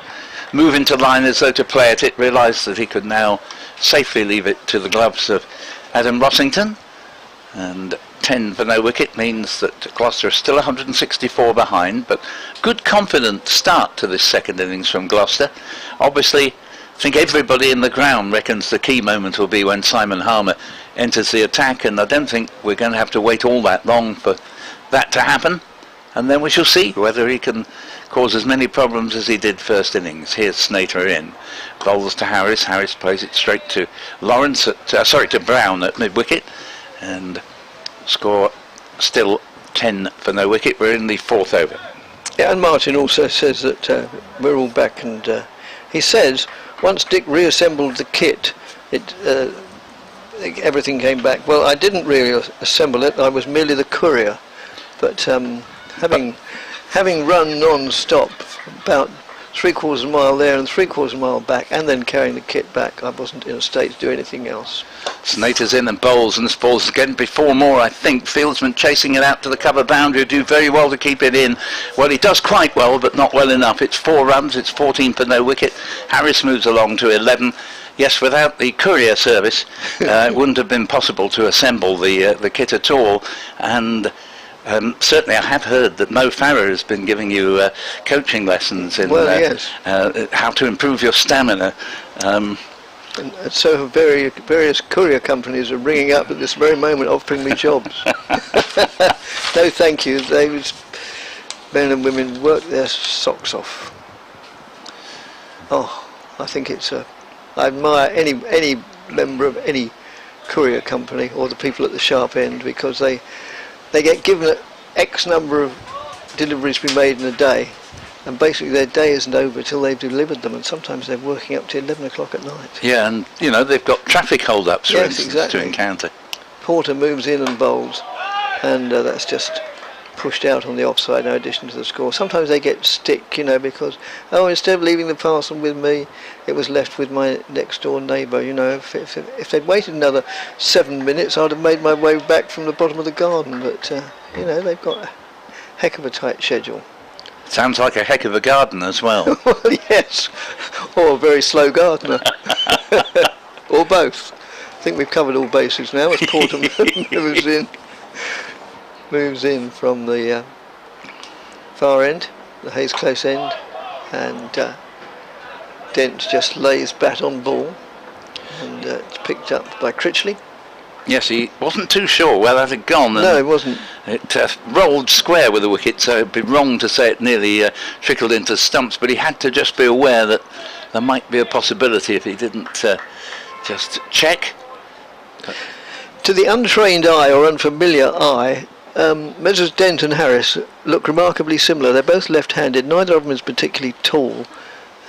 move into line as though to play at it, realised that he could now safely leave it to the gloves of Adam Rossington, and 10 for no wicket means that Gloucester are still 164 behind, but good confident start to this second innings from Gloucester. Obviously, I think everybody in the ground reckons the key moment will be when Simon Harmer enters the attack, and I don't think we're going to have to wait all that long for that to happen. and then we shall see whether he can cause as many problems as he did first innings. Here's Snater in, bowls to Harris. Harris plays it straight to Lawrence to Brown at mid-wicket, and score still 10 for no wicket. We're in the 4th over. Yeah, and Martin also says that we're all back, and he says once Dick reassembled the kit, everything came back. Well, I didn't really assemble it. I was merely the courier, but having run non-stop about 3/4 of a mile there and 3/4 of a mile back, and then carrying the kit back, I wasn't in a state to do anything else. Snater's in and bowls, and this ball's again before more, I think. Fieldsman chasing it out to the cover boundary, do very well to keep it in. Well, he does quite well, but not well enough. It's 4 runs, it's 14 for no wicket. Harris moves along to 11. Yes, without the courier service, it wouldn't have been possible to assemble the kit at all. And certainly I have heard that Mo Farah has been giving you coaching lessons in yes. How to improve your stamina. And so various courier companies are ringing up at this very moment offering me jobs. No thank you. Men and women work their socks off. Oh, I think I admire any member of any courier company or the people at the sharp end, because they get given X number of deliveries to be made in a day, and basically their day isn't over till they've delivered them, and sometimes they're working up to 11 o'clock at night. Yeah, and they've got traffic hold-ups, for instance, exactly. to encounter. Porter moves in and bowls, and that's just pushed out on the offside in addition to the score. Sometimes they get stick, because instead of leaving the parcel with me, it was left with my next door neighbour. If they'd waited another 7 minutes, I'd have made my way back from the bottom of the garden. But they've got a heck of a tight schedule. Sounds like a heck of a gardener as well. Well, yes, or a very slow gardener, or both. I think we've covered all bases now as Porter moves in from the far end, the Hayes Close end, and Dent just lays bat on ball, and it's picked up by Critchley. Yes, he wasn't too sure where that had gone. No, it wasn't. It rolled square with the wicket, so it'd be wrong to say it nearly trickled into stumps, but he had to just be aware that there might be a possibility if he didn't just check. To the untrained eye or unfamiliar eye, Messrs Dent and Harris look remarkably similar. They're both left-handed. Neither of them is particularly tall,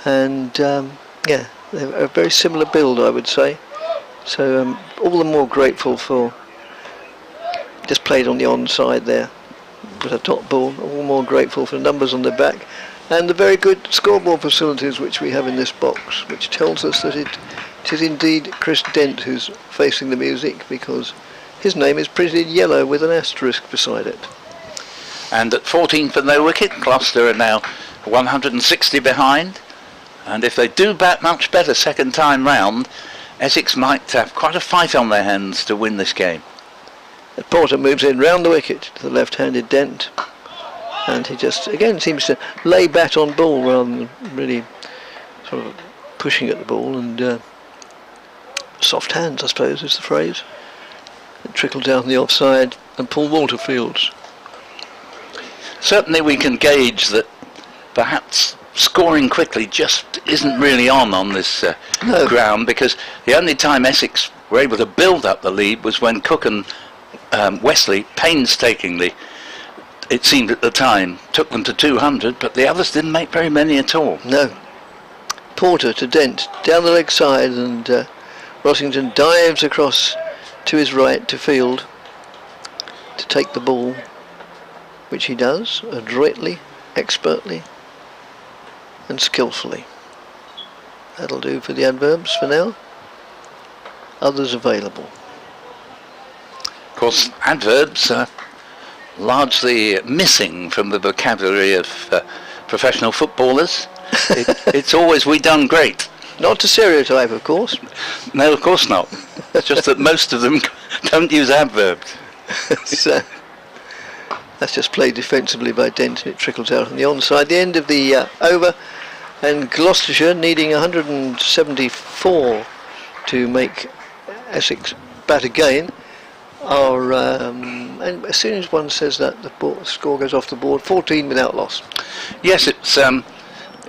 and they're a very similar build, I would say. So all the more grateful for, just played on the onside there with a top ball, all the more grateful for the numbers on the back and the very good scoreboard facilities which we have in this box, which tells us that it is indeed Chris Dent who's facing the music, because his name is printed yellow with an asterisk beside it. And at 14 for no wicket, Gloucester are now 160 behind, and if they do bat much better second time round, Essex might have quite a fight on their hands to win this game. Porter moves in round the wicket to the left-handed Dent, and he just again seems to lay bat on ball rather than really sort of pushing at the ball, and soft hands, I suppose, is the phrase. It trickled down the offside, and Paul Waterfields. Certainly we can gauge that perhaps scoring quickly just isn't really on this ground, because the only time Essex were able to build up the lead was when Cook and Westley painstakingly, it seemed at the time, took them to 200, but the others didn't make very many at all. No. Porter to Dent, down the leg side, and Rossington dives across to his right to field to take the ball, which he does adroitly, expertly and skillfully. That'll do for the adverbs for now. Others available. Of course, adverbs are largely missing from the vocabulary of professional footballers. It's always "we done great." Not to stereotype, of course. No, of course not. It's just that most of them don't use adverbs. So, that's just played defensively by Dent, and it trickles out on the onside. The end of the over, and Gloucestershire needing 174 to make Essex bat again. are, and as soon as one says that, the score goes off the board. 14 without loss. Yes, it's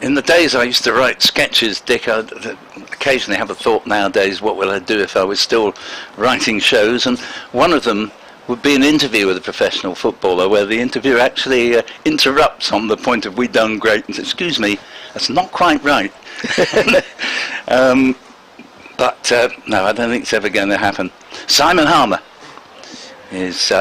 in the days I used to write sketches, Dick, I'd occasionally have a thought nowadays, what will I do if I was still writing shows? And one of them would be an interview with a professional footballer where the interviewer actually interrupts on the point of "we done great" and says, "Excuse me, that's not quite right." But no, I don't think it's ever going to happen. Simon Harmer is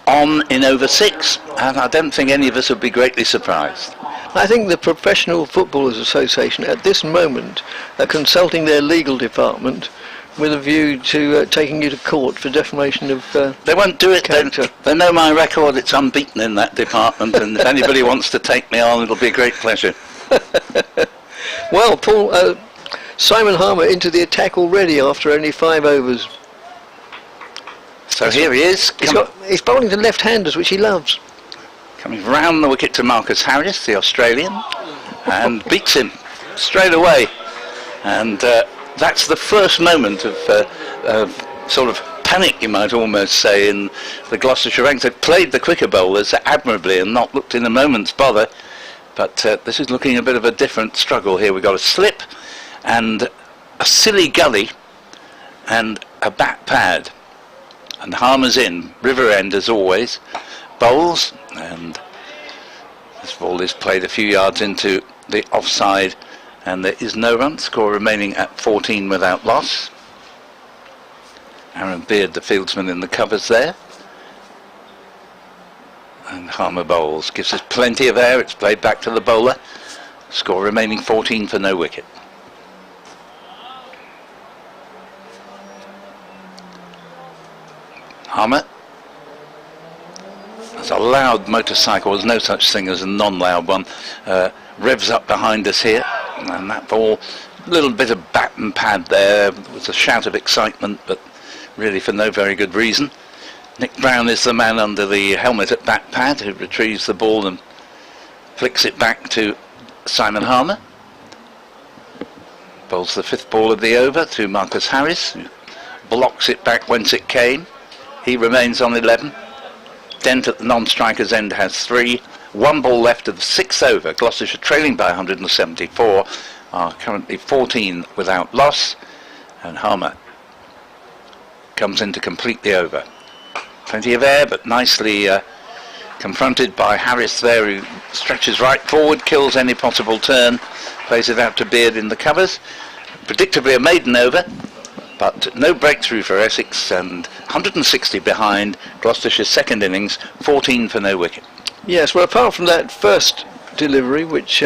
on in over 6, and I don't think any of us would be greatly surprised. I think the Professional Footballers Association at this moment are consulting their legal department with a view to taking you to court for defamation of They won't do it. character. They know my record, it's unbeaten in that department, and if anybody wants to take me on, it'll be a great pleasure. Well, Paul, Simon Harmer into the attack already after only 5 overs. So here he is. He's bowling to left-handers, which he loves. Coming round the wicket to Marcus Harris, the Australian, and beats him straight away. And that's the first moment of sort of panic, you might almost say, in the Gloucestershire ranks. They've played the quicker bowlers admirably and not looked in a moment's bother. But this is looking a bit of a different struggle here. We've got a slip and a silly gully and a bat pad. And Harmer's in, river end as always, bowls, and this ball is played a few yards into the offside, and there is no run, score remaining at 14 without loss. Aaron Beard, the fieldsman, in the covers there. And Harmer bowls, gives us plenty of air, it's played back to the bowler, score remaining 14 for no wicket. Harmer. That's a loud motorcycle, there's no such thing as a non-loud one. Revs up behind us here, and that ball, a little bit of bat and pad there. There was a shout of excitement, but really for no very good reason. Nick Brown is the man under the helmet at bat pad who retrieves the ball and flicks it back to Simon Harmer. Bowls the 5th ball of the over to Marcus Harris, who blocks it back whence it came. He remains on 11. Dent at the non-striker's end has 3. 1 ball left of the 6th over. Gloucestershire trailing by 174 are currently 14 without loss, and Harmer comes in to complete the over. Plenty of air, but nicely confronted by Harris there, who stretches right forward, kills any possible turn, plays it out to Beard in the covers. Predictably a maiden over, but no breakthrough for Essex, and 160 behind. Gloucestershire's second innings, 14 for no wicket. Yes, well, apart from that first delivery, which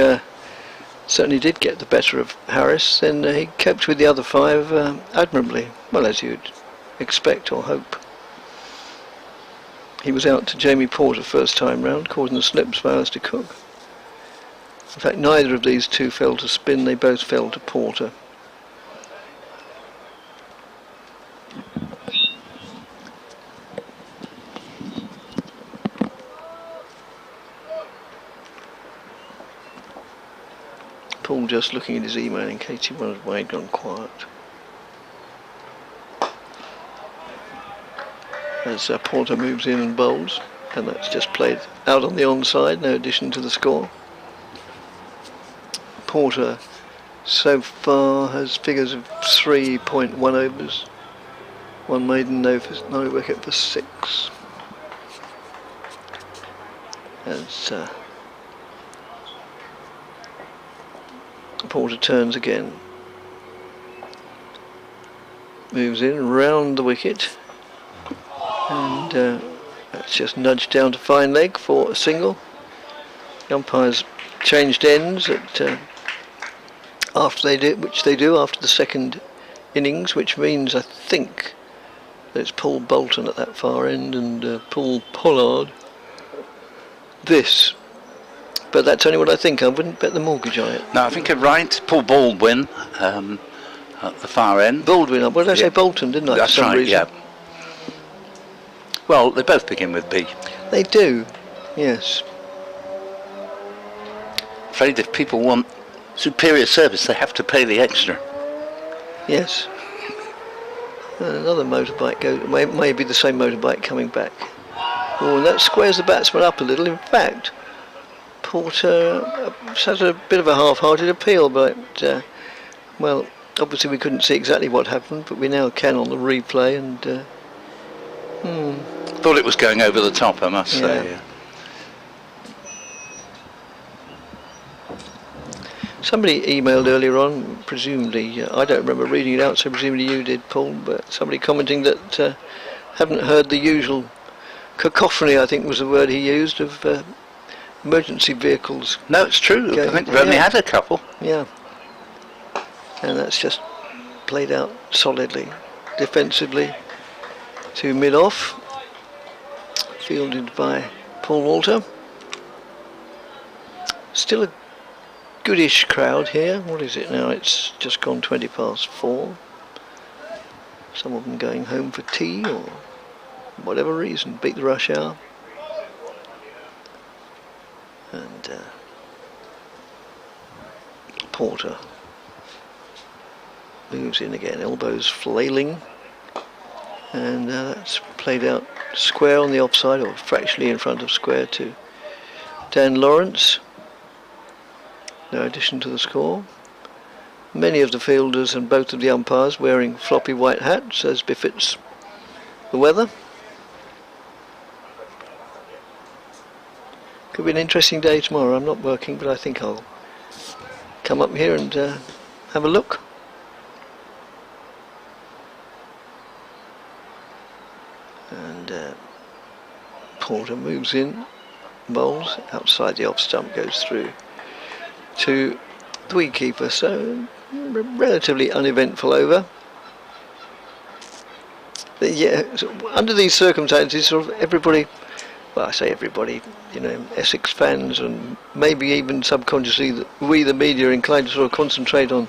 certainly did get the better of Harris, then he coped with the other 5 admirably, well, as you'd expect or hope. He was out to Jamie Porter first time round, causing the slips by Alistair Cook. In fact, neither of these two fell to spin, they both fell to Porter. Paul just looking at his email in case he wondered why he'd gone quiet. As Porter moves in and bowls, and that's just played out on the onside, no addition to the score. Porter so far has figures of 3.1 overs, 1 maiden, no wicket for 6. As Porter turns again, moves in round the wicket, and that's just nudged down to fine leg for a single. The umpires changed ends at after they do, which they do after the second innings, which means I think that it's Paul Bolton at that far end and Paul Pollard this. But that's only what I think. I wouldn't bet the mortgage on it. No, I think you're right. Paul Baldwin at the far end. Baldwin, what did I say? Bolton, didn't I? That's for some right, reason. yeah. Well, they both begin with B. They do, yes. Afraid if people want superior service, they have to pay the extra. Yes. Another motorbike goes, may be the same motorbike coming back. Oh, and that squares the batsman up a little. In fact, Porter has a bit of a half-hearted appeal, but well, obviously we couldn't see exactly what happened, but we now can on the replay. And Thought it was going over the top, I must say. Yeah. Somebody emailed earlier on, presumably, I don't remember reading it out, so presumably you did, Paul, but somebody commenting that haven't heard the usual cacophony, I think was the word he used, of emergency vehicles. No, it's true. I think we've only had a couple. Yeah. And that's just played out solidly, defensively to mid-off, fielded by Paul Walter. Still a goodish crowd here. What is it now? It's just gone 20 past 4. Some of them going home for tea or whatever reason, beat the rush hour. And Porter moves in again, elbows flailing, and that's played out square on the offside, or fractionally in front of square to Dan Lawrence. No addition to the score. Many of the fielders and both of the umpires wearing floppy white hats, as befits the weather. Could be an interesting day tomorrow. I'm not working, but I think I'll come up here and have a look. And Porter moves in, bowls outside the off stump, goes through to the wicketkeeper. So relatively uneventful over. But yeah, so under these circumstances, sort of everybody, well, I say everybody, you know, Essex fans and maybe even subconsciously we, the media, are inclined to sort of concentrate on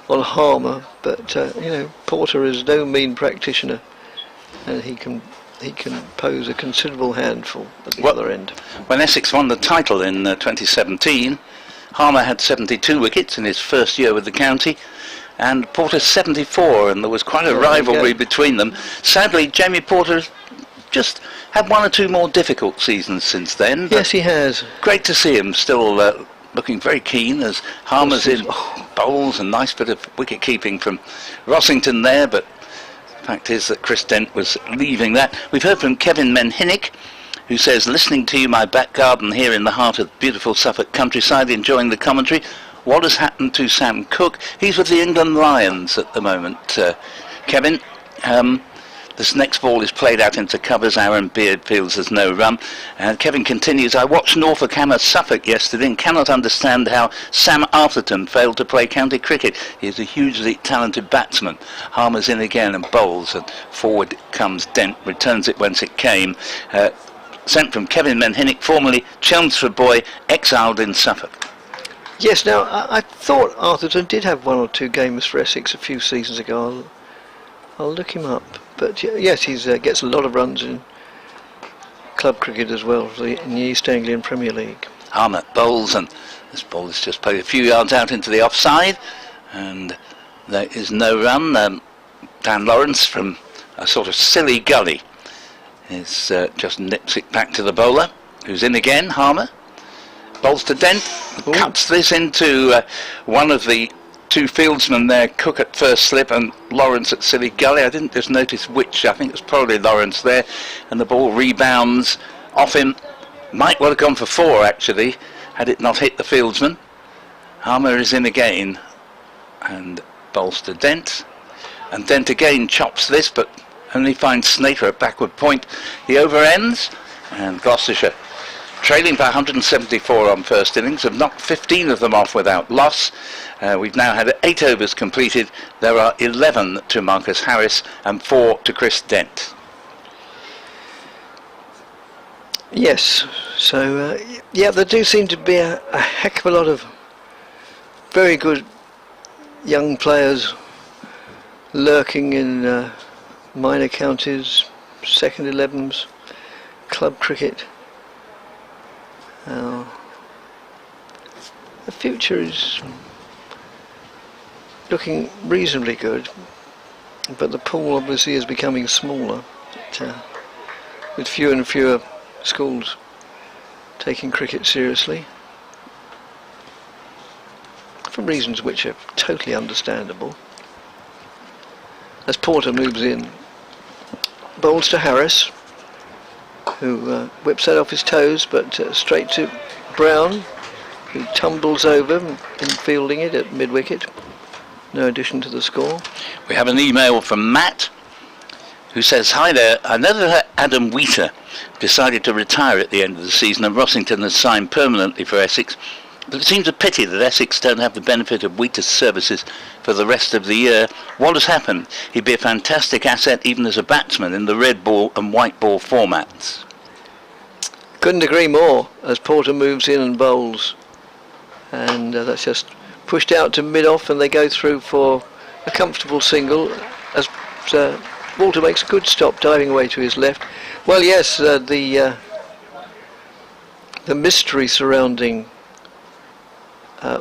Harmer, but you know, Porter is no mean practitioner, and he can pose a considerable handful at the other end. When Essex won the title in 2017, Harmer had 72 wickets in his first year with the county, and Porter 74, and there was quite a rivalry between them. Sadly, Jamie Porter just had one or two more difficult seasons since then. Yes, he has. Great to see him still looking very keen as Harmer's in bowls, and nice bit of wicket keeping from Rossington there, but the fact is that Chris Dent was leaving that. We've heard from Kevin Menhinnick, who says, listening to you, my back garden here in the heart of beautiful Suffolk countryside, enjoying the commentary. What has happened to Sam Cook? He's with the England Lions at the moment, Kevin. This next ball is played out into covers. Aaron Beard feels there's no run. And Kevin continues, I watched Norfolk hammer Suffolk yesterday and cannot understand how Sam Arthurton failed to play county cricket. He's a hugely talented batsman. Harmer's in again and bowls, and forward comes Dent, returns it whence it came. Sent from Kevin Menhinnick, formerly Chelmsford boy, exiled in Suffolk. Yes, now I thought Arthurton did have one or two games for Essex a few seasons ago. I'll look him up. But yes, he gets a lot of runs in club cricket as well in the East Anglian Premier League. Harmer bowls, and this ball is just played a few yards out into the offside, and there is no run. Dan Lawrence from a sort of silly gully is just nips it back to the bowler, who's in again. Harmer bowls to Dent, cuts this into one of the two fieldsmen there, Cook at first slip and Lawrence at silly gully. I didn't just notice which. I think it was probably Lawrence there, and the ball rebounds off him. Might well have gone for 4 actually had it not hit the fieldsman. Harmer is in again and bowls to Dent, and Dent again chops this, but only finds Snaper at backward point. The over ends, and Gloucestershire, trailing by 174 on first innings, have knocked 15 of them off without loss. We've now had 8 overs completed. There are 11 to Marcus Harris and 4 to Chris Dent. Yes, so yeah, there do seem to be a heck of a lot of very good young players lurking in minor counties, second 11s, club cricket. The future is looking reasonably good. but the pool obviously is becoming smaller, with fewer and fewer schools taking cricket seriously, for reasons which are totally understandable. As Porter moves in, bowls to Harris, who whips that off his toes, but straight to Brown, who tumbles over in fielding it at mid-wicket. No addition to the score. We have an email from Matt, who says, "Hi there, I know that Adam Wheater decided to retire at the end of the season and Rossington has signed permanently for Essex, but it seems a pity that Essex don't have the benefit of Wheater's services for the rest of the year. What has happened? He'd be a fantastic asset even as a batsman in the red ball and white ball formats." Couldn't agree more, as Porter moves in and bowls, and that's just pushed out to mid-off, and they go through for a comfortable single as Walter makes a good stop, diving away to his left. Well, yes, the mystery surrounding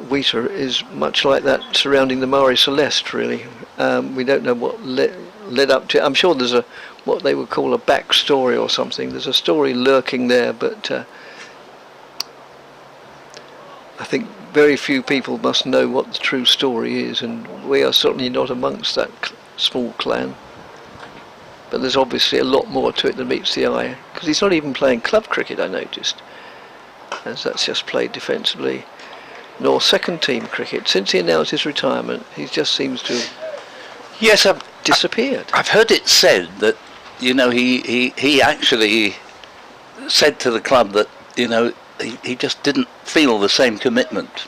Wheater is much like that surrounding the Mari Celeste, really. We don't know what led up to. I'm sure there's what they would call a backstory or something. There's a story lurking there, but I think very few people must know what the true story is, and we are certainly not amongst that small clan. But there's obviously a lot more to it than meets the eye, because he's not even playing club cricket, I noticed, as that's just played defensively, nor second team cricket. Since he announced his retirement, he just seems to have disappeared. I've heard it said that, you know, he actually said to the club that, you know, he just didn't feel the same commitment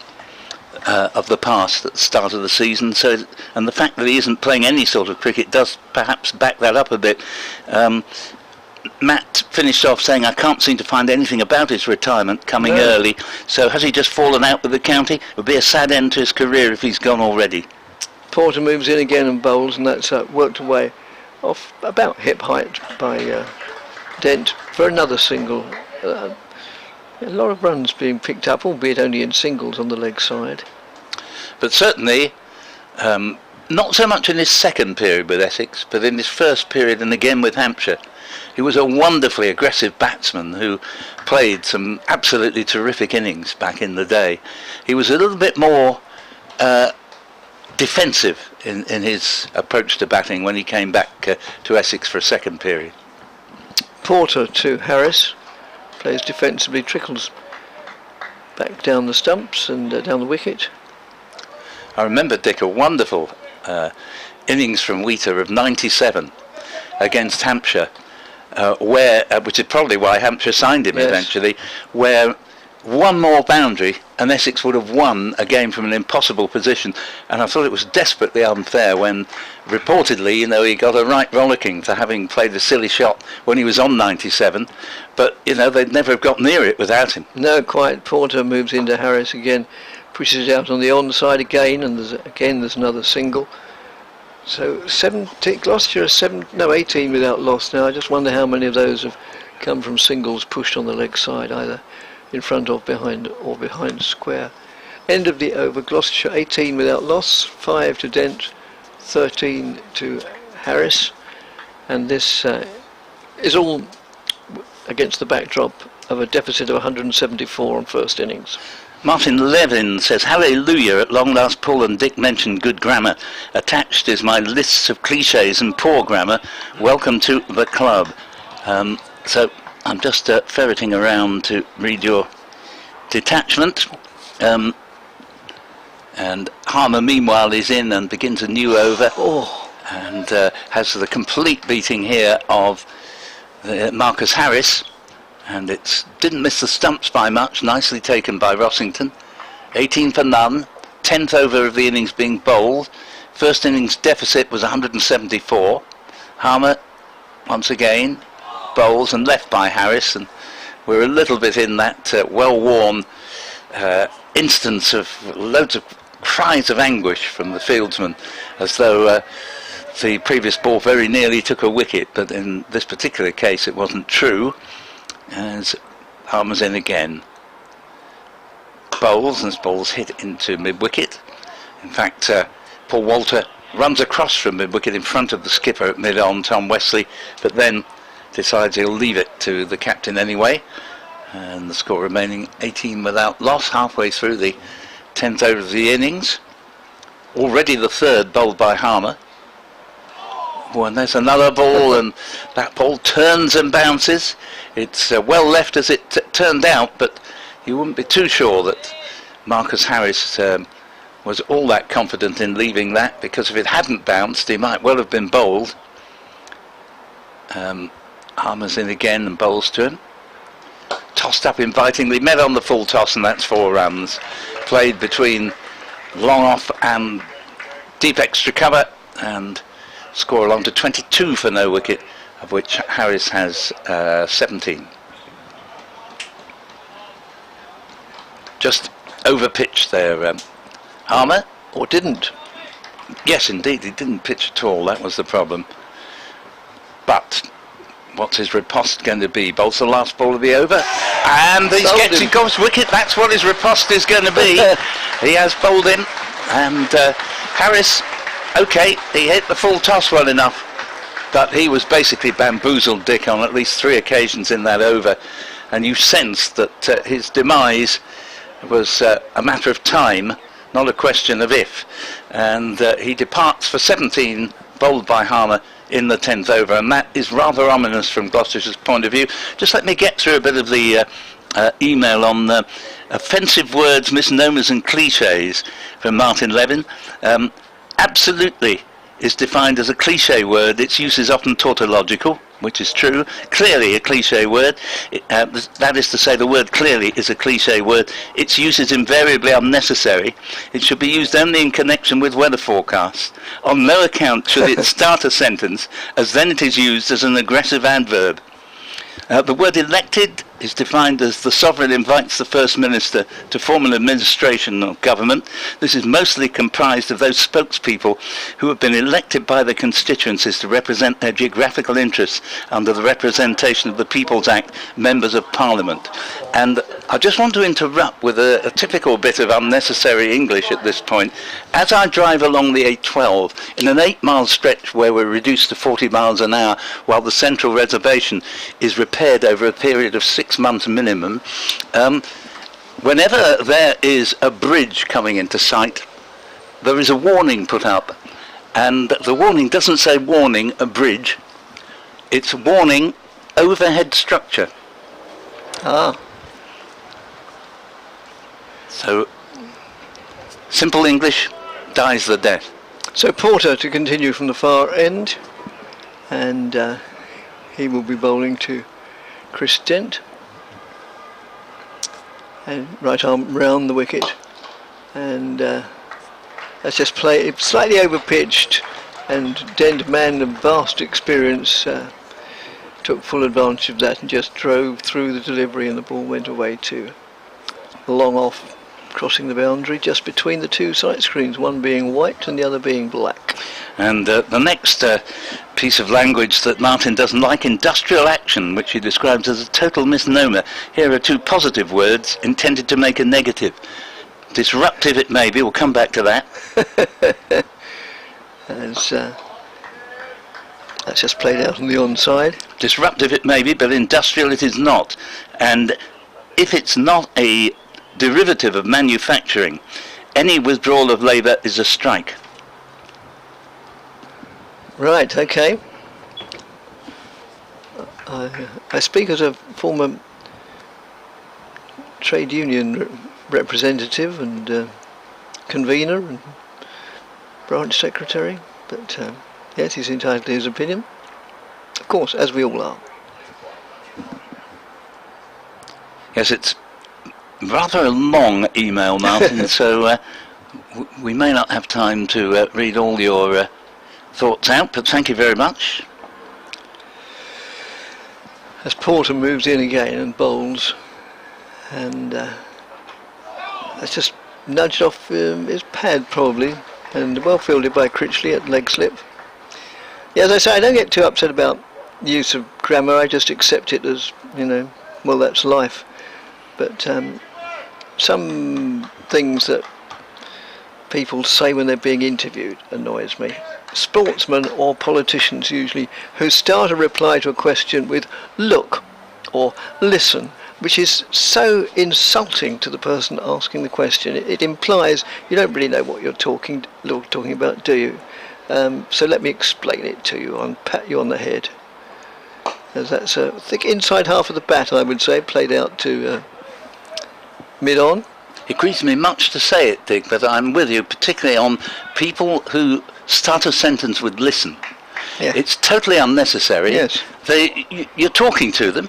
of the past at the start of the season. So, and the fact that he isn't playing any sort of cricket does perhaps back that up a bit. Matt finished off saying, "I can't seem to find anything about his retirement coming early." So has he just fallen out with the county? It would be a sad end to his career if he's gone already. Porter moves in again and bowls, and that's worked away off about hip height by Dent for another single. A lot of runs being picked up, albeit only in singles on the leg side. But certainly, not so much in his second period with Essex, but in his first period and again with Hampshire. He was a wonderfully aggressive batsman who played some absolutely terrific innings back in the day. He was a little bit more defensive in his approach to batting when he came back to Essex for a second period. Porter to Harris, plays defensively, trickles back down the stumps and down the wicket. I remember, Dick, a wonderful innings from Wheater of 97 against Hampshire, which is probably why Hampshire signed him eventually, where one more boundary and Essex would have won a game from an impossible position, and I thought it was desperately unfair when reportedly, you know, he got a right rollicking for having played a silly shot when he was on 97, but you know, they'd never have got near it without him. No, quite. Porter moves into Harris again, pushes it out on the onside again, and there's another single. So Gloucestershire are 18 without loss now. I just wonder how many of those have come from singles pushed on the leg side, either in front of, behind, or behind square. End of the over. Gloucestershire 18 without loss, 5 to Dent, 13 to Harris, and this is all against the backdrop of a deficit of 174 on first innings. Martin Levin says, "Hallelujah, at long last Paul and Dick mentioned good grammar. Attached is my lists of cliches and poor grammar. Welcome to the club." So I'm just ferreting around to read your detachment. And Harmer meanwhile is in and begins a new over, and has the complete beating here of Marcus Harris, and it didn't miss the stumps by much. Nicely taken by Rossington. 18 for none, 10th over of the innings being bowled. First innings deficit was 174. Harmer once again bowls and left by Harris, and we're a little bit in that well-worn instance of loads of cries of anguish from the fieldsman, as though the previous ball very nearly took a wicket, but in this particular case it wasn't true, as Harmer's in again. Bowls, and this ball's hit into mid-wicket. In fact, Paul Walter runs across from mid-wicket in front of the skipper at mid-on, Tom Westley, but then decides he'll leave it to the captain anyway. And the score remaining 18 without loss, halfway through the 10th over of the innings. Already the third bowled by Harmer. Oh, and there's another ball, and that ball turns and bounces. It's well left as it turned out, but you wouldn't be too sure that Marcus Harris was all that confident in leaving that, because if it hadn't bounced, he might well have been bowled. Harmer's in again and bowls to him. Tossed up invitingly, met on the full toss, and that's 4 runs. Played between long off and deep extra cover, and score along to 22 for no wicket, of which Harris has 17. Just over pitched there, Harmer. Or didn't? Yes, indeed, he didn't pitch at all. That was the problem. But what's his riposte going to be? Bowls the last ball of the over, and he gets it goes wicket. That's what his riposte is going to be. He has bowled him, and Harris, okay, he hit the full toss well enough, but he was basically bamboozled, Dick, on at least 3 occasions in that over, and you sensed that his demise was a matter of time, not a question of if. And he departs for 17, bowled by Harmer in the 10th over, and that is rather ominous from Gloucestershire's point of view. Just let me get through a bit of the email on offensive words, misnomers and cliches from Martin Levin. Absolutely is defined as a cliche word. Its use is often tautological, which is true. Clearly a cliche word. That is to say, the word clearly is a cliche word. Its use is invariably unnecessary. It should be used only in connection with weather forecasts. On no account should it start a sentence, as then it is used as an aggressive adverb. The word elected is defined as the sovereign invites the First Minister to form an administration of government. This is mostly comprised of those spokespeople who have been elected by their constituencies to represent their geographical interests under the Representation of the People's Act, members of Parliament. And I just want to interrupt with a typical bit of unnecessary English at this point. As I drive along the A12 in an 8-mile stretch where we're reduced to 40 miles an hour while the central reservation is repaired over a period of 6 months minimum, whenever there is a bridge coming into sight, there is a warning put up, and the warning doesn't say warning a bridge, it's warning overhead structure. So simple English dies the death. So Porter to continue from the far end, and he will be bowling to Chris Dent, and right arm round the wicket, and let's just play it slightly over pitched, and Dent, man of vast experience, took full advantage of that and just drove through the delivery, and the ball went away to long off, crossing the boundary just between the 2 sight screens, one being white and the other being black. And the next piece of language that Martin doesn't like, industrial action, which he describes as a total misnomer. Here are 2 positive words intended to make a negative. Disruptive it may be, we'll come back to that. That's just played out on the onside. Disruptive it may be, but industrial it is not. And if it's not a derivative of manufacturing, any withdrawal of labour is a strike. Right, okay. I speak as a former trade union representative and convener and branch secretary, but yes, he's entitled to his opinion, of course, as we all are. Yes, it's rather a long email, Martin, so we may not have time to read all your thoughts out, but thank you very much. As Porter moves in again and bowls, and that's just nudged off his pad probably, and well fielded by Critchley at leg slip. Yeah, as I say, I don't get too upset about the use of grammar. I just accept it as, you know, well, that's life. But some things that people say when they're being interviewed annoys me. Sportsmen or politicians usually who start a reply to a question with "look" or "listen," which is so insulting to the person asking the question. It implies you don't really know what you're talking about, do you? So let me explain it to you and pat you on the head. As that's a thick inside half of the bat, I would say, played out to mid-on. It grieves me much to say it, Dick, but I'm with you, particularly on people who start a sentence with "listen." Yeah. It's totally unnecessary. Yes. You're talking to them,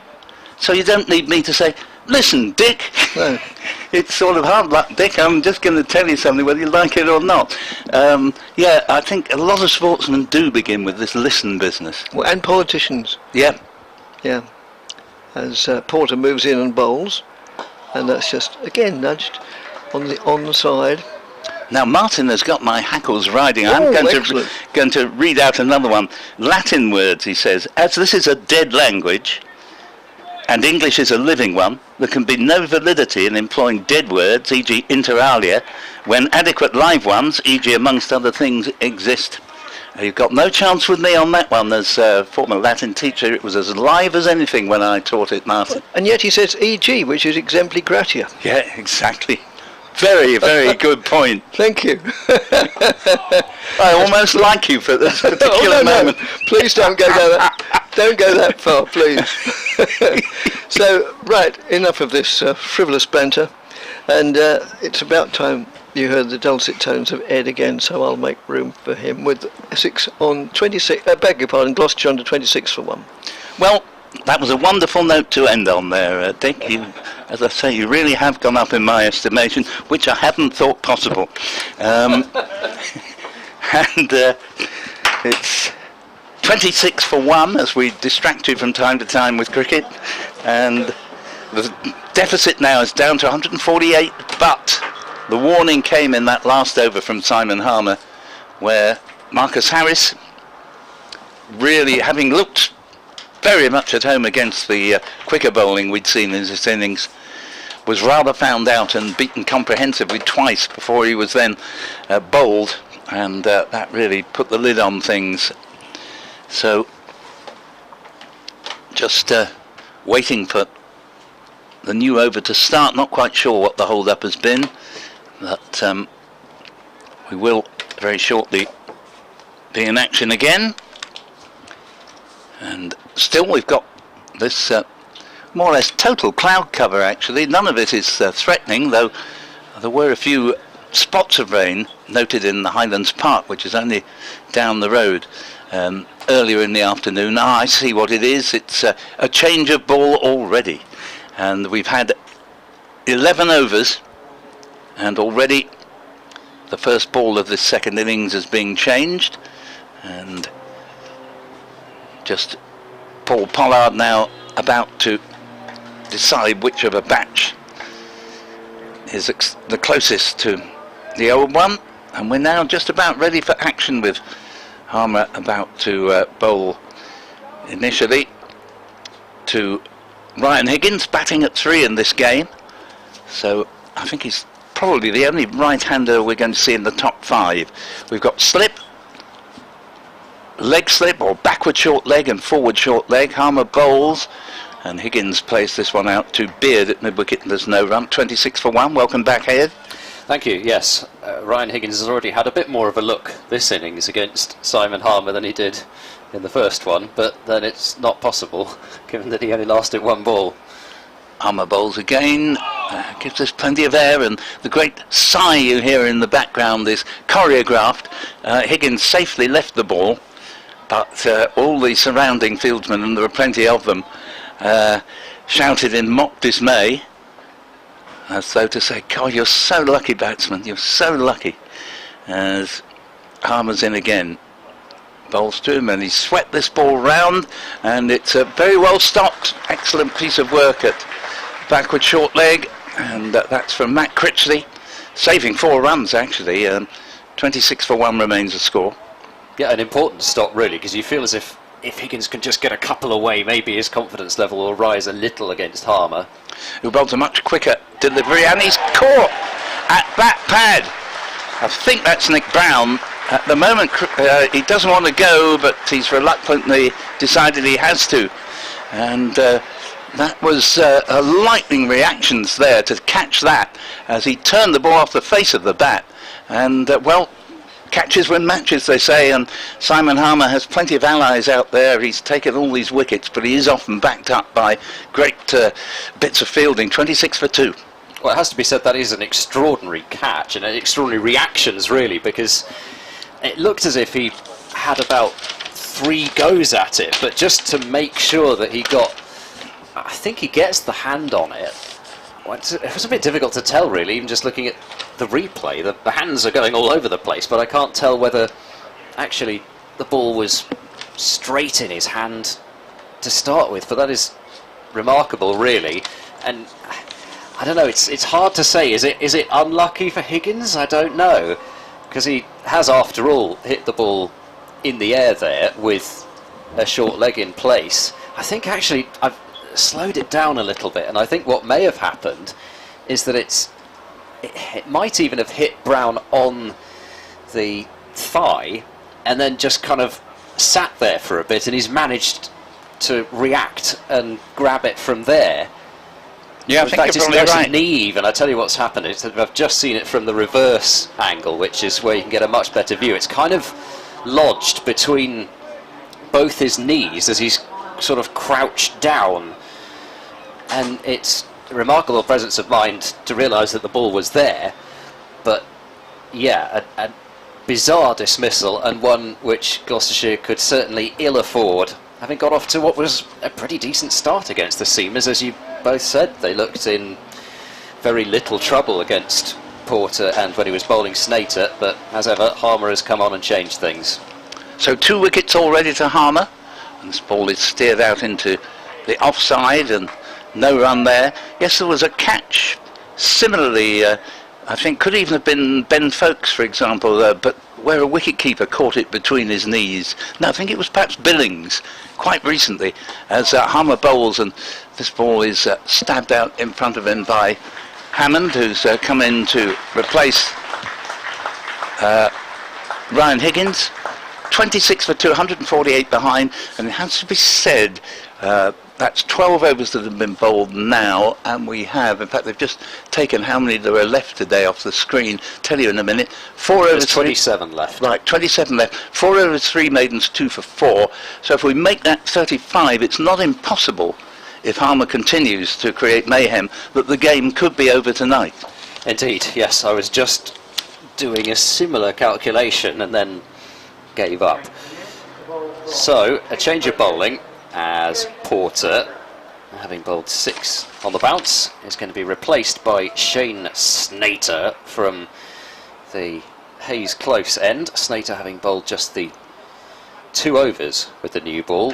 so you don't need me to say, "Listen, Dick." No. It's sort of hard luck, Dick. I'm just going to tell you something, whether you like it or not. Yeah, I think a lot of sportsmen do begin with this "listen" business. Well, and politicians. Yeah. Yeah. As Porter moves in and bowls, and that's just again nudged on the side. Now Martin has got my hackles riding. Oh, I'm excellent. going to read out another one. Latin words, he says, as this is a dead language and English is a living one, there can be no validity in employing dead words, e.g. inter alia, when adequate live ones, e.g. amongst other things, exist. You've got no chance with me on that one. As a former Latin teacher, it was as live as anything when I taught it, Martin. And yet he says e.g., which is exempli gratia. Yeah, exactly. Very, very good point. Thank you. I almost like you for this particular moment. No. Please don't go that. Don't go that far, please. So, right, enough of this frivolous banter, and it's about time you heard the dulcet tones of Ed again. So I'll make room for him with Essex on 26. Beg your pardon, Gloucestershire under 26 for 1. Well, that was a wonderful note to end on there, Dick. You, as I say, you really have gone up in my estimation, which I hadn't thought possible. And it's 26 for 1 as we distract you from time to time with cricket. And the deficit now is down to 148, but the warning came in that last over from Simon Harmer, where Marcus Harris, really having looked very much at home against the quicker bowling we'd seen in his innings, was rather found out and beaten comprehensively twice before he was then bowled, and that really put the lid on things. So just waiting for the new over to start. Not quite sure what the hold-up has been, but we will very shortly be in action again. And still we've got this more or less total cloud cover, actually. None of it is threatening, though there were a few spots of rain noted in the Highlands Park, which is only down the road, earlier in the afternoon. I see what it is. It's a change of ball already, and we've had 11 overs, and already the first ball of this second innings is being changed, and just Paul Pollard now about to decide which of a batch is the closest to the old one, and we're now just about ready for action with Harmer about to bowl initially to Ryan Higgins, batting at 3 in this game. So I think he's probably the only right-hander we're going to see in the top 5. We've got slip, leg slip or backward short leg and forward short leg. Harmer bowls and Higgins plays this one out to Beard at mid-wicket and there's no run. 26 for 1. Welcome back, Ed. Thank you. Yes, Ryan Higgins has already had a bit more of a look this innings against Simon Harmer than he did in the first one, but then it's not possible given that he only lasted 1 ball. Harmer bowls again, gives us plenty of air, and the great sigh you hear in the background is choreographed. Higgins safely left the ball, but all the surrounding fieldsmen, and there were plenty of them, shouted in mock dismay, as though to say, God, you're so lucky, batsman, you're so lucky. As Harmer's in again, bowls to him, and he swept this ball round, and it's very well stopped. Excellent piece of work at backward short leg, and that's from Matt Critchley, saving 4 runs actually. 26 for 1 remains the score. Yeah, an important stop really, because you feel as if Higgins can just get a couple away, maybe his confidence level will rise a little against Harmer, who bowls a much quicker delivery, and he's caught at bat pad I think that's Nick Brown. At the moment, he doesn't want to go, but he's reluctantly decided he has to. And that was a lightning reactions there to catch that as he turned the ball off the face of the bat. And, well, catches win matches, they say, and Simon Harmer has plenty of allies out there. He's taken all these wickets, but he is often backed up by great bits of fielding. 26 for 2. Well, it has to be said that is an extraordinary catch and extraordinary reactions, really, because it looked as if he had about 3 goes at it, but just to make sure that he got, I think he gets the hand on it. It was a bit difficult to tell, really, even just looking at the replay. The hands are going all over the place, but I can't tell whether actually the ball was straight in his hand to start with. But that is remarkable, really. And I don't know, it's hard to say. Is it unlucky for Higgins? I don't know, because he has, after all, hit the ball in the air there with a short leg in place. I think actually I've slowed it down a little bit, and I think what may have happened is that it might even have hit Brown on the thigh and then just kind of sat there for a bit, and he's managed to react and grab it from there. Yeah, I think you're probably right. Knee even, I tell you what's happened. I've just seen it from the reverse angle, which is where you can get a much better view. It's kind of lodged between both his knees as he's sort of crouched down, and it's a remarkable presence of mind to realise that the ball was there. But yeah, a bizarre dismissal, and one which Gloucestershire could certainly ill afford, having got off to what was a pretty decent start against the Seamers. As you both said, they looked in very little trouble against Porter and when he was bowling Snater, but as ever, Harmer has come on and changed things. So 2 wickets already to Harmer, and this ball is steered out into the offside, and no run there. Yes, there was a catch similarly, I think could even have been Ben Folkes, for example, but where a wicket-keeper caught it between his knees. No, I think it was perhaps Billings quite recently as Harmer bowls, and this ball is stabbed out in front of him by Hammond, who's come in to replace Ryan Higgins. 26 for 2, 148 behind, and it has to be said that's 12 overs that have been bowled now, and we have, in fact, they've just taken how many there are left today off the screen. Tell you in a minute. 4 overs. There's 27 left. Right, 27 left. 4 overs, 3 maidens, 2 for 4. So if we make that 35, it's not impossible, if Harmer continues to create mayhem, that the game could be over tonight. Indeed, yes. I was just doing a similar calculation and then gave up. So a change of bowling, as Porter, having bowled 6 on the bounce, is going to be replaced by Shane Snater from the Hayes Close end. Snater having bowled just the 2 overs with the new ball.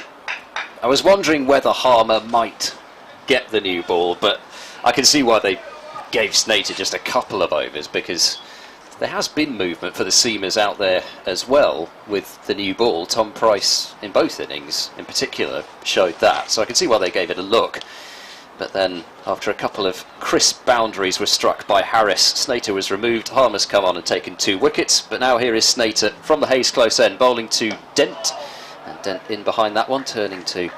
I was wondering whether Harmer might get the new ball, but I can see why they gave Snater just a couple of overs, because there has been movement for the seamers out there as well with the new ball. Tom Price in both innings in particular showed that, so I can see why they gave it a look. But then after a couple of crisp boundaries were struck by Harris, Snater was removed. Harmer's come on and taken 2 wickets, but now here is Snater from the Hayes Close end bowling to Dent, and Dent in behind that one, turning to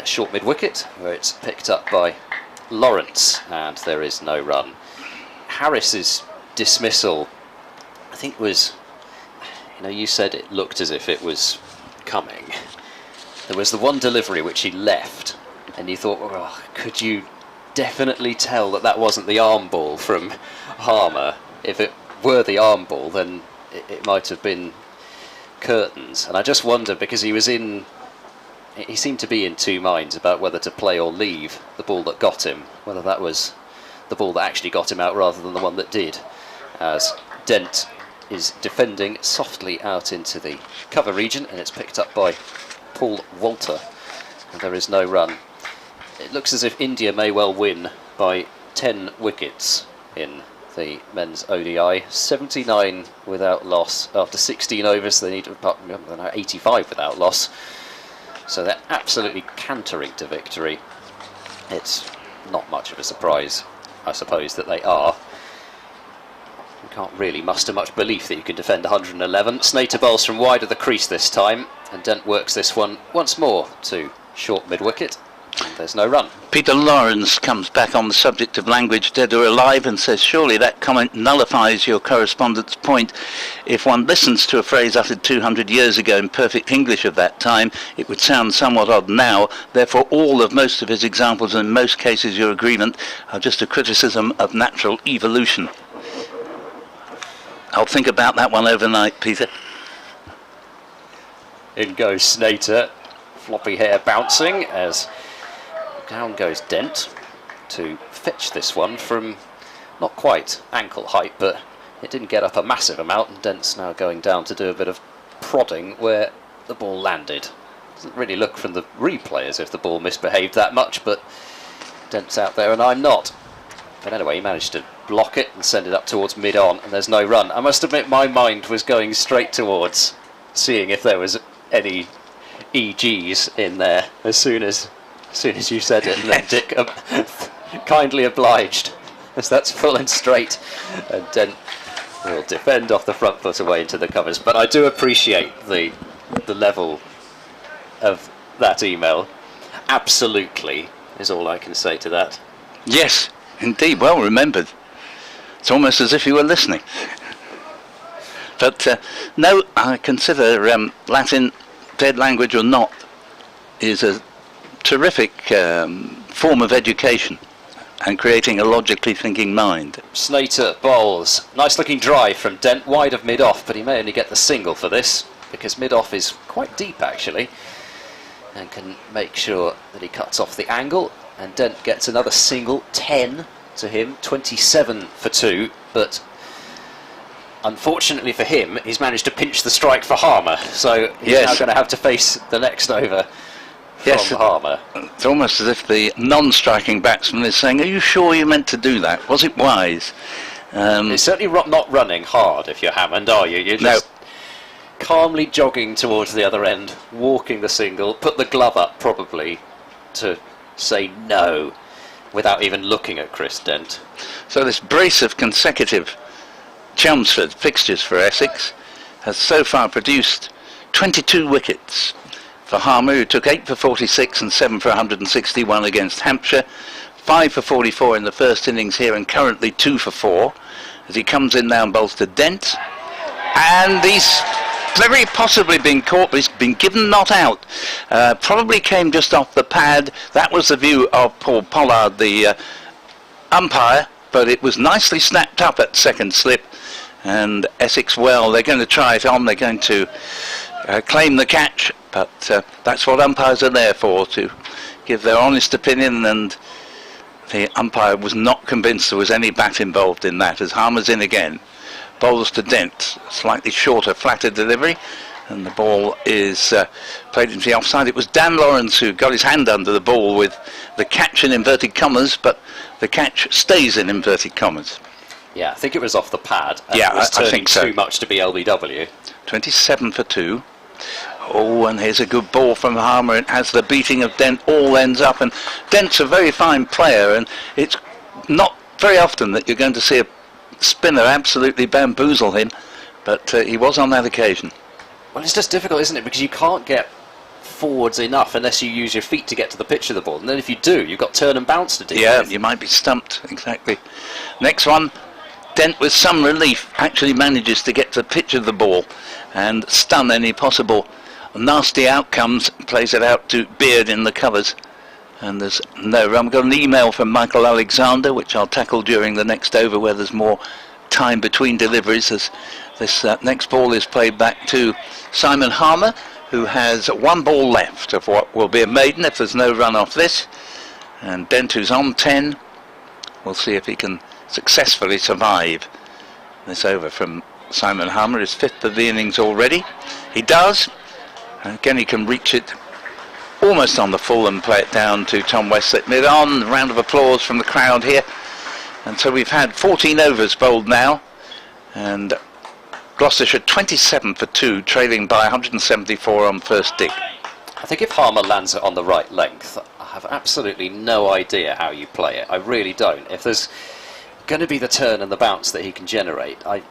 short mid-wicket where it's picked up by Lawrence, and there is no run. Harris's dismissal, I think, was, you said it looked as if it was coming. There was the one delivery which he left, and you thought, oh, could you definitely tell that that wasn't the arm ball from Harmer? If it were the arm ball, then it might have been curtains. And I just wonder, because he seemed to be in 2 minds about whether to play or leave the ball that got him, whether that was the ball that actually got him out rather than the one that did, as Dent is defending softly out into the cover region, and it's picked up by Paul Walter, and there is no run. It looks as if India may well win by 10 wickets in the men's ODI. 79 without loss after 16 overs. They need 85 without loss, so they're absolutely cantering to victory. It's not much of a surprise, I suppose, that they are. You can't really muster much belief that you can defend 111. Snater bowls from wide of the crease this time, and Dent works this one once more to short mid-wicket. There's no run. Peter Lawrence comes back on the subject of language dead or alive and says, surely that comment nullifies your correspondent's point. If one listens to a phrase uttered 200 years ago in perfect English of that time, it would sound somewhat odd now. Therefore, all of most of his examples, and in most cases your agreement, are just a criticism of natural evolution. I'll think about that one overnight, Peter. In goes Snater, floppy hair bouncing as down goes Dent to fetch this one from not quite ankle height, but it didn't get up a massive amount, and Dent's now going down to do a bit of prodding where the ball landed. Doesn't really look from the replay as if the ball misbehaved that much, but Dent's out there and I'm not. But anyway, he managed to block it and send it up towards mid-on, and there's no run. I must admit my mind was going straight towards seeing if there was any EGs in there as soon as you said it, and then Dick kindly obliged, as that's full and straight, and Dent will defend off the front foot away into the covers. But I do appreciate the level of that email. Absolutely is all I can say to that. Yes, indeed, well remembered. It's almost as if you were listening. But no, I consider Latin, dead language or not, is a terrific form of education and creating a logically thinking mind. Snater bowls. Nice looking drive from Dent, wide of mid-off, but he may only get the single for this, because mid-off is quite deep actually, and can make sure that he cuts off the angle, and Dent gets another single, 10 to him, 27 for 2, but unfortunately for him, he's managed to pinch the strike for Harmer, so he's now going to have to face the next over from Harmer. It's almost as if the non-striking batsman is saying, are you sure you meant to do that? Was it wise? It's certainly not running hard if you're Hammond, are you? You're just calmly jogging towards the other end, walking the single, put the glove up probably to say no without even looking at Chris Dent. So this brace of consecutive Chelmsford fixtures for Essex has so far produced 22 wickets for Harmer, who took 8 for 46 and 7 for 161 against Hampshire, 5 for 44 in the first innings here, and currently 2 for 4 as he comes in now and bowls to Dent, and he's very possibly been caught, but he's been given not out. Probably came just off the pad. That was the view of Paul Pollard, the umpire, but it was nicely snapped up at second slip, and Essex, well, they're going to try it on, they're going to claim the catch, but that's what umpires are there for, to give their honest opinion, and the umpire was not convinced there was any bat involved in that, as Harmer's in again. Bowls to Dent, slightly shorter, flatter delivery, and the ball is played into the offside. It was Dan Lawrence who got his hand under the ball with the catch in inverted commas, but the catch stays in inverted commas. Yeah, I think it was off the pad. Yeah, it was turning I think so. Too much to be LBW. 27 for 2. Oh, and here's a good ball from Harmer, and as the beating of Dent all ends up, and Dent's a very fine player, and it's not very often that you're going to see a spinner absolutely bamboozle him, but he was on that occasion. Well, it's just difficult, isn't it, because you can't get forwards enough unless you use your feet to get to the pitch of the ball, and then if you do, you've got turn and bounce to deal with. Yeah, you might be stumped, exactly. Next one, Dent with some relief actually manages to get to the pitch of the ball and stun any possible nasty outcomes, plays it out to Beard in the covers, and there's no run. I've got an email from Michael Alexander, which I'll tackle during the next over, where there's more time between deliveries, as this next ball is played back to Simon Harmer, who has one ball left of what will be a maiden if there's no run off this, and Dent, who's on 10, we'll see if he can successfully survive this over from Simon Harmer, his 5th of the innings already. He does. Again, he can reach it almost on the full and play it down to Tom Westley mid-on. A round of applause from the crowd here. And so we've had 14 overs bowled now, and Gloucestershire 27 for 2, trailing by 174 on first dig. I think if Harmer lands it on the right length, I have absolutely no idea how you play it. I really don't. If there's going to be the turn and the bounce that he can generate. I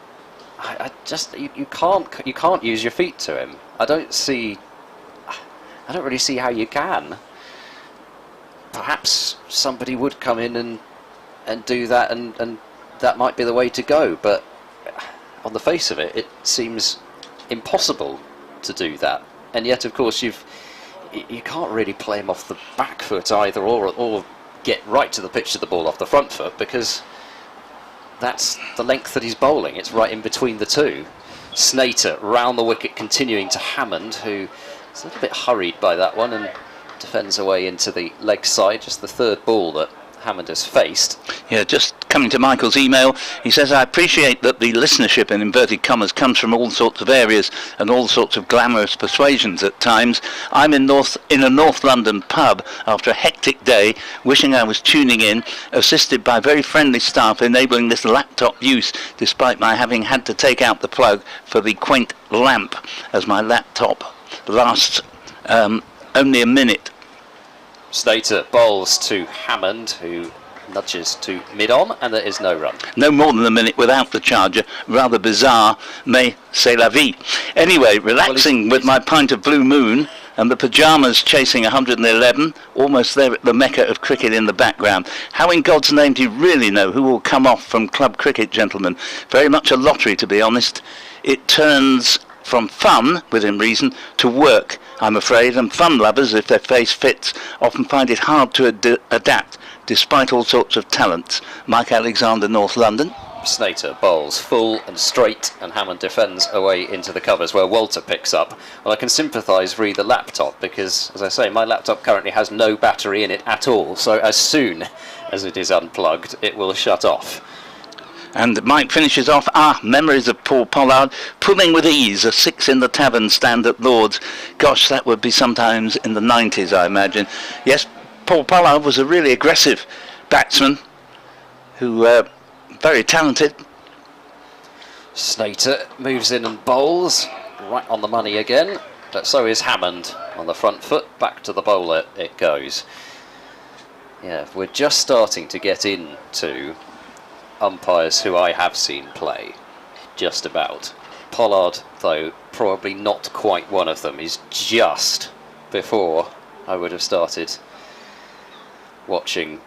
just you can't use your feet to him. I don't really see how you can. Perhaps somebody would come in and do that, and that might be the way to go. But on the face of it, it seems impossible to do that. And yet, of course, you can't really play him off the back foot either, or get right to the pitch of the ball off the front foot, because that's the length that he's bowling. It's right in between the two. Snater round the wicket, continuing to Hammond, who is a little bit hurried by that one and defends away into the leg side. Just the third ball that Hammond has faced. Yeah, just coming to Michael's email, he says, I appreciate that the listenership, in inverted commas, comes from all sorts of areas and all sorts of glamorous persuasions at times. I'm in a North London pub after a hectic day, wishing I was tuning in, assisted by very friendly staff enabling this laptop use, despite my having had to take out the plug for the quaint lamp, as my laptop lasts only a minute. Snater bowls to Hammond, who nudges to mid-on, and there is no run. No more than a minute without the charger. Rather bizarre, mais c'est la vie. Anyway, relaxing with my pint of Blue Moon and the pyjamas chasing 111, almost there at the mecca of cricket in the background. How in God's name do you really know who will come off from club cricket, gentlemen? Very much a lottery, to be honest. It turns from fun, within reason, to work, I'm afraid, and fun lovers, if their face fits, often find it hard to adapt, despite all sorts of talents. Mike Alexander, North London. Snater bowls full and straight, and Hammond defends away into the covers, where Walter picks up. Well, I can sympathise re the laptop, because, as I say, my laptop currently has no battery in it at all, so as soon as it is unplugged, it will shut off. And Mike finishes off, memories of Paul Pollard, pulling with ease, a 6 in the tavern stand at Lord's. Gosh, that would be sometimes in the 90s, I imagine. Yes, Paul Pollard was a really aggressive batsman, who, very talented. Snater moves in and bowls, right on the money again, but so is Hammond on the front foot, back to the bowler it goes. Yeah, we're just starting to get into umpires who I have seen play, just about. Pollard, though, probably not quite one of them. He's just before I would have started watching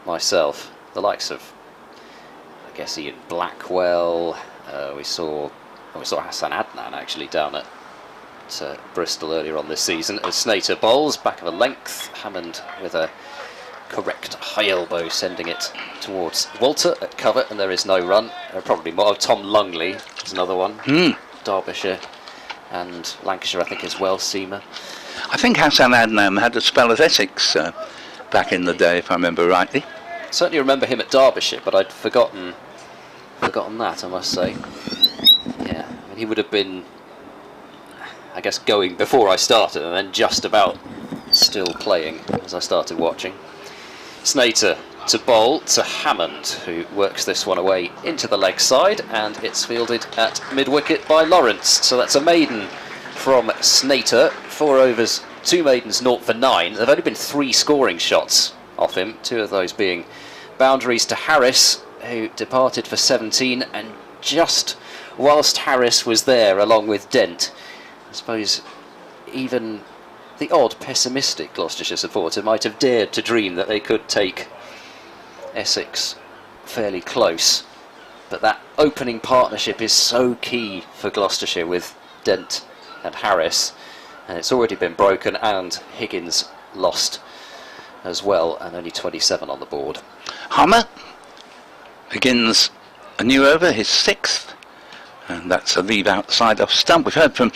myself. The likes of, I guess, Ian Blackwell. We saw Hassan Adnan actually down at Bristol earlier on this season. As Snater bowls, back of a length. Hammond with a correct high elbow, sending it towards Walter at cover, and there is no run. Probably more. Tom Lungley is another one. Derbyshire and Lancashire, I think, as well. Seamer. I think Hassan Adnan had a spell at Essex back in the day, if I remember rightly. Certainly remember him at Derbyshire, but I'd forgotten that, I must say. Yeah, I mean, he would have been, I guess, going before I started, and then just about still playing as I started watching. Snater to bowl to Hammond, who works this one away into the leg side, and it's fielded at mid-wicket by Lawrence. So that's a maiden from Snater. 4 overs, 2 maidens, 0 for 9. There have only been 3 scoring shots off him, 2 of those being boundaries to Harris, who departed for 17, and just whilst Harris was there along with Dent, I suppose even the odd pessimistic Gloucestershire supporter might have dared to dream that they could take Essex fairly close. But that opening partnership is so key for Gloucestershire with Dent and Harris, and it's already been broken, and Higgins lost as well, and only 27 on the board. Hammer begins a new over, his 6th, and that's a leave outside off stump. We've heard from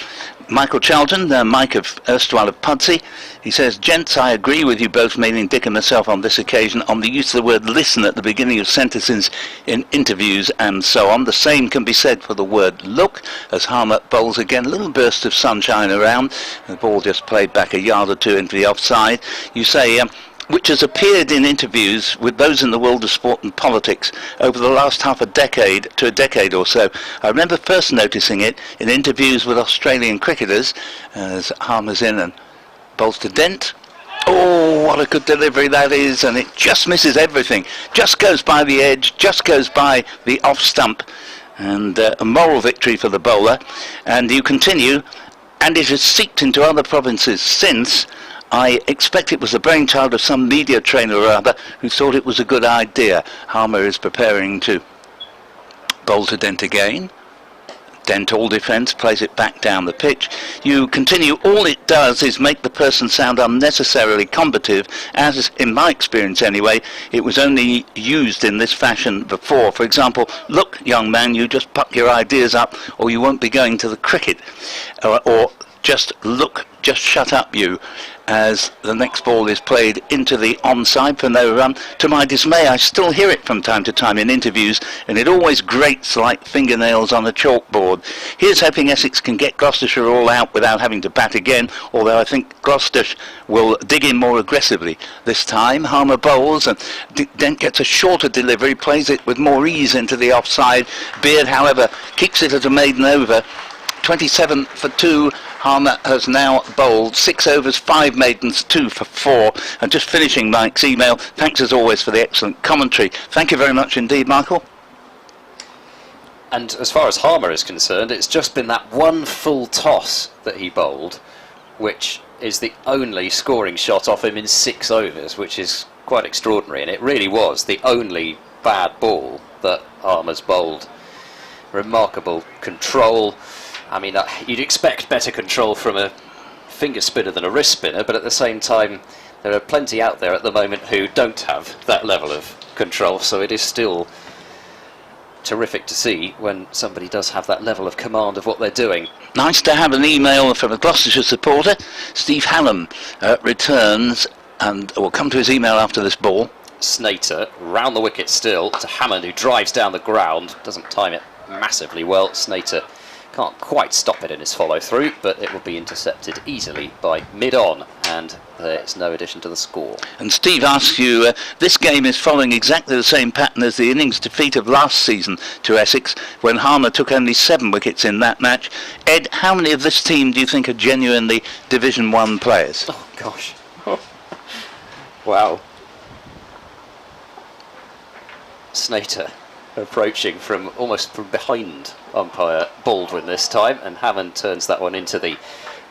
Michael Charlton, Mike of erstwhile of Pudsey. He says, gents, I agree with you both, meaning Dick and myself on this occasion, on the use of the word listen at the beginning of sentences in interviews and so on. The same can be said for the word look, as Harmer bowls again, a little burst of sunshine around. The ball just played back a yard or 2 into the offside. You say, which has appeared in interviews with those in the world of sport and politics over the last half a decade to a decade or so. I remember first noticing it in interviews with Australian cricketers, as Harmer's in and bowls to Dent. Oh, what a good delivery that is, and it just misses everything. Just goes by the edge, just goes by the off stump, and a moral victory for the bowler. And you continue, and it has seeped into other provinces since. I expect it was the brainchild of some media trainer or other who thought it was a good idea. Harmer is preparing to bowl to Dent again. Dent all defence, plays it back down the pitch. You continue, all it does is make the person sound unnecessarily combative, as in my experience anyway, it was only used in this fashion before. For example, look young man, you just puck your ideas up or you won't be going to the cricket. Or just look, just shut up you, as the next ball is played into the onside for no run. To my dismay, I still hear it from time to time in interviews, and it always grates like fingernails on a chalkboard. Here's hoping Essex can get Gloucestershire all out without having to bat again, although I think Gloucestershire will dig in more aggressively this time. Harmer bowls, and Dent gets a shorter delivery, plays it with more ease into the offside. Beard, however, keeps it at a maiden over. 27 for 2. Harmer has now bowled 6 overs, 5 maidens, 2 for 4. And just finishing Mike's email, thanks as always for the excellent commentary. Thank you very much indeed, Michael. And as far as Harmer is concerned, it's just been that one full toss that he bowled, which is the only scoring shot off him in 6 overs, which is quite extraordinary. And it really was the only bad ball that Harmer's bowled. Remarkable control. I mean, you'd expect better control from a finger spinner than a wrist spinner, but at the same time, there are plenty out there at the moment who don't have that level of control, so it is still terrific to see when somebody does have that level of command of what they're doing. Nice to have an email from a Gloucestershire supporter. Steve Hallam returns, and we'll come to his email after this ball. Snater round the wicket still to Hammond, who drives down the ground, doesn't time it massively well. Snater can't quite stop it in his follow-through, but it will be intercepted easily by mid-on, and there's no addition to the score. And Steve asks you, this game is following exactly the same pattern as the innings defeat of last season to Essex, when Harmer took only 7 wickets in that match. Ed, how many of this team do you think are genuinely Division 1 players? Oh, gosh. Wow. Snater approaching from almost from behind umpire Baldwin this time, and Hammond turns that one into the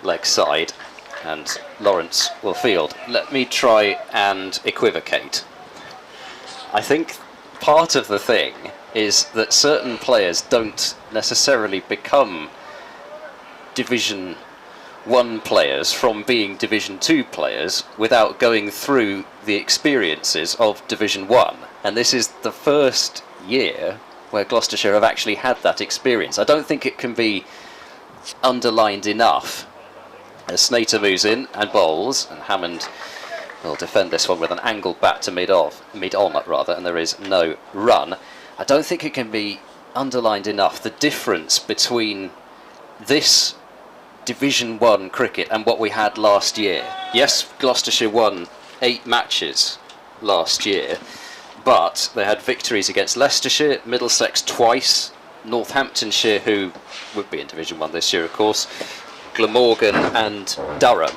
leg side, and Lawrence will field. Let me try and equivocate. I think part of the thing is that certain players don't necessarily become Division 1 players from being Division 2 players without going through the experiences of Division 1, and this is the first year where Gloucestershire have actually had that experience. I don't think it can be underlined enough. As Snater moves in and bowls, and Hammond will defend this one with an angled bat to mid-on, and there is no run. I don't think it can be underlined enough the difference between this Division 1 cricket and what we had last year. Yes, Gloucestershire won 8 matches last year, but they had victories against Leicestershire, Middlesex twice, Northamptonshire, who would be in Division 1 this year, of course, Glamorgan and Durham.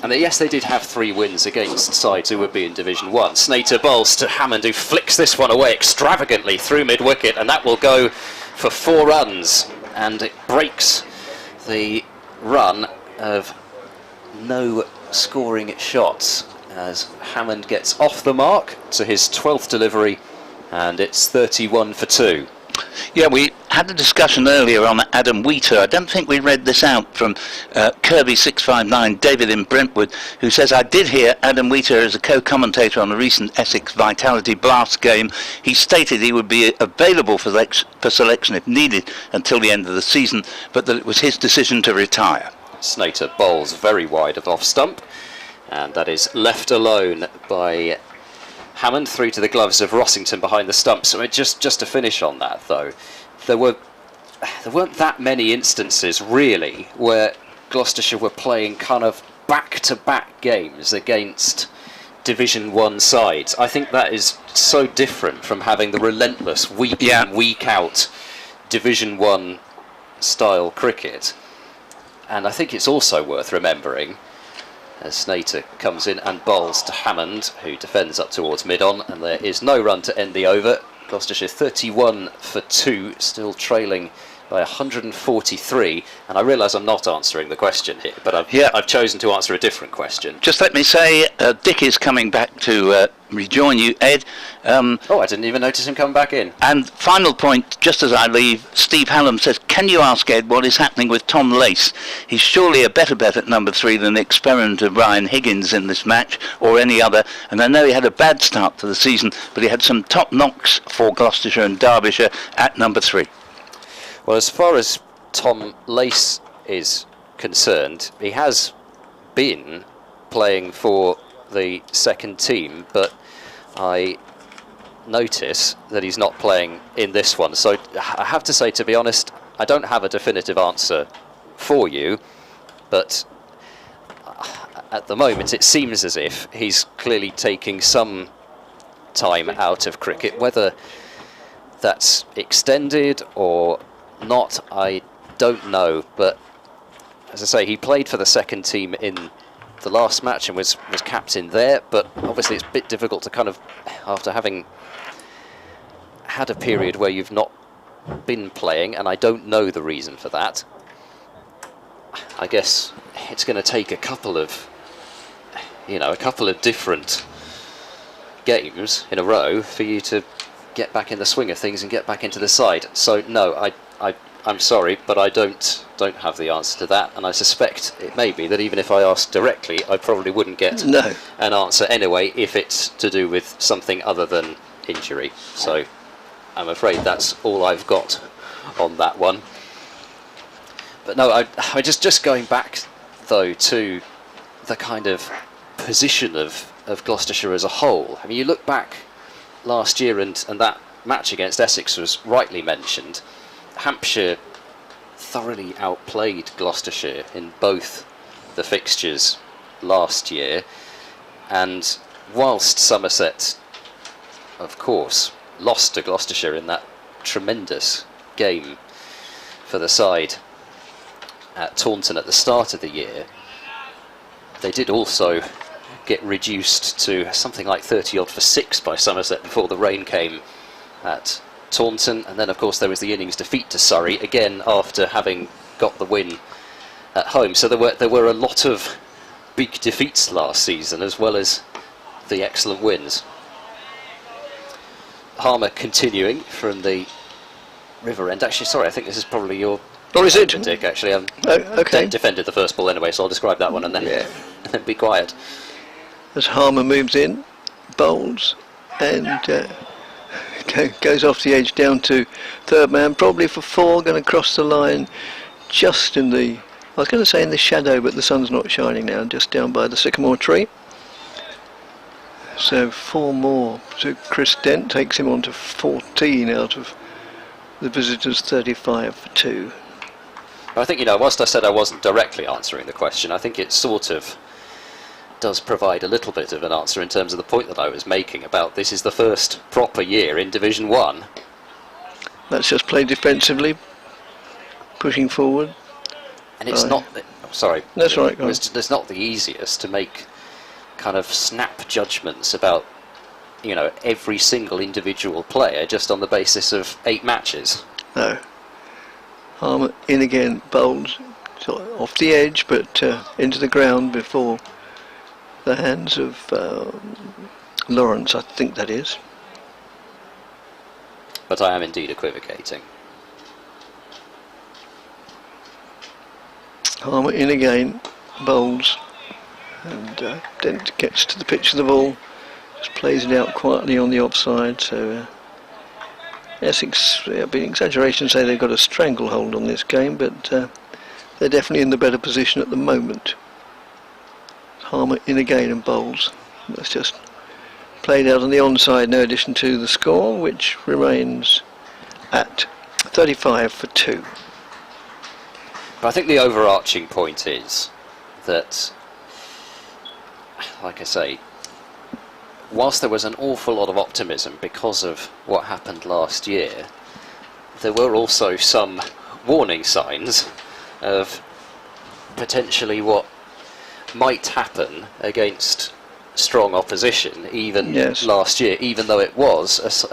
And yes, they did have 3 wins against sides who would be in Division 1. Snater bowls to Hammond, who flicks this one away extravagantly through mid-wicket, and that will go for 4 runs. And it breaks the run of no scoring shots, as Hammond gets off the mark to his 12th delivery, and it's 31 for 2. Yeah, we had a discussion earlier on Adam Wheater. I don't think we read this out from Kirby659, David in Brentwood, who says, I did hear Adam Wheater as a co-commentator on a recent Essex Vitality Blast game. He stated he would be available for selection if needed until the end of the season, but that it was his decision to retire. Snater bowls very wide of off stump, and that is left alone by Hammond through to the gloves of Rossington behind the stump. So just to finish on that, though, there weren't that many instances really where Gloucestershire were playing kind of back-to-back games against Division 1 sides. I think that is so different from having the relentless week in, week out Division 1 style cricket. And I think it's also worth remembering as Snater comes in and bowls to Hammond, who defends up towards mid-on, and there is no run to end the over. Gloucestershire 31 for 2, still trailing by 143, and I realise I'm not answering the question here, but I've chosen to answer a different question. Just let me say, Dick is coming back to rejoin you, Ed. I didn't even notice him come back in. And final point, just as I leave, Steve Hallam says, can you ask Ed what is happening with Tom Lace? He's surely a better bet at number 3 than the experiment of Ryan Higgins in this match, or any other, and I know he had a bad start to the season, but he had some top knocks for Gloucestershire and Derbyshire at number 3. Well, as far as Tom Lace is concerned, he has been playing for the second team, but I notice that he's not playing in this one. So I have to say, to be honest, I don't have a definitive answer for you, but at the moment it seems as if he's clearly taking some time out of cricket. Whether that's extended or not, I don't know, but as I say, he played for the second team in the last match and was captain there, but obviously it's a bit difficult to kind of, after having had a period where you've not been playing, and I don't know the reason for that. I guess it's going to take a couple of different games in a row for you to get back in the swing of things and get back into the side. So no, I'm sorry, but I don't have the answer to that, and I suspect it may be that even if I asked directly, I probably wouldn't get an answer anyway if it's to do with something other than injury. So I'm afraid that's all I've got on that one. But no, I just going back though to the kind of position of Gloucestershire as a whole. I mean, you look back last year and that match against Essex was rightly mentioned. Hampshire thoroughly outplayed Gloucestershire in both the fixtures last year, and whilst Somerset, of course, lost to Gloucestershire in that tremendous game for the side at Taunton at the start of the year, they did also get reduced to something like 30 odd for 6 by Somerset before the rain came at Taunton, and then of course there was the innings defeat to Surrey, again after having got the win at home. So there were a lot of big defeats last season as well as the excellent wins. Harmer continuing from the river end. Actually, sorry, I think this is probably your Dick, actually. Okay. Defended the first ball anyway, so I'll describe that one and then, and then be quiet. As Harmer moves in, bowls, and goes off the edge down to third man, probably for 4, going to cross the line just in the, I was going to say in the shadow, but the sun's not shining now, just down by the sycamore tree. So 4 more. So Chris Dent takes him on to 14 out of the visitors' 35 for 2. I think, whilst I said I wasn't directly answering the question, I think it sort of does provide a little bit of an answer in terms of the point that I was making about this is the first proper year in Division 1. That's just played defensively, pushing forward. And it's not... sorry. That's right. It's not the easiest to make kind of snap judgments about, every single individual player just on the basis of 8 matches. No. Harmer in again, bowls off the edge, but into the ground before the hands of Lawrence, I think that is. But I am indeed equivocating. Harmer in again, bowls, and Dent gets to the pitch of the ball, just plays it out quietly on the offside. So Essex, it'd be an exaggeration to say they've got a stranglehold on this game, but they're definitely in the better position at the moment. Harmer in again and bowls. That's just played out on the onside, no addition to the score, which remains at 35 for 2. But I think the overarching point is that, like I say, whilst there was an awful lot of optimism because of what happened last year, there were also some warning signs of potentially what might happen against strong opposition, even last year, even though it was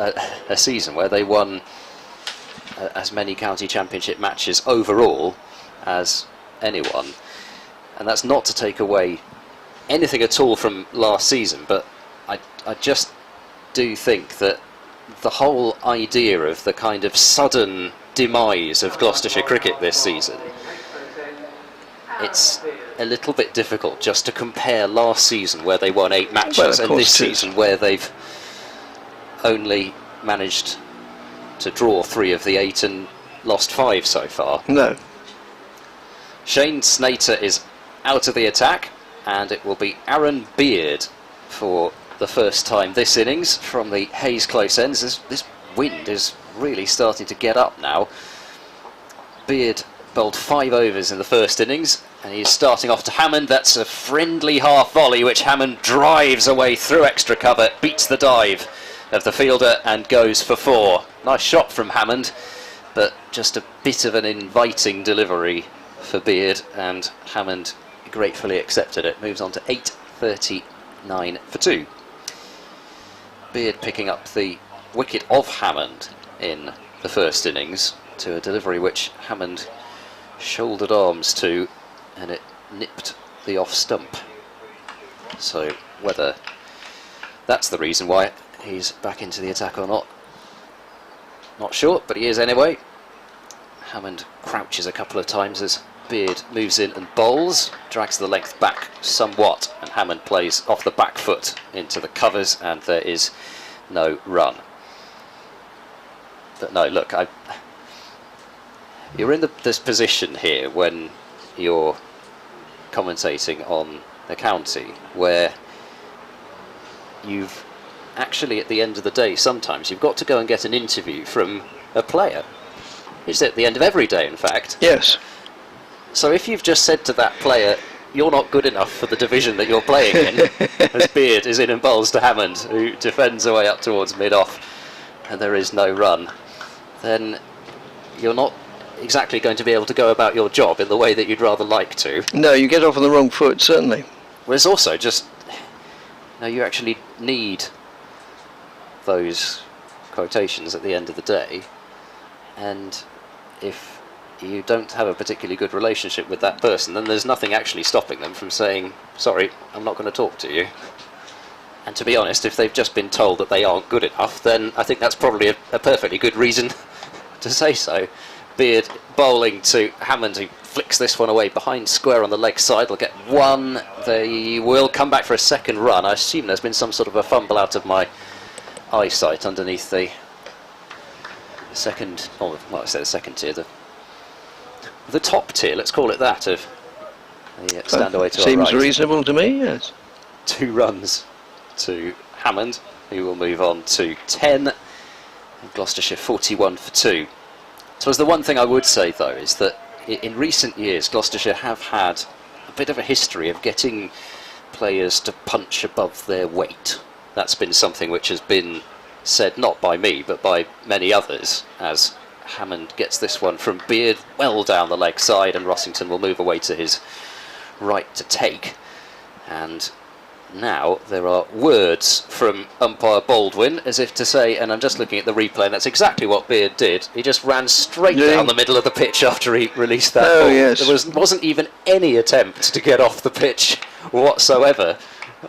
a season where they won as many county championship matches overall as anyone. And that's not to take away anything at all from last season, but I just do think that the whole idea of the kind of sudden demise of Gloucestershire cricket this season, it's a little bit difficult just to compare last season where they won 8 matches and this season where they've only managed to draw 3 of the 8 and lost 5 so far. No. Shane Snater is out of the attack, and it will be Aaron Beard for the first time this innings from the Hayes close ends. This wind is really starting to get up now. Beard bowled 5 overs in the first innings, and he's starting off to Hammond. That's a friendly half volley which Hammond drives away through extra cover, beats the dive of the fielder and goes for 4. Nice shot from Hammond, but just a bit of an inviting delivery for Beard, and Hammond gratefully accepted it. Moves on to 8.39 for 2. Beard picking up the wicket of Hammond in the first innings to a delivery which Hammond shouldered arms to, and it nipped the off stump. So whether that's the reason why he's back into the attack or not sure, but he is anyway. Hammond crouches a couple of times as Beard moves in and bowls, drags the length back somewhat, and Hammond plays off the back foot into the covers, and there is no run. But no, look, you're in this position here when you're commentating on the county, where you've actually, at the end of the day, sometimes you've got to go and get an interview from a player. It's at the end of every day, in fact. Yes. So if you've just said to that player, you're not good enough for the division that you're playing in, as Beard is in and bowls to Hammond, who defends away up towards mid-off, and there is no run, then you're not exactly going to be able to go about your job in the way that you'd rather like to. No, you get off on the wrong foot, certainly. Well, it's also just, you actually need those quotations at the end of the day, and if you don't have a particularly good relationship with that person, then there's nothing actually stopping them from saying, sorry, I'm not going to talk to you. And to be honest, if they've just been told that they aren't good enough, then I think that's probably a perfectly good reason to say so. Beard bowling to Hammond, who flicks this one away behind square on the leg side. They'll get 1. They will come back for a second run. I assume there's been some sort of a fumble out of my eyesight underneath the second, well, I say the second tier, the top tier, let's call it that, of the stand away to our right. Seems reasonable to me, yes. 2 runs to Hammond, who will move on to 10, and Gloucestershire 41 for 2. So the one thing I would say, though, is that in recent years Gloucestershire have had a bit of a history of getting players to punch above their weight. That's been something which has been said not by me but by many others, as Hammond gets this one from Beard well down the leg side, and Rossington will move away to his right to take. And now there are words from umpire Baldwin as if to say, and I'm just looking at the replay, and that's exactly what Beard did. He just ran straight down the middle of the pitch after he released that ball. Yes. There wasn't even any attempt to get off the pitch whatsoever.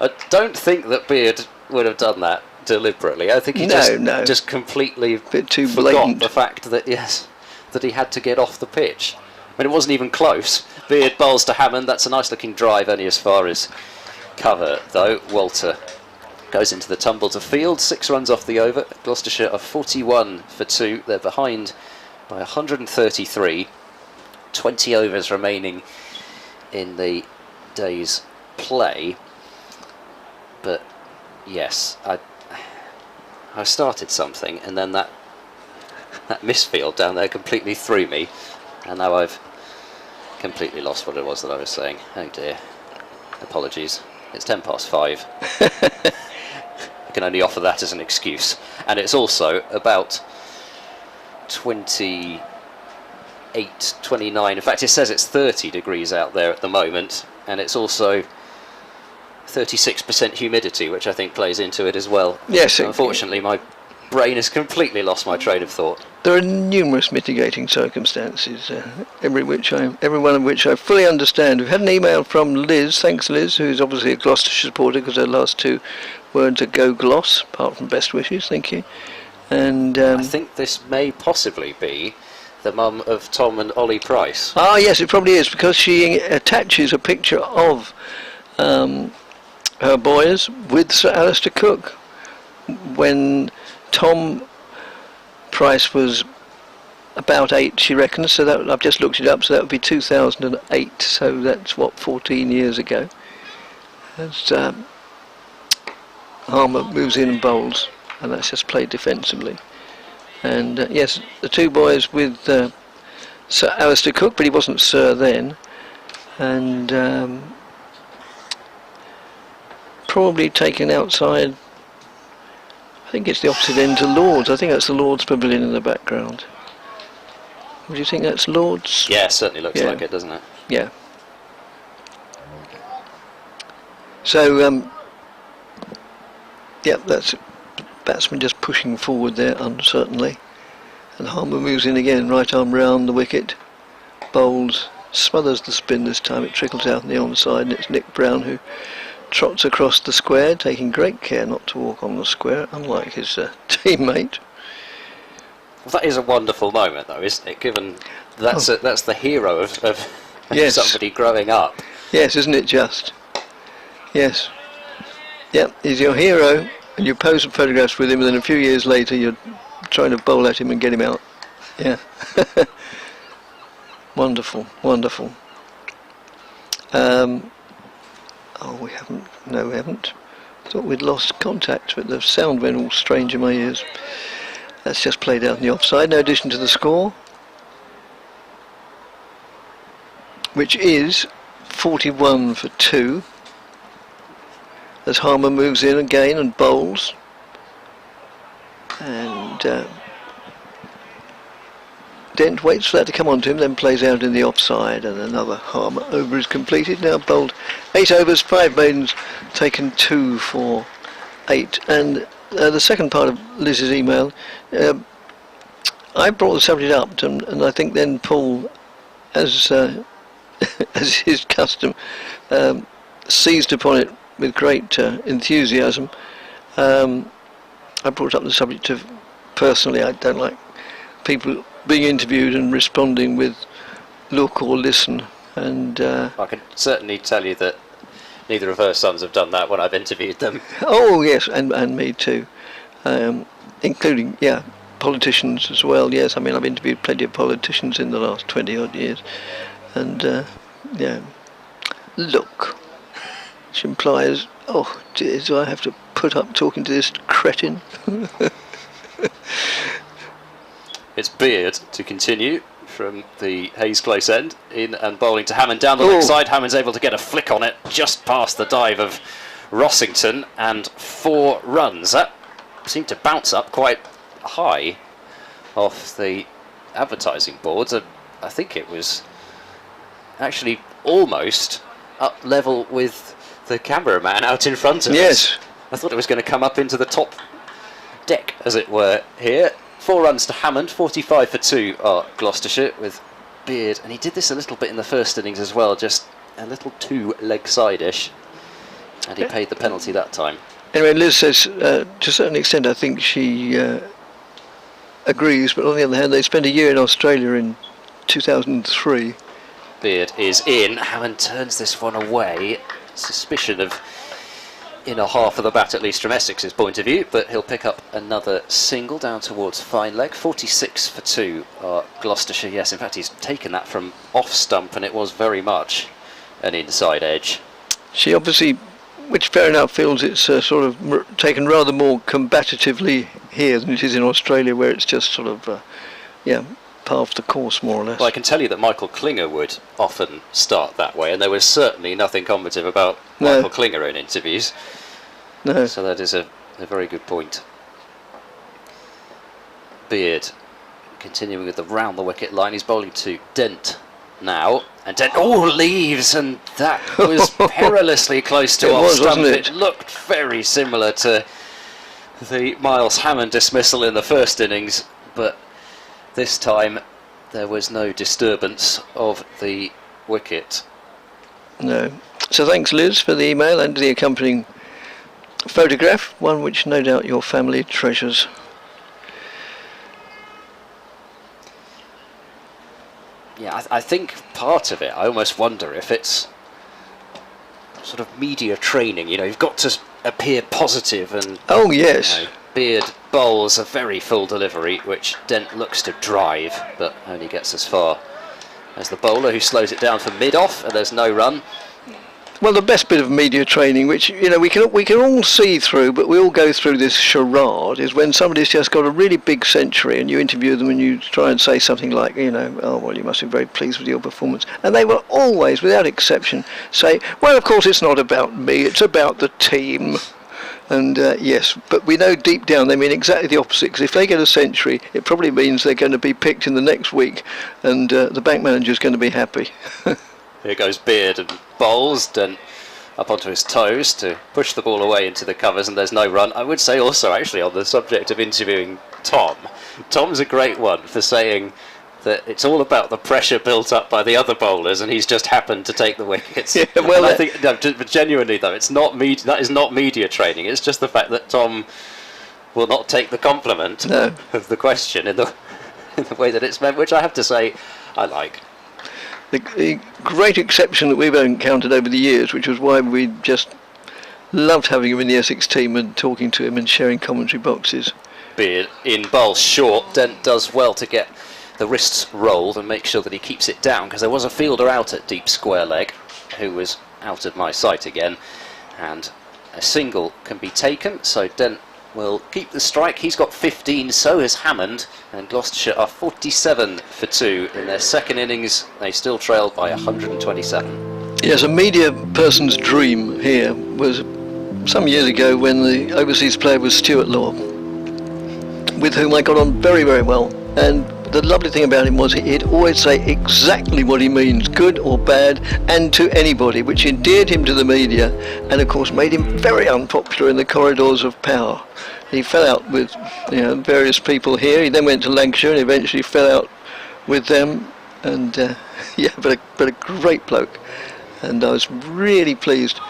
I don't think that Beard would have done that deliberately. I think he just completely forgot the fact that that he had to get off the pitch. I mean, it wasn't even close. Beard bowls to Hammond. That's a nice looking drive, only as far as cover though. Walter goes into the tumble to field. 6 runs off the over. Gloucestershire are 41 for 2. They're behind by 133. 20 overs remaining in the day's play. But yes, I started something, and then that misfield down there completely threw me, and now I've completely lost what it was that I was saying. Oh dear. Apologies. It's 5:10. I can only offer that as an excuse. And it's also about 28 28-29. In fact, it says it's 30 degrees out there at the moment, and it's also 36% humidity, which I think plays into it as well. Yes. So unfortunately, my brain has completely lost my train of thought. There are numerous mitigating circumstances, every one of which I fully understand. We've had an email from Liz, thanks Liz, who's obviously a Gloucestershire supporter because her last two words are "Go Gloss," apart from best wishes, thank you. And I think this may possibly be the mum of Tom and Ollie Price. Ah, yes, it probably is, because she attaches a picture of her boys with Sir Alistair Cook when Tom Price was about 8, she reckons, so that, I've just looked it up, so that would be 2008, so that's what, 14 years ago. As Harmer moves in and bowls, and that's just played defensively. And yes, the two boys with Sir Alistair Cook, but he wasn't Sir then, and probably taken outside. I think it's the opposite end to Lord's. I think that's the Lord's Pavilion in the background. Would you think that's Lord's? Yeah, it certainly looks like it, doesn't it? Yeah. So, yeah, that's batsman just pushing forward there uncertainly. And Harmer moves in again, right arm round the wicket. Bowls, smothers the spin this time. It trickles out on the onside, and it's Nick Brown who trots across the square, taking great care not to walk on the square, unlike his teammate. Well, that is a wonderful moment, though, isn't it? Given that's the hero of Yes. somebody growing up. Yes, isn't it just? Yes. Yep, he's your hero, and you pose some photographs with him, and then a few years later you're trying to bowl at him and get him out. Yeah. Wonderful, wonderful. Oh, we haven't. No, we haven't. Thought we'd lost contact, but the sound went all strange in my ears. That's just played out in the offside. No addition to the score, which is 41 for 2. As Harmer moves in again and bowls, and Dent waits for that to come on to him, then plays out in the offside, and another Harmer over is completed. Now bowled 8 overs, 5 maidens, taken 2 for 8. And the second part of Liz's email, I brought the subject up, and I think then Paul, as as his custom, seized upon it with great enthusiasm. I brought up the subject of, personally, I don't like people being interviewed and responding with look or listen, and I can certainly tell you that neither of her sons have done that when I've interviewed them. oh yes, and me too, including politicians as well. Yes, I mean I've interviewed plenty of politicians in the last 20 odd years, and look, which implies, oh dear, do I have to put up talking to this cretin? It's Beard to continue from the Hayes Close end, in and bowling to Hammond down the leg side. Hammond's able to get a flick on it just past the dive of Rossington, and 4 runs. That seemed to bounce up quite high off the advertising boards. I think it was actually almost up level with the cameraman out in front of us. I thought it was going to come up into the top deck, as it were, here. 4 runs to Hammond, 45 for 2 are Gloucestershire with Beard, and he did this a little bit in the first innings as well, just a little too leg side-ish, and he paid the penalty that time. Anyway, Liz says to a certain extent I think she agrees, but on the other hand they spent a year in Australia in 2003. Beard is in. Hammond turns this one away. Suspicion of inner half of the bat, at least from Essex's point of view, but he'll pick up another single down towards fine leg. 46 for 2 are Gloucestershire. Yes, in fact he's taken that from off stump, and it was very much an inside edge. She obviously, which fair enough, feels it's sort of taken rather more combatively here than it is in Australia, where it's just sort of half the course more or less. Well, I can tell you that Michael Klinger would often start that way, and there was certainly nothing combative about Michael Klinger in interviews. No. So that is a very good point. Beard continuing with the round the wicket line. He's bowling to Dent now, and Dent leaves, and that was perilously close to off stump. It looked very similar to the Miles Hammond dismissal in the first innings, but this time there was no disturbance of the wicket. No. So thanks, Liz, for the email and the accompanying photograph, one which no doubt your family treasures. Yeah, I think part of it, I almost wonder if it's sort of media training. You know, you've got to appear positive, and oh yes, you know, Beard bowls a very full delivery, which Dent looks to drive, but only gets as far as the bowler, who slows it down for mid-off, and there's no run. Well, the best bit of media training, which we can all see through, but we all go through this charade, is when somebody's just got a really big century, and you interview them, and you try and say something like, oh well, you must be very pleased with your performance, and they will always, without exception, say, well, of course, it's not about me, it's about the team. And yes, but we know deep down they mean exactly the opposite, because if they get a century, it probably means they're going to be picked in the next week, and the bank manager's going to be happy. Here goes Beard and bowls, Dent up onto his toes to push the ball away into the covers, and there's no run. I would say also, actually, on the subject of interviewing Tom's a great one for saying that it's all about the pressure built up by the other bowlers, and he's just happened to take the wickets. Yeah, well, I think, no, genuinely though, it's not that is not media training. It's just the fact that Tom will not take the compliment of the question in the way that it's meant, which I have to say I like. The great exception that we've encountered over the years, which was why we just loved having him in the Essex team and talking to him and sharing commentary boxes. Beard in bowl short. Dent does well to get the wrists rolled and make sure that he keeps it down, because there was a fielder out at deep square leg who was out of my sight again, and a single can be taken, so Dent will keep the strike. He's got 15, so has Hammond, and Gloucestershire are 47 for 2 in their second innings. They still trailed by 127. Yes, a media person's dream here was some years ago when the overseas player was Stuart Law, with whom I got on very, very well. And the lovely thing about him was he'd always say exactly what he means, good or bad, and to anybody, which endeared him to the media, and of course made him very unpopular in the corridors of power. He fell out with various people here. He then went to Lancashire and eventually fell out with them. And yeah, but a great bloke. And I was really pleased.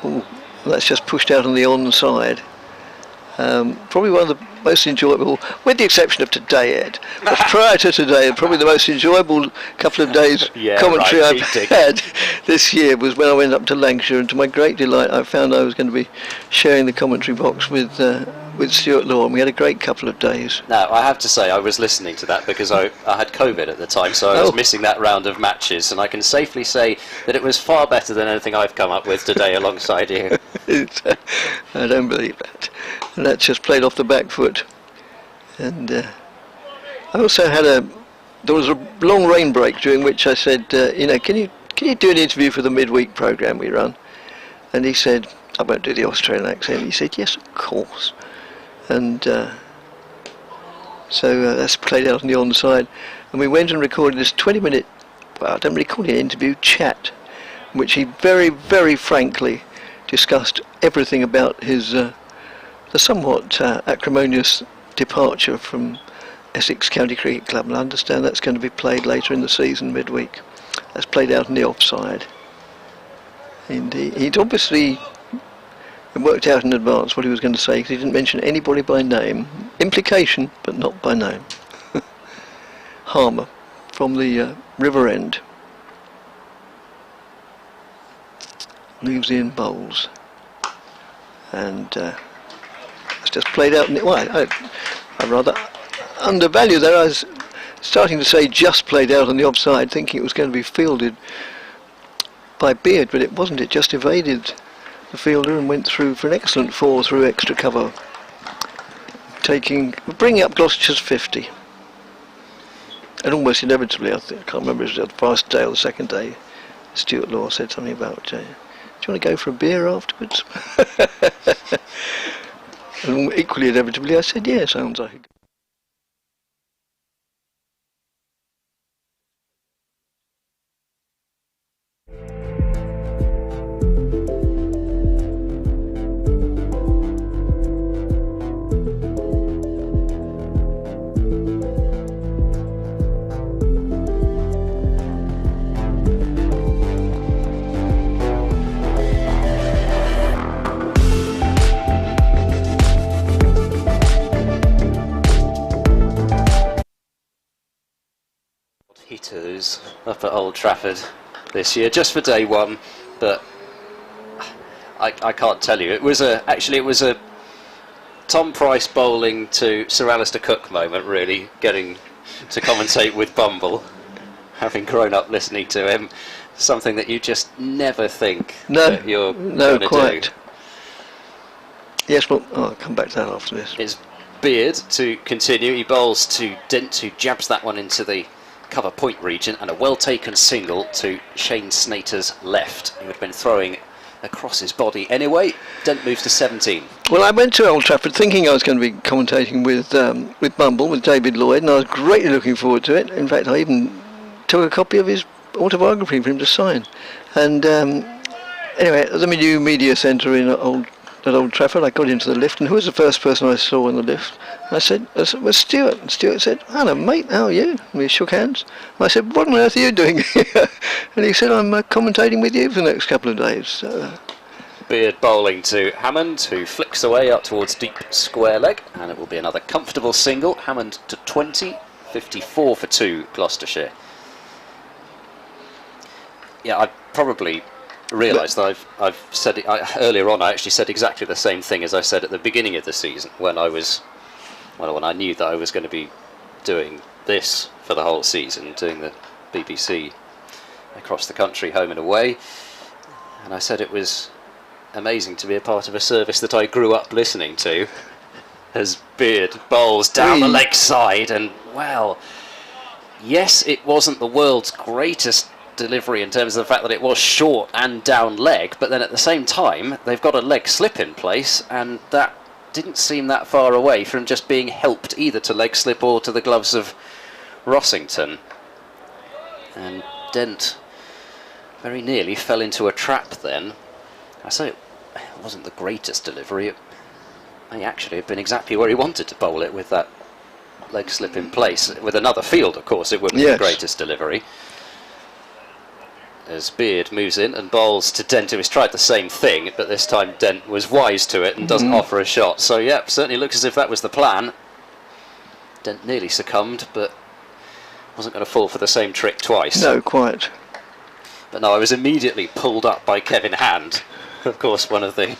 Ooh, that's just pushed out on the onside. Probably one of the most enjoyable, with the exception of today, Ed. But prior to today, probably the most enjoyable couple of days commentary I've had this year was when I went up to Lancashire, and to my great delight I found I was going to be sharing the commentary box with Stuart Law, and we had a great couple of days. Now, I have to say, I was listening to that because I had COVID at the time, so I was missing that round of matches, and I can safely say that it was far better than anything I've come up with today alongside you. I don't believe that. And that's just played off the back foot. And I also had there was a long rain break during which I said, can you do an interview for the midweek programme we run? And he said, I won't do the Australian accent. He said, yes, of course. And so that's played out on the onside. And we went and recorded this 20-minute, well, I don't really call it an interview, chat, in which he very, very frankly discussed everything about his the somewhat acrimonious departure from Essex County Cricket Club, and I understand that's going to be played later in the season, midweek. That's played out in the offside. And he'd obviously worked out in advance what he was going to say, because he didn't mention anybody by name. Implication, but not by name. Harmer from the River End. Leaves in bowls. And it's just played out in the... Well, I rather undervalue that. I was starting to say just played out on the offside, thinking it was going to be fielded by Beard, but it wasn't. It just evaded the fielder and went through for an excellent 4 through extra cover, bringing up Gloucestershire's 50. And almost inevitably, I can't remember if it was the first day or the second day, Stuart Law said something about, do you want to go for a beer afterwards? And equally inevitably I said, yeah, sounds like it. up at Old Trafford this year, just for day one, but I can't tell you. It was a Tom Price bowling to Sir Alistair Cook moment, really, getting to commentate with Bumble, having grown up listening to him. Something that you just never think that you're going to do. Yes, well, I'll come back to that after this. It's Beard to continue. He bowls to Dent, who jabs that one into the cover point region, and a well-taken single to Shane Snater's left, who had been throwing across his body anyway. Dent moves to 17. Well, I went to Old Trafford thinking I was going to be commentating with Bumble, with David Lloyd, and I was greatly looking forward to it. In fact, I even took a copy of his autobiography for him to sign. And anyway, at the new media centre at Old Trafford, I got into the lift, and who was the first person I saw in the lift? I said, was Stuart. And Stuart said, "Hello, mate, how are you?" And we shook hands. And I said, "What on earth are you doing here?" And he said, "I'm commentating with you for the next couple of days." So, Beard bowling to Hammond, who flicks away up towards deep square leg, and it will be another comfortable single. Hammond to 20, 54 for 2, Gloucestershire. Yeah, I probably realised that I've said it earlier on. I actually said exactly the same thing as I said at the beginning of the season, when I knew that I was going to be doing this for the whole season, doing the BBC across the country, home and away. And I said it was amazing to be a part of a service that I grew up listening to, as Beard bowls down the leg side, and well, yes, it wasn't the world's greatest delivery in terms of the fact that it was short and down leg, but then at the same time they've got a leg slip in place, and that didn't seem that far away from just being helped either to leg slip or to the gloves of Rossington. And Dent very nearly fell into a trap then. I say it wasn't the greatest delivery. It may actually have been exactly where he wanted to bowl it, with that leg slip in place. With another field, of course, it wouldn't be the greatest delivery. As Beard moves in and bowls to Dent, who has tried the same thing, but this time Dent was wise to it and doesn't offer a shot. So yeah, certainly looks as if that was the plan. Dent nearly succumbed, but wasn't going to fall for the same trick twice. no, quite. But no, I was immediately pulled up by Kevin Hand, of course, one of the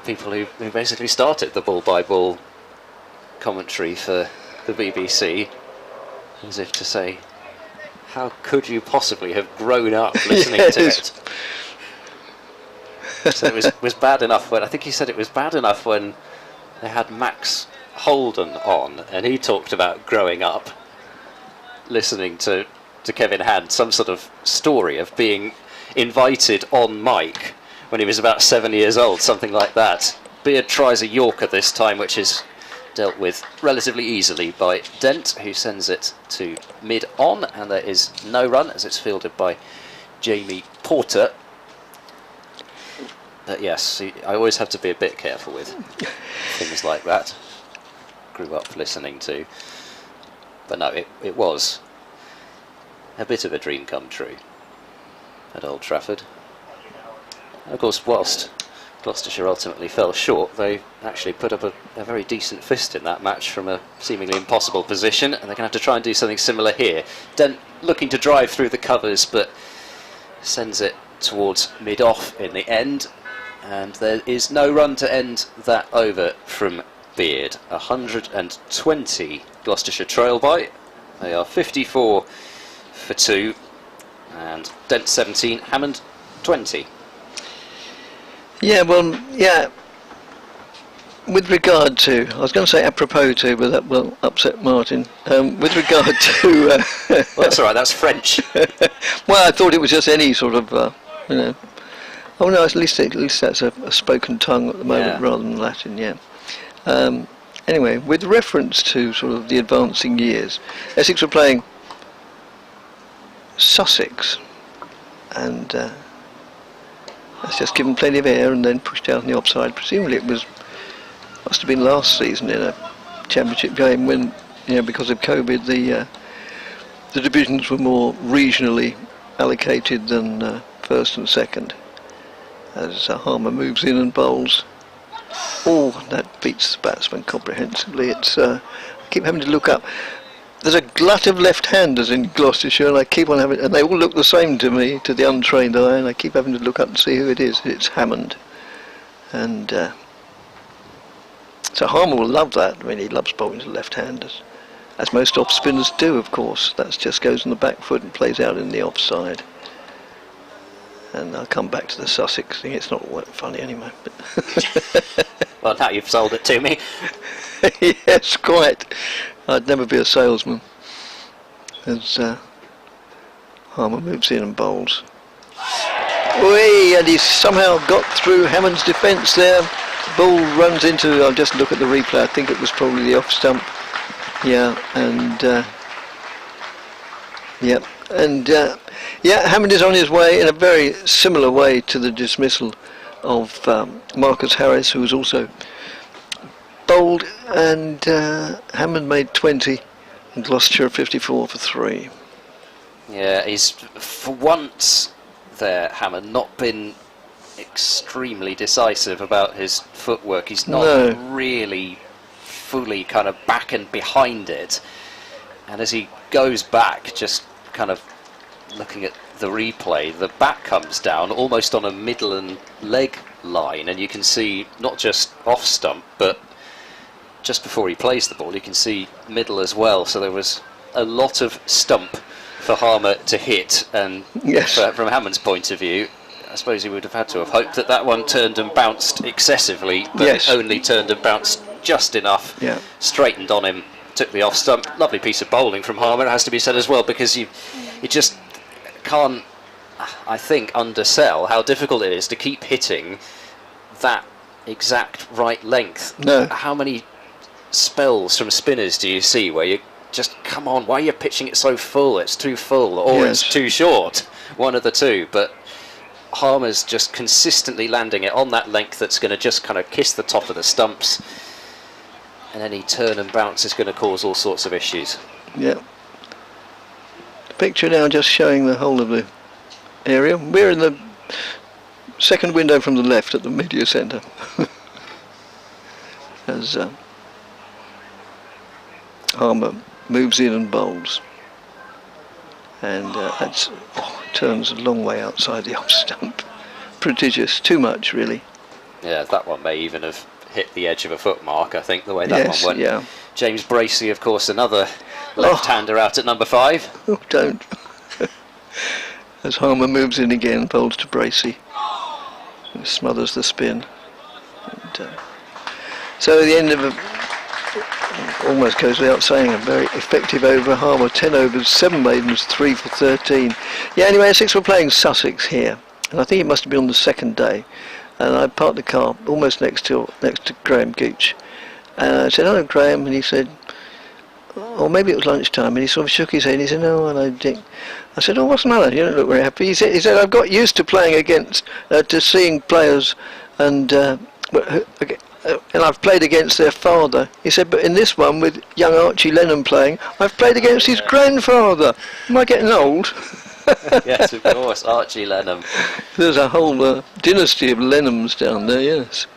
people who basically started the ball-by-ball commentary for the BBC, as if to say, how could you possibly have grown up listening to it? So it was bad enough when, I think he said it was bad enough when they had Max Holden on, and he talked about growing up listening to Kevin Hand, some sort of story of being invited on mic when he was about 7 years old, something like that. Beard tries a Yorker this time, which is dealt with relatively easily by Dent, who sends it to mid-on, and there is no run as it's fielded by Jamie Porter. But yes, I always have to be a bit careful with things like that. Grew up listening to. But no, it was a bit of a dream come true at Old Trafford. And of course, whilst Gloucestershire ultimately fell short, they actually put up a very decent fist in that match from a seemingly impossible position, and they're going to have to try and do something similar here. Dent looking to drive through the covers, but sends it towards mid-off in the end, and there is no run to end that over from Beard. 120 Gloucestershire trail by. They are 54 for 2, and Dent 17, Hammond 20. Yeah, well, yeah. With regard to, I was going to say apropos to, but that will upset Martin. With regard to, well, that's all right. That's French. Well, I thought it was just any sort of, you know. Oh no, at least that's a spoken tongue at the moment, rather than Latin. Yeah. Anyway, with reference to sort of the advancing years, Essex were playing Sussex, and that's just given plenty of air and then pushed out on the offside. Presumably it must have been last season in a championship game when, you know, because of COVID, the divisions were more regionally allocated than first and second. As Harmer moves in and bowls, that beats the batsman comprehensively. It's I keep having to look up. there's a glut of left-handers in Gloucestershire, and I keep on having, and they all look the same to me, to the untrained eye, and I keep having to look up and see who it is. It's Hammond, and so Harmer will love that. I mean, he loves bowling to left-handers, as most off-spinners do, of course. That just goes on the back foot and plays out in the offside. And I'll come back to the Sussex thing. It's not funny anyway. Well, now you've sold it to me. Yes, quite. I'd never be a salesman. As Harmer moves in and bowls. Whee! And he's somehow got through Hammond's defence there. Ball runs into, I'll just look at the replay, I think it was probably the off stump. Yeah, and Hammond is on his way in a very similar way to the dismissal of Marcus Harris, who was also bowled, and Hammond made 20 and Gloucestershire 54 for 3. Yeah, he's for once there, Hammond, not been extremely decisive about his footwork. He's not really fully kind of back and behind it, and as he goes back, just kind of looking at the replay, the bat comes down almost on a middle and leg line, and you can see not just off stump, but just before he plays the ball you can see middle as well, so there was a lot of stump for Harmer to hit, and from Hammond's point of view, I suppose he would have had to have hoped that that one turned and bounced excessively, but it only turned and bounced just enough, straightened on him, took the off stump. Lovely piece of bowling from Harmer, it has to be said as well, because you just can't, I think, undersell how difficult it is to keep hitting that exact right length. How many spells from spinners do you see where you just, come on, why are you pitching it so full? It's too full, or it's too short, one of the two. But Harmer's just consistently landing it on that length that's going to just kind of kiss the top of the stumps, and any turn and bounce is going to cause all sorts of issues. Yeah. The picture now just showing the whole of the area. We're in the second window from the left at the media centre. As Harmer moves in and bowls, and that's turns a long way outside the off stump. Prodigious, too much really. Yeah, that one may even have hit the edge of a foot mark, I think, the way that one went. Yeah. James Bracey, of course, another left-hander out at number 5. Oh, don't. As Harmer moves in again, bowls to Bracey, and smothers the spin. And, so at the end of almost goes without saying, a very effective over. Harmer, 10 overs, 7 maidens, 3 for 13. Yeah, anyway, Essex were playing Sussex here, and I think it must have been on the second day. And I parked the car almost next to Graham Gooch, and I said, "Hello, Graham," and he said, or maybe it was lunchtime, and he sort of shook his head, and he said, "No, I don't think." I said, "Oh, what's the matter? You don't look very happy." He said, "I've got used to playing against, to seeing players, and I've played against their father." He said, "But in this one, with young Archie Lennon playing, I've played against his grandfather. Am I getting old?" Yes, of course, Archie Lennon. There's a whole dynasty of Lenhams down there, yes.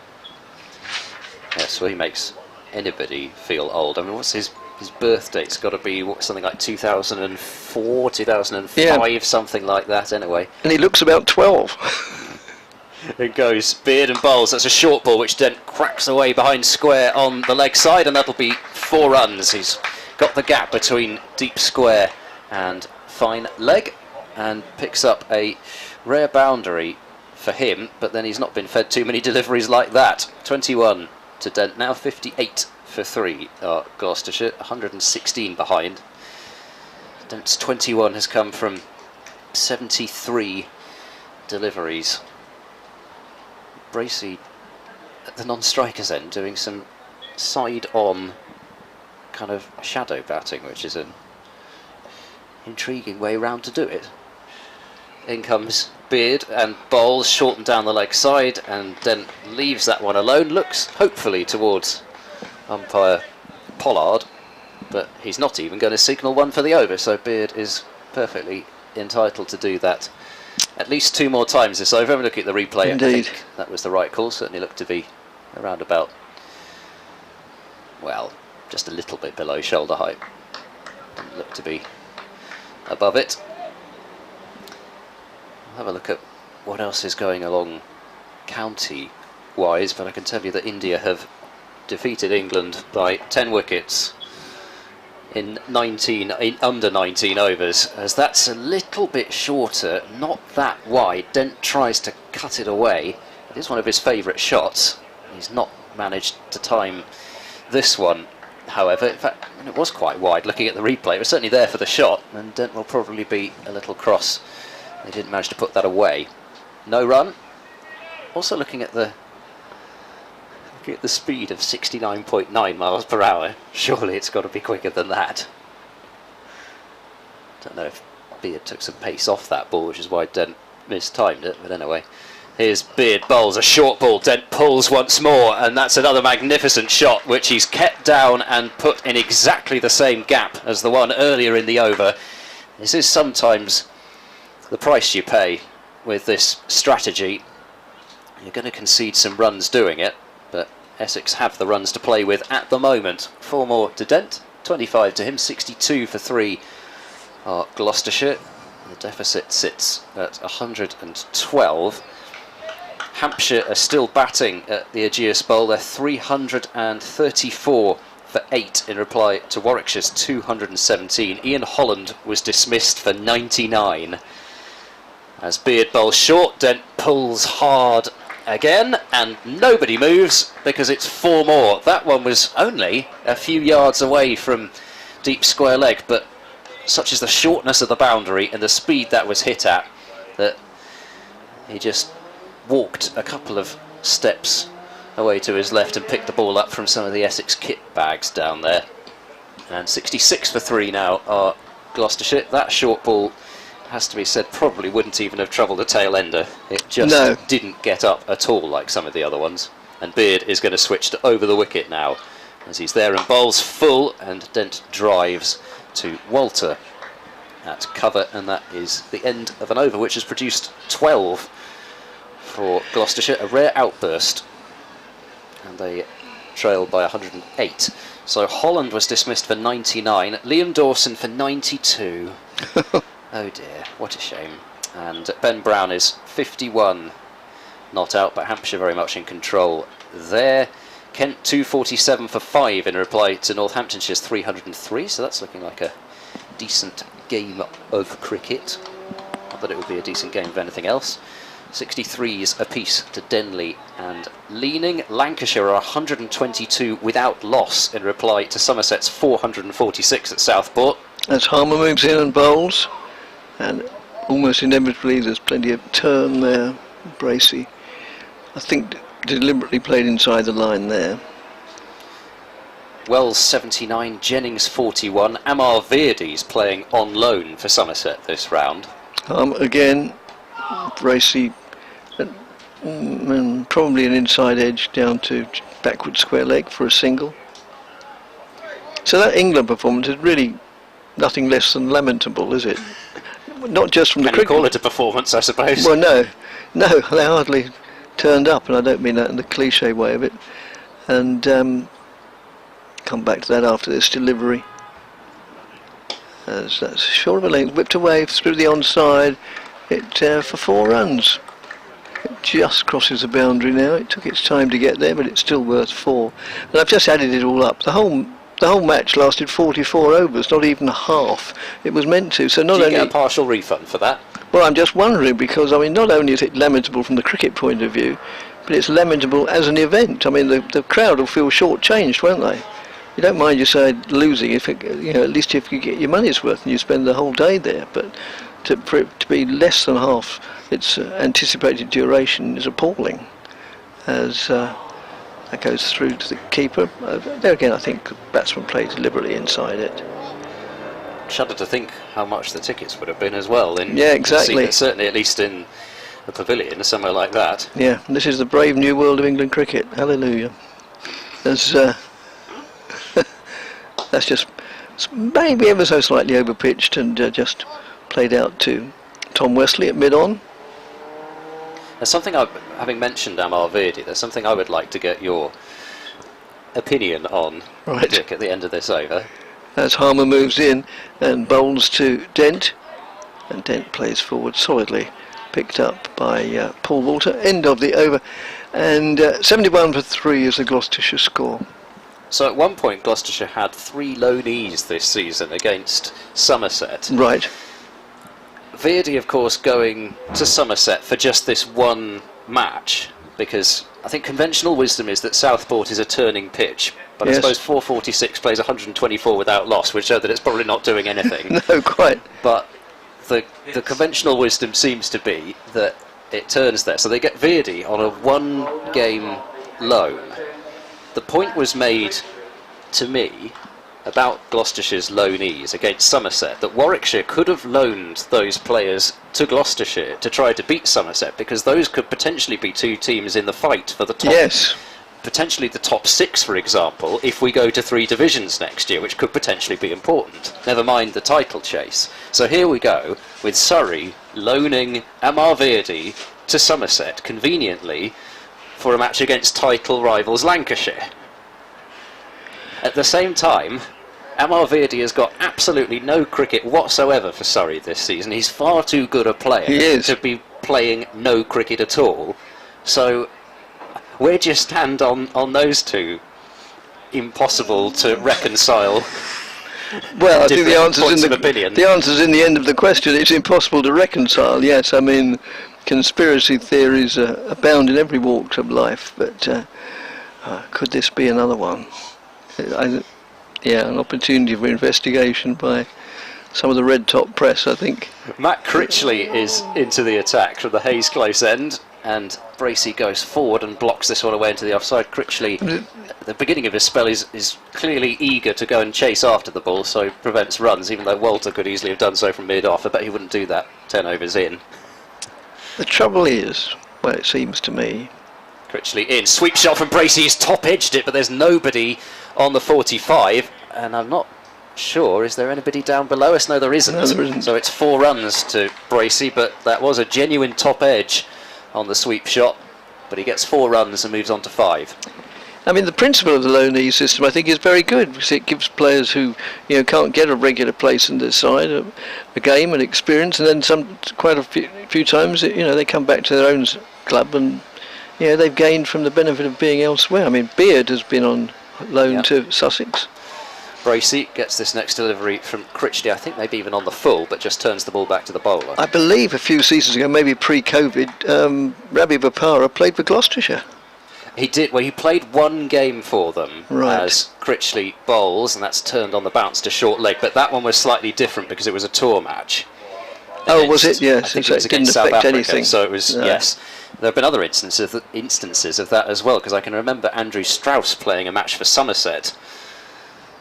Yes, well, he makes anybody feel old. I mean, what's his birthday? It's got to be something like 2004, 2005, something like that, anyway. And he looks about 12. It goes Beard and bowls. That's a short ball which then cracks away behind square on the leg side, and that'll be 4 runs. He's got the gap between deep square and fine leg, and picks up a rare boundary for him, but then he's not been fed too many deliveries like that. 21 to Dent now, 58 for 3 Gloucestershire, 116 behind. Dent's 21 has come from 73 deliveries. Bracey at the non-striker's end doing some side-on kind of shadow batting, which is an intriguing way round to do it. In comes Beard and bowls, shortened down the leg side, and then leaves that one alone. Looks hopefully towards umpire Pollard, but he's not even going to signal one for the over, so Beard is perfectly entitled to do that at least 2 more times this over. I'm looking at the replay. Indeed. I think that was the right call. Certainly looked to be around about, well, just a little bit below shoulder height. Didn't look to be above it. I'll have a look at what else is going along county-wise, but I can tell you that India have defeated England by 10 wickets in under 19 overs, as that's a little bit shorter, not that wide. Dent tries to cut it away. It is one of his favourite shots. He's not managed to time this one, however. In fact, it was quite wide. Looking at the replay, it was certainly there for the shot, and Dent will probably be a little cross. They didn't manage to put that away. No run. Also looking at the speed of 69.9 miles per hour. Surely it's got to be quicker than that. Don't know if Beard took some pace off that ball, which is why Dent mistimed it, but anyway. Here's Beard bowls a short ball. Dent pulls once more, and that's another magnificent shot, which he's kept down and put in exactly the same gap as the one earlier in the over. This is sometimes the price you pay with this strategy. You're going to concede some runs doing it, but Essex have the runs to play with at the moment. 4 more to Dent, 25 to him, 62 for 3 are Gloucestershire. The deficit sits at 112. Hampshire are still batting at the Ageas Bowl. They're 334 for 8 in reply to Warwickshire's 217. Ian Holland was dismissed for 99. As Beard bowls short, Dent pulls hard again, and nobody moves because it's 4 more. That one was only a few yards away from deep square leg, but such is the shortness of the boundary and the speed that was hit at that he just walked a couple of steps away to his left and picked the ball up from some of the Essex kit bags down there. And 66 for 3 now are Gloucestershire. That short ball, has to be said, probably wouldn't even have troubled a tail ender. It just didn't get up at all like some of the other ones. And Beard is going to switch to over the wicket now, as he's there and bowls full, and Dent drives to Walter at cover, and that is the end of an over which has produced 12 for Gloucestershire, a rare outburst, and they trailed by 108. So Holland was dismissed for 99, Liam Dawson for 92. Oh dear, what a shame. And Ben Brown is 51, not out, but Hampshire very much in control there. Kent 247 for 5 in reply to Northamptonshire's 303, so that's looking like a decent game of cricket. Not that it would be a decent game of anything else. 63s apiece to Denley and Leaning. Lancashire are 122 without loss in reply to Somerset's 446 at Southport. As Harmer moves in and bowls, and almost inevitably there's plenty of turn there. Bracey, I think, deliberately played inside the line there. Wells 79, Jennings 41. Amar Verdi's playing on loan for Somerset this round. Again, Bracey, and probably an inside edge down to backward square leg for a single. So that England performance is really nothing less than lamentable, is it? Not just from the cricket. Can you call it a performance, I suppose? Well, no, they hardly turned up, and I don't mean that in the cliche way of it. And come back to that after this delivery. As that's short of a length, whipped away through the onside. It for 4 runs. It just crosses the boundary now. It took its time to get there, but it's still worth 4. And I've just added it all up. The whole match lasted 44 overs, not even half. It was meant to. So not only get a partial refund for that. Well, I'm just wondering, because I mean, not only is it lamentable from the cricket point of view, but it's lamentable as an event. I mean, the crowd will feel shortchanged, won't they? You don't mind your side losing if it, at least if you get your money's worth and you spend the whole day there. But for it to be less than half its anticipated duration is appalling. As that goes through to the keeper. There again, I think the batsman played deliberately inside it. Shudder to think how much the tickets would have been as well. Yeah, exactly. Certainly, at least in the pavilion or somewhere like that. Yeah, and this is the brave new world of England cricket. Hallelujah. That's just maybe ever so slightly overpitched and just played out to Tom Westley at mid-on. There's something, having mentioned Amar Verdi, there's something I would like to get your opinion on, right, Dick, at the end of this over. as Harmer moves in and bowls to Dent, and Dent plays forward solidly, picked up by Paul Walter. End of the over, and 71 for 3 is the Gloucestershire score. So at one point Gloucestershire had 3 low knees this season against Somerset. Right. Verdi, of course, going to Somerset for just this one match, because I think conventional wisdom is that Southport is a turning pitch, but Yes. I suppose 446 plays 124 without loss, which show that it's probably not doing anything. No, quite. But the conventional wisdom seems to be that it turns there. So they get Verdi on a 1-game loan. The point was made to me about Gloucestershire's loanees against Somerset that Warwickshire could have loaned those players to Gloucestershire to try to beat Somerset, because those could potentially be 2 teams in the fight for the top. Yes. Potentially the top 6, for example, if we go to 3 divisions next year, which could potentially be important. Never mind the title chase. So here we go with Surrey loaning Amar Verdi to Somerset conveniently for a match against title rivals Lancashire. At the same time, Amar Verdi has got absolutely no cricket whatsoever for Surrey this season. He's far too good a player to be playing no cricket at all. So where do you stand on those two? Impossible to reconcile. Well, I think the the answer's in the end of the question. It's impossible to reconcile. Yes, I mean, conspiracy theories abound in every walk of life, but could this be another one? An opportunity for investigation by some of the red top press, I think. Matt Critchley is into the attack from the Hayes close end, and Bracey goes forward and blocks this one away into the offside. Critchley, at the beginning of his spell, is clearly eager to go and chase after the ball, so prevents runs, even though Walter could easily have done so from mid-off. I bet he wouldn't do that 10 overs in. The trouble is, well, it seems to me, Critchley in, sweep shot from Bracey, he's top-edged it, but there's nobody on the 45, and I'm not sure, is there anybody down below us? No, there isn't. No, there isn't. So it's 4 runs to Bracey, but that was a genuine top edge on the sweep shot, but he gets 4 runs and moves on to 5. I mean, the principle of the loanee system, I think, is very good, because it gives players who, can't get a regular place in their side a game and experience, and then quite a few times, they come back to their own club and, they've gained from the benefit of being elsewhere. I mean, Beard has been on loan to Sussex. Bracey gets this next delivery from Critchley, I think maybe even on the full, but just turns the ball back to the bowler. I believe a few seasons ago, maybe pre-COVID, Ravi Vapara played for Gloucestershire. He did. Well, he played 1 game for them as Critchley bowls, and that's turned on the bounce to short leg. But that one was slightly different because it was a tour match. Oh, was it? Yes. I think So it was it didn't against South affect Africa, anything. so it was, yes. There have been other instances of that as well, because I can remember Andrew Strauss playing a match for Somerset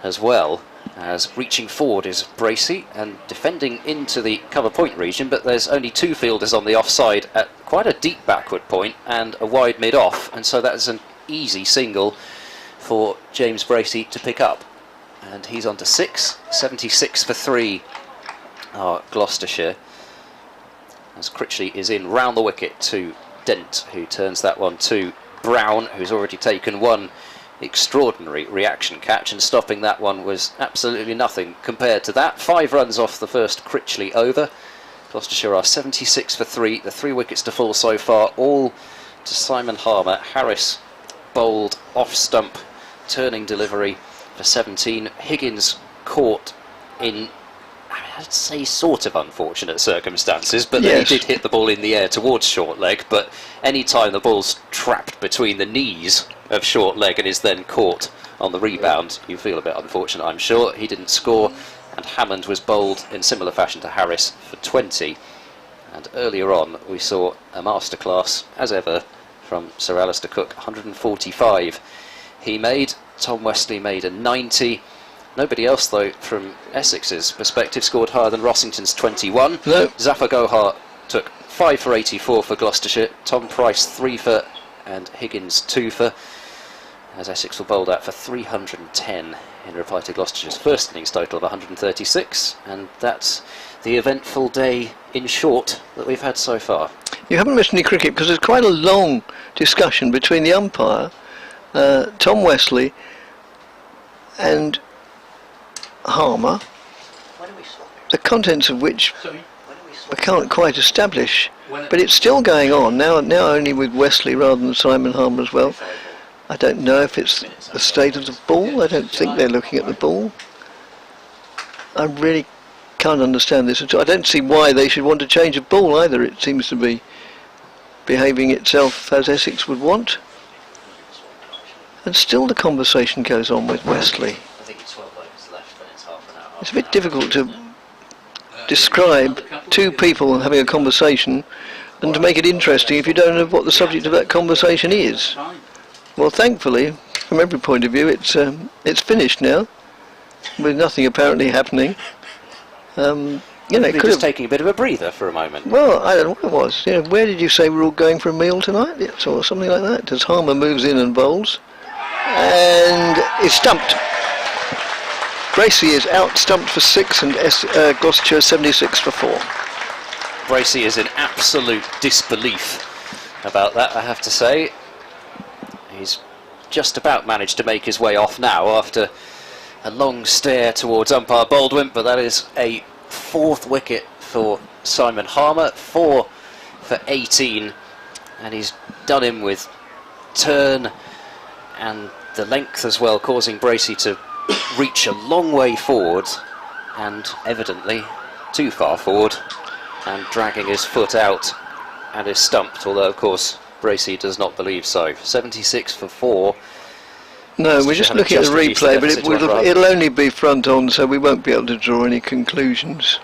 as well, as reaching forward is Bracey and defending into the cover point region, but there's only 2 fielders on the offside at quite a deep backward point and a wide mid-off, and so that's an easy single for James Bracey to pick up. And he's on to 6, 76 for 3 Gloucestershire, as Critchley is in round the wicket to Dent, who turns that one to Brown, who's already taken 1 extraordinary reaction catch, and stopping that one was absolutely nothing compared to that. 5 runs off the first Critchley over. Gloucestershire are 76 for 3, the 3 wickets to fall so far, all to Simon Harmer. Harris bowled off stump, turning delivery for 17. Higgins caught in, I'd say, sort of unfortunate circumstances, but then he did hit the ball in the air towards short leg. But any time the ball's trapped between the knees of short leg and is then caught on the rebound, you feel a bit unfortunate, I'm sure. He didn't score, and Hammond was bowled in similar fashion to Harris for 20. And earlier on we saw a masterclass, as ever, from Sir Alistair Cook. 145 he made. Tom Westley made a 90. Nobody else, though, from Essex's perspective, scored higher than Rossington's 21. No. Zafar Gohar took 5 for 84 for Gloucestershire. Tom Price 3 for, and Higgins 2 for, as Essex were bowled out for 310 in reply to Gloucestershire's first innings total of 136. And that's the eventful day, in short, that we've had so far. You haven't missed any cricket, because there's quite a long discussion between the umpire, Tom Westley, and Harmer, the contents of which I can't quite establish, but it's still going on now only with Westley rather than Simon Harmer as well. I don't know if it's the state of the ball. I don't think they're looking at the ball. I really can't understand this at all. I don't see why they should want to change a ball either. It seems to be behaving itself as Essex would want. And still the conversation goes on with Westley. It's a bit difficult to describe two people having a conversation and to make it interesting if you don't know what the subject of that conversation is. Well, thankfully, from every point of view, it's finished now, with nothing apparently happening. Just taking a bit of a breather for a moment. Well, I don't know what it was. Where did you say we're all going for a meal tonight? Yes, or something like that. As Harmer moves in and bowls, and is stumped. Bracey is out, stumped for 6, and Gloucestershire 76 for 4. Bracey is in absolute disbelief about that, I have to say. He's just about managed to make his way off now after a long stare towards umpire Baldwin, but that is a 4th wicket for Simon Harmer, 4 for 18, and he's done him with turn and the length as well, causing Bracey to reach a long way forward and evidently too far forward, and dragging his foot out and is stumped, although of course Bracey does not believe so. 76 for 4. No, we're just looking at the replay, but it'll only be front on, so we won't be able to draw any conclusions.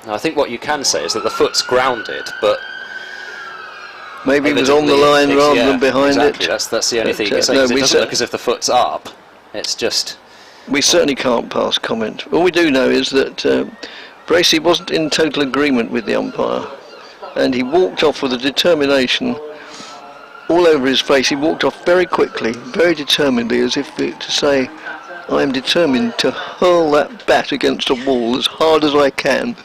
Now, I think what you can say is that the foot's grounded, but maybe it was on the line rather than behind it. That's the only thing you can say. No, it doesn't look as if the foot's up. It's just... We certainly can't pass comment. All we do know is that Bracey wasn't in total agreement with the umpire, and he walked off with a determination all over his face. He walked off very quickly, very determinedly, as if to say, I am determined to hurl that bat against a wall as hard as I can.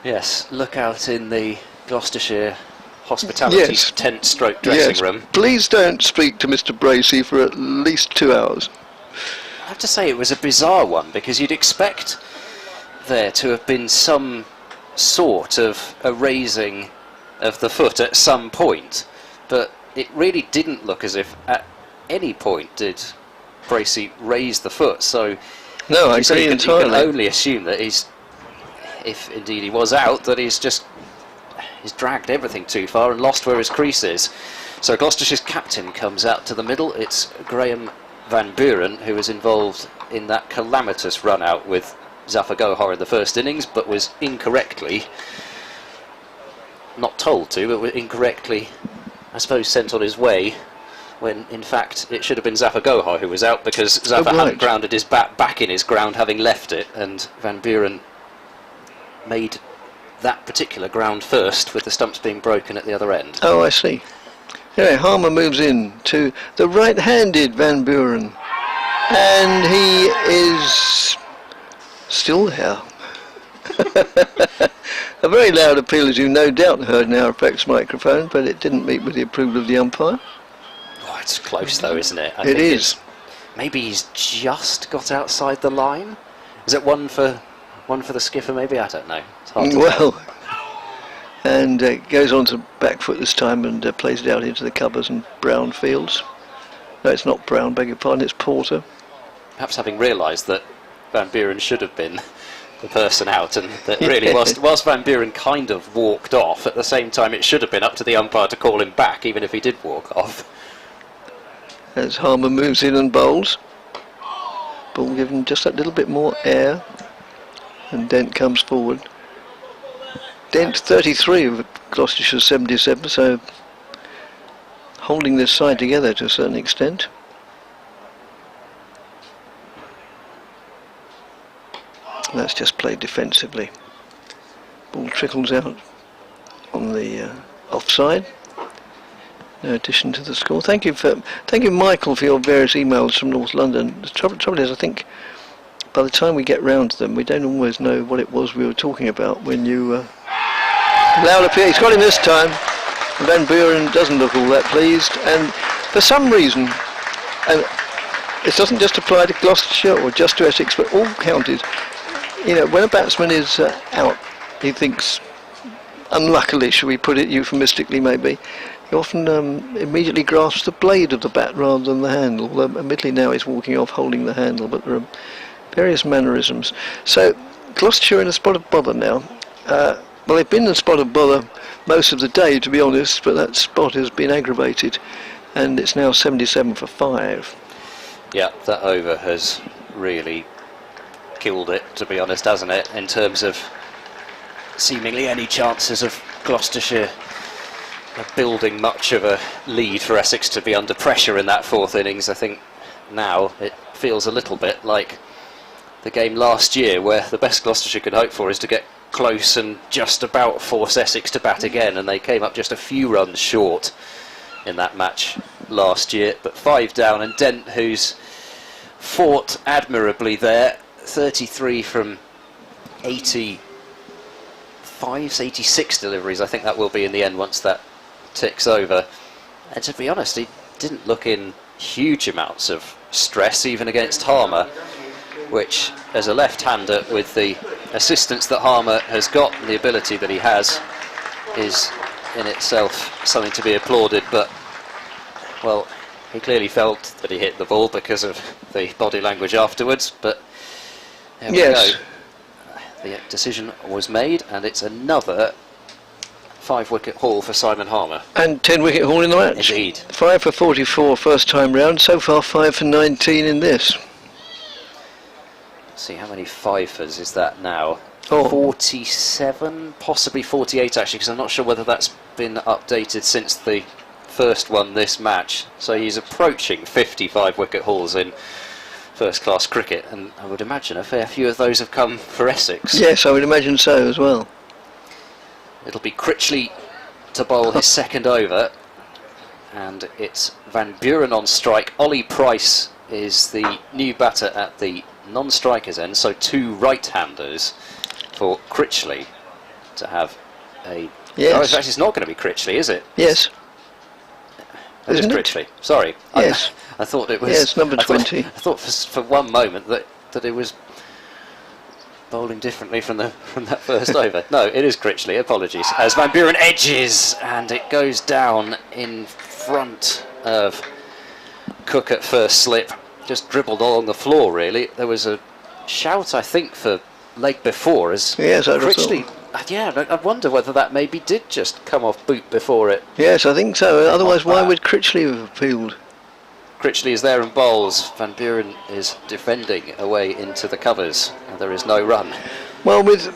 Yes, look out in the Gloucestershire hospitality tent stroke dressing room. Please don't speak to Mr. Bracey for at least 2 hours. I have to say it was a bizarre one, because you'd expect there to have been some sort of a raising of the foot at some point, but it really didn't look as if at any point did Bracey raise the foot. So no, I agree entirely. You can only assume that he's, if indeed he was out, that he's dragged everything too far and lost where his crease is. So Gloucestershire's captain comes out to the middle. It's Graham Van Buren, who was involved in that calamitous run out with Zafar Gohar in the first innings, but was incorrectly, not told to, but incorrectly, I suppose, sent on his way, when in fact it should have been Zafar Gohar who was out, because Zafar hadn't grounded his bat back in his ground, having left it, and Van Buren made that particular ground first, with the stumps being broken at the other end. Oh, I see. Anyway, Harmer moves in to the right-handed Van Buren, and he is still there. A very loud appeal, as you no doubt heard in our effects microphone, but it didn't meet with the approval of the umpire. Oh, it's close though, isn't it? It is. Maybe he's just got outside the line. Is it one for the skipper? Maybe, I don't know. It's hard to tell. And goes on to back foot this time and plays it out into the covers and brown fields. No, it's not brown, beg your pardon, it's Porter. Perhaps having realised that Van Buren should have been the person out, and that really whilst Van Buren kind of walked off, at the same time it should have been up to the umpire to call him back, even if he did walk off. As Harmer moves in and bowls, ball given just that little bit more air, and Dent comes forward. Dent 33 of Gloucestershire 77, so holding this side together to a certain extent. That's just played defensively. Ball trickles out on the offside. No addition to the score. Thank you, Michael, for your various emails from North London. The trouble is, I think by the time we get round to them, we don't always know what it was we were talking about when you. Loud appeal. He's got him this time. Van Buren doesn't look all that pleased, and for some reason, and this doesn't just apply to Gloucestershire or just to Essex, but all counties. You know, when a batsman is out, he thinks, unluckily, shall we put it euphemistically maybe, he often immediately grasps the blade of the bat rather than the handle. Although admittedly now he's walking off holding the handle, but there are various mannerisms. So Gloucestershire in a spot of bother now. Well, they've been in a spot of bother most of the day, to be honest, but that spot has been aggravated, and it's now 77 for 5. Yeah, that over has really killed it, to be honest, hasn't it, in terms of seemingly any chances of Gloucestershire building much of a lead for Essex to be under pressure in that fourth innings. I think now it feels a little bit like the game last year, where the best Gloucestershire could hope for is to get close and just about force Essex to bat again, and they came up just a few runs short in that match last year. But 5 down, and Dent, who's fought admirably there, 33 from 86 deliveries, I think that will be in the end once that ticks over. And to be honest, he didn't look in huge amounts of stress even against Harmer, which as a left-hander, with the assistance that Harmer has got and the ability that he has, is in itself something to be applauded. But well, he clearly felt that he hit the ball because of the body language afterwards, but there we go. The decision was made, and it's another 5-wicket haul for Simon Harmer. And 10-wicket haul in the match. Indeed. 5 for 44 first time round, so far 5 for 19 in this. See, how many fifers is that now? Oh. 47, possibly 48 actually, because I'm not sure whether that's been updated since the first one this match. So he's approaching 55 wicket hauls in first class cricket, and I would imagine a fair few of those have come for Essex. Yes, I would imagine so as well. It'll be Critchley to bowl his second over, and it's Van Buren on strike. Ollie Price is the new batter at the non-strikers end, so 2 right-handers for Critchley to have a... Yes. Oh, in fact, it's not going to be Critchley, is it? Yes. It is Critchley. Sorry. Yes. I thought it was... Yes, number 20. I thought for one moment that it was bowling differently from that first over. No, it is Critchley. Apologies. As Van Buren edges, and it goes down in front of Cook at first slip. Just dribbled along the floor, really. There was a shout, I think, for leg before, as yes, Critchley... Yeah, I wonder whether that maybe did just come off boot before it. Yes, I think so. Otherwise, why would Critchley have appealed? Critchley is there and bowls. Van Buren is defending away into the covers, and there is no run. Well, with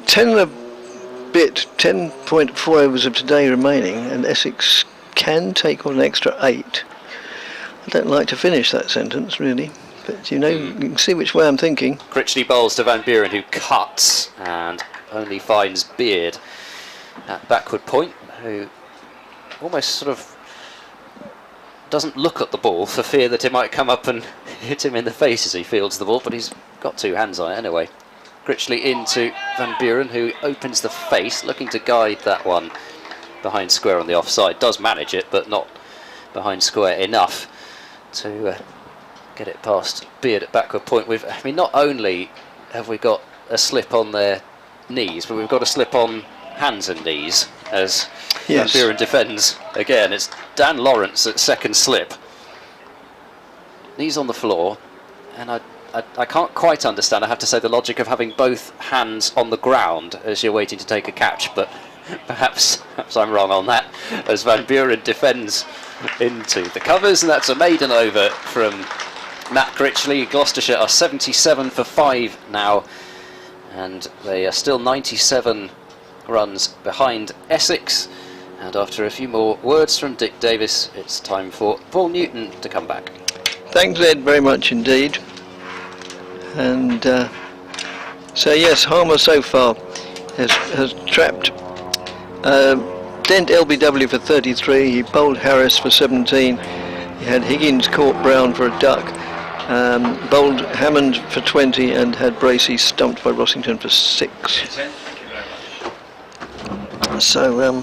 10.4 overs of today remaining, and Essex can take on an extra 8. I don't like to finish that sentence, really, but you know, you can see which way I'm thinking. Critchley bowls to Van Buren, who cuts and only finds Beard at backward point, who almost sort of doesn't look at the ball for fear that it might come up and hit him in the face as he fields the ball, but he's got 2 hands on it anyway. Critchley into Van Buren, who opens the face, looking to guide that one behind square on the offside. Does manage it, but not behind square enough to get it past Beard at backward point. I mean, not only have we got a slip on their knees, but we've got a slip on hands and knees as Van Buren defends again. It's Dan Lawrence at second slip. Knees on the floor, and I can't quite understand, I have to say, the logic of having both hands on the ground as you're waiting to take a catch, but perhaps I'm wrong on that, as Van Buren defends into the covers, and that's a maiden over from Matt Critchley. Gloucestershire are 77 for 5 now, and they are still 97 runs behind Essex. And after a few more words from Dick Davis, it's time for Paul Newton to come back. Thanks, Ed, very much indeed. And so yes, Harmer so far has trapped Dent LBW for 33. He bowled Harris for 17. He had Higgins caught Brown for a duck. Bowled Hammond for 20 and had Bracey stumped by Rossington for 6. So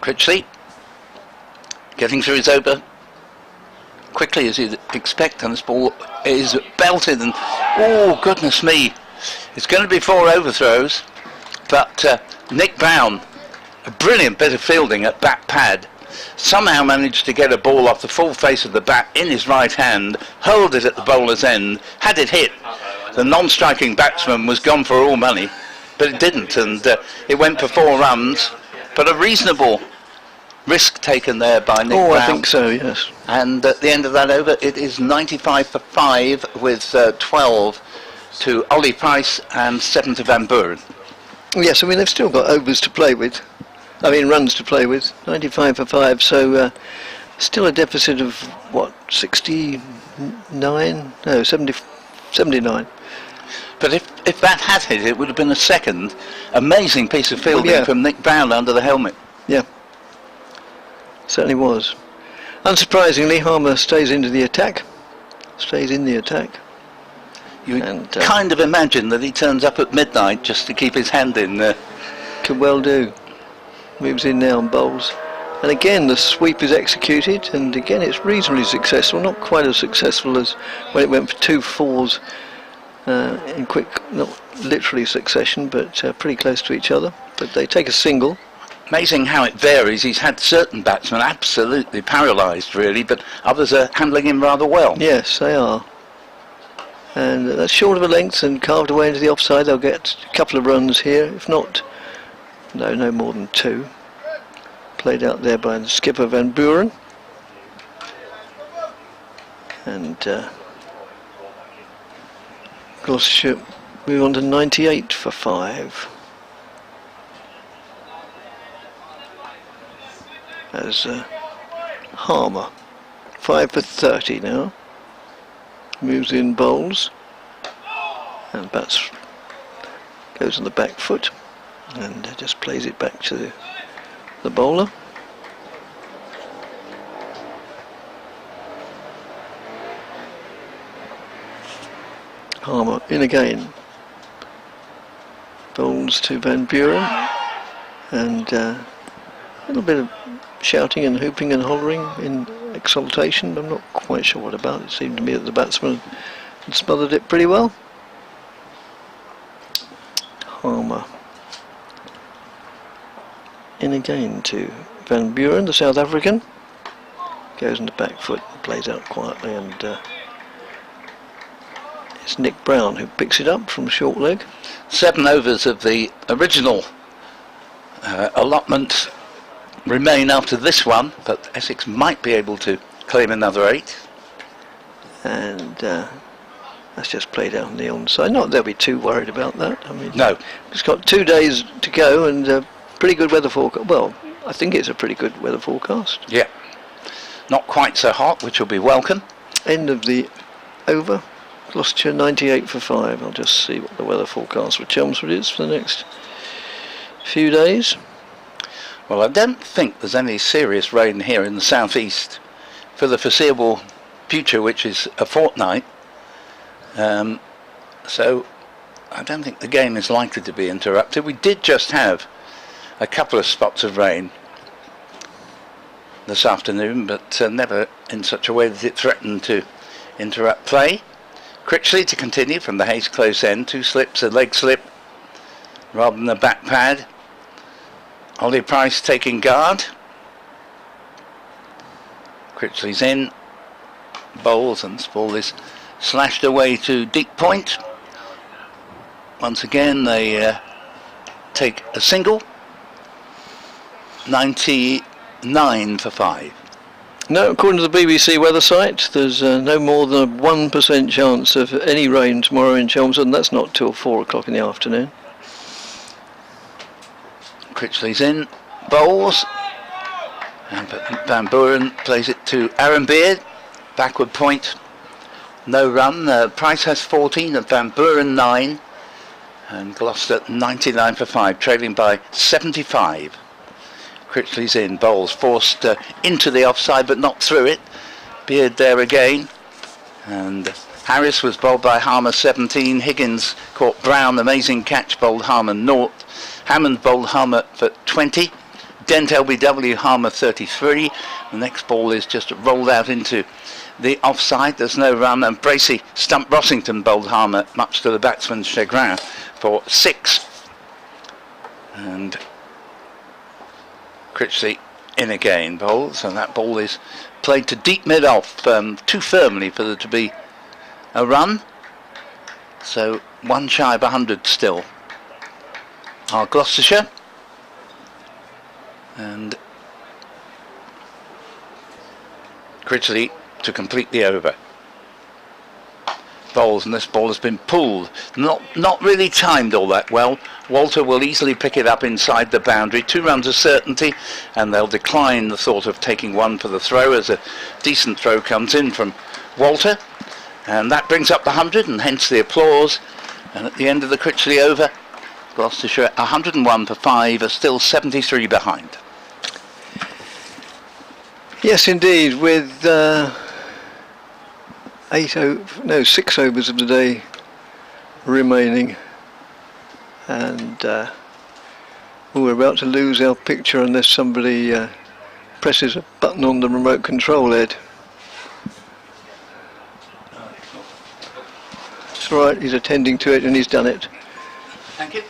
Critchley getting through his over quickly as you'd expect, and this ball is belted, and oh goodness me, it's going to be 4 overthrows, but Nick Brown, a brilliant bit of fielding at bat pad, somehow managed to get a ball off the full face of the bat in his right hand, hurled it at the bowler's end. Had it hit, the non-striking batsman was gone for all money, but it didn't, and it went for 4 runs, but a reasonable risk taken there by Nick Brown. I think so, yes. And at the end of that over, it is 95 for 5 with 12 to Ollie Price and 7 to Van Buren. Yes, I mean, they've still got overs to play with. I mean, runs to play with. 95 for 5, so still a deficit of, what, 69? No, 79. But if that had hit, it would have been a second amazing piece of fielding from Nick Brown under the helmet. Yeah, certainly was. Unsurprisingly, Harmer stays in the attack. You kind of imagine that he turns up at midnight just to keep his hand in there. Could well do. Moves in now and bowls. And again, the sweep is executed, and again, it's reasonably successful. Not quite as successful as when it went for 2 fours in quick, not literally succession, but pretty close to each other. But they take a single. Amazing how it varies. He's had certain batsmen absolutely paralysed, really, but others are handling him rather well. Yes, they are. And that's short of a length and carved away into the offside. They'll get a couple of runs here, if not, no more than 2. Played out there by the skipper Van Buren. And Gloucestershire move on to 98 for 5. As Harmer, 5 for 30 now. Moves in, bowls, and bats goes on the back foot, and just plays it back to the bowler. Harmer in again. Bowls to Van Buren, and a little bit of shouting and hooping and hollering in exultation. I'm not quite sure what about. It seemed to me that the batsman had smothered it pretty well. Harmer in again to Van Buren, the South African. Goes on the back foot and plays out quietly, and it's Nick Brown who picks it up from short leg. 7 overs of the original allotment remain after this one, but Essex might be able to claim another 8. And that's just played out on the onside. Not they'll be too worried about that. I mean, no. It's got 2 days to go, and pretty good weather forecast. Well, I think it's a pretty good weather forecast. Yeah. Not quite so hot, which will be welcome. End of the over. Gloucestershire 98 for 5. I'll just see what the weather forecast for Chelmsford is for the next few days. Well, I don't think there's any serious rain here in the southeast for the foreseeable future, which is a fortnight. So I don't think the game is likely to be interrupted. We did just have a couple of spots of rain this afternoon, but never in such a way that it threatened to interrupt play. Critchley to continue from the Hayes close end. 2 slips, a leg slip rather than a back pad. Ollie Price taking guard. Critchley's in, bowls, and this ball is slashed away to deep point. Once again they take a single. 99 for 5. No, according to the BBC weather site, there's no more than a 1% chance of any rain tomorrow in Chelmsford, and that's not till 4 o'clock in the afternoon. Critchley's in, bowls, and Van Buren plays it to Aaron Beard, backward point, no run. Price has 14 and Van Buren 9, and Gloucester 99 for 5, trailing by 75. Critchley's in, bowls forced into the offside but not through it. Beard there again, and Harris was bowled by Harmer 17. Higgins caught Brown, amazing catch, bowled Harmer 0. Hammond bowled Harmer for 20. Dent LBW, Harmer 33. The next ball is just rolled out into the offside. There's no run, and Bracey Stump Rossington bowled Harmer, much to the batsman's chagrin, for 6. And Critchley in again bowls, and that ball is played to deep mid off, too firmly for there to be a run. So 1 shy of 100 still are Gloucestershire, and Critchley to complete the over. Bowls, and this ball has been pulled, not really timed all that well. Walter will easily pick it up inside the boundary. 2 runs of certainty, and they'll decline the thought of taking one for the throw as a decent throw comes in from Walter, and that brings up the 100, and hence the applause. And at the end of the Critchley over, Gloucestershire 101 for 5 are still 73 behind. Yes, indeed, with 6 overs of the day remaining, and we're about to lose our picture unless somebody presses a button on the remote control, Ed. That's right, he's attending to it and he's done it. Thank you.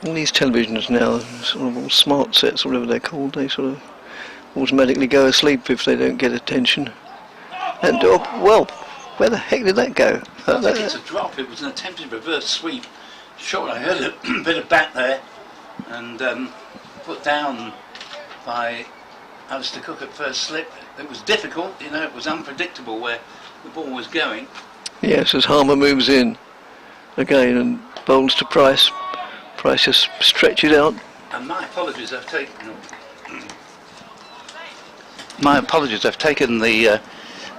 All these televisions now, sort of all smart sets, whatever they're called, they sort of automatically go asleep if they don't get attention. And well, where the heck did that go? I think it's a drop. It was an attempted reverse sweep. Sure, I heard a bit of bat there, and put down by Alistair Cook at first slip. It was difficult, you know, it was unpredictable where the ball was going. Yes, as Harmer moves in again and bowls to Price. Price just stretches out. And my apologies, I've taken the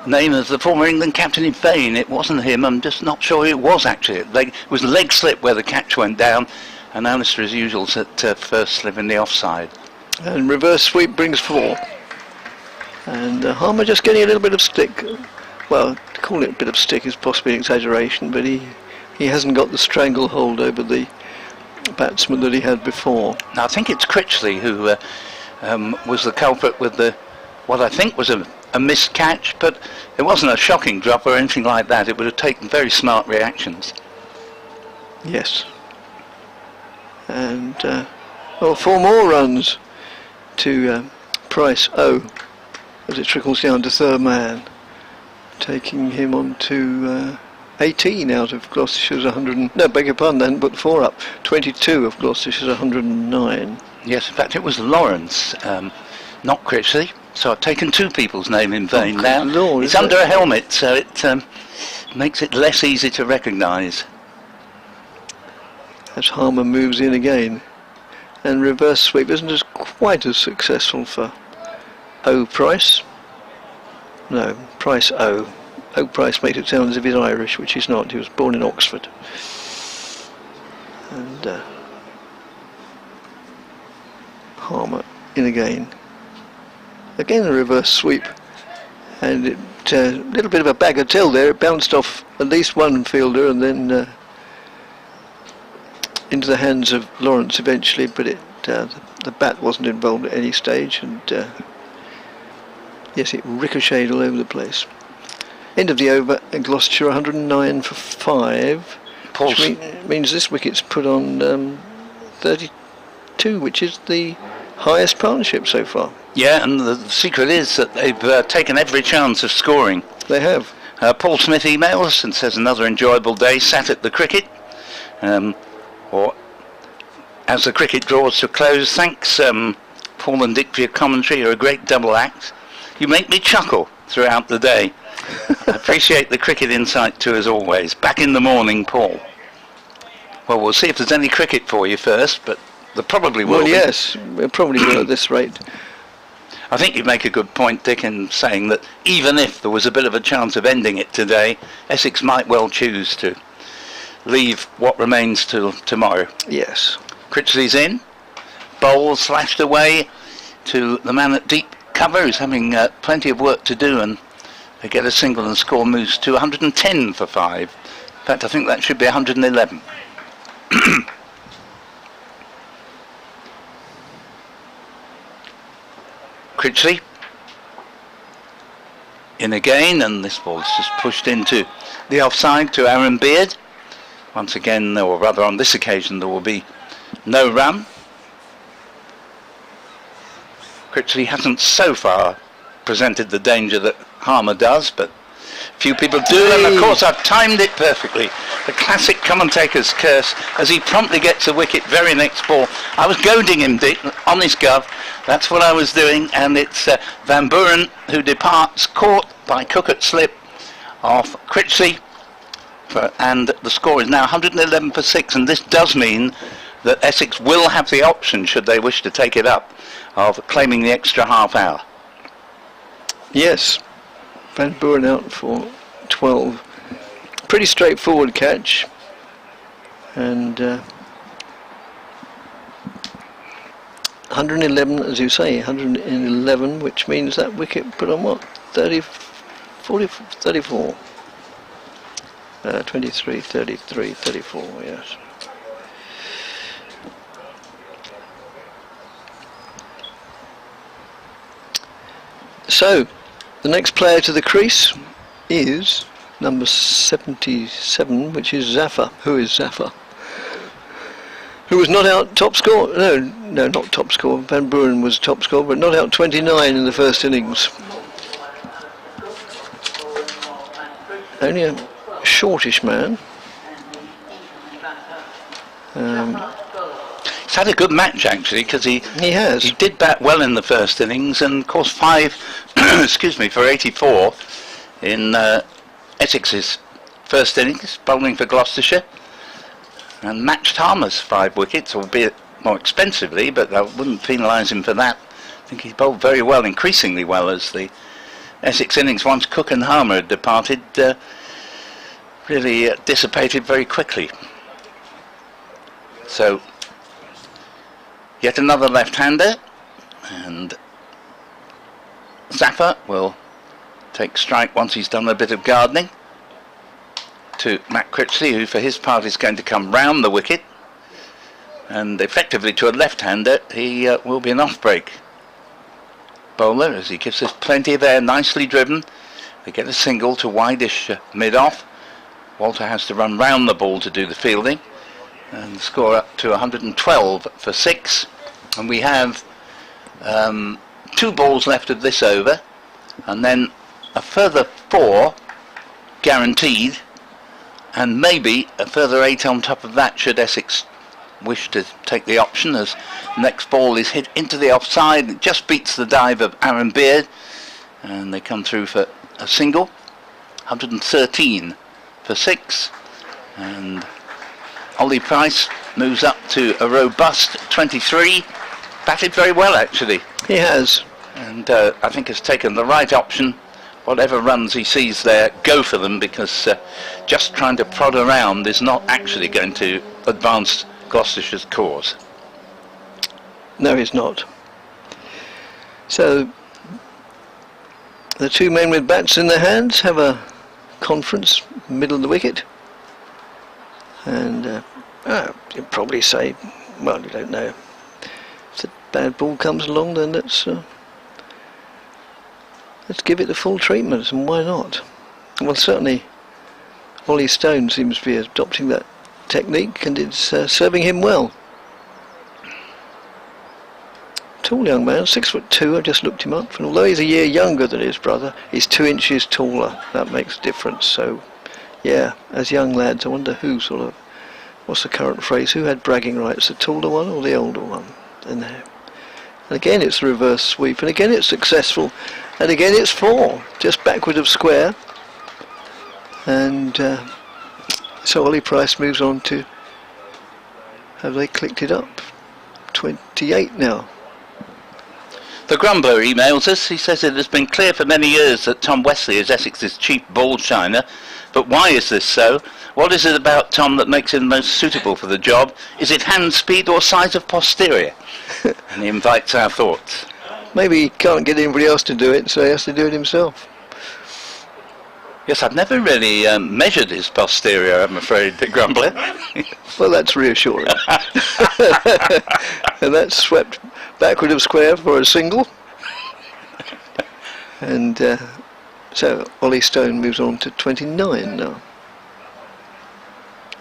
name of the former England captain in vain. It wasn't him. I'm just not sure it was actually. It was leg slip where the catch went down, and Alistair as usual at first slip in the offside. And reverse sweep brings 4. And Harmer just getting a little bit of stick. Well, to call it a bit of stick is possibly an exaggeration, but he hasn't got the stranglehold over the batsman that he had before. Now I think it's Critchley who was the culprit with what I think was a missed catch, but it wasn't a shocking drop or anything like that. It would have taken very smart reactions. Yes. And 4 more runs to Price O as it trickles down to third man, taking him on to 18 out of Gloucestershire's 100. No, beg your pardon, they hadn't put 4 up. 22 of Gloucestershire's 109. Yes, in fact it was Lawrence, not Critchley. So I've taken 2 people's name in vain now. Lord, it's under a helmet, so it makes it less easy to recognise. As Harmer moves in again, and reverse sweep isn't quite as successful for O Price. No, Price O. O Price makes it sound as if he's Irish, which he's not. He was born in Oxford. And Harmer in again. Again a reverse sweep, and a little bit of a bagatelle there. It bounced off at least one fielder and then into the hands of Lawrence eventually, but the bat wasn't involved at any stage, and yes, it ricocheted all over the place. End of the over, Gloucestershire 109 for 5, which means this wicket's put on 32, which is the highest partnership so far. Yeah, and the secret is that they've taken every chance of scoring. They have. Paul Smith emails and says another enjoyable day sat at the cricket. Or as the cricket draws to close, thanks Paul and Dick for your commentary. You're a great double act. You make me chuckle throughout the day. I appreciate the cricket insight too, as always. Back in the morning, Paul. Well, we'll see if there's any cricket for you first, but there probably will. Well, yes, we probably will at this rate. I think you make a good point, Dick, in saying that even if there was a bit of a chance of ending it today, Essex might well choose to leave what remains till tomorrow. Yes. Critchley's in. Bowl slashed away to the man at deep cover, who's having plenty of work to do, and they get a single and score moves to 110 for 5. In fact, I think that should be 111. Critchley. In again, and this ball's just pushed into the offside to Aaron Beard. Once again, or rather on this occasion, there will be no run. Critchley hasn't so far presented the danger that Harmer does, but few people do, and of course I've timed it perfectly. The classic commentator's curse as he promptly gets a wicket very next ball. I was goading him, Dick, on his gov. That's what I was doing, and it's Van Buren who departs, caught by Cook at slip off Critchley, and the score is now 111 for 6, and this does mean that Essex will have the option, should they wish to take it up, of claiming the extra half hour. Yes, Van Buren out for 12. Pretty straightforward catch, and 111, as you say, 111, which means that wicket put on what? 34. 23, 33, 34, yes. So, the next player to the crease is number 77, which is Zafar. Who is Zafar? Who was not out top score? No, not top score. Van Buren was top score, but not out 29 in the first innings. Only a shortish man. He's had a good match actually, because he did bat well in the first innings, and of course 5 excuse me, for 84 in Essex's first innings, bowling for Gloucestershire, and matched Harmer's 5 wickets, albeit more expensively, but I wouldn't penalise him for that. I think he bowled very well, increasingly well, as the Essex innings, once Cook and Harmer had departed, really dissipated very quickly. So yet another left-hander, and Zafar will take strike once he's done a bit of gardening to Matt Critchley, who for his part is going to come round the wicket, and effectively to a left-hander he will be an off-break bowler, as he gives us plenty of air, nicely driven. They get a single to wideish mid-off. Walter has to run round the ball to do the fielding, and the score up to 112 for 6, and we have 2 balls left of this over, and then a further 4 guaranteed, and maybe a further 8 on top of that should Essex wish to take the option, as the next ball is hit into the offside. It just beats the dive of Aaron Beard, and they come through for a single. 113 for 6, and Ollie Price moves up to a robust 23. Batted very well actually. He has. And I think has taken the right option. Whatever runs he sees there, go for them, because just trying to prod around is not actually going to advance Gloucestershire's cause. No, he's not. So the 2 men with bats in their hands have a conference middle of the wicket, and you'd probably say, well, you don't know, if the bad ball comes along, then let's give it the full treatment, and why not? Well, certainly Ollie Stone seems to be adopting that technique, and it's serving him well. Tall young man, 6'2". I just looked him up, and although he's a year younger than his brother, he's 2 inches taller. That makes a difference. So yeah, as young lads, I wonder who what's the current phrase, who had bragging rights, the taller one or the older one? And again it's the reverse sweep, and again it's successful, and again it's 4, just backward of square, and so Ollie Price moves on to, have they clicked it up? 28 now. The Grumbler emails us. He says it has been clear for many years that Tom Westley is Essex's chief ball shiner, but why is this so? What is it about Tom that makes him most suitable for the job? Is it hand speed or size of posterior? And he invites our thoughts. Maybe he can't get anybody else to do it, so he has to do it himself. Yes, I've never really measured his posterior, I'm afraid, the Grumbler. Well, that's reassuring. And that's swept backward of square for a single. And so Ollie Stone moves on to 29 now.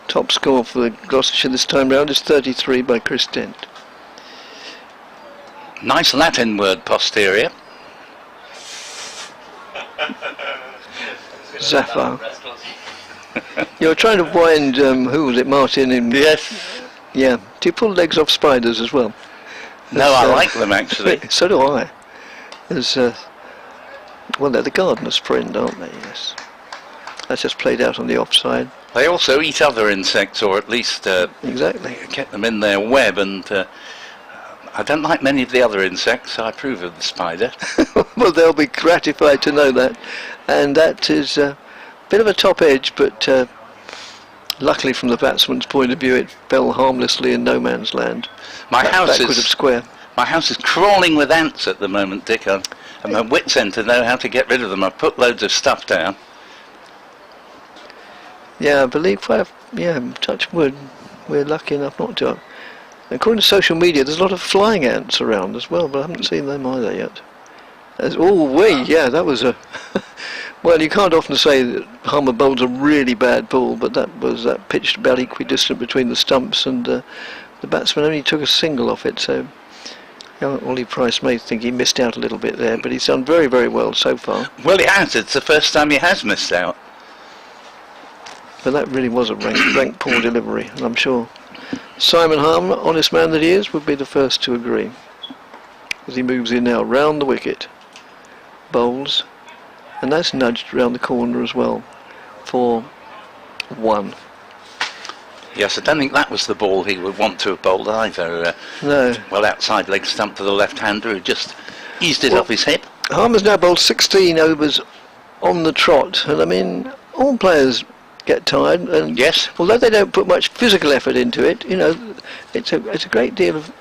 Top score for Gloucestershire this time round is 33 by Chris Dent. Nice Latin word, posterior. Zafar. You're trying to wind, who was it, Martin? Yes. Yeah. Do you pull legs off spiders as well? No, I like them actually. So do I. There's, well, they're the gardener's friend, aren't they? Yes. That's just played out on the offside. They also eat other insects, or at least exactly get them in their web. And I don't like many of the other insects, so I approve of the spider. Well, they'll be gratified to know that. And that is a bit of a top edge, but luckily from the batsman's point of view, it fell harmlessly in no man's land. My house backward of square. My house is crawling with ants at the moment, Dick. I'm at wit's end to know how to get rid of them. I've put loads of stuff down. Yeah, I believe, touch wood, we're lucky enough not to. According to social media, there's a lot of flying ants around as well, but I haven't seen them either yet. That was a... Well, you can't often say that Harmer bowled a really bad ball, but that pitched about equidistant between the stumps, and the batsman only took a single off it, so young Ollie Price may think he missed out a little bit there, but he's done very, very well so far. Well, he has. It's the first time he has missed out. But that really was a rank poor delivery, and I'm sure Simon Harmer, honest man that he is, would be the first to agree. As he moves in now, round the wicket, bowls, and that's nudged round the corner as well for 1. Yes, I don't think that was the ball he would want to have bowled either. No. Well, outside leg stump to the left-hander who just eased it off his hip. Harmer's now bowled 16 overs on the trot, and I mean, all players get tired, and yes, although they don't put much physical effort into it, it's a great deal of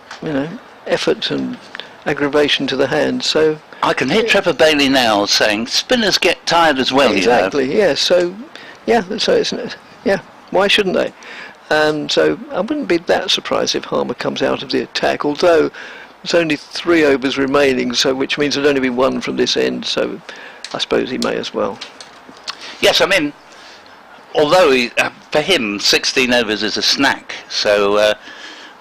effort and aggravation to the hand. So I can hear Trevor Bailey now saying spinners get tired as well. Exactly. Yeah. So it's why shouldn't they? So I wouldn't be that surprised if Harmer comes out of the attack, although there's only 3 overs remaining, so which means there'll only be 1 from this end. So I suppose he may as well. Yes, I mean, although for him 16 overs is a snack, so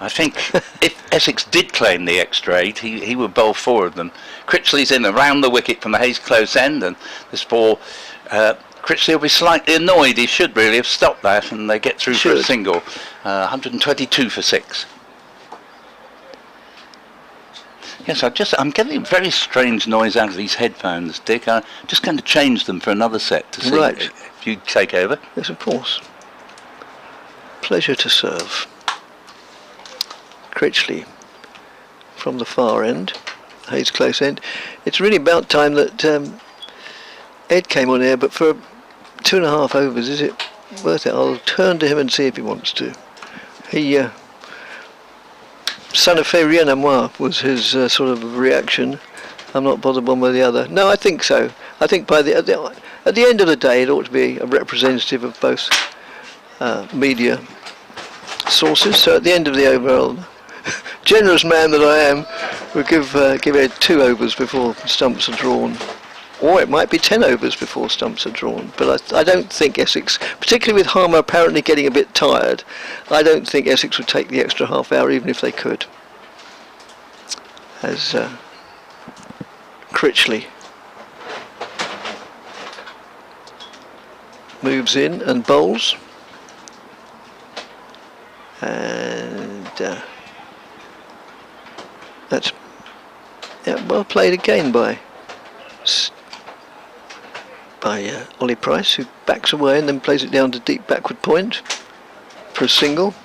I think if Essex did claim the extra 8, he would bowl 4 of them. Critchley's in around the wicket from the Hayes close end, and this ball, Critchley will be slightly annoyed. He should really have stopped that, and they get through for a single. 122 for 6. Yes, I'm getting a very strange noise out of these headphones, Dick. I'm just going to change them for another set to see if you take over. Yes, of course. Pleasure to serve. Critchley from the far end, Hayes close end. It's really about time that Ed came on air, but for 2.5 overs, is it worth it? I'll turn to him and see if he wants to. He, son of Ferrier Namois was his sort of reaction. I'm not bothered one way or the other. No, I think so. I think at the end of the day, it ought to be a representative of both media sources. So at the end of the over, generous man that I am, would give Ed 2 overs before stumps are drawn. Or it might be 10 overs before stumps are drawn. But I don't think Essex, particularly with Harmer apparently getting a bit tired, I don't think Essex would take the extra half hour even if they could. As Critchley moves in and bowls. And that's well played again by Ollie Price, who backs away and then plays it down to deep backward point for a single.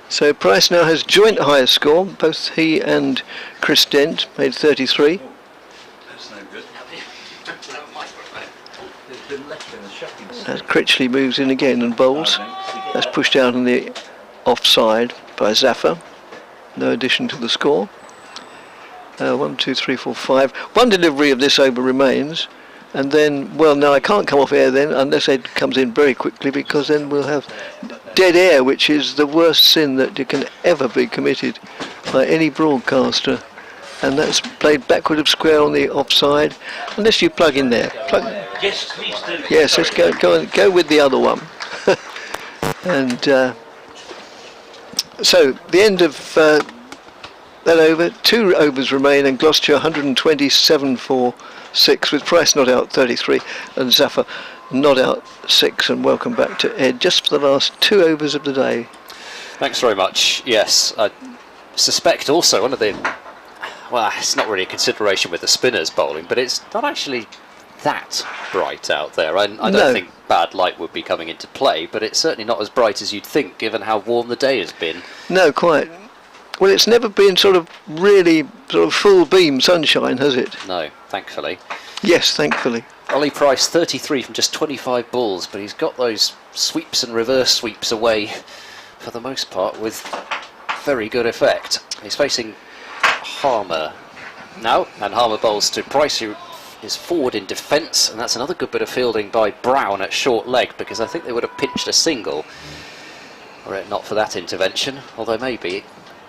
So Price now has joint highest score. Both he and Chris Dent made 33. That's no good. As Critchley moves in again and bowls. That's pushed out on the offside by Zafar. No addition to the score. 1, 2, 3, 4, 5. 1 delivery of this over remains. And then, well, no, I can't come off air then unless Ed comes in very quickly, because then we'll have dead air, which is the worst sin that can ever be committed by any broadcaster. and that's played backward of square on the offside. Unless you plug in there. Yes, please do. Yes, let's go with the other one. And so the end of that over. 2 overs remain, and Gloucestershire 127 for 6, with Price not out 33 and Zaffer not out 6. And welcome back to Ed, just for the last 2 overs of the day. Thanks very much. Yes, I suspect also one of the, well, it's not really a consideration with the spinners bowling, but it's not actually that bright out there. I don't think bad light would be coming into play, but it's certainly not as bright as you'd think, given how warm the day has been. No, quite. Well, it's never been sort of really sort of full beam sunshine, has it? No, thankfully. Yes, thankfully. Ollie Price, 33 from just 25 balls, but he's got those sweeps and reverse sweeps away for the most part with very good effect. He's facing Harmer now, and Harmer bowls to Price, who is forward in defence, and that's another good bit of fielding by Brown at short leg, because I think they would have pinched a single were it not for that intervention, although maybe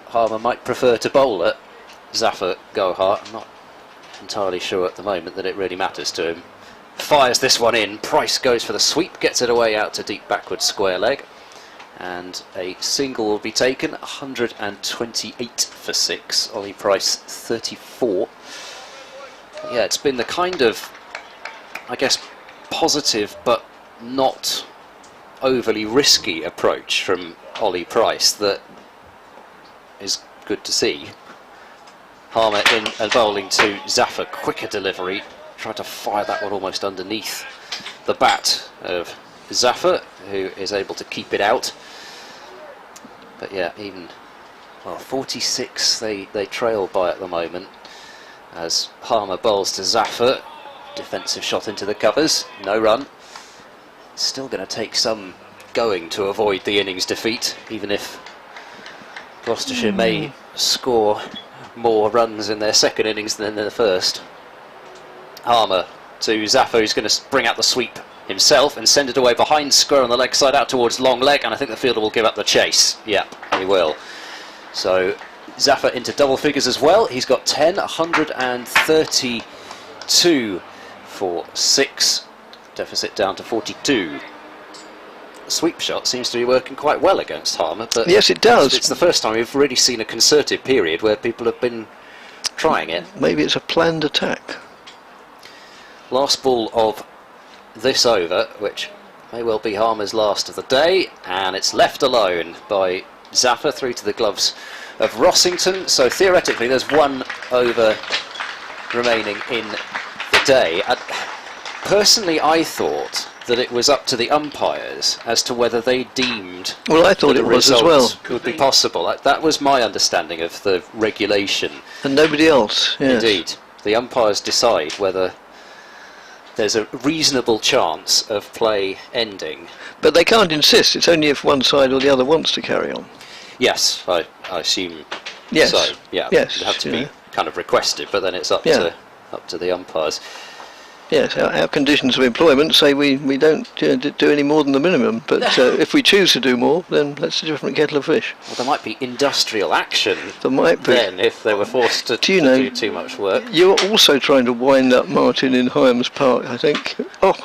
Harmer might prefer to bowl at Zaffer Gohart. I'm not entirely sure at the moment that it really matters to him. Fires this one in, Price goes for the sweep, gets it away out to deep backward square leg, and a single will be taken. 128 for 6, Ollie Price 34. Yeah, it's been the kind of, I guess, positive but not overly risky approach from Ollie Price that is good to see. Harmer in and bowling to Zaffer, quicker delivery, tried to fire that one almost underneath the bat of Zaffer, who is able to keep it out. But yeah, even, well, 46 they trail by at the moment, as Harmer bowls to Zaffer. Defensive shot into the covers, no run. Still going to take some going to avoid the innings defeat, even if Gloucestershire may score more runs in their second innings than in their first. Harmer to Zaffer, who's going to bring out the sweep himself and send it away behind square on the leg side out towards long leg, and I think the fielder will give up the chase. Yep, he will. So Zaffer into double figures as well. He's got 10, 132 for 6. Deficit down to 42. The sweep shot seems to be working quite well against Harmer, but yes, it does. It's the first time we've really seen a concerted period where people have been trying it. Maybe it's a planned attack. Last ball of this over, which may well be Harmer's last of the day, and it's left alone by Zaffer through to the gloves of Rossington. So theoretically there's 1 over remaining in the day. Personally, I thought that it was up to the umpires as to whether they deemed I thought it was as well. Could be possible. That was my understanding of the regulation. And nobody else. Yes. Indeed, the umpires decide whether there's a reasonable chance of play ending. But they can't insist. It's only if one side or the other wants to carry on. Yes, I assume. Yes. So yeah, yes, it'd have to be kind of requested, but then it's up to the umpires. Yes, our conditions of employment say we don't do any more than the minimum, but if we choose to do more, then that's a different kettle of fish. Well, there might be industrial action. There might be. Then, if they were forced to do too much work. You're also trying to wind up Martin in Hyams Park, I think. Oh,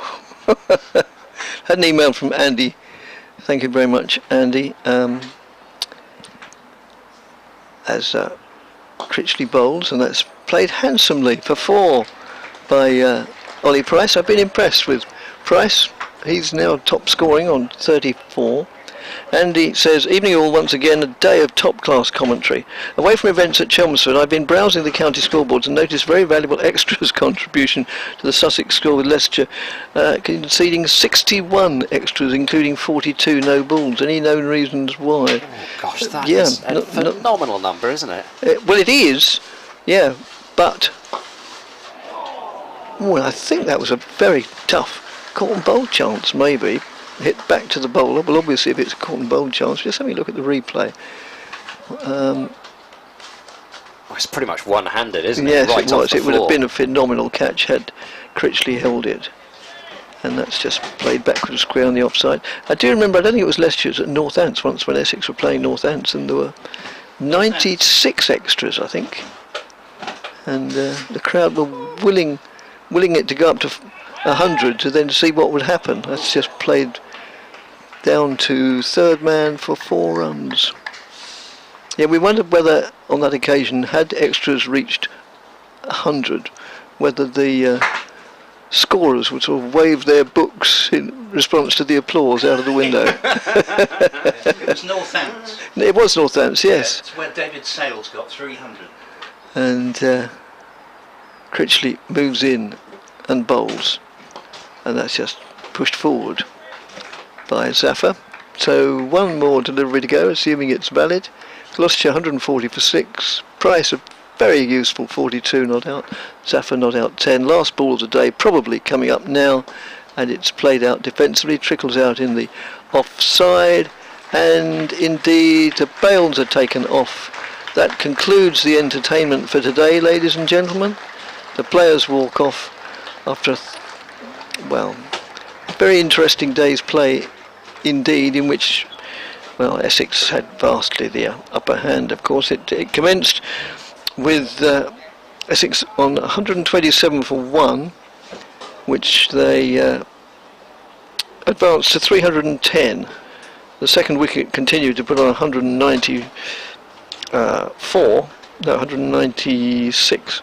had an email from Andy. Thank you very much, Andy. As Critchley bowls, and that's played handsomely for 4 by Ollie Price. I've been impressed with Price. He's now top scoring on 34. Andy says, evening all, once again a day of top class commentary. Away from events at Chelmsford, I've been browsing the county scoreboards and noticed very valuable extras contribution to the Sussex score, with Leicestershire conceding 61 extras, including 42 no balls. Any known reasons why? Oh gosh, that is a phenomenal number, isn't it? Well, it is, yeah, but I think that was a very tough caught and bowl chance, maybe. Hit back to the bowler. Well, obviously, if it's a caught and bowl chance, just have a look at the replay. It's pretty much one-handed, isn't it? Yes, right it was. It would have been a phenomenal catch had Critchley held it. And that's just played backwards square on the offside. I do remember, I don't think it was Leicestershire's at North Ants once when Essex were playing North Ants, and there were 96 extras, I think. and the crowd were willing it to go up to 100 to then see what would happen. That's just played down to third man for 4 runs. Yeah, we wondered whether on that occasion, had extras reached 100, whether the scorers would sort of wave their books in response to the applause out of the window. It was Northants. It was Northants, yes. It's where David Sales got 300. And Critchley moves in and bowls, and that's just pushed forward by Zaffer. So 1 more delivery to go, assuming it's valid. Gloucestershire 140 for 6. Price a very useful 42 not out. Zaffer not out 10. Last ball of the day probably coming up now, and it's played out defensively, trickles out in the offside, and indeed the bails are taken off. That concludes the entertainment for today, ladies and gentlemen. The players walk off after a very interesting day's play indeed, in which, well, Essex had vastly the upper hand. Of course, it commenced with Essex on 127 for 1, which they advanced to 310. The second wicket continued to put on 196.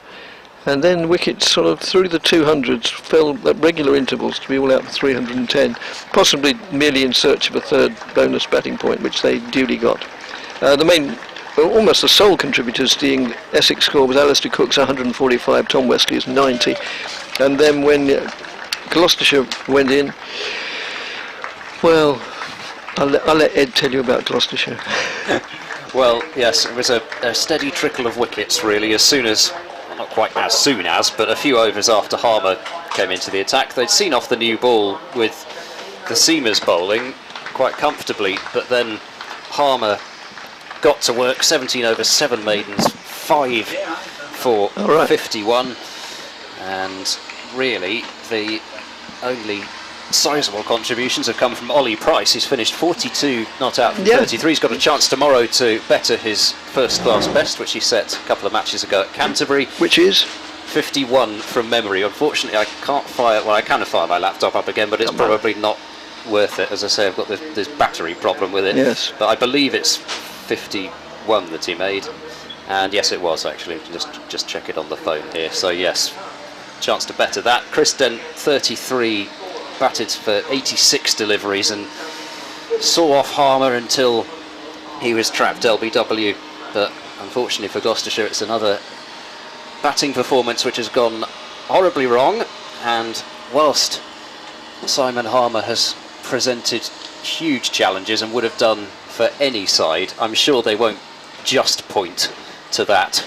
And then Wickets sort of through the 200s fell at regular intervals to be all out for 310, possibly merely in search of a third bonus batting point, which they duly got. Almost the sole contributors to the Essex score was Alistair Cook's 145, Tom Westley's 90. And then when Gloucestershire went in, well, I'll let Ed tell you about Gloucestershire. Well, yes, it was a steady trickle of wickets, really, as soon as, not quite as soon as, but a few overs after Harmer came into the attack. They'd seen off the new ball with the seamers bowling quite comfortably, but then Harmer got to work. 17 overs, 7 maidens, 5 for 51, and really the only sizable contributions have come from Ollie Price. He's finished 42 not out from 33. He's got a chance tomorrow to better his first class best, which he set a couple of matches ago at Canterbury, which is 51 from memory. Unfortunately, I can't fire, well, I can fire my laptop up again, but it's probably not worth it. As I say, I've got this battery problem with it. Yes, but I believe it's 51 that he made, and yes, it was actually. Just check it on the phone here. So yes, chance to better that. Chris Dent, 33, batted for 86 deliveries and saw off Harmer until he was trapped LBW, but unfortunately for Gloucestershire, it's another batting performance which has gone horribly wrong. And whilst Simon Harmer has presented huge challenges and would have done for any side, I'm sure they won't just point to that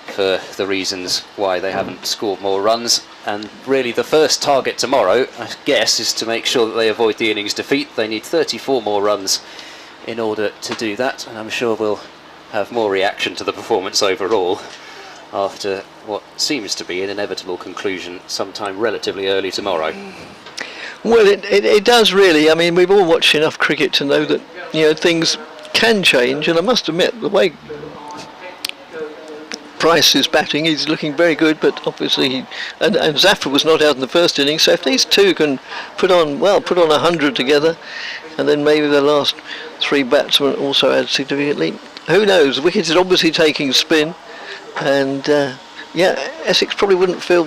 for the reasons why they haven't scored more runs. And really the first target tomorrow, I guess, is to make sure that they avoid the innings defeat. They need 34 more runs in order to do that, and I'm sure we'll have more reaction to the performance overall after what seems to be an inevitable conclusion sometime relatively early tomorrow. Well, it does really. I mean, we've all watched enough cricket to know that, you know, things can change, and I must admit, the way Price is batting, he's looking very good, but obviously and Zaffer was not out in the first innings, so if these two can put on 100 together, and then maybe the last 3 batsmen also add significantly, who knows? Wickets is obviously taking spin, and Essex probably wouldn't feel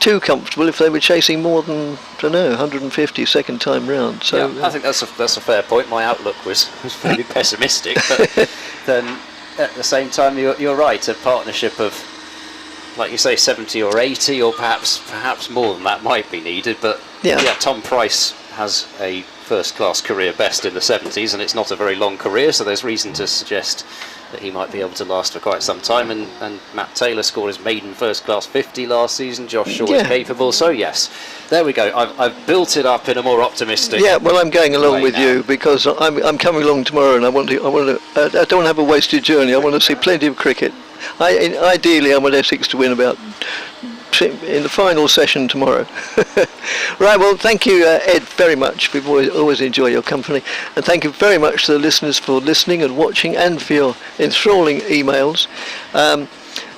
too comfortable if they were chasing more than, I don't know, 150 second time round. So yeah, I think that's a fair point. My outlook was fairly pessimistic, but then at the same time you're right, a partnership of, like you say, 70 or 80 or perhaps more than that might be needed. But yeah, Tom Price has a first class career best in the 70s, and it's not a very long career, so there's reason to suggest that he might be able to last for quite some time. And Matt Taylor scored his maiden first class 50 last season. Josh Shaw is capable, so yes, there we go. I've built it up in a more optimistic. Yeah, well, I'm going along with you because I'm coming along tomorrow, and I don't want to have a wasted journey. I want to see plenty of cricket. Ideally, I want Essex to win about in the final session tomorrow. Right, well, thank you, Ed, very much. We've always enjoyed your company, and thank you very much to the listeners for listening and watching, and for your enthralling emails.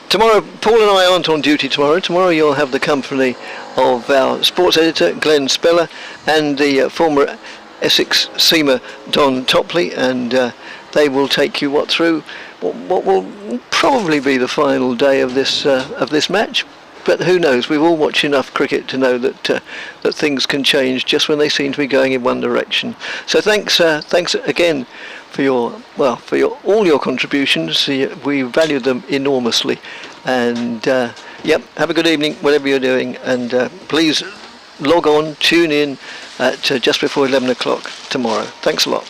Tomorrow, Paul and I aren't on duty tomorrow. Tomorrow you'll have the company of our sports editor, Glenn Speller, and the former Essex seamer, Don Topley, and they will take you through what will probably be the final day of this match. But who knows? We've all watched enough cricket to know that things can change just when they seem to be going in one direction. So thanks again for all your contributions. We value them enormously. And have a good evening, whatever you're doing. And please log on, tune in at just before 11 o'clock tomorrow. Thanks a lot.